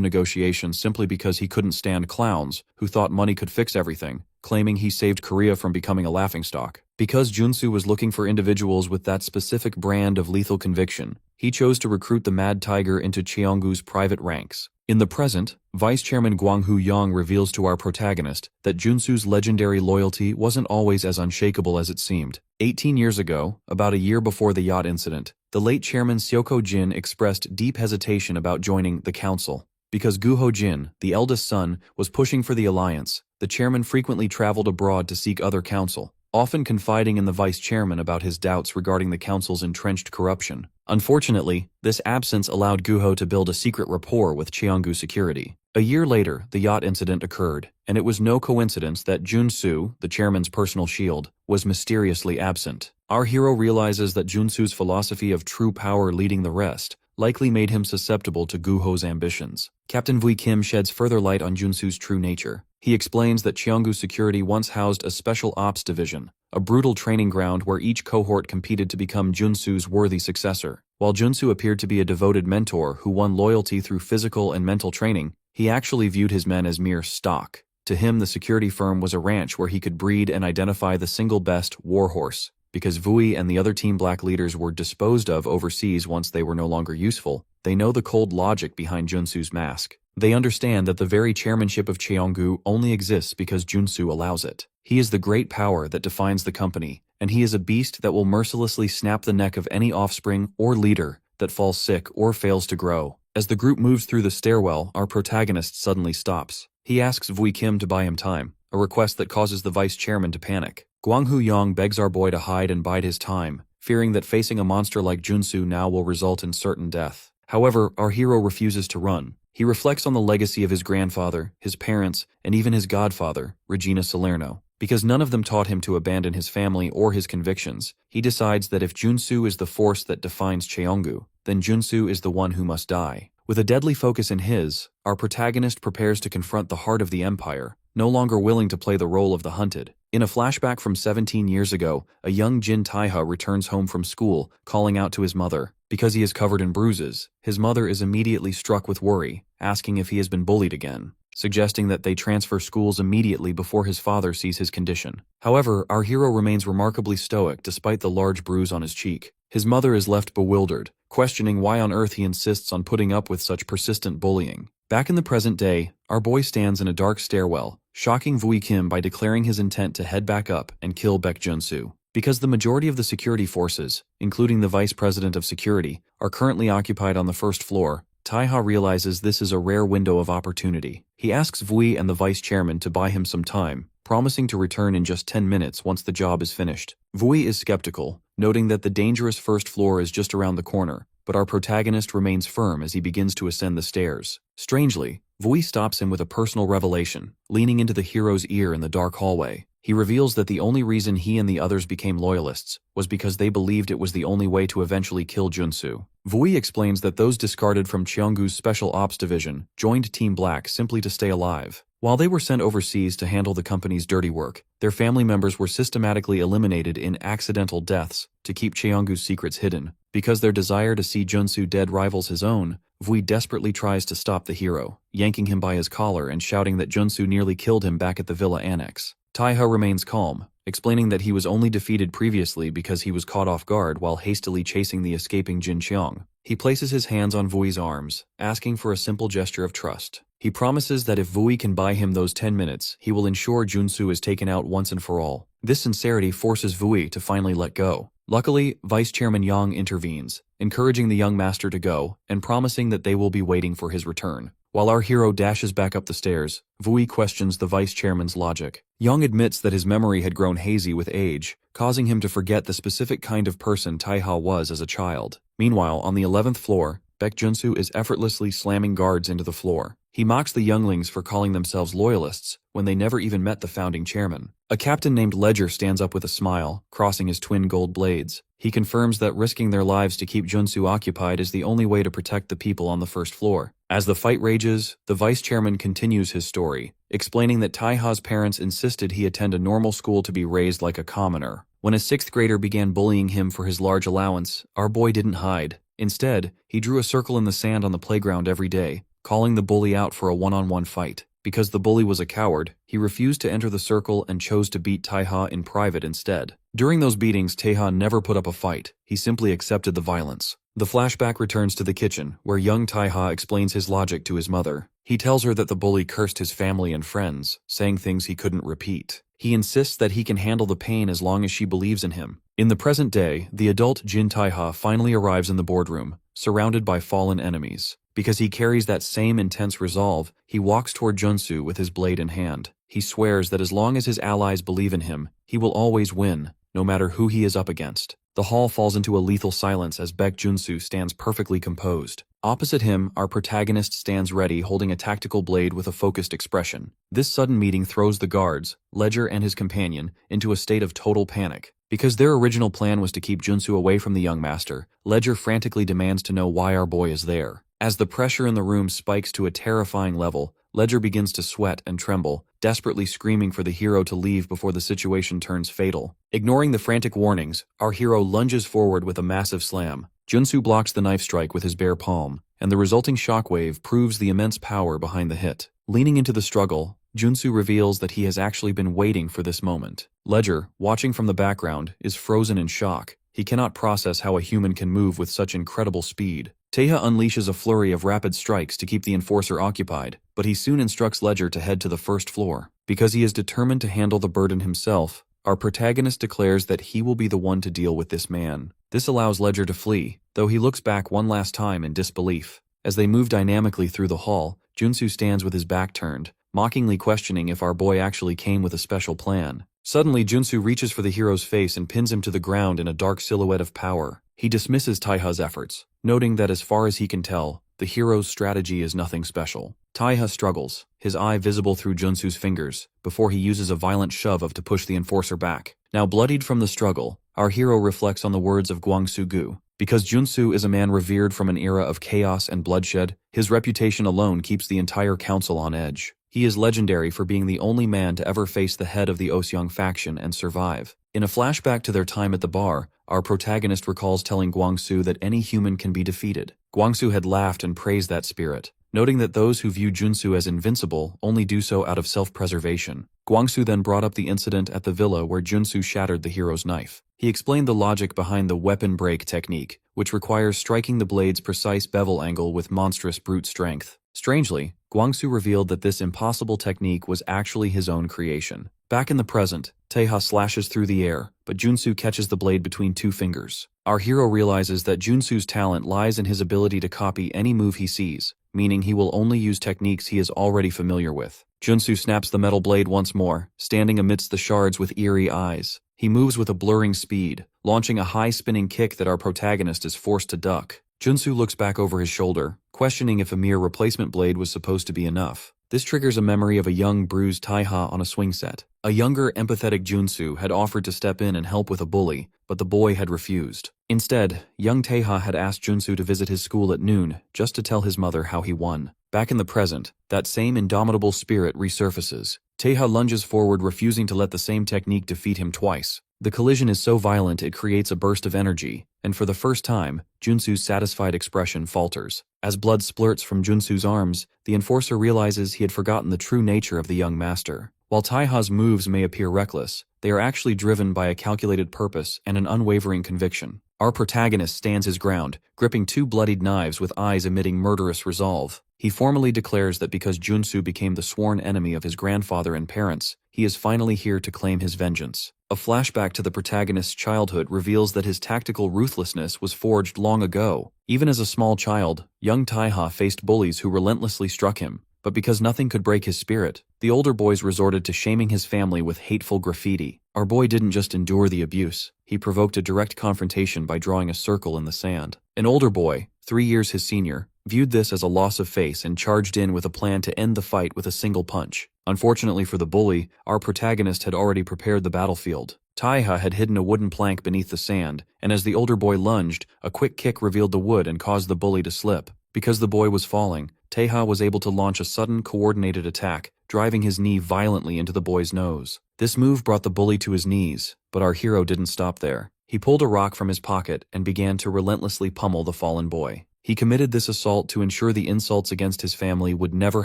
negotiations simply because he couldn't stand clowns who thought money could fix everything, claiming he saved Korea from becoming a laughingstock. Because Junsu was looking for individuals with that specific brand of lethal conviction, he chose to recruit the Mad Tiger into Cheonggu's private ranks. In the present, Vice Chairman Gwang-hoo Young reveals to our protagonist that Junsu's legendary loyalty wasn't always as unshakable as it seemed. 18 years ago, about a year before the yacht incident, the late chairman Seoko Jin expressed deep hesitation about joining the council. Because Guho Jin, the eldest son, was pushing for the alliance, the chairman frequently traveled abroad to seek other counsel, often confiding in the vice chairman about his doubts regarding the council's entrenched corruption. Unfortunately, this absence allowed Guho to build a secret rapport with Cheonggu security. A year later, the yacht incident occurred, and it was no coincidence that Junsu, the chairman's personal shield, was mysteriously absent. Our hero realizes that Junsu's philosophy of true power leading the rest likely made him susceptible to Guho's ambitions. Captain Vui Kim sheds further light on Junsu's true nature. He explains that Cheonggu Security once housed a special ops division, a brutal training ground where each cohort competed to become Junsu's worthy successor. While Junsu appeared to be a devoted mentor who won loyalty through physical and mental training, he actually viewed his men as mere stock. To him, the security firm was a ranch where he could breed and identify the single best warhorse. Because Vui and the other Team Black leaders were disposed of overseas once they were no longer useful, they know the cold logic behind Junsu's mask. They understand that the very chairmanship of Cheonggu only exists because Junsu allows it. He is the great power that defines the company, and he is a beast that will mercilessly snap the neck of any offspring or leader that falls sick or fails to grow. As the group moves through the stairwell, our protagonist suddenly stops. He asks Vui Kim to buy him time, a request that causes the vice chairman to panic. Gwang-hoo Young begs our boy to hide and bide his time, fearing that facing a monster like Junsu now will result in certain death. However, our hero refuses to run. He reflects on the legacy of his grandfather, his parents, and even his godfather, Regina Salerno. Because none of them taught him to abandon his family or his convictions, he decides that if Junsu is the force that defines Cheonggu, then Junsu is the one who must die. With a deadly focus in his, our protagonist prepares to confront the heart of the empire, no longer willing to play the role of the hunted. In a flashback from 17 years ago, a young Jin Taiha returns home from school, calling out to his mother. Because he is covered in bruises, his mother is immediately struck with worry, asking if he has been bullied again, suggesting that they transfer schools immediately before his father sees his condition. However, our hero remains remarkably stoic despite the large bruise on his cheek. His mother is left bewildered, questioning why on earth he insists on putting up with such persistent bullying. Back in the present day, our boy stands in a dark stairwell, shocking Vui Kim by declaring his intent to head back up and kill Baek Junsu. Because the majority of the security forces, including the vice president of security, are currently occupied on the first floor, Taiha realizes this is a rare window of opportunity. He asks Vui and the vice chairman to buy him some time, promising to return in just 10 minutes once the job is finished. Vui is skeptical, noting that the dangerous first floor is just around the corner, but our protagonist remains firm as he begins to ascend the stairs. Strangely, Vui stops him with a personal revelation, leaning into the hero's ear in the dark hallway. He reveals that the only reason he and the others became loyalists was because they believed it was the only way to eventually kill Junsu. Vui explains that those discarded from Cheonggu's Special Ops Division joined Team Black simply to stay alive. While they were sent overseas to handle the company's dirty work, their family members were systematically eliminated in accidental deaths to keep Cheonggu's secrets hidden. Because their desire to see Junsu dead rivals his own, Vui desperately tries to stop the hero, yanking him by his collar and shouting that Junsu nearly killed him back at the villa annex. Taiha remains calm, explaining that he was only defeated previously because he was caught off guard while hastily chasing the escaping Jin Cheong. He places his hands on Vui's arms, asking for a simple gesture of trust. He promises that if Vui can buy him those 10 minutes, he will ensure Junsu is taken out once and for all. This sincerity forces Vui to finally let go. Luckily, Vice Chairman Yang intervenes, encouraging the young master to go, and promising that they will be waiting for his return. While our hero dashes back up the stairs, Vui questions the vice chairman's logic. Yang admits that his memory had grown hazy with age, causing him to forget the specific kind of person Taiha was as a child. Meanwhile, on the 11th floor, Baek Junsu is effortlessly slamming guards into the floor. He mocks the younglings for calling themselves loyalists when they never even met the founding chairman. A captain named Ledger stands up with a smile, crossing his twin gold blades. He confirms that risking their lives to keep Junsu occupied is the only way to protect the people on the first floor. As the fight rages, the vice chairman continues his story, explaining that Taiha's parents insisted he attend a normal school to be raised like a commoner. When a 6th grader began bullying him for his large allowance, our boy didn't hide. Instead, he drew a circle in the sand on the playground every day, calling the bully out for a one-on-one fight. Because the bully was a coward, he refused to enter the circle and chose to beat Taiha in private instead. During those beatings, Taiha never put up a fight. He simply accepted the violence. The flashback returns to the kitchen, where young Taiha explains his logic to his mother. He tells her that the bully cursed his family and friends, saying things he couldn't repeat. He insists that he can handle the pain as long as she believes in him. In the present day, the adult Jin Taiha finally arrives in the boardroom, surrounded by fallen enemies. Because he carries that same intense resolve, he walks toward Junsu with his blade in hand. He swears that as long as his allies believe in him, he will always win, no matter who he is up against. The hall falls into a lethal silence as Baek Junsu stands perfectly composed. Opposite him, our protagonist stands ready, holding a tactical blade with a focused expression. This sudden meeting throws the guards, Ledger and his companion, into a state of total panic. Because their original plan was to keep Junsu away from the young master, Ledger frantically demands to know why our boy is there. As the pressure in the room spikes to a terrifying level, Ledger begins to sweat and tremble, desperately screaming for the hero to leave before the situation turns fatal. Ignoring the frantic warnings, our hero lunges forward with a massive slam. Junsu blocks the knife strike with his bare palm, and the resulting shockwave proves the immense power behind the hit. Leaning into the struggle, Junsu reveals that he has actually been waiting for this moment. Ledger, watching from the background, is frozen in shock. He cannot process how a human can move with such incredible speed. Taiha unleashes a flurry of rapid strikes to keep the enforcer occupied, but he soon instructs Ledger to head to the first floor. Because he is determined to handle the burden himself, our protagonist declares that he will be the one to deal with this man. This allows Ledger to flee, though he looks back one last time in disbelief. As they move dynamically through the hall, Junsu stands with his back turned, mockingly questioning if our boy actually came with a special plan. Suddenly, Junsu reaches for the hero's face and pins him to the ground in a dark silhouette of power. He dismisses Taiha's efforts, noting that as far as he can tell, the hero's strategy is nothing special. Taiha struggles, his eye visible through Junsu's fingers, before he uses a violent shove to push the enforcer back. Now bloodied from the struggle, our hero reflects on the words of Gwangsu-gu. Because Junsu is a man revered from an era of chaos and bloodshed, his reputation alone keeps the entire council on edge. He is legendary for being the only man to ever face the head of the Oseong faction and survive. In a flashback to their time at the bar, our protagonist recalls telling Gwangsu that any human can be defeated. Gwangsu had laughed and praised that spirit, noting that those who view Junsu as invincible only do so out of self-preservation. Gwangsu then brought up the incident at the villa where Junsu shattered the hero's knife. He explained the logic behind the weapon break technique, which requires striking the blade's precise bevel angle with monstrous brute strength. Strangely, Gwangsu revealed that this impossible technique was actually his own creation. Back in the present, Taiha slashes through the air, but Junsu catches the blade between two fingers. Our hero realizes that Junsu's talent lies in his ability to copy any move he sees, meaning he will only use techniques he is already familiar with. Junsu snaps the metal blade once more, standing amidst the shards with eerie eyes. He moves with a blurring speed, launching a high-spinning kick that our protagonist is forced to duck. Junsu looks back over his shoulder, questioning if a mere replacement blade was supposed to be enough. This triggers a memory of a young, bruised Taiha on a swing set. A younger, empathetic Junsu had offered to step in and help with a bully, but the boy had refused. Instead, young Taiha had asked Junsu to visit his school at noon, just to tell his mother how he won. Back in the present, that same indomitable spirit resurfaces. Taiha lunges forward, refusing to let the same technique defeat him twice. The collision is so violent it creates a burst of energy, and for the first time, Junsu's satisfied expression falters. As blood splurts from Junsu's arms, the enforcer realizes he had forgotten the true nature of the young master. While Taiha's moves may appear reckless, they are actually driven by a calculated purpose and an unwavering conviction. Our protagonist stands his ground, gripping two bloodied knives with eyes emitting murderous resolve. He formally declares that because Junsu became the sworn enemy of his grandfather and parents, he is finally here to claim his vengeance. A flashback to the protagonist's childhood reveals that his tactical ruthlessness was forged long ago. Even as a small child, young Taiha faced bullies who relentlessly struck him, but because nothing could break his spirit, the older boys resorted to shaming his family with hateful graffiti. Our boy didn't just endure the abuse, he provoked a direct confrontation by drawing a circle in the sand. An older boy, 3 years his senior, viewed this as a loss of face and charged in with a plan to end the fight with a single punch. Unfortunately for the bully, our protagonist had already prepared the battlefield. Taiha had hidden a wooden plank beneath the sand, and as the older boy lunged, a quick kick revealed the wood and caused the bully to slip. Because the boy was falling, Taiha was able to launch a sudden, coordinated attack, driving his knee violently into the boy's nose. This move brought the bully to his knees, but our hero didn't stop there. He pulled a rock from his pocket and began to relentlessly pummel the fallen boy. He committed this assault to ensure the insults against his family would never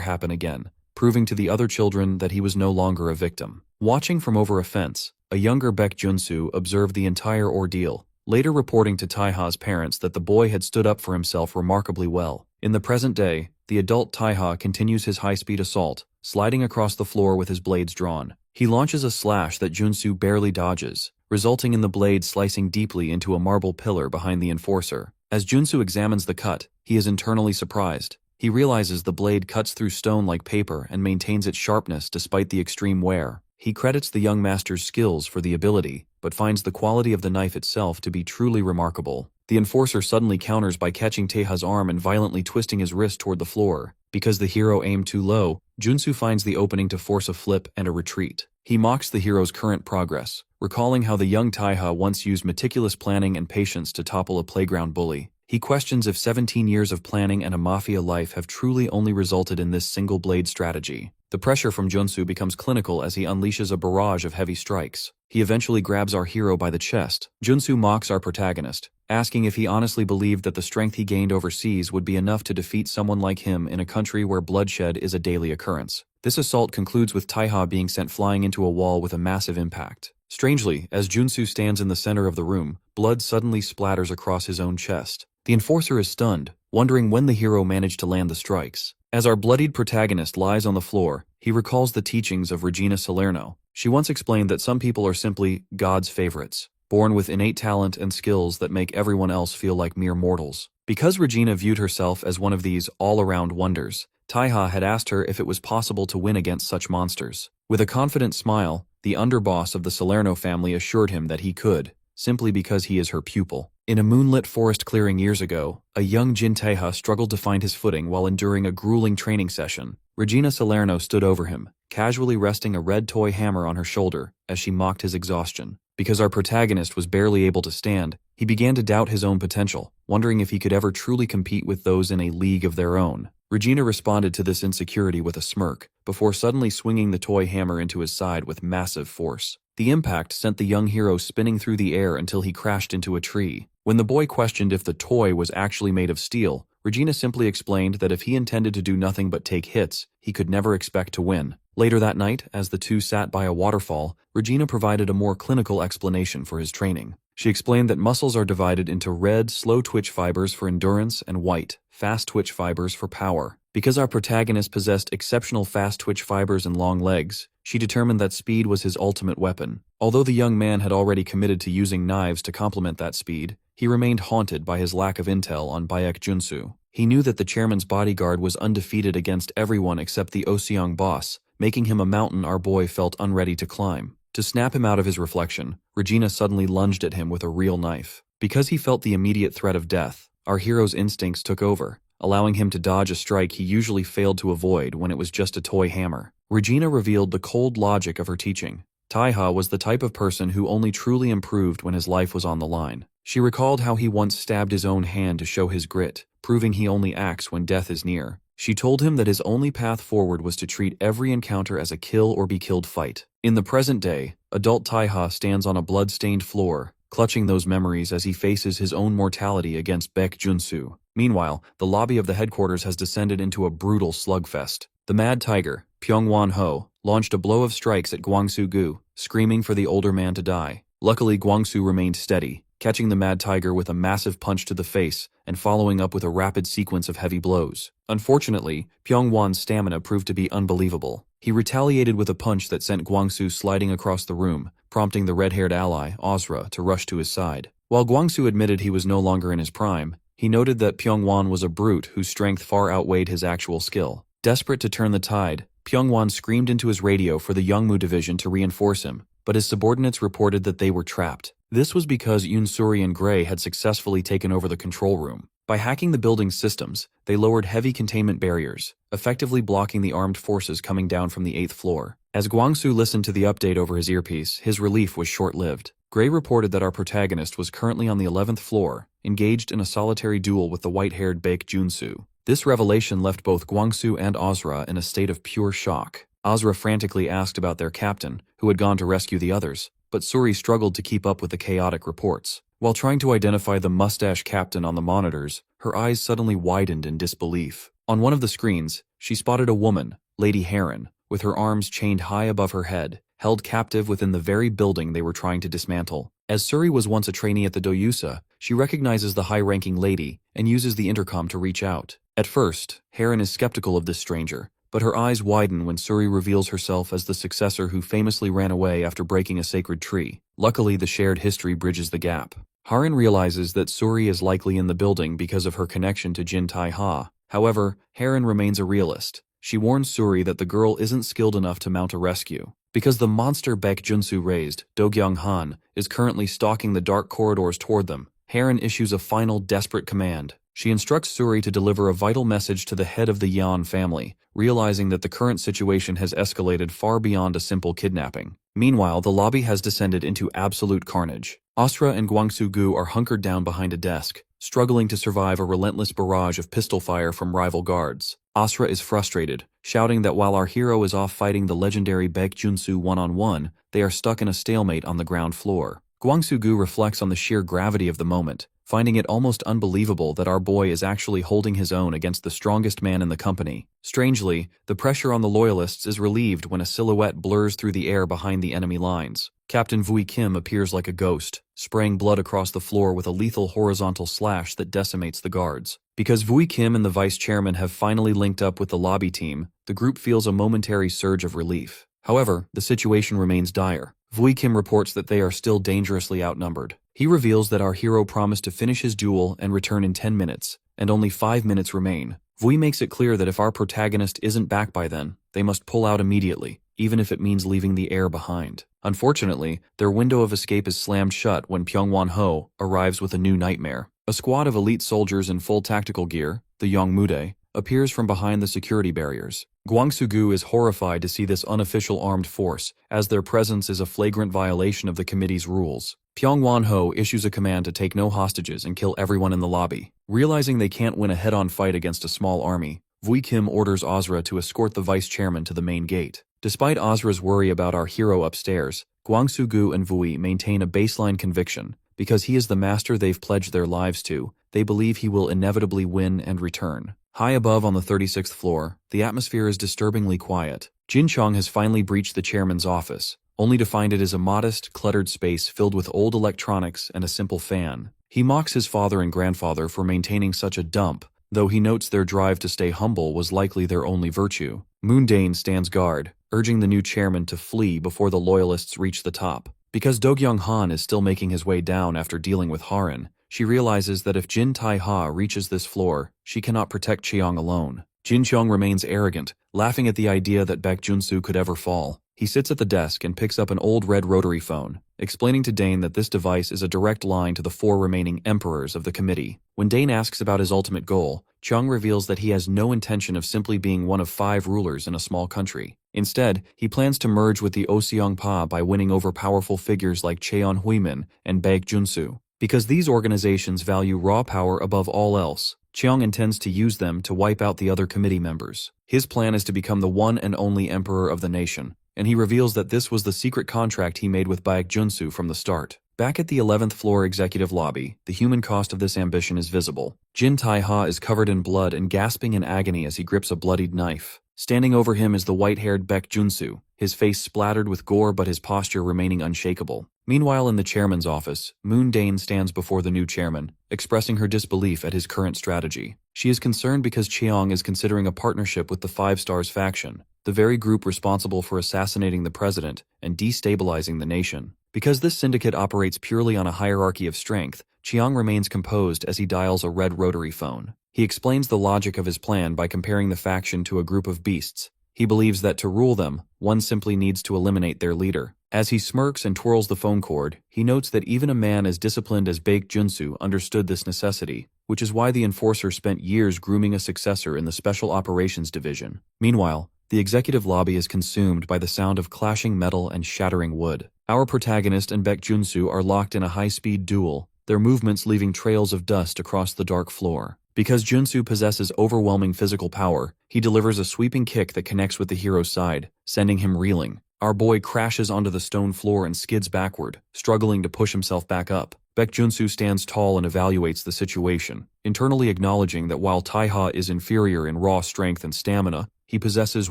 happen again, proving to the other children that he was no longer a victim. Watching from over a fence, a younger Baek Junsu observed the entire ordeal, later reporting to Taiha's parents that the boy had stood up for himself remarkably well. In the present day, the adult Taiha continues his high-speed assault, sliding across the floor with his blades drawn. He launches a slash that Junsu barely dodges, resulting in the blade slicing deeply into a marble pillar behind the enforcer. As Junsu examines the cut, he is internally surprised. He realizes the blade cuts through stone like paper and maintains its sharpness despite the extreme wear. He credits the young master's skills for the ability, but finds the quality of the knife itself to be truly remarkable. The enforcer suddenly counters by catching Taiha's arm and violently twisting his wrist toward the floor. Because the hero aimed too low, Junsu finds the opening to force a flip and a retreat. He mocks the hero's current progress, recalling how the young Taiha once used meticulous planning and patience to topple a playground bully. He questions if 17 years of planning and a mafia life have truly only resulted in this single blade strategy. The pressure from Junsu becomes clinical as he unleashes a barrage of heavy strikes. He eventually grabs our hero by the chest. Junsu mocks our protagonist, asking if he honestly believed that the strength he gained overseas would be enough to defeat someone like him in a country where bloodshed is a daily occurrence. This assault concludes with Taiha being sent flying into a wall with a massive impact. Strangely, as Junsu stands in the center of the room, blood suddenly splatters across his own chest. The enforcer is stunned, wondering when the hero managed to land the strikes. As our bloodied protagonist lies on the floor, he recalls the teachings of Regina Salerno. She once explained that some people are simply God's favorites, born with innate talent and skills that make everyone else feel like mere mortals. Because Regina viewed herself as one of these all-around wonders, Taiha had asked her if it was possible to win against such monsters. With a confident smile, the underboss of the Salerno family assured him that he could, simply because he is her pupil. In a moonlit forest clearing years ago, a young Jin Taiha struggled to find his footing while enduring a grueling training session. Regina Salerno stood over him, casually resting a red toy hammer on her shoulder as she mocked his exhaustion. Because our protagonist was barely able to stand, he began to doubt his own potential, wondering if he could ever truly compete with those in a league of their own. Regina responded to this insecurity with a smirk, before suddenly swinging the toy hammer into his side with massive force. The impact sent the young hero spinning through the air until he crashed into a tree. When the boy questioned if the toy was actually made of steel, Regina simply explained that if he intended to do nothing but take hits, he could never expect to win. Later that night, as the two sat by a waterfall, Regina provided a more clinical explanation for his training. She explained that muscles are divided into red, slow-twitch fibers for endurance and white, fast-twitch fibers for power. Because our protagonist possessed exceptional fast-twitch fibers and long legs, she determined that speed was his ultimate weapon. Although the young man had already committed to using knives to complement that speed, he remained haunted by his lack of intel on Baek Junsu. He knew that the chairman's bodyguard was undefeated against everyone except the Oseong boss, making him a mountain our boy felt unready to climb. To snap him out of his reflection, Regina suddenly lunged at him with a real knife. Because he felt the immediate threat of death, our hero's instincts took over, allowing him to dodge a strike he usually failed to avoid when it was just a toy hammer. Regina revealed the cold logic of her teaching. Taiha was the type of person who only truly improved when his life was on the line. She recalled how he once stabbed his own hand to show his grit, proving he only acts when death is near. She told him that his only path forward was to treat every encounter as a kill or be killed fight. In the present day, adult Taiha stands on a blood-stained floor, clutching those memories as he faces his own mortality against Baek Junsu. Meanwhile, the lobby of the headquarters has descended into a brutal slugfest. The Mad Tiger, Pyongwon Ho, launched a blow of strikes at Gwangsu Gu, screaming for the older man to die. Luckily, Gwangsu remained steady, catching the Mad Tiger with a massive punch to the face and following up with a rapid sequence of heavy blows. Unfortunately, Pyongwon's stamina proved to be unbelievable. He retaliated with a punch that sent Gwangsu sliding across the room, prompting the red-haired ally, Ozra, to rush to his side. While Guangsu admitted he was no longer in his prime, he noted that Pyongwan was a brute whose strength far outweighed his actual skill. Desperate to turn the tide, Pyongwan screamed into his radio for the Youngmu division to reinforce him, but his subordinates reported that they were trapped. This was because Yunsuri and Gray had successfully taken over the control room. By hacking the building's systems, they lowered heavy containment barriers, effectively blocking the armed forces coming down from the 8th floor. As Guangsu listened to the update over his earpiece, his relief was short-lived. Gray reported that our protagonist was currently on the 11th floor, engaged in a solitary duel with the white-haired Baek Junsu. This revelation left both Guangsu and Ozra in a state of pure shock. Ozra frantically asked about their captain, who had gone to rescue the others, but Suri struggled to keep up with the chaotic reports. While trying to identify the mustache captain on the monitors, her eyes suddenly widened in disbelief. On one of the screens, she spotted a woman, Lady Heron, with her arms chained high above her head, held captive within the very building they were trying to dismantle. As Suri was once a trainee at the Doyusa, she recognizes the high-ranking lady and uses the intercom to reach out. At first, Heron is skeptical of this stranger, but her eyes widen when Suri reveals herself as the successor who famously ran away after breaking a sacred tree. Luckily, the shared history bridges the gap. Heron realizes that Suri is likely in the building because of her connection to Jin Tai-ha. However, Heron remains a realist. She warns Suri that the girl isn't skilled enough to mount a rescue. Because the monster Baek Junsu raised, Do-gyung Han, is currently stalking the dark corridors toward them, Heron issues a final desperate command. She instructs Suri to deliver a vital message to the head of the Yan family, realizing that the current situation has escalated far beyond a simple kidnapping. Meanwhile, the lobby has descended into absolute carnage. Asra and Guangsu-gu are hunkered down behind a desk, struggling to survive a relentless barrage of pistol fire from rival guards. Asra is frustrated, shouting that while our hero is off fighting the legendary Baek Junsu one-on-one, they are stuck in a stalemate on the ground floor. Guangsu-gu reflects on the sheer gravity of the moment, finding it almost unbelievable that our boy is actually holding his own against the strongest man in the company. Strangely, the pressure on the loyalists is relieved when a silhouette blurs through the air behind the enemy lines. Captain Vui Kim appears like a ghost, spraying blood across the floor with a lethal horizontal slash that decimates the guards. Because Vui Kim and the vice chairman have finally linked up with the lobby team, the group feels a momentary surge of relief. However, the situation remains dire. Vui Kim reports that they are still dangerously outnumbered. He reveals that our hero promised to finish his duel and return in 10 minutes, and only 5 minutes remain. Vui makes it clear that if our protagonist isn't back by then, they must pull out immediately, even if it means leaving the heir behind. Unfortunately, their window of escape is slammed shut when Pyongwon-ho arrives with a new nightmare. A squad of elite soldiers in full tactical gear, the Yongmudae, appears from behind the security barriers. Guangsu-gu is horrified to see this unofficial armed force, as their presence is a flagrant violation of the committee's rules. Pyongwon-ho issues a command to take no hostages and kill everyone in the lobby. Realizing they can't win a head-on fight against a small army, Vui Kim orders Ozra to escort the vice chairman to the main gate. Despite Ozra's worry about our hero upstairs, Guangsu-gu and Vui maintain a baseline conviction. Because he is the master they've pledged their lives to, they believe he will inevitably win and return. High above on the 36th floor, the atmosphere is disturbingly quiet. Jin Chong has finally breached the chairman's office, only to find it is a modest, cluttered space filled with old electronics and a simple fan. He mocks his father and grandfather for maintaining such a dump, though he notes their drive to stay humble was likely their only virtue. Moon Dane stands guard, urging the new chairman to flee before the loyalists reach the top. Because Do-gyung Han is still making his way down after dealing with Harin, she realizes that if Jin Tai-ha reaches this floor, she cannot protect Cheong alone. Jin Cheong remains arrogant, laughing at the idea that Baek Junsu could ever fall. He sits at the desk and picks up an old red rotary phone, explaining to Dane that this device is a direct line to the 4 remaining emperors of the committee. When Dane asks about his ultimate goal, Cheong reveals that he has no intention of simply being one of 5 rulers in a small country. Instead, he plans to merge with the Oseongpa by winning over powerful figures like Cheon Huimin and Baek Junsu. Because these organizations value raw power above all else, Cheong intends to use them to wipe out the other committee members. His plan is to become the one and only emperor of the nation, and he reveals that this was the secret contract he made with Baek Junsu from the start. Back at the 11th floor executive lobby, the human cost of this ambition is visible. Jin Tai-ha is covered in blood and gasping in agony as he grips a bloodied knife. Standing over him is the white-haired Baek Junsu, his face splattered with gore but his posture remaining unshakable. Meanwhile, in the chairman's office, Moon Dane stands before the new chairman, expressing her disbelief at his current strategy. She is concerned because Cheong is considering a partnership with the 5 Stars faction, the very group responsible for assassinating the president and destabilizing the nation. Because this syndicate operates purely on a hierarchy of strength, Chiang remains composed as he dials a red rotary phone. He explains the logic of his plan by comparing the faction to a group of beasts. He believes that to rule them, one simply needs to eliminate their leader. As he smirks and twirls the phone cord, he notes that even a man as disciplined as Baek Junsu understood this necessity, which is why the enforcer spent years grooming a successor in the Special Operations Division. Meanwhile, the executive lobby is consumed by the sound of clashing metal and shattering wood. Our protagonist and Baek Junsu are locked in a high-speed duel, their movements leaving trails of dust across the dark floor. Because Junsu possesses overwhelming physical power, he delivers a sweeping kick that connects with the hero's side, sending him reeling. Our boy crashes onto the stone floor and skids backward, struggling to push himself back up. Baek Junsu stands tall and evaluates the situation, internally acknowledging that while Taiha is inferior in raw strength and stamina, he possesses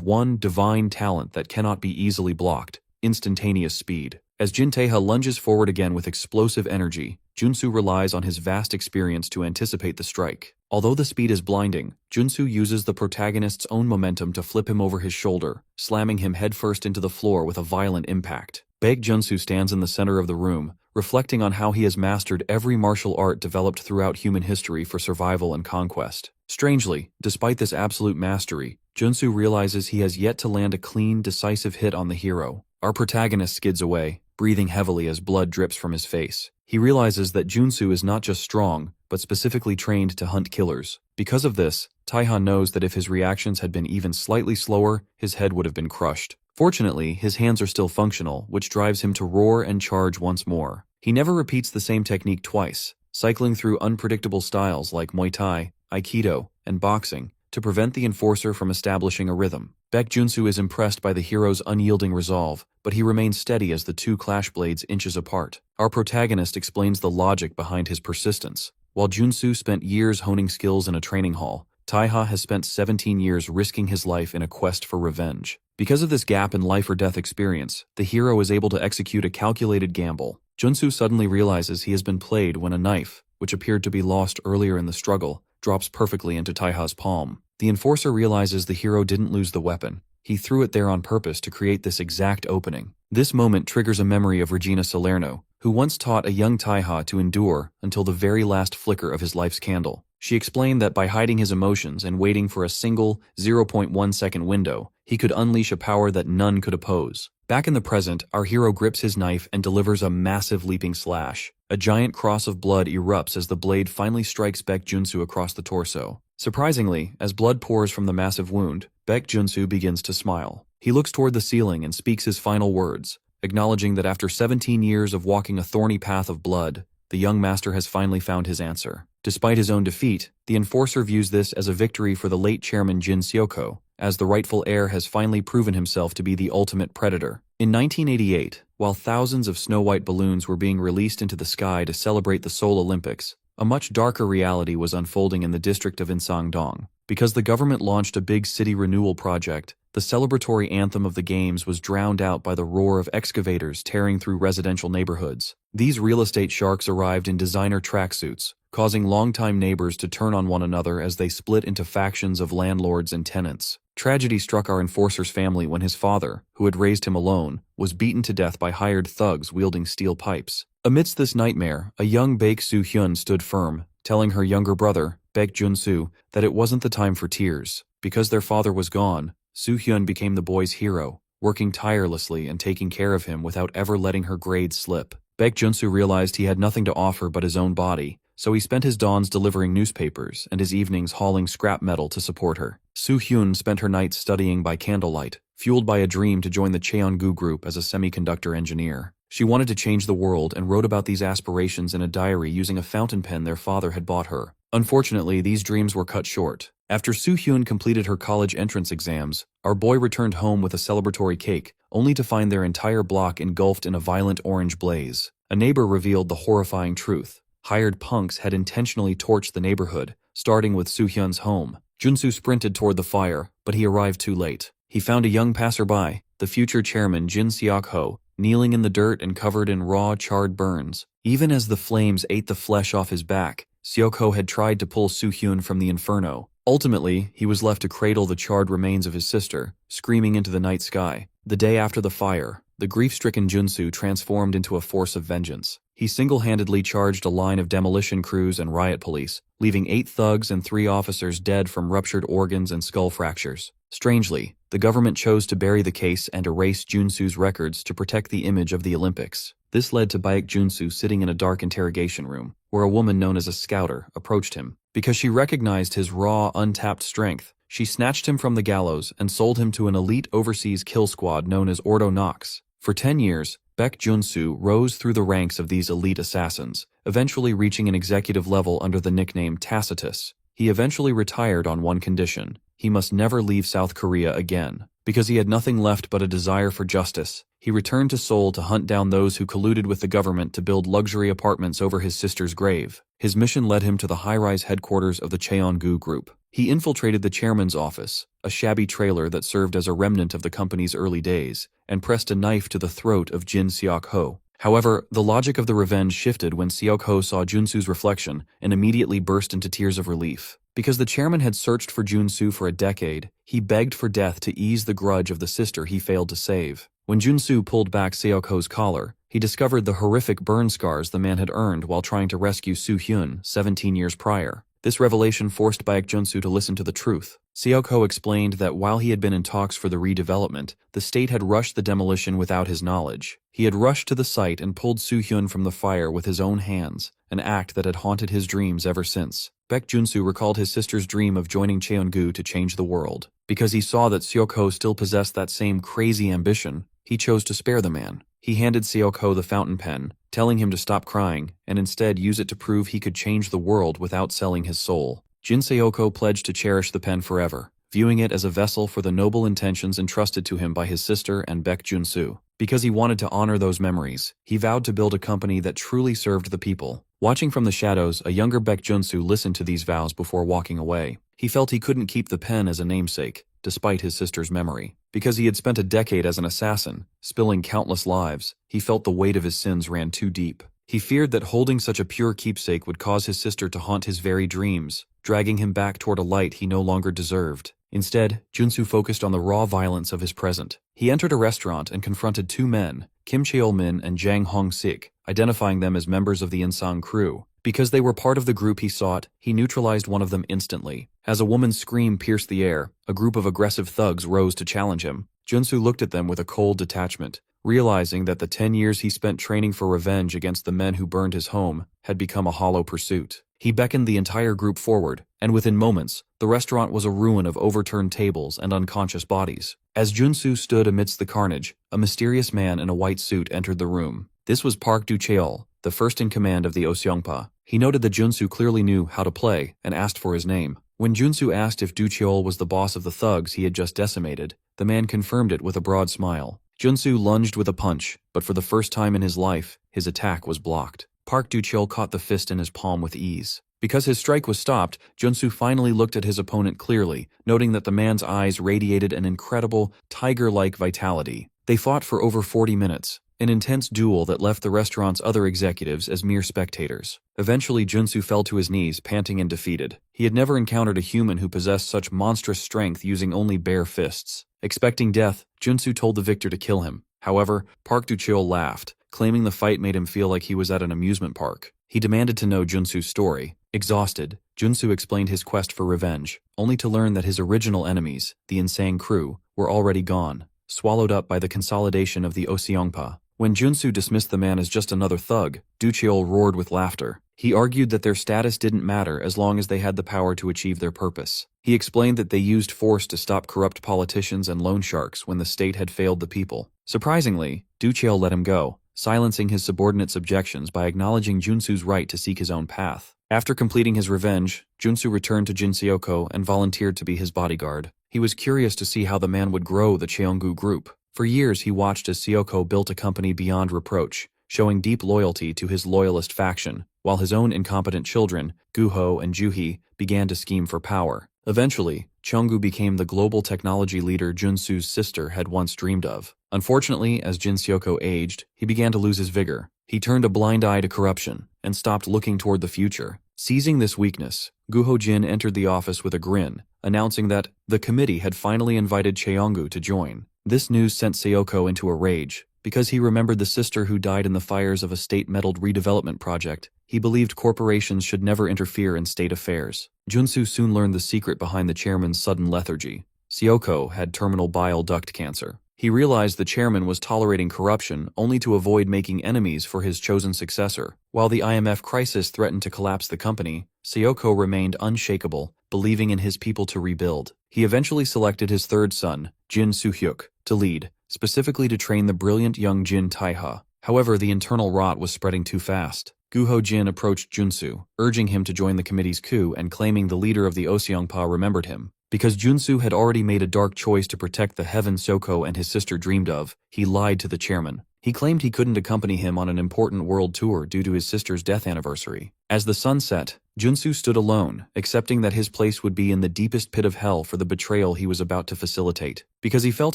one divine talent that cannot be easily blocked: instantaneous speed. As Jin Taeha lunges forward again with explosive energy, Junsu relies on his vast experience to anticipate the strike. Although the speed is blinding, Junsu uses the protagonist's own momentum to flip him over his shoulder, slamming him headfirst into the floor with a violent impact. Baek Junsu stands in the center of the room, reflecting on how he has mastered every martial art developed throughout human history for survival and conquest. Strangely, despite this absolute mastery, Junsu realizes he has yet to land a clean, decisive hit on the hero. Our protagonist skids away, breathing heavily as blood drips from his face. He realizes that Junsu is not just strong, but specifically trained to hunt killers. Because of this, Taiha knows that if his reactions had been even slightly slower, his head would have been crushed. Fortunately, his hands are still functional, which drives him to roar and charge once more. He never repeats the same technique twice, cycling through unpredictable styles like Muay Thai, Aikido, and boxing, to prevent the enforcer from establishing a rhythm. Baek Junsu is impressed by the hero's unyielding resolve, but he remains steady as the two clash blades inches apart. Our protagonist explains the logic behind his persistence. While Junsu spent years honing skills in a training hall, Taiha has spent 17 years risking his life in a quest for revenge. Because of this gap in life-or-death experience, the hero is able to execute a calculated gamble. Junsu suddenly realizes he has been played when a knife, which appeared to be lost earlier in the struggle, drops perfectly into Taiha's palm. The enforcer realizes the hero didn't lose the weapon. He threw it there on purpose to create this exact opening. This moment triggers a memory of Regina Salerno, who once taught a young Taiha to endure until the very last flicker of his life's candle. She explained that by hiding his emotions and waiting for a single 0.1 second window, he could unleash a power that none could oppose. Back in the present, our hero grips his knife and delivers a massive leaping slash. A giant cross of blood erupts as the blade finally strikes Baek Junsu across the torso. Surprisingly, as blood pours from the massive wound, Baek Junsu begins to smile. He looks toward the ceiling and speaks his final words, acknowledging that after 17 years of walking a thorny path of blood, the young master has finally found his answer. Despite his own defeat, the enforcer views this as a victory for the late chairman Jin Seoko, as the rightful heir has finally proven himself to be the ultimate predator. In 1988, while thousands of snow-white balloons were being released into the sky to celebrate the Seoul Olympics, a much darker reality was unfolding in the district of Incheon-dong. Because the government launched a big city renewal project, the celebratory anthem of the games was drowned out by the roar of excavators tearing through residential neighborhoods. These real estate sharks arrived in designer tracksuits, causing longtime neighbors to turn on one another as they split into factions of landlords and tenants. Tragedy struck our enforcer's family when his father, who had raised him alone, was beaten to death by hired thugs wielding steel pipes. Amidst this nightmare, a young Baek Soo-hyun stood firm, telling her younger brother, Baek Junsu, that it wasn't the time for tears. Because their father was gone, Soo-hyun became the boy's hero, working tirelessly and taking care of him without ever letting her grades slip. Baek Junsu realized he had nothing to offer but his own body, so he spent his dawns delivering newspapers and his evenings hauling scrap metal to support her. Soo-hyun spent her nights studying by candlelight, fueled by a dream to join the Cheongu group as a semiconductor engineer. She wanted to change the world and wrote about these aspirations in a diary using a fountain pen their father had bought her. Unfortunately, these dreams were cut short. After Soo-hyun completed her college entrance exams, our boy returned home with a celebratory cake, only to find their entire block engulfed in a violent orange blaze. A neighbor revealed the horrifying truth. Hired punks had intentionally torched the neighborhood, starting with Soo-hyun's home. Junsu sprinted toward the fire, but he arrived too late. He found a young passerby, the future chairman Jin Seok-ho, kneeling in the dirt and covered in raw, charred burns. Even as the flames ate the flesh off his back, Seok-ho had tried to pull Soo-hyun from the inferno. Ultimately, he was left to cradle the charred remains of his sister, screaming into the night sky. The day after the fire, the grief-stricken Junsu transformed into a force of vengeance. He single-handedly charged a line of demolition crews and riot police, leaving 8 thugs and 3 officers dead from ruptured organs and skull fractures. Strangely, the government chose to bury the case and erase Junsu's records to protect the image of the Olympics. This led to Baek Junsu sitting in a dark interrogation room, where a woman known as a scouter approached him. Because she recognized his raw, untapped strength, she snatched him from the gallows and sold him to an elite overseas kill squad known as Ordo Nox. For 10 years, Baek Junsu rose through the ranks of these elite assassins, eventually reaching an executive level under the nickname Tacitus. He eventually retired on one condition: he must never leave South Korea again. Because he had nothing left but a desire for justice, he returned to Seoul to hunt down those who colluded with the government to build luxury apartments over his sister's grave. His mission led him to the high-rise headquarters of the Cheongu Group. He infiltrated the chairman's office, a shabby trailer that served as a remnant of the company's early days, and pressed a knife to the throat of Jin Seok-ho. However, the logic of the revenge shifted when Seok-ho saw Junsu's reflection and immediately burst into tears of relief. Because the chairman had searched for Junsu for a decade, he begged for death to ease the grudge of the sister he failed to save. When Junsu pulled back Seok-ho's collar, he discovered the horrific burn scars the man had earned while trying to rescue Soo-hyun 17 years prior. This revelation forced Baek Junsu to listen to the truth. Seok-ho explained that while he had been in talks for the redevelopment, the state had rushed the demolition without his knowledge. He had rushed to the site and pulled Soo-hyun from the fire with his own hands, an act that had haunted his dreams ever since. Baek Junsu recalled his sister's dream of joining Cheongu to change the world. Because he saw that Seok-ho still possessed that same crazy ambition, he chose to spare the man. He handed Seok-ho the fountain pen, telling him to stop crying, and instead use it to prove he could change the world without selling his soul. Jin Seok-ho pledged to cherish the pen forever, viewing it as a vessel for the noble intentions entrusted to him by his sister and Baek Junsu. Because he wanted to honor those memories, he vowed to build a company that truly served the people. Watching from the shadows, a younger Baek Junsu listened to these vows before walking away. He felt he couldn't keep the pen as a namesake, despite his sister's memory. Because he had spent a decade as an assassin, spilling countless lives, he felt the weight of his sins ran too deep. He feared that holding such a pure keepsake would cause his sister to haunt his very dreams, dragging him back toward a light he no longer deserved. Instead, Junsu focused on the raw violence of his present. He entered a restaurant and confronted 2 men, Kim Cheol-min and Jang Hong-sik, identifying them as members of the Insang crew. Because they were part of the group he sought, he neutralized one of them instantly. As a woman's scream pierced the air, a group of aggressive thugs rose to challenge him. Junsu looked at them with a cold detachment, realizing that the 10 years he spent training for revenge against the men who burned his home had become a hollow pursuit. He beckoned the entire group forward, and within moments, the restaurant was a ruin of overturned tables and unconscious bodies. As Junsu stood amidst the carnage, a mysterious man in a white suit entered the room. This was Park Du-cheol, the first in command of the Oseongpa. He noted that Junsu clearly knew how to play and asked for his name. When Junsu asked if Du-cheol was the boss of the thugs he had just decimated, the man confirmed it with a broad smile. Junsu lunged with a punch, but for the first time in his life, his attack was blocked. Park Du-cheol caught the fist in his palm with ease. Because his strike was stopped, Junsu finally looked at his opponent clearly, noting that the man's eyes radiated an incredible, tiger-like vitality. They fought for over 40 minutes, an intense duel that left the restaurant's other executives as mere spectators. Eventually, Junsu fell to his knees, panting and defeated. He had never encountered a human who possessed such monstrous strength using only bare fists. Expecting death, Junsu told the victor to kill him. However, Park Du-cheol laughed, claiming the fight made him feel like he was at an amusement park. He demanded to know Junsu's story. Exhausted, Junsu explained his quest for revenge, only to learn that his original enemies, the Insang crew, were already gone, swallowed up by the consolidation of the Oseongpa. When Junsu dismissed the man as just another thug, Du-cheol roared with laughter. He argued that their status didn't matter as long as they had the power to achieve their purpose. He explained that they used force to stop corrupt politicians and loan sharks when the state had failed the people. Surprisingly, Du-cheol let him go, silencing his subordinates' objections by acknowledging Junsu's right to seek his own path. After completing his revenge, Junsu returned to Jin Seok-ho and volunteered to be his bodyguard. He was curious to see how the man would grow the Cheongu group. For years he watched as Seok-ho built a company beyond reproach, showing deep loyalty to his loyalist faction, while his own incompetent children, Gu-ho and Ju-hee, began to scheme for power. Eventually, Cheongu became the global technology leader Junsu's sister had once dreamed of. Unfortunately, as Jin Seok-ho aged, he began to lose his vigor. He turned a blind eye to corruption and stopped looking toward the future. Seizing this weakness, Gu-ho Jin entered the office with a grin, announcing that the committee had finally invited Cheongu to join. This news sent Seok-ho into a rage. Because he remembered the sister who died in the fires of a state-meddled redevelopment project, he believed corporations should never interfere in state affairs. Junsu soon learned the secret behind the chairman's sudden lethargy. Seoko had terminal bile duct cancer. He realized the chairman was tolerating corruption only to avoid making enemies for his chosen successor. While the IMF crisis threatened to collapse the company, Seoko remained unshakable, believing in his people to rebuild. He eventually selected his third son, Jin Soo-hyuk, to lead, specifically to train the brilliant young Jin Taiha. However, the internal rot was spreading too fast. Guho Jin approached Junsu, urging him to join the committee's coup and claiming the leader of the Oseongpa remembered him. Because Junsu had already made a dark choice to protect the heaven Soko and his sister dreamed of, he lied to the chairman. He claimed he couldn't accompany him on an important world tour due to his sister's death anniversary. As the sun set, Junsu stood alone, accepting that his place would be in the deepest pit of hell for the betrayal he was about to facilitate. Because he felt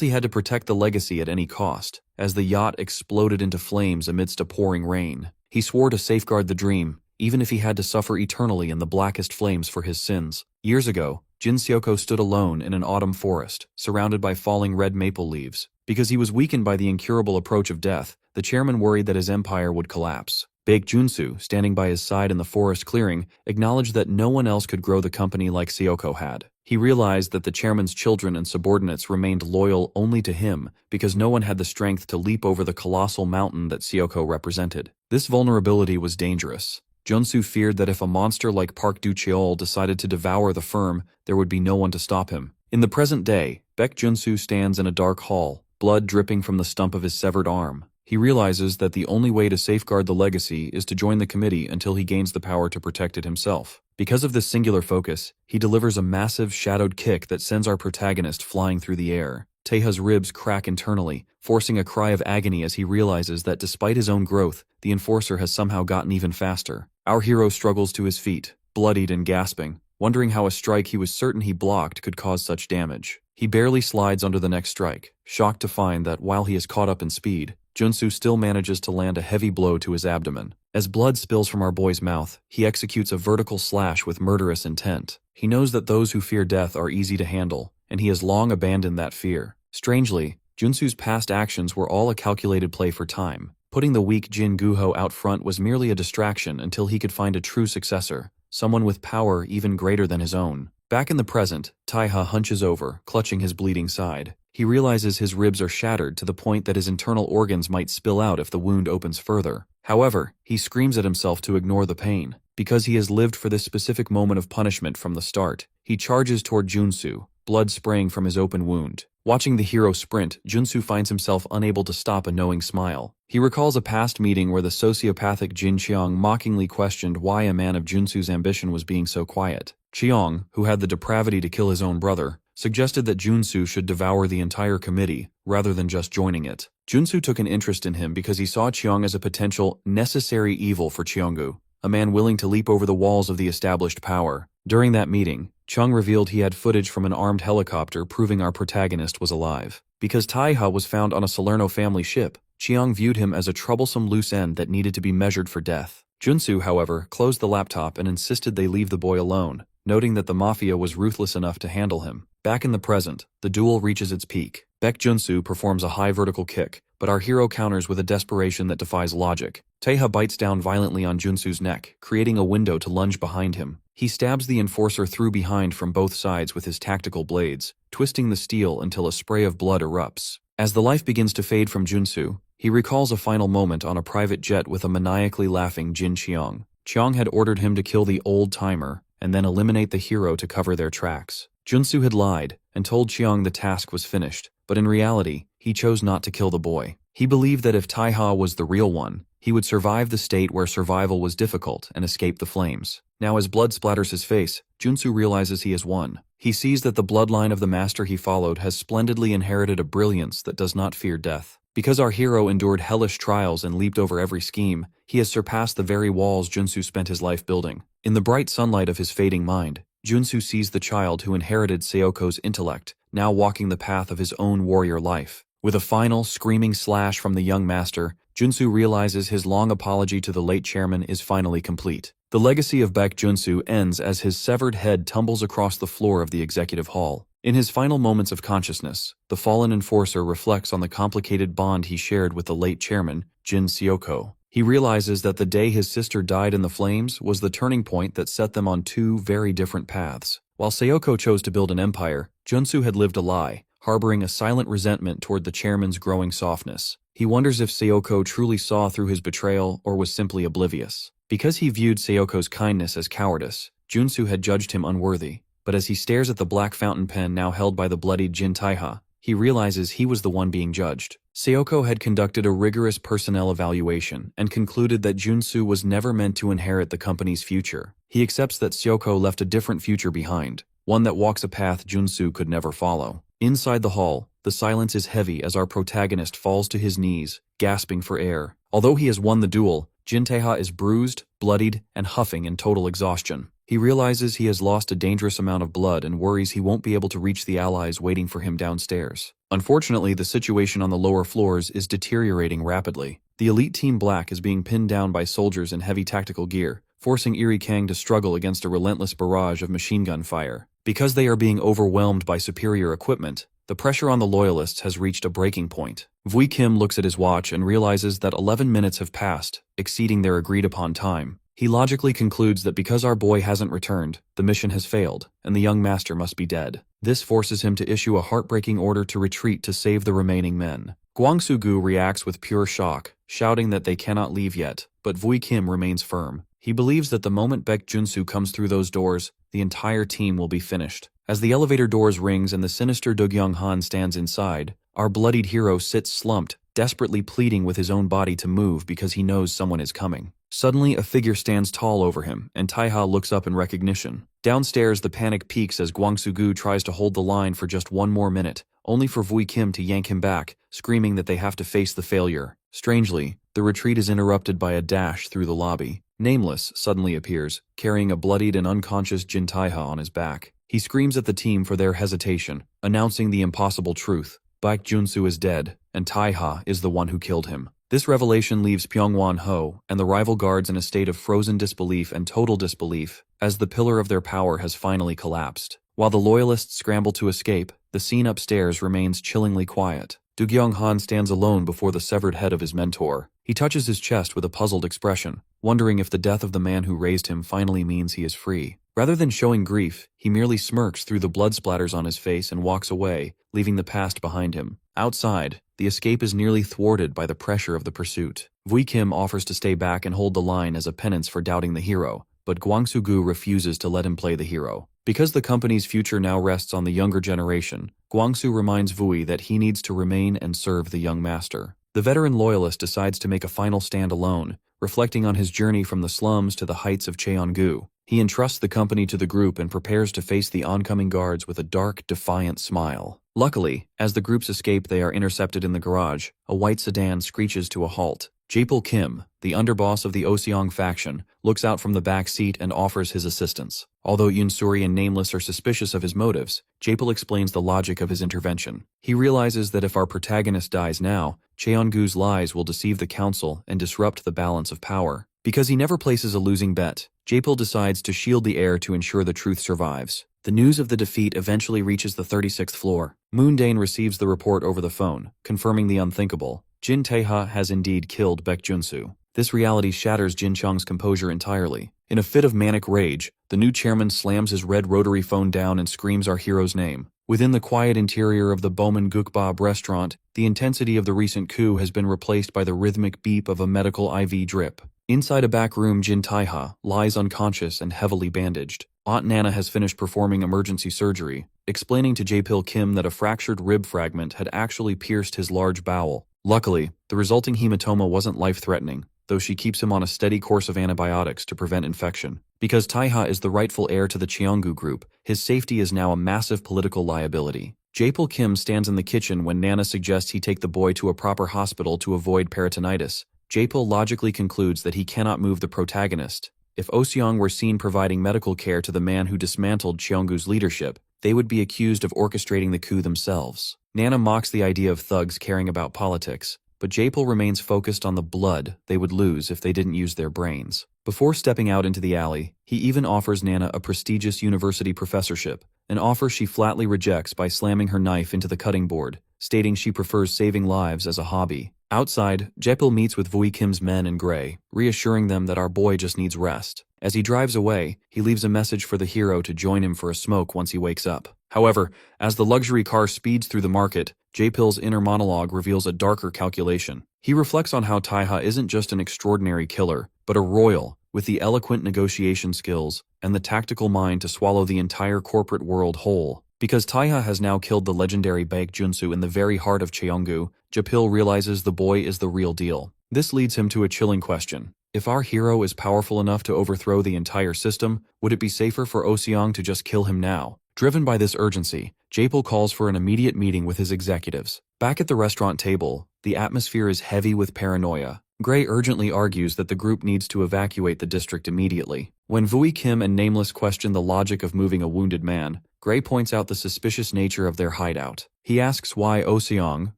he had to protect the legacy at any cost. As the yacht exploded into flames amidst a pouring rain, he swore to safeguard the dream, even if he had to suffer eternally in the blackest flames for his sins. Years ago, Jin Seoko stood alone in an autumn forest, surrounded by falling red maple leaves. Because he was weakened by the incurable approach of death, the chairman worried that his empire would collapse. Baek Junsu, standing by his side in the forest clearing, acknowledged that no one else could grow the company like Seoko had. He realized that the chairman's children and subordinates remained loyal only to him because no one had the strength to leap over the colossal mountain that Seoko represented. This vulnerability was dangerous. Junsu feared that if a monster like Park Du-cheol decided to devour the firm, there would be no one to stop him. In the present day, Baek Junsu stands in a dark hall, blood dripping from the stump of his severed arm. He realizes that the only way to safeguard the legacy is to join the committee until he gains the power to protect it himself. Because of this singular focus, he delivers a massive shadowed kick that sends our protagonist flying through the air. Taeha's ribs crack internally, forcing a cry of agony as he realizes that despite his own growth, the enforcer has somehow gotten even faster. Our hero struggles to his feet, bloodied and gasping, wondering how a strike he was certain he blocked could cause such damage. He barely slides under the next strike, shocked to find that while he is caught up in speed, Junsu still manages to land a heavy blow to his abdomen. As blood spills from our boy's mouth, he executes a vertical slash with murderous intent. He knows that those who fear death are easy to handle, and he has long abandoned that fear. Strangely, Junsu's past actions were all a calculated play for time. Putting the weak Jin Guho out front was merely a distraction until he could find a true successor, someone with power even greater than his own. Back in the present, Taiha hunches over, clutching his bleeding side. He realizes his ribs are shattered to the point that his internal organs might spill out if the wound opens further. However, he screams at himself to ignore the pain. Because he has lived for this specific moment of punishment from the start, he charges toward Junsu, blood spraying from his open wound. Watching the hero sprint, Junsu finds himself unable to stop a knowing smile. He recalls a past meeting where the sociopathic Jin Cheong mockingly questioned why a man of Junsu's ambition was being so quiet. Cheong, who had the depravity to kill his own brother, suggested that Junsu should devour the entire committee, rather than just joining it. Junsu took an interest in him because he saw Cheong as a potential, necessary evil for Cheonggu, a man willing to leap over the walls of the established power. During that meeting, Chung revealed he had footage from an armed helicopter proving our protagonist was alive. Because Taiha was found on a Salerno family ship, Cheong viewed him as a troublesome loose end that needed to be measured for death. Junsu, however, closed the laptop and insisted they leave the boy alone, noting that the mafia was ruthless enough to handle him. Back in the present, the duel reaches its peak. Baek Junsu performs a high vertical kick, but our hero counters with a desperation that defies logic. Taeha bites down violently on Junsu's neck, creating a window to lunge behind him. He stabs the enforcer through behind from both sides with his tactical blades, twisting the steel until a spray of blood erupts. As the life begins to fade from Junsu, he recalls a final moment on a private jet with a maniacally laughing Jin Cheong. Cheong had ordered him to kill the old-timer and then eliminate the hero to cover their tracks. Junsu had lied and told Cheong the task was finished, but in reality, he chose not to kill the boy. He believed that if Taiha was the real one, he would survive the state where survival was difficult and escape the flames. Now as blood splatters his face, Junsu realizes he has won. He sees that the bloodline of the master he followed has splendidly inherited a brilliance that does not fear death. Because our hero endured hellish trials and leaped over every scheme, he has surpassed the very walls Junsu spent his life building. In the bright sunlight of his fading mind, Junsu sees the child who inherited Seoko's intellect, now walking the path of his own warrior life. With a final, screaming slash from the young master, Junsu realizes his long apology to the late chairman is finally complete. The legacy of Baek Junsu ends as his severed head tumbles across the floor of the executive hall. In his final moments of consciousness, the fallen enforcer reflects on the complicated bond he shared with the late chairman, Jin Seoko. He realizes that the day his sister died in the flames was the turning point that set them on two very different paths. While Seoko chose to build an empire, Junsu had lived a lie, harboring a silent resentment toward the chairman's growing softness. He wonders if Seoko truly saw through his betrayal or was simply oblivious. Because he viewed Seoko's kindness as cowardice, Junsu had judged him unworthy. But as he stares at the black fountain pen now held by the bloodied Jin Taiha, he realizes he was the one being judged. Seoko had conducted a rigorous personnel evaluation and concluded that Junsu was never meant to inherit the company's future. He accepts that Seoko left a different future behind, one that walks a path Junsu could never follow. Inside the hall, the silence is heavy as our protagonist falls to his knees, gasping for air. Although he has won the duel, Jin Taiha is bruised, bloodied, and huffing in total exhaustion. He realizes he has lost a dangerous amount of blood and worries he won't be able to reach the allies waiting for him downstairs. Unfortunately, the situation on the lower floors is deteriorating rapidly. The elite Team Black is being pinned down by soldiers in heavy tactical gear, forcing Eri Kang to struggle against a relentless barrage of machine gun fire. Because they are being overwhelmed by superior equipment, the pressure on the loyalists has reached a breaking point. Vui Kim looks at his watch and realizes that 11 minutes have passed, exceeding their agreed-upon time. He logically concludes that because our boy hasn't returned, the mission has failed, and the young master must be dead. This forces him to issue a heartbreaking order to retreat to save the remaining men. Gwangsu-gu reacts with pure shock, shouting that they cannot leave yet, but Vui Kim remains firm. He believes that the moment Baek Junsu comes through those doors, the entire team will be finished. As the elevator doors rings and the sinister Do Kyung-han stands inside, our bloodied hero sits slumped, desperately pleading with his own body to move because he knows someone is coming. Suddenly, a figure stands tall over him, and Taiha looks up in recognition. Downstairs, the panic peaks as Gwangsu-gu tries to hold the line for just one more minute, only for Vui Kim to yank him back, screaming that they have to face the failure. Strangely, the retreat is interrupted by a dash through the lobby. Nameless suddenly appears, carrying a bloodied and unconscious Jin Taiha on his back. He screams at the team for their hesitation, announcing the impossible truth. Baek Junsu is dead, and Taiha is the one who killed him. This revelation leaves Pyongwon Ho and the rival guards in a state of frozen disbelief and total disbelief, as the pillar of their power has finally collapsed. While the loyalists scramble to escape, the scene upstairs remains chillingly quiet. Do Kyung-han stands alone before the severed head of his mentor. He touches his chest with a puzzled expression, wondering if the death of the man who raised him finally means he is free. Rather than showing grief, he merely smirks through the blood splatters on his face and walks away, leaving the past behind him. Outside, the escape is nearly thwarted by the pressure of the pursuit. Vui Kim offers to stay back and hold the line as a penance for doubting the hero, but Gwangsu-gu refuses to let him play the hero. Because the company's future now rests on the younger generation, Gwangsu reminds Vui that he needs to remain and serve the young master. The veteran loyalist decides to make a final stand alone, reflecting on his journey from the slums to the heights of Cheongu. He entrusts the company to the group and prepares to face the oncoming guards with a dark, defiant smile. Luckily, as the groups escape, they are intercepted in the garage. A white sedan screeches to a halt. Jaepil Kim, the underboss of the Oseong faction, looks out from the back seat and offers his assistance. Although Yunsuri and Nameless are suspicious of his motives, Jaepil explains the logic of his intervention. He realizes that if our protagonist dies now, Cheongu's lies will deceive the council and disrupt the balance of power. Because he never places a losing bet, Jaepil decides to shield the heir to ensure the truth survives. The news of the defeat eventually reaches the 36th floor. Moondane receives the report over the phone, confirming the unthinkable. Jin Taeha has indeed killed Baek Junsu. This reality shatters Jin Chung's composure entirely. In a fit of manic rage, the new chairman slams his red rotary phone down and screams our hero's name. Within the quiet interior of the Bowman Gukbab restaurant, the intensity of the recent coup has been replaced by the rhythmic beep of a medical IV drip. Inside a back room, Jin Taeha lies unconscious and heavily bandaged. Aunt Nana has finished performing emergency surgery, explaining to Jaepil Kim that a fractured rib fragment had actually pierced his large bowel. Luckily, the resulting hematoma wasn't life-threatening, though she keeps him on a steady course of antibiotics to prevent infection. Because Taeha is the rightful heir to the Cheongu group, his safety is now a massive political liability. Jaepil Kim stands in the kitchen when Nana suggests he take the boy to a proper hospital to avoid peritonitis. Jaepil logically concludes that he cannot move the protagonist. If Oseong were seen providing medical care to the man who dismantled Cheongu's leadership, they would be accused of orchestrating the coup themselves. Nana mocks the idea of thugs caring about politics, but Jaepil remains focused on the blood they would lose if they didn't use their brains. Before stepping out into the alley, he even offers Nana a prestigious university professorship, an offer she flatly rejects by slamming her knife into the cutting board, stating she prefers saving lives as a hobby. Outside, Jaepil meets with Vui Kim's men in gray, reassuring them that our boy just needs rest. As he drives away, he leaves a message for the hero to join him for a smoke once he wakes up. However, as the luxury car speeds through the market, Jaepil's inner monologue reveals a darker calculation. He reflects on how Taiha isn't just an extraordinary killer, but a royal, with the eloquent negotiation skills and the tactical mind to swallow the entire corporate world whole. Because Taiha has now killed the legendary Baek Junsu in the very heart of Cheonggu, Jaepil realizes the boy is the real deal. This leads him to a chilling question. If our hero is powerful enough to overthrow the entire system, would it be safer for Oseong to just kill him now? Driven by this urgency, Jaepil calls for an immediate meeting with his executives. Back at the restaurant table, the atmosphere is heavy with paranoia. Gray urgently argues that the group needs to evacuate the district immediately. When Vui Kim and Nameless question the logic of moving a wounded man, Gray points out the suspicious nature of their hideout. He asks why Oseong,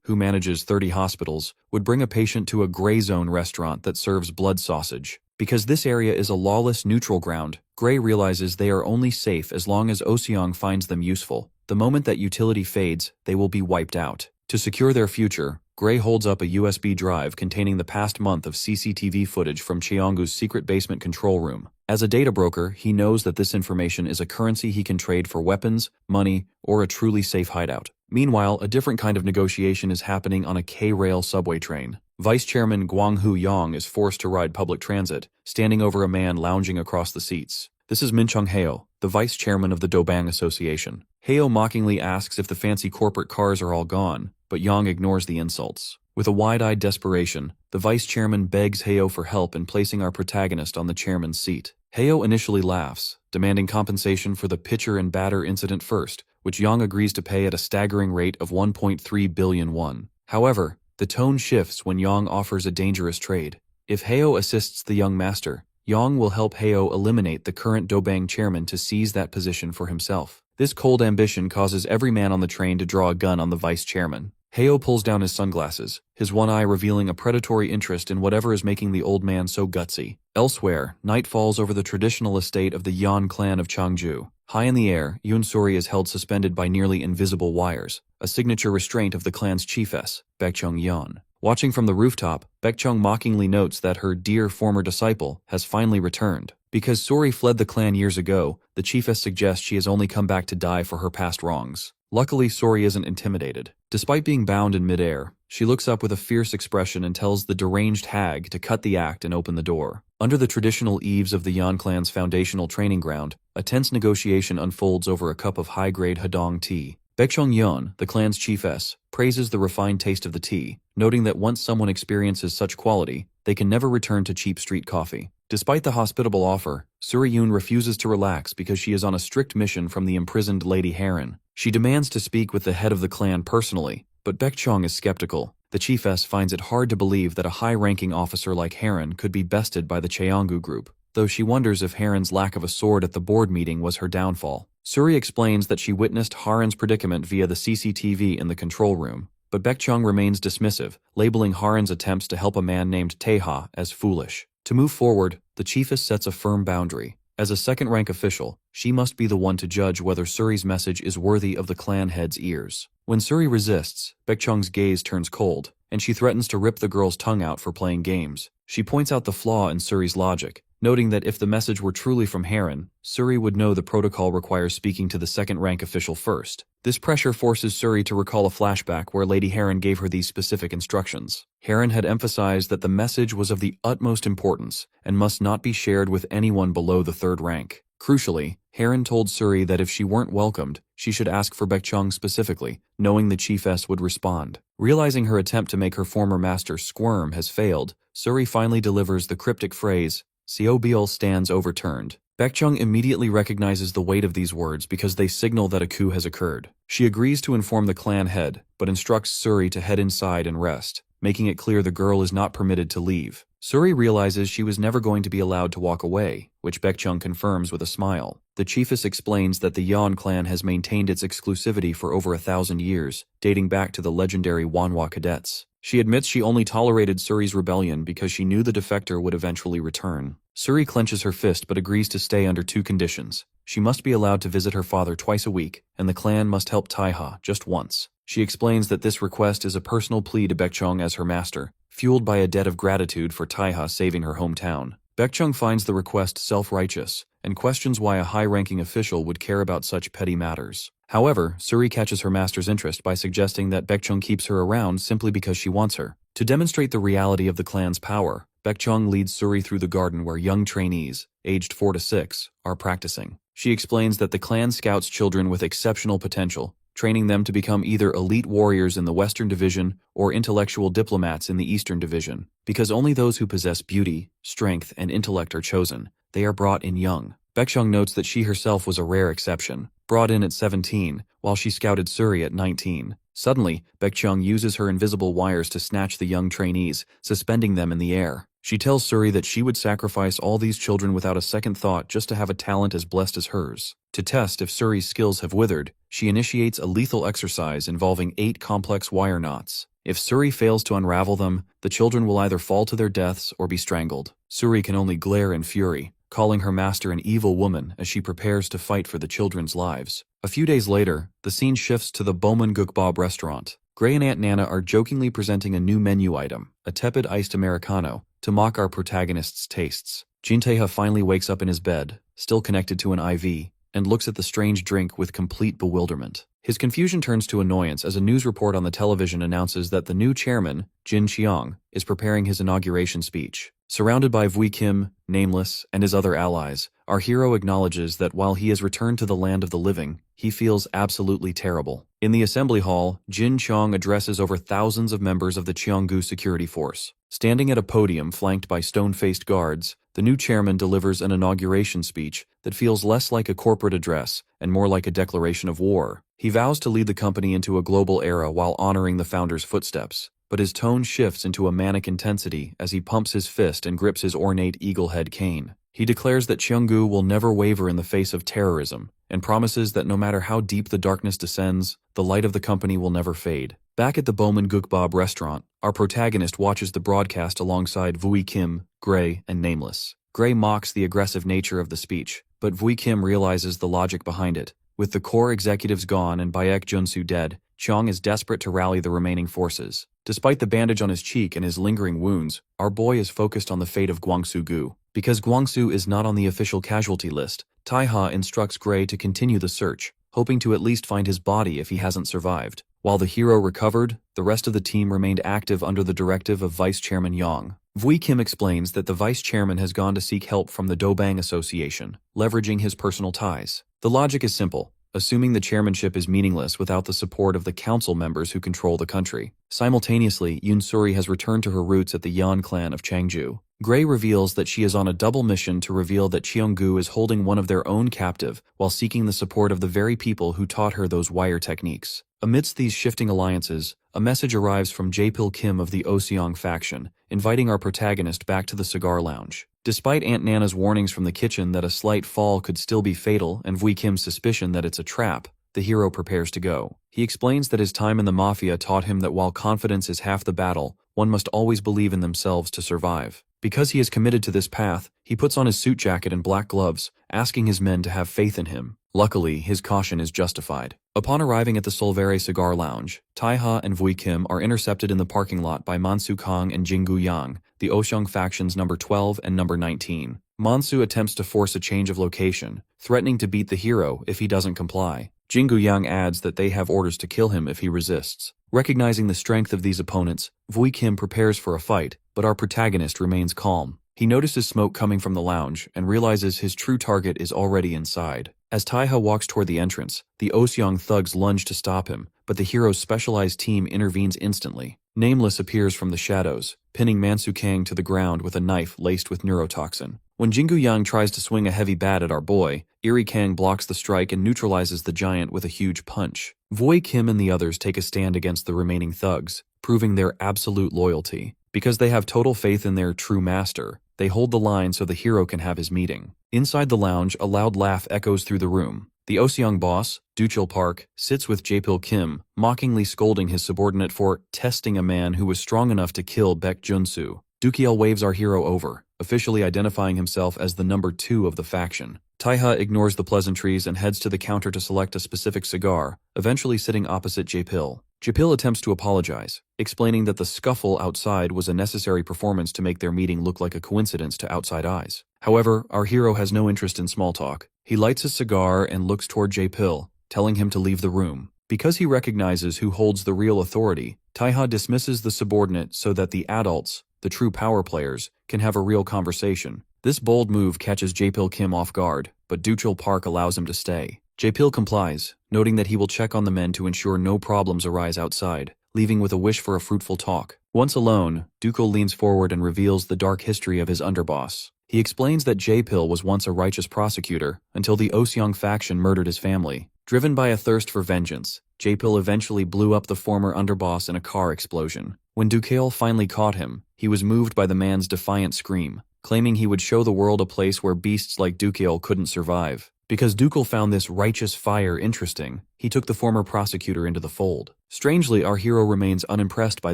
who manages 30 hospitals, would bring a patient to a gray zone restaurant that serves blood sausage. Because this area is a lawless neutral ground, Gray realizes they are only safe as long as Oseong finds them useful. The moment that utility fades, they will be wiped out. To secure their future, Gray holds up a USB drive containing the past month of CCTV footage from Cheonggu's secret basement control room. As a data broker, he knows that this information is a currency he can trade for weapons, money, or a truly safe hideout. Meanwhile, a different kind of negotiation is happening on a K-rail subway train. Vice Chairman Gwang-hoo Yong is forced to ride public transit, standing over a man lounging across the seats. This is Min Chung-heo, the vice chairman of the Dobang Association. Heo mockingly asks if the fancy corporate cars are all gone, but Yong ignores the insults. With a wide-eyed desperation, the vice chairman begs Heo for help in placing our protagonist on the chairman's seat. Heo initially laughs, demanding compensation for the pitcher and batter incident first, which Yong agrees to pay at a staggering rate of 1.3 billion won. However, the tone shifts when Yong offers a dangerous trade. If Heo assists the young master, Yong will help Heo eliminate the current Dobang chairman to seize that position for himself. This cold ambition causes every man on the train to draw a gun on the vice chairman. Heo pulls down his sunglasses, his one eye revealing a predatory interest in whatever is making the old man so gutsy. Elsewhere, night falls over the traditional estate of the Yan clan of Changju. High in the air, Yoon Sori is held suspended by nearly invisible wires, a signature restraint of the clan's chiefess, Baekchung Yeon. Watching from the rooftop, Baekchung mockingly notes that her dear former disciple has finally returned. Because Sori fled the clan years ago, the chiefess suggests she has only come back to die for her past wrongs. Luckily, Sori isn't intimidated. Despite being bound in midair, she looks up with a fierce expression and tells the deranged hag to cut the act and open the door. Under the traditional eaves of the Yan clan's foundational training ground, a tense negotiation unfolds over a cup of high-grade Hadong tea. Baekchung Yeon, the clan's chiefess, praises the refined taste of the tea, noting that once someone experiences such quality, they can never return to cheap street coffee. Despite the hospitable offer, Suri Yoon refuses to relax because she is on a strict mission from the imprisoned Lady Heron. She demands to speak with the head of the clan personally, but Baekchung is skeptical. The chiefess finds it hard to believe that a high-ranking officer like Heron could be bested by the Cheonggu group, though she wonders if Heron's lack of a sword at the board meeting was her downfall. Suri explains that she witnessed Haren's predicament via the CCTV in the control room, but Baekchung remains dismissive, labeling Haren's attempts to help a man named Taeha as foolish. To move forward, the chiefess sets a firm boundary. As a second-rank official, she must be the one to judge whether Suri's message is worthy of the clan head's ears. When Suri resists, Baekchung's gaze turns cold, and she threatens to rip the girl's tongue out for playing games. She points out the flaw in Suri's logic, noting that if the message were truly from Heron, Suri would know the protocol requires speaking to the second-rank official first. This pressure forces Suri to recall a flashback where Lady Heron gave her these specific instructions. Heron had emphasized that the message was of the utmost importance and must not be shared with anyone below the third rank. Crucially, Heron told Suri that if she weren't welcomed, she should ask for Baekchung specifically, knowing the chiefess would respond. Realizing her attempt to make her former master squirm has failed, Suri finally delivers the cryptic phrase, "Seobiol stands overturned." Baekchung immediately recognizes the weight of these words because they signal that a coup has occurred. She agrees to inform the clan head, but instructs Suri to head inside and rest, making it clear the girl is not permitted to leave. Suri realizes she was never going to be allowed to walk away, which Baekchung confirms with a smile. The chiefess explains that the Yeon clan has maintained its exclusivity for over 1,000 years, dating back to the legendary Manhwa cadets. She admits she only tolerated Suri's rebellion because she knew the defector would eventually return. Suri clenches her fist but agrees to stay under 2 conditions. She must be allowed to visit her father twice a week, and the clan must help Taiha just once. She explains that this request is a personal plea to Baekjeong as her master, fueled by a debt of gratitude for Taiha saving her hometown. Baekjeong finds the request self-righteous, and questions why a high-ranking official would care about such petty matters. However, Suri catches her master's interest by suggesting that Baekjeong keeps her around simply because she wants her. To demonstrate the reality of the clan's power, Baekjeong leads Suri through the garden where young trainees, aged 4 to 6, are practicing. She explains that the clan scouts children with exceptional potential, training them to become either elite warriors in the Western Division or intellectual diplomats in the Eastern Division. Because only those who possess beauty, strength, and intellect are chosen, they are brought in young. Baekjeong notes that she herself was a rare exception, brought in at 17, while she scouted Suri at 19. Suddenly, Baekjeong uses her invisible wires to snatch the young trainees, suspending them in the air. She tells Suri that she would sacrifice all these children without a second thought just to have a talent as blessed as hers. To test if Suri's skills have withered, she initiates a lethal exercise involving 8 complex wire knots. If Suri fails to unravel them, the children will either fall to their deaths or be strangled. Suri can only glare in fury, calling her master an evil woman as she prepares to fight for the children's lives. A few days later, the scene shifts to the Bowman Gukbab restaurant. Gray and Aunt Nana are jokingly presenting a new menu item, a tepid iced Americano, to mock our protagonist's tastes. Jin Taeha finally wakes up in his bed, still connected to an IV, and looks at the strange drink with complete bewilderment. His confusion turns to annoyance as a news report on the television announces that the new chairman, Jin Cheong, is preparing his inauguration speech. Surrounded by Vui Kim, Nameless, and his other allies, our hero acknowledges that while he has returned to the land of the living, he feels absolutely terrible. In the assembly hall, Jin Cheong addresses over thousands of members of the Cheonggu security force. Standing at a podium flanked by stone-faced guards, the new chairman delivers an inauguration speech that feels less like a corporate address and more like a declaration of war. He vows to lead the company into a global era while honoring the founder's footsteps, but his tone shifts into a manic intensity as he pumps his fist and grips his ornate eagle-head cane. He declares that Cheonggu will never waver in the face of terrorism, and promises that no matter how deep the darkness descends, the light of the company will never fade. Back at the Bowman Gukbab restaurant, our protagonist watches the broadcast alongside Vui Kim, Gray, and Nameless. Gray mocks the aggressive nature of the speech, but Vui Kim realizes the logic behind it. With the core executives gone and Baek Junsu dead, Cheong is desperate to rally the remaining forces. Despite the bandage on his cheek and his lingering wounds, our boy is focused on the fate of Gwangsu-gu. Because Gwangsu is not on the official casualty list, Taiha instructs Gray to continue the search, hoping to at least find his body if he hasn't survived. While the hero recovered, the rest of the team remained active under the directive of Vice Chairman Yang. Vui Kim explains that the vice chairman has gone to seek help from the Dobang Association, leveraging his personal ties. The logic is simple. Assuming the chairmanship is meaningless without the support of the council members who control the country. Simultaneously, Yoon Suri has returned to her roots at the Yan clan of Changju. Gray reveals that she is on a double mission to reveal that Cheonggu is holding one of their own captive while seeking the support of the very people who taught her those wire techniques. Amidst these shifting alliances, a message arrives from Jae-pil Kim of the Oseong faction, inviting our protagonist back to the cigar lounge. Despite Aunt Nana's warnings from the kitchen that a slight fall could still be fatal and Vui Kim's suspicion that it's a trap, the hero prepares to go. He explains that his time in the mafia taught him that while confidence is half the battle, one must always believe in themselves to survive. Because he is committed to this path, he puts on his suit jacket and black gloves, asking his men to have faith in him. Luckily, his caution is justified. Upon arriving at the Solvere Cigar Lounge, Taiha and Vui Kim are intercepted in the parking lot by Mansu Kang and Jingu Yang, the Oseong factions number 12 and number 19. Mansu attempts to force a change of location, threatening to beat the hero if he doesn't comply. Jingu Yang adds that they have orders to kill him if he resists. Recognizing the strength of these opponents, Vui Kim prepares for a fight, but our protagonist remains calm. He notices smoke coming from the lounge and realizes his true target is already inside. As Taiha walks toward the entrance, the Oseong thugs lunge to stop him, but the hero's specialized team intervenes instantly. Nameless appears from the shadows, pinning Mansu Kang to the ground with a knife laced with neurotoxin. When Jingu Yang tries to swing a heavy bat at our boy, Iri Kang blocks the strike and neutralizes the giant with a huge punch. Vui Kim and the others take a stand against the remaining thugs, proving their absolute loyalty. Because they have total faith in their true master, they hold the line so the hero can have his meeting. Inside the lounge, a loud laugh echoes through the room. The Oseong boss, Doochil Park, sits with Jae-pil Kim, mockingly scolding his subordinate for testing a man who was strong enough to kill Baek Junsu. Dookiel waves our hero over, officially identifying himself as the number 2 of the faction. Taiha ignores the pleasantries and heads to the counter to select a specific cigar, eventually sitting opposite Jae-pil. Jae-pil attempts to apologize, explaining that the scuffle outside was a necessary performance to make their meeting look like a coincidence to outside eyes. However, our hero has no interest in small talk. He lights his cigar and looks toward Jae-pil, telling him to leave the room. Because he recognizes who holds the real authority, Taiha dismisses the subordinate so that the adults, the true power players, can have a real conversation. This bold move catches Jae-pil Kim off guard, but Doochil Park allows him to stay. Jae-pil complies, noting that he will check on the men to ensure no problems arise outside, leaving with a wish for a fruitful talk. Once alone, Doochil leans forward and reveals the dark history of his underboss. He explains that Jae-pil was once a righteous prosecutor until the Oseong faction murdered his family. Driven by a thirst for vengeance, Jae-pil eventually blew up the former underboss in a car explosion. When Doochil finally caught him, he was moved by the man's defiant scream, claiming he would show the world a place where beasts like Doochil couldn't survive. Because Doochil found this righteous fire interesting, he took the former prosecutor into the fold. Strangely, our hero remains unimpressed by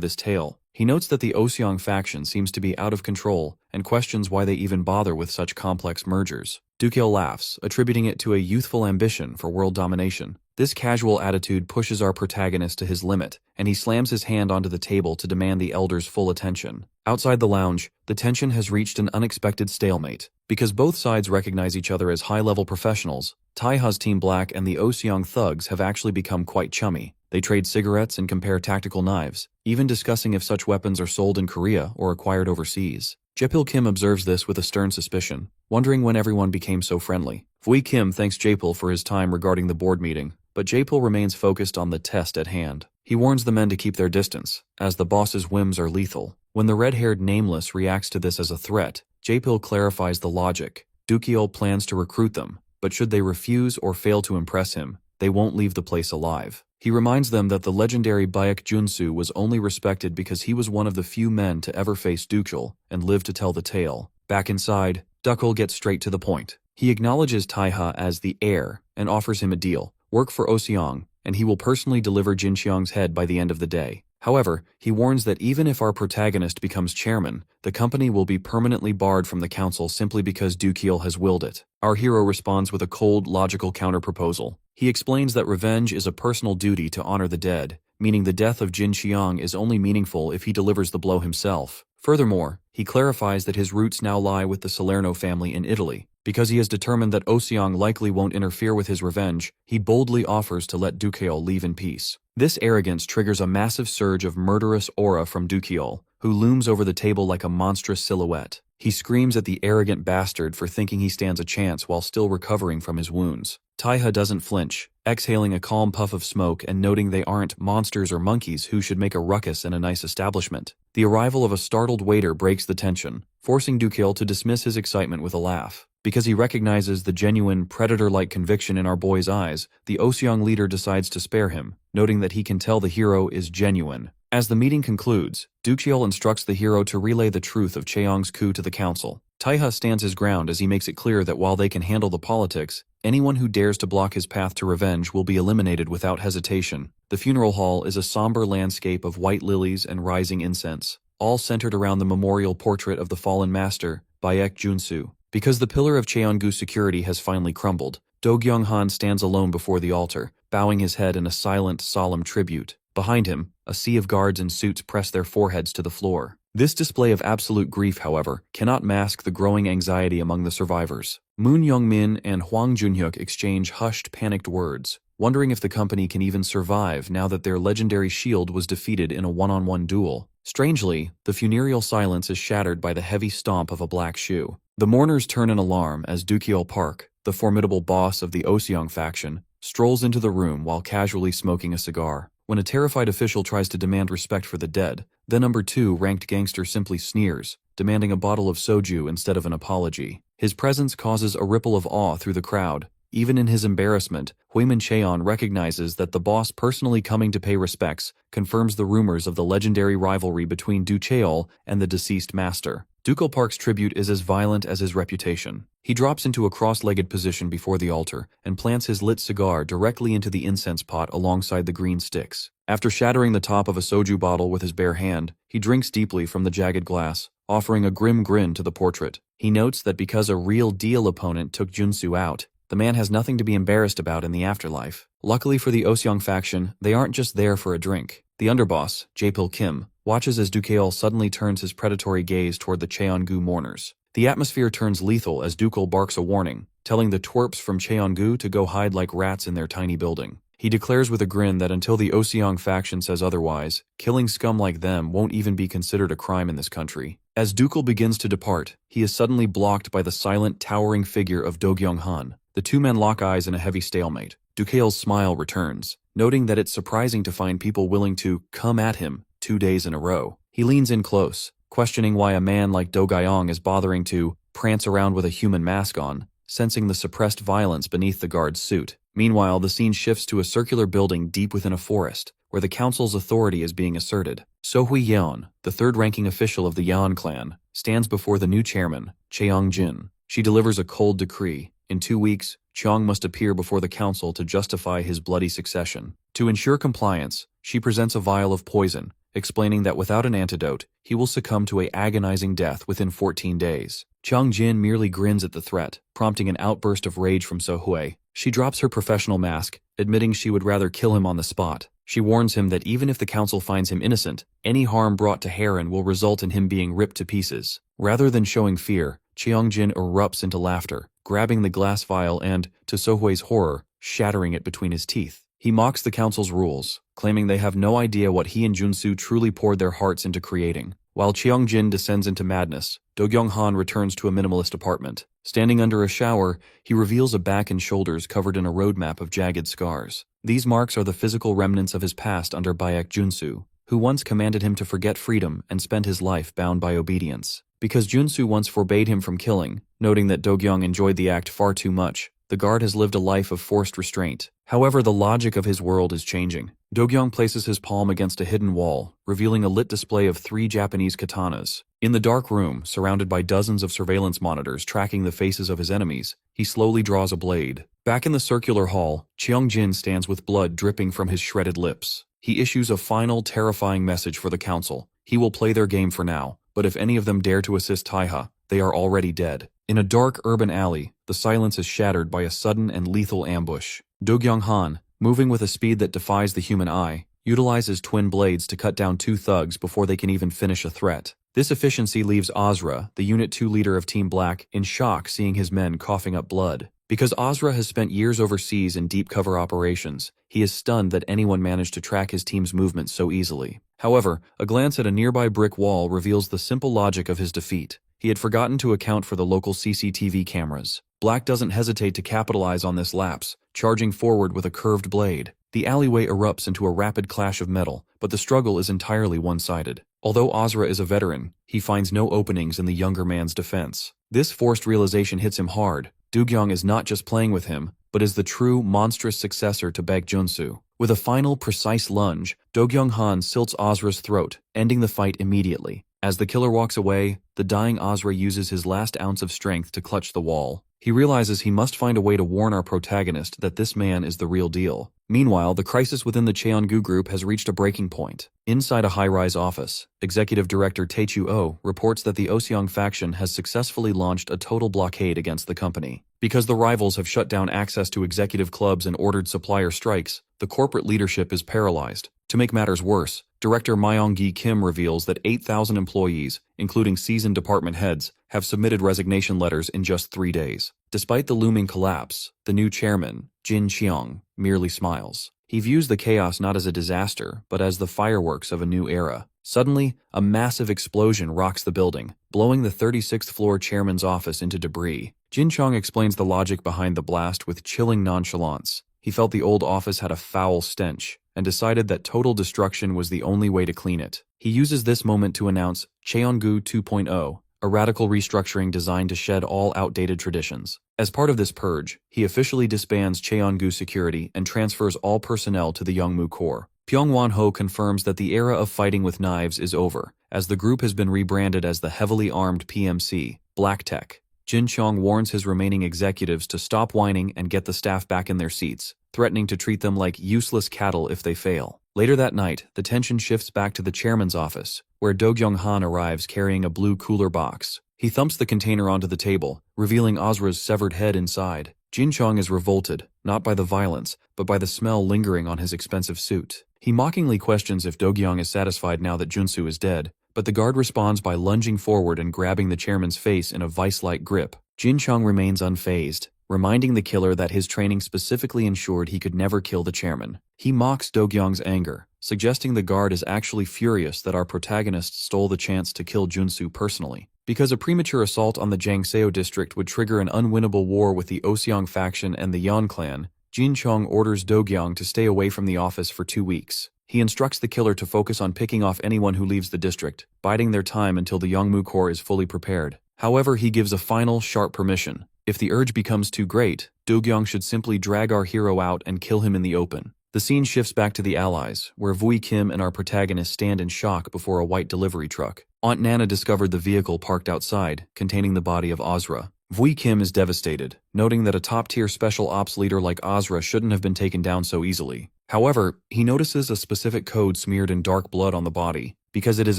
this tale. He notes that the Oseong faction seems to be out of control and questions why they even bother with such complex mergers. Doochil laughs, attributing it to a youthful ambition for world domination. This casual attitude pushes our protagonist to his limit, and he slams his hand onto the table to demand the elder's full attention. Outside the lounge, the tension has reached an unexpected stalemate. Because both sides recognize each other as high-level professionals, Taiha's Team Black and the Oseong thugs have actually become quite chummy. They trade cigarettes and compare tactical knives, even discussing if such weapons are sold in Korea or acquired overseas. Jae-pil Kim observes this with a stern suspicion, wondering when everyone became so friendly. Fui Kim thanks Jae-pil for his time regarding the board meeting, but Jae-pil remains focused on the test at hand. He warns the men to keep their distance, as the boss's whims are lethal. When the red-haired Nameless reacts to this as a threat, Jae-pil clarifies the logic. Doochil plans to recruit them, but should they refuse or fail to impress him, they won't leave the place alive. He reminds them that the legendary Baek Junsu was only respected because he was one of the few men to ever face Doochil and live to tell the tale. Back inside, Doochil gets straight to the point. He acknowledges Taiha as the heir and offers him a deal: work for Oseong, and he will personally deliver Jincheong's head by the end of the day. However, he warns that even if our protagonist becomes chairman, the company will be permanently barred from the council simply because Doochil has willed it. Our hero responds with a cold, logical counter-proposal. He explains that revenge is a personal duty to honor the dead, meaning the death of Jin Xiang is only meaningful if he delivers the blow himself. Furthermore, he clarifies that his roots now lie with the Salerno family in Italy. Because he has determined that Oseong likely won't interfere with his revenge, he boldly offers to let Doochil leave in peace. This arrogance triggers a massive surge of murderous aura from Doochil, who looms over the table like a monstrous silhouette. He screams at the arrogant bastard for thinking he stands a chance while still recovering from his wounds. Taiha doesn't flinch, exhaling a calm puff of smoke and noting they aren't monsters or monkeys who should make a ruckus in a nice establishment. The arrival of a startled waiter breaks the tension, forcing Doochil to dismiss his excitement with a laugh. Because he recognizes the genuine, predator-like conviction in our boy's eyes, the Oseong leader decides to spare him, noting that he can tell the hero is genuine. As the meeting concludes, Doochil instructs the hero to relay the truth of Cheong's coup to the council. Taiha stands his ground as he makes it clear that while they can handle the politics, anyone who dares to block his path to revenge will be eliminated without hesitation. The funeral hall is a somber landscape of white lilies and rising incense, all centered around the memorial portrait of the fallen master, Baek Junsu. Because the pillar of Cheongu's security has finally crumbled, Do Gyung-han stands alone before the altar, bowing his head in a silent, solemn tribute. Behind him, a sea of guards in suits press their foreheads to the floor. This display of absolute grief, however, cannot mask the growing anxiety among the survivors. Moon Young-min and Hwang Junhyuk exchange hushed, panicked words, wondering if the company can even survive now that their legendary shield was defeated in a one-on-one duel. Strangely, the funereal silence is shattered by the heavy stomp of a black shoe. The mourners turn in alarm as Doochil Park, the formidable boss of the Oseong faction, strolls into the room while casually smoking a cigar. When a terrified official tries to demand respect for the dead, the number 2 ranked gangster simply sneers, demanding a bottle of soju instead of an apology. His presence causes a ripple of awe through the crowd, Even in his embarrassment, Huiman Cheon recognizes that the boss personally coming to pay respects confirms the rumors of the legendary rivalry between Du Cheol and the deceased master. Ducal Park's tribute is as violent as his reputation. He drops into a cross-legged position before the altar and plants his lit cigar directly into the incense pot alongside the green sticks. After shattering the top of a soju bottle with his bare hand, he drinks deeply from the jagged glass, offering a grim grin to the portrait. He notes that because a real deal opponent took Junsu out, the man has nothing to be embarrassed about in the afterlife. Luckily for the Oseong faction, they aren't just there for a drink. The underboss, Jaepil Kim, watches as Dukeol suddenly turns his predatory gaze toward the Cheongu mourners. The atmosphere turns lethal as Dukeol barks a warning, telling the twerps from Cheongu to go hide like rats in their tiny building. He declares with a grin that until the Oseong faction says otherwise, killing scum like them won't even be considered a crime in this country. As Dukeol begins to depart, he is suddenly blocked by the silent, towering figure of Do-kyung Han. The two men lock eyes in a heavy stalemate. Dukeol's smile returns, noting that it's surprising to find people willing to come at him 2 days in a row. He leans in close, questioning why a man like Do Gyeong is bothering to prance around with a human mask on, sensing the suppressed violence beneath the guard's suit. Meanwhile, the scene shifts to a circular building deep within a forest, where the council's authority is being asserted. So Hui Yeon, the third-ranking official of the Yeon clan, stands before the new chairman, Cheong Jin. She delivers a cold decree. In 2 weeks, Cheong must appear before the council to justify his bloody succession. To ensure compliance, she presents a vial of poison, explaining that without an antidote, he will succumb to an agonizing death within 14 days. Cheong Jin merely grins at the threat, prompting an outburst of rage from So Hui. She drops her professional mask, admitting she would rather kill him on the spot. She warns him that even if the council finds him innocent, any harm brought to Heron will result in him being ripped to pieces. Rather than showing fear, Cheong Jin erupts into laughter, grabbing the glass vial and, to So Hui's horror, shattering it between his teeth. He mocks the council's rules, claiming they have no idea what he and Junsu truly poured their hearts into creating. While Cheong Jin descends into madness, Do-kyung Han returns to a minimalist apartment. Standing under a shower, he reveals a back and shoulders covered in a roadmap of jagged scars. These marks are the physical remnants of his past under Baek Junsu, who once commanded him to forget freedom and spend his life bound by obedience. Because Junsu once forbade him from killing, noting that Do-kyung enjoyed the act far too much, the guard has lived a life of forced restraint. However, the logic of his world is changing. Do-kyung places his palm against a hidden wall, revealing a lit display of 3 Japanese katanas. In the dark room, surrounded by dozens of surveillance monitors tracking the faces of his enemies, he slowly draws a blade. Back in the circular hall, Cheong Jin stands with blood dripping from his shredded lips. He issues a final, terrifying message for the council. He will play their game for now, but if any of them dare to assist Taiha, they are already dead. In a dark urban alley, the silence is shattered by a sudden and lethal ambush. Do-kyung Han, moving with a speed that defies the human eye, utilizes twin blades to cut down 2 thugs before they can even finish a threat. This efficiency leaves Azra, the Unit 2 leader of Team Black, in shock seeing his men coughing up blood. Because Azra has spent years overseas in deep cover operations, he is stunned that anyone managed to track his team's movements so easily. However, a glance at a nearby brick wall reveals the simple logic of his defeat. He had forgotten to account for the local CCTV cameras. Black doesn't hesitate to capitalize on this lapse, charging forward with a curved blade. The alleyway erupts into a rapid clash of metal, but the struggle is entirely one-sided. Although Azra is a veteran, he finds no openings in the younger man's defense. This forced realization hits him hard. Do-kyung is not just playing with him, but is the true, monstrous successor to Baek Junsu. With a final, precise lunge, Do-kyung Han silts Azra's throat, ending the fight immediately. As the killer walks away, the dying Azra uses his last ounce of strength to clutch the wall. He realizes he must find a way to warn our protagonist that this man is the real deal. Meanwhile, the crisis within the Cheongu group has reached a breaking point. Inside a high-rise office, Executive Director Taechu Oh reports that the Oseong faction has successfully launched a total blockade against the company. Because the rivals have shut down access to executive clubs and ordered supplier strikes, the corporate leadership is paralyzed. To make matters worse, Director Myong-gi Kim reveals that 8,000 employees, including seasoned department heads, have submitted resignation letters in just 3 days. Despite the looming collapse, the new chairman, Jin Cheong, merely smiles. He views the chaos not as a disaster, but as the fireworks of a new era. Suddenly, a massive explosion rocks the building, blowing the 36th floor chairman's office into debris. Jin Cheong explains the logic behind the blast with chilling nonchalance. He felt the old office had a foul stench, and decided that total destruction was the only way to clean it. He uses this moment to announce Cheongu 2.0, a radical restructuring designed to shed all outdated traditions. As part of this purge, he officially disbands Cheongu Security and transfers all personnel to the Youngmu Corps. Pyong Won-ho confirms that the era of fighting with knives is over, as the group has been rebranded as the heavily armed PMC, Black Tech. Jin Chong warns his remaining executives to stop whining and get the staff back in their seats, threatening to treat them like useless cattle if they fail. Later that night, the tension shifts back to the chairman's office, where Do-kyung-han arrives carrying a blue cooler box. He thumps the container onto the table, revealing Azra's severed head inside. Jin Chong is revolted, not by the violence, but by the smell lingering on his expensive suit. He mockingly questions if Do-kyung is satisfied now that Junsu is dead, but the guard responds by lunging forward and grabbing the chairman's face in a vice-like grip. Jin Chong remains unfazed, reminding the killer that his training specifically ensured he could never kill the chairman. He mocks Do-kyung's anger, suggesting the guard is actually furious that our protagonist stole the chance to kill Junsu personally. Because a premature assault on the Jangseo district would trigger an unwinnable war with the Oseong faction and the Yan clan, Jin Chong orders Do-kyung to stay away from the office for 2 weeks. He instructs the killer to focus on picking off anyone who leaves the district, biding their time until the Youngmu Corps is fully prepared. However, he gives a final, sharp permission. If the urge becomes too great, Do-kyung should simply drag our hero out and kill him in the open. The scene shifts back to the Allies, where Vui Kim and our protagonist stand in shock before a white delivery truck. Aunt Nana discovered the vehicle parked outside, containing the body of Azra. Vui Kim is devastated, noting that a top-tier special ops leader like Azra shouldn't have been taken down so easily. However, he notices a specific code smeared in dark blood on the body. Because it is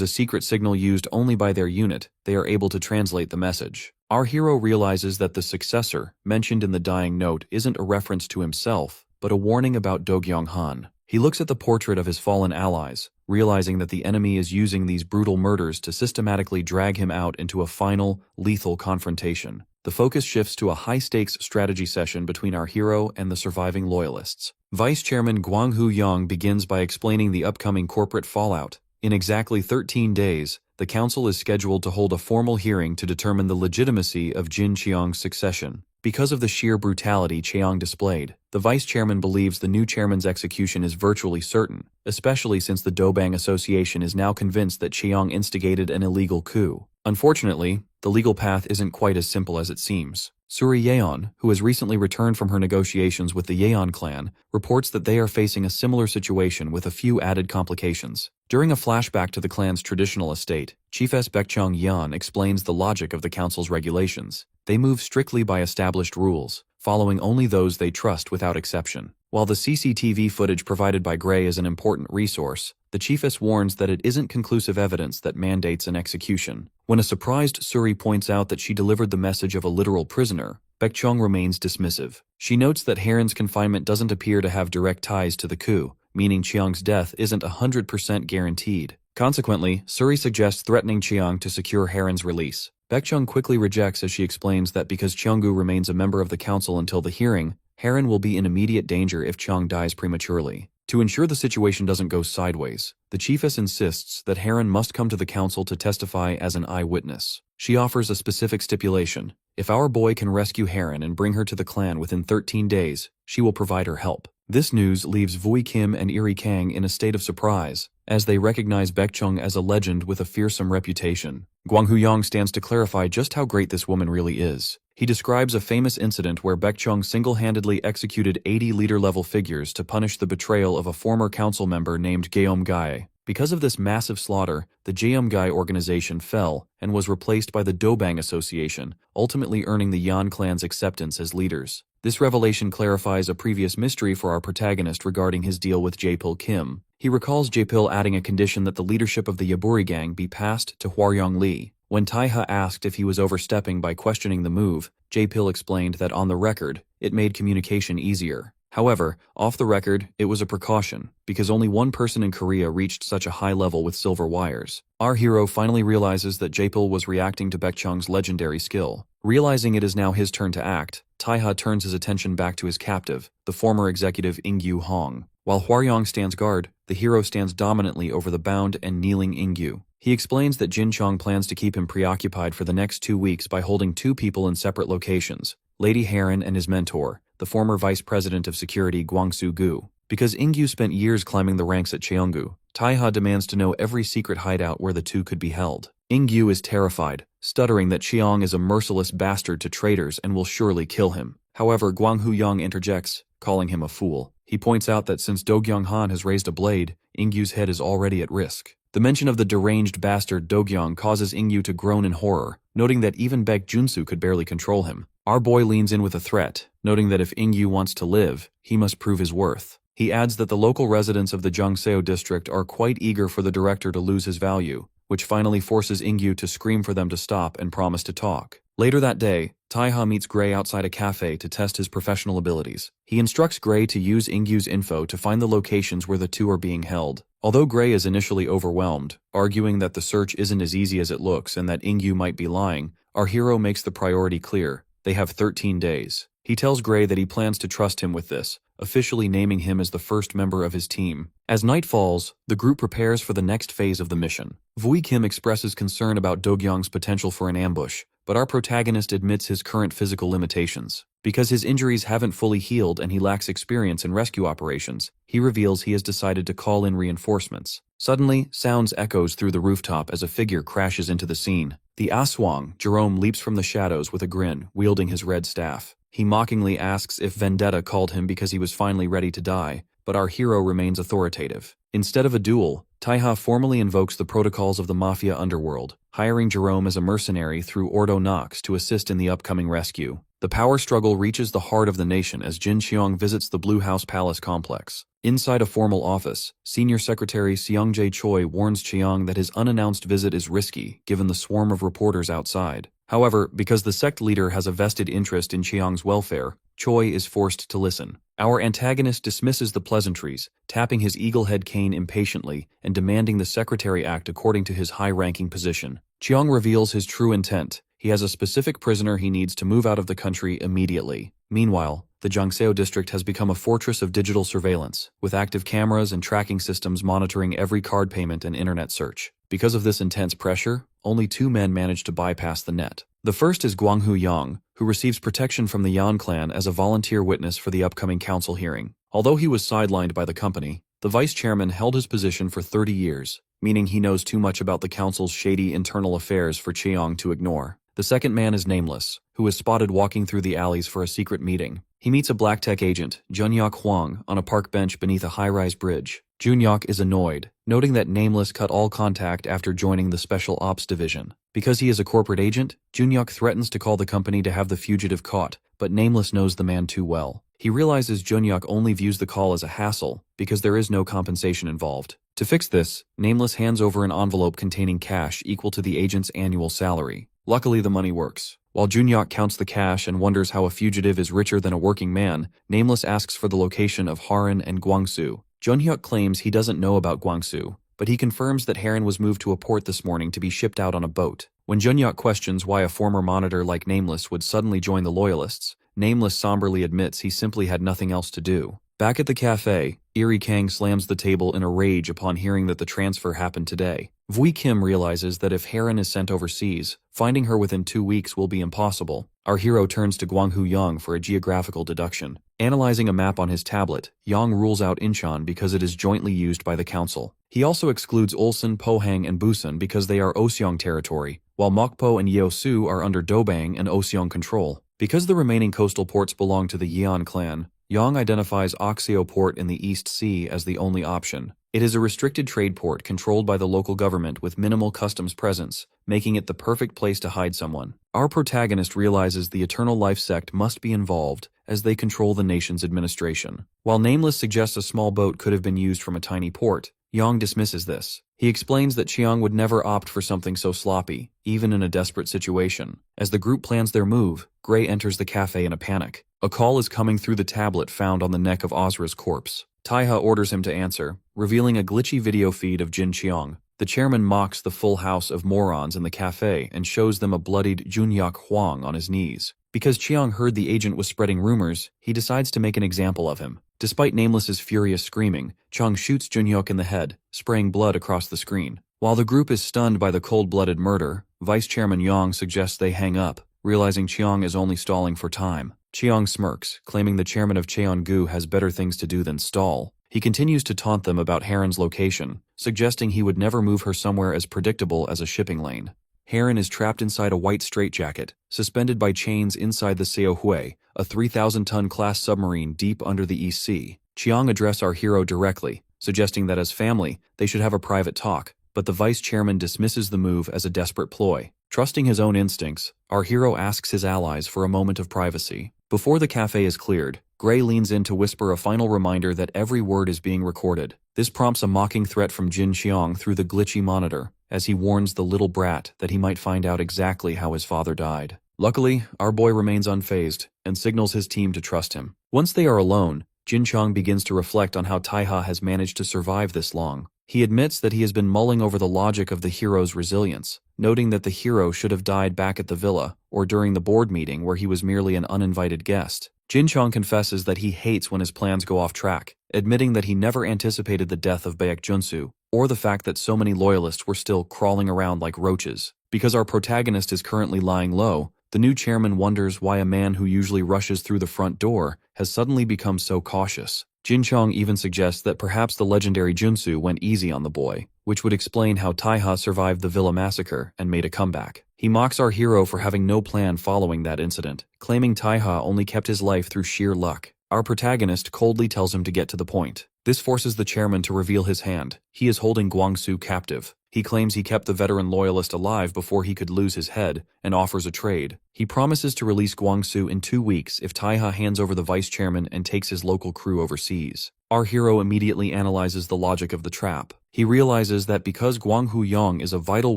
a secret signal used only by their unit, they are able to translate the message. Our hero realizes that the successor, mentioned in the dying note, isn't a reference to himself, but a warning about Do-kyung-han. He looks at the portrait of his fallen allies, realizing that the enemy is using these brutal murders to systematically drag him out into a final, lethal confrontation. The focus shifts to a high-stakes strategy session between our hero and the surviving loyalists. Vice Chairman Gwang Hu-young begins by explaining the upcoming corporate fallout. In exactly 13 days, the council is scheduled to hold a formal hearing to determine the legitimacy of Jin Cheong's succession. Because of the sheer brutality Cheong displayed, the vice chairman believes the new chairman's execution is virtually certain, especially since the Dobang Association is now convinced that Cheong instigated an illegal coup. Unfortunately, the legal path isn't quite as simple as it seems. Suri Yeon, who has recently returned from her negotiations with the Yeon clan, reports that they are facing a similar situation with a few added complications. During a flashback to the clan's traditional estate, Chief S. Baekchung Yeon explains the logic of the council's regulations. They move strictly by established rules, following only those they trust without exception. While the CCTV footage provided by Gray is an important resource, the chiefess warns that it isn't conclusive evidence that mandates an execution. When a surprised Suri points out that she delivered the message of a literal prisoner, Baekchung remains dismissive. She notes that Heron's confinement doesn't appear to have direct ties to the coup, meaning Cheong's death isn't 100% guaranteed. Consequently, Suri suggests threatening Cheong to secure Heron's release. Baekchung quickly rejects as she explains that because Cheonggu remains a member of the council until the hearing, Heron will be in immediate danger if Cheong dies prematurely. To ensure the situation doesn't go sideways, the chiefess insists that Heron must come to the council to testify as an eyewitness. She offers a specific stipulation. If our boy can rescue Heron and bring her to the clan within 13 days, she will provide her help. This news leaves Vui Kim and Iri Kang in a state of surprise, as they recognize Baekchung as a legend with a fearsome reputation. Gwang Hu-young stands to clarify just how great this woman really is. He describes a famous incident where Baekchung single-handedly executed 80 leader-level figures to punish the betrayal of a former council member named Geom-gai. Because of this massive slaughter, the Geom-gai organization fell and was replaced by the Dobang Association, ultimately earning the Yan clan's acceptance as leaders. This revelation clarifies a previous mystery for our protagonist regarding his deal with Jae-pil Kim. He recalls Jae-pil adding a condition that the leadership of the Yaburi gang be passed to Hwaryong Lee. When Taiha asked if he was overstepping by questioning the move, Jae-pil explained that on the record, it made communication easier. However, off the record, it was a precaution, because only one person in Korea reached such a high level with silver wires. Our hero finally realizes that Jae-pil was reacting to Baekchung's legendary skill. Realizing it is now his turn to act, Taiha turns his attention back to his captive, the former executive Ingyu Hong. While Hwaryong stands guard, the hero stands dominantly over the bound and kneeling Ingyu. He explains that Jin Chong plans to keep him preoccupied for the next 2 weeks by holding 2 people in separate locations, Lady Heron and his mentor, the former vice president of security Gwang Soo-gu. Because Ingyu spent years climbing the ranks at Cheonggu, Taiha demands to know every secret hideout where the two could be held. Ingyu is terrified, stuttering that Chiang is a merciless bastard to traitors and will surely kill him. However, Guang Huyang interjects, calling him a fool. He points out that since Dogyong Han has raised a blade, Ingyu's head is already at risk. The mention of the deranged bastard Dogyong causes Ingyu to groan in horror, noting that even Baek Junsu could barely control him. Our boy leans in with a threat, noting that if Ingyu wants to live, he must prove his worth. He adds that the local residents of the Jongseo district are quite eager for the director to lose his value, which finally forces Ingyu to scream for them to stop and promise to talk. Later that day, Taiha meets Gray outside a cafe to test his professional abilities. He instructs Gray to use Ingyu's info to find the locations where the two are being held. Although Gray is initially overwhelmed, arguing that the search isn't as easy as it looks and that Ingyu might be lying, our hero makes the priority clear. They have 13 days. He tells Gray that he plans to trust him with this, officially naming him as the first member of his team. As night falls, the group prepares for the next phase of the mission. Vui Kim expresses concern about Dogyong's potential for an ambush, but our protagonist admits his current physical limitations. Because his injuries haven't fully healed and he lacks experience in rescue operations, he reveals he has decided to call in reinforcements. Suddenly, sounds echoes through the rooftop as a figure crashes into the scene. The Aswang, Jerome, leaps from the shadows with a grin, wielding his red staff. He mockingly asks if Vendetta called him because he was finally ready to die, but our hero remains authoritative. Instead of a duel, Taiha formally invokes the protocols of the Mafia underworld, hiring Jerome as a mercenary through Ordo Nox to assist in the upcoming rescue. The power struggle reaches the heart of the nation as Jin Xiong visits the Blue House Palace complex. Inside a formal office, Senior Secretary Seongjae Choi warns Chiang that his unannounced visit is risky, given the swarm of reporters outside. However, because the sect leader has a vested interest in Chiang's welfare, Choi is forced to listen. Our antagonist dismisses the pleasantries, tapping his eagle-head cane impatiently and demanding the secretary act according to his high-ranking position. Chiang reveals his true intent. He has a specific prisoner he needs to move out of the country immediately. Meanwhile, the Jongseo district has become a fortress of digital surveillance, with active cameras and tracking systems monitoring every card payment and internet search. Because of this intense pressure, only two men manage to bypass the net. The first is Guang Huyang, who receives protection from the Yan clan as a volunteer witness for the upcoming council hearing. Although he was sidelined by the company, the vice chairman held his position for 30 years, meaning he knows too much about the council's shady internal affairs for Chiang to ignore. The second man is Nameless, who is spotted walking through the alleys for a secret meeting. He meets a black tech agent, Junyak Huang, on a park bench beneath a high-rise bridge. Junyak is annoyed, noting that Nameless cut all contact after joining the Special Ops Division. Because he is a corporate agent, Junyak threatens to call the company to have the fugitive caught, but Nameless knows the man too well. He realizes Junyak only views the call as a hassle, because there is no compensation involved. To fix this, Nameless hands over an envelope containing cash equal to the agent's annual salary. Luckily, the money works. While Junyak counts the cash and wonders how a fugitive is richer than a working man, Nameless asks for the location of Haran and Guangsu. Junhyuk claims he doesn't know about Guangsu, but he confirms that Haran was moved to a port this morning to be shipped out on a boat. When Junhyuk questions why a former monitor like Nameless would suddenly join the Loyalists, Nameless somberly admits he simply had nothing else to do. Back at the cafe, Eerie Kang slams the table in a rage upon hearing that the transfer happened today. Vui Kim realizes that if Haran is sent overseas, finding her within 2 weeks will be impossible. Our hero turns to Guanghu Yang for a geographical deduction. Analyzing a map on his tablet, Yang rules out Incheon because it is jointly used by the council. He also excludes Ulsan, Pohang, and Busan because they are Oseong territory, while Mokpo and Yeosu are under Dobang and Oseong control. Because the remaining coastal ports belong to the Yeon clan, Yang identifies Oxio Port in the East Sea as the only option. It is a restricted trade port controlled by the local government with minimal customs presence, making it the perfect place to hide someone. Our protagonist realizes the Eternal Life sect must be involved, as they control the nation's administration. While Nameless suggests a small boat could have been used from a tiny port, Yang dismisses this. He explains that Chiang would never opt for something so sloppy, even in a desperate situation. As the group plans their move, Gray enters the cafe in a panic. A call is coming through the tablet found on the neck of Ozra's corpse. Taiha orders him to answer, revealing a glitchy video feed of Jin Chiang. The chairman mocks the full house of morons in the cafe and shows them a bloodied Junyak Huang on his knees. Because Chiang heard the agent was spreading rumors, he decides to make an example of him. Despite Nameless's furious screaming, Chang shoots Junhyuk in the head, spraying blood across the screen. While the group is stunned by the cold-blooded murder, Vice Chairman Yang suggests they hang up, realizing Chiang is only stalling for time. Chiang smirks, claiming the chairman of Cheongu has better things to do than stall. He continues to taunt them about Heron's location, suggesting he would never move her somewhere as predictable as a shipping lane. Heron is trapped inside a white straitjacket, suspended by chains inside the Seohui, a 3,000-ton class submarine deep under the East Sea. Chiang addresses our hero directly, suggesting that as family, they should have a private talk, but the vice chairman dismisses the move as a desperate ploy. Trusting his own instincts, our hero asks his allies for a moment of privacy. Before the cafe is cleared, Gray leans in to whisper a final reminder that every word is being recorded. This prompts a mocking threat from Jin Xiang through the glitchy monitor, as he warns the little brat that he might find out exactly how his father died. Luckily, our boy remains unfazed, and signals his team to trust him. Once they are alone, Jin Xiang begins to reflect on how Taiha has managed to survive this long. He admits that he has been mulling over the logic of the hero's resilience, noting that the hero should have died back at the villa, or during the board meeting where he was merely an uninvited guest. Jin Xiang confesses that he hates when his plans go off track, admitting that he never anticipated the death of Baek Junsu, or the fact that so many loyalists were still crawling around like roaches. Because our protagonist is currently lying low, the new chairman wonders why a man who usually rushes through the front door has suddenly become so cautious. Jin Xiang even suggests that perhaps the legendary Junsu went easy on the boy, which would explain how Taiha survived the villa massacre and made a comeback. He mocks our hero for having no plan following that incident, claiming Taiha only kept his life through sheer luck. Our protagonist coldly tells him to get to the point. This forces the chairman to reveal his hand. He is holding Guangsu captive. He claims he kept the veteran loyalist alive before he could lose his head, and offers a trade. He promises to release Guangsu in 2 weeks if Taiha hands over the vice chairman and takes his local crew overseas. Our hero immediately analyzes the logic of the trap. He realizes that because Guanghu Yang is a vital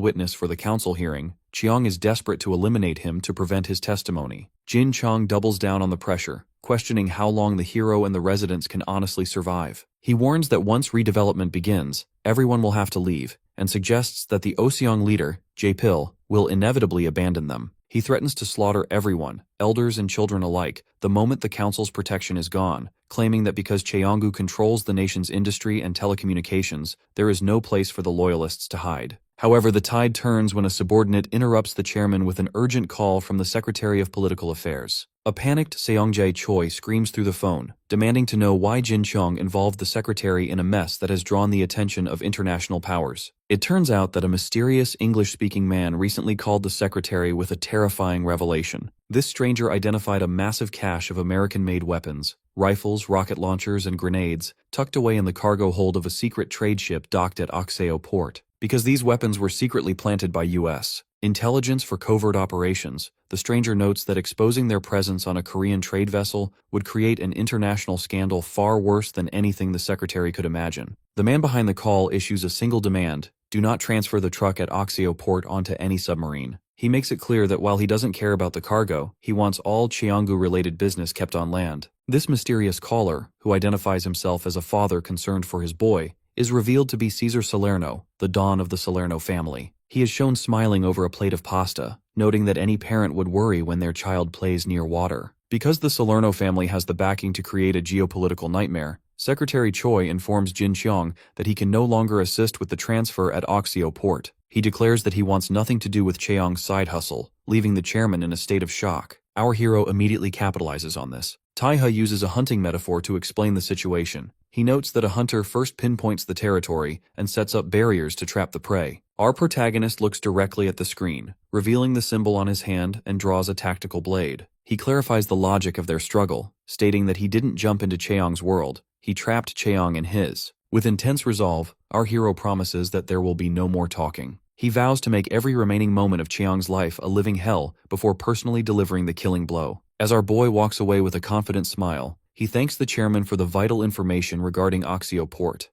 witness for the council hearing, Chiang is desperate to eliminate him to prevent his testimony. Jin Chang doubles down on the pressure, questioning how long the hero and the residents can honestly survive. He warns that once redevelopment begins, everyone will have to leave, and suggests that the Oseong leader, Jae-pil, will inevitably abandon them. He threatens to slaughter everyone, elders and children alike, the moment the council's protection is gone, claiming that because Cheonggu controls the nation's industry and telecommunications, there is no place for the loyalists to hide. However, the tide turns when a subordinate interrupts the chairman with an urgent call from the Secretary of Political Affairs. A panicked Seongjae Choi screams through the phone, demanding to know why Jin Chong involved the secretary in a mess that has drawn the attention of international powers. It turns out that a mysterious English-speaking man recently called the secretary with a terrifying revelation. This stranger identified a massive cache of American-made weapons, rifles, rocket launchers, and grenades, tucked away in the cargo hold of a secret trade ship docked at Okseo port. Because these weapons were secretly planted by U.S. intelligence for covert operations, the stranger notes that exposing their presence on a Korean trade vessel would create an international scandal far worse than anything the secretary could imagine. The man behind the call issues a single demand: do not transfer the truck at Okseo port onto any submarine. He makes it clear that while he doesn't care about the cargo, he wants all Cheonggu-related business kept on land. This mysterious caller, who identifies himself as a father concerned for his boy, is revealed to be Caesar Salerno, the Don of the Salerno family. He is shown smiling over a plate of pasta, noting that any parent would worry when their child plays near water. Because the Salerno family has the backing to create a geopolitical nightmare, Secretary Choi informs Jin Xiang that he can no longer assist with the transfer at Okseo port. He declares that he wants nothing to do with Cheong's side hustle, leaving the chairman in a state of shock. Our hero immediately capitalizes on this. Taiha uses a hunting metaphor to explain the situation. He notes that a hunter first pinpoints the territory and sets up barriers to trap the prey. Our protagonist looks directly at the screen, revealing the symbol on his hand, and draws a tactical blade. He clarifies the logic of their struggle, stating that he didn't jump into Cheong's world, he trapped Cheong in his. With intense resolve, our hero promises that there will be no more talking. He vows to make every remaining moment of Cheong's life a living hell before personally delivering the killing blow. As our boy walks away with a confident smile, he thanks the chairman for the vital information regarding Okseo port.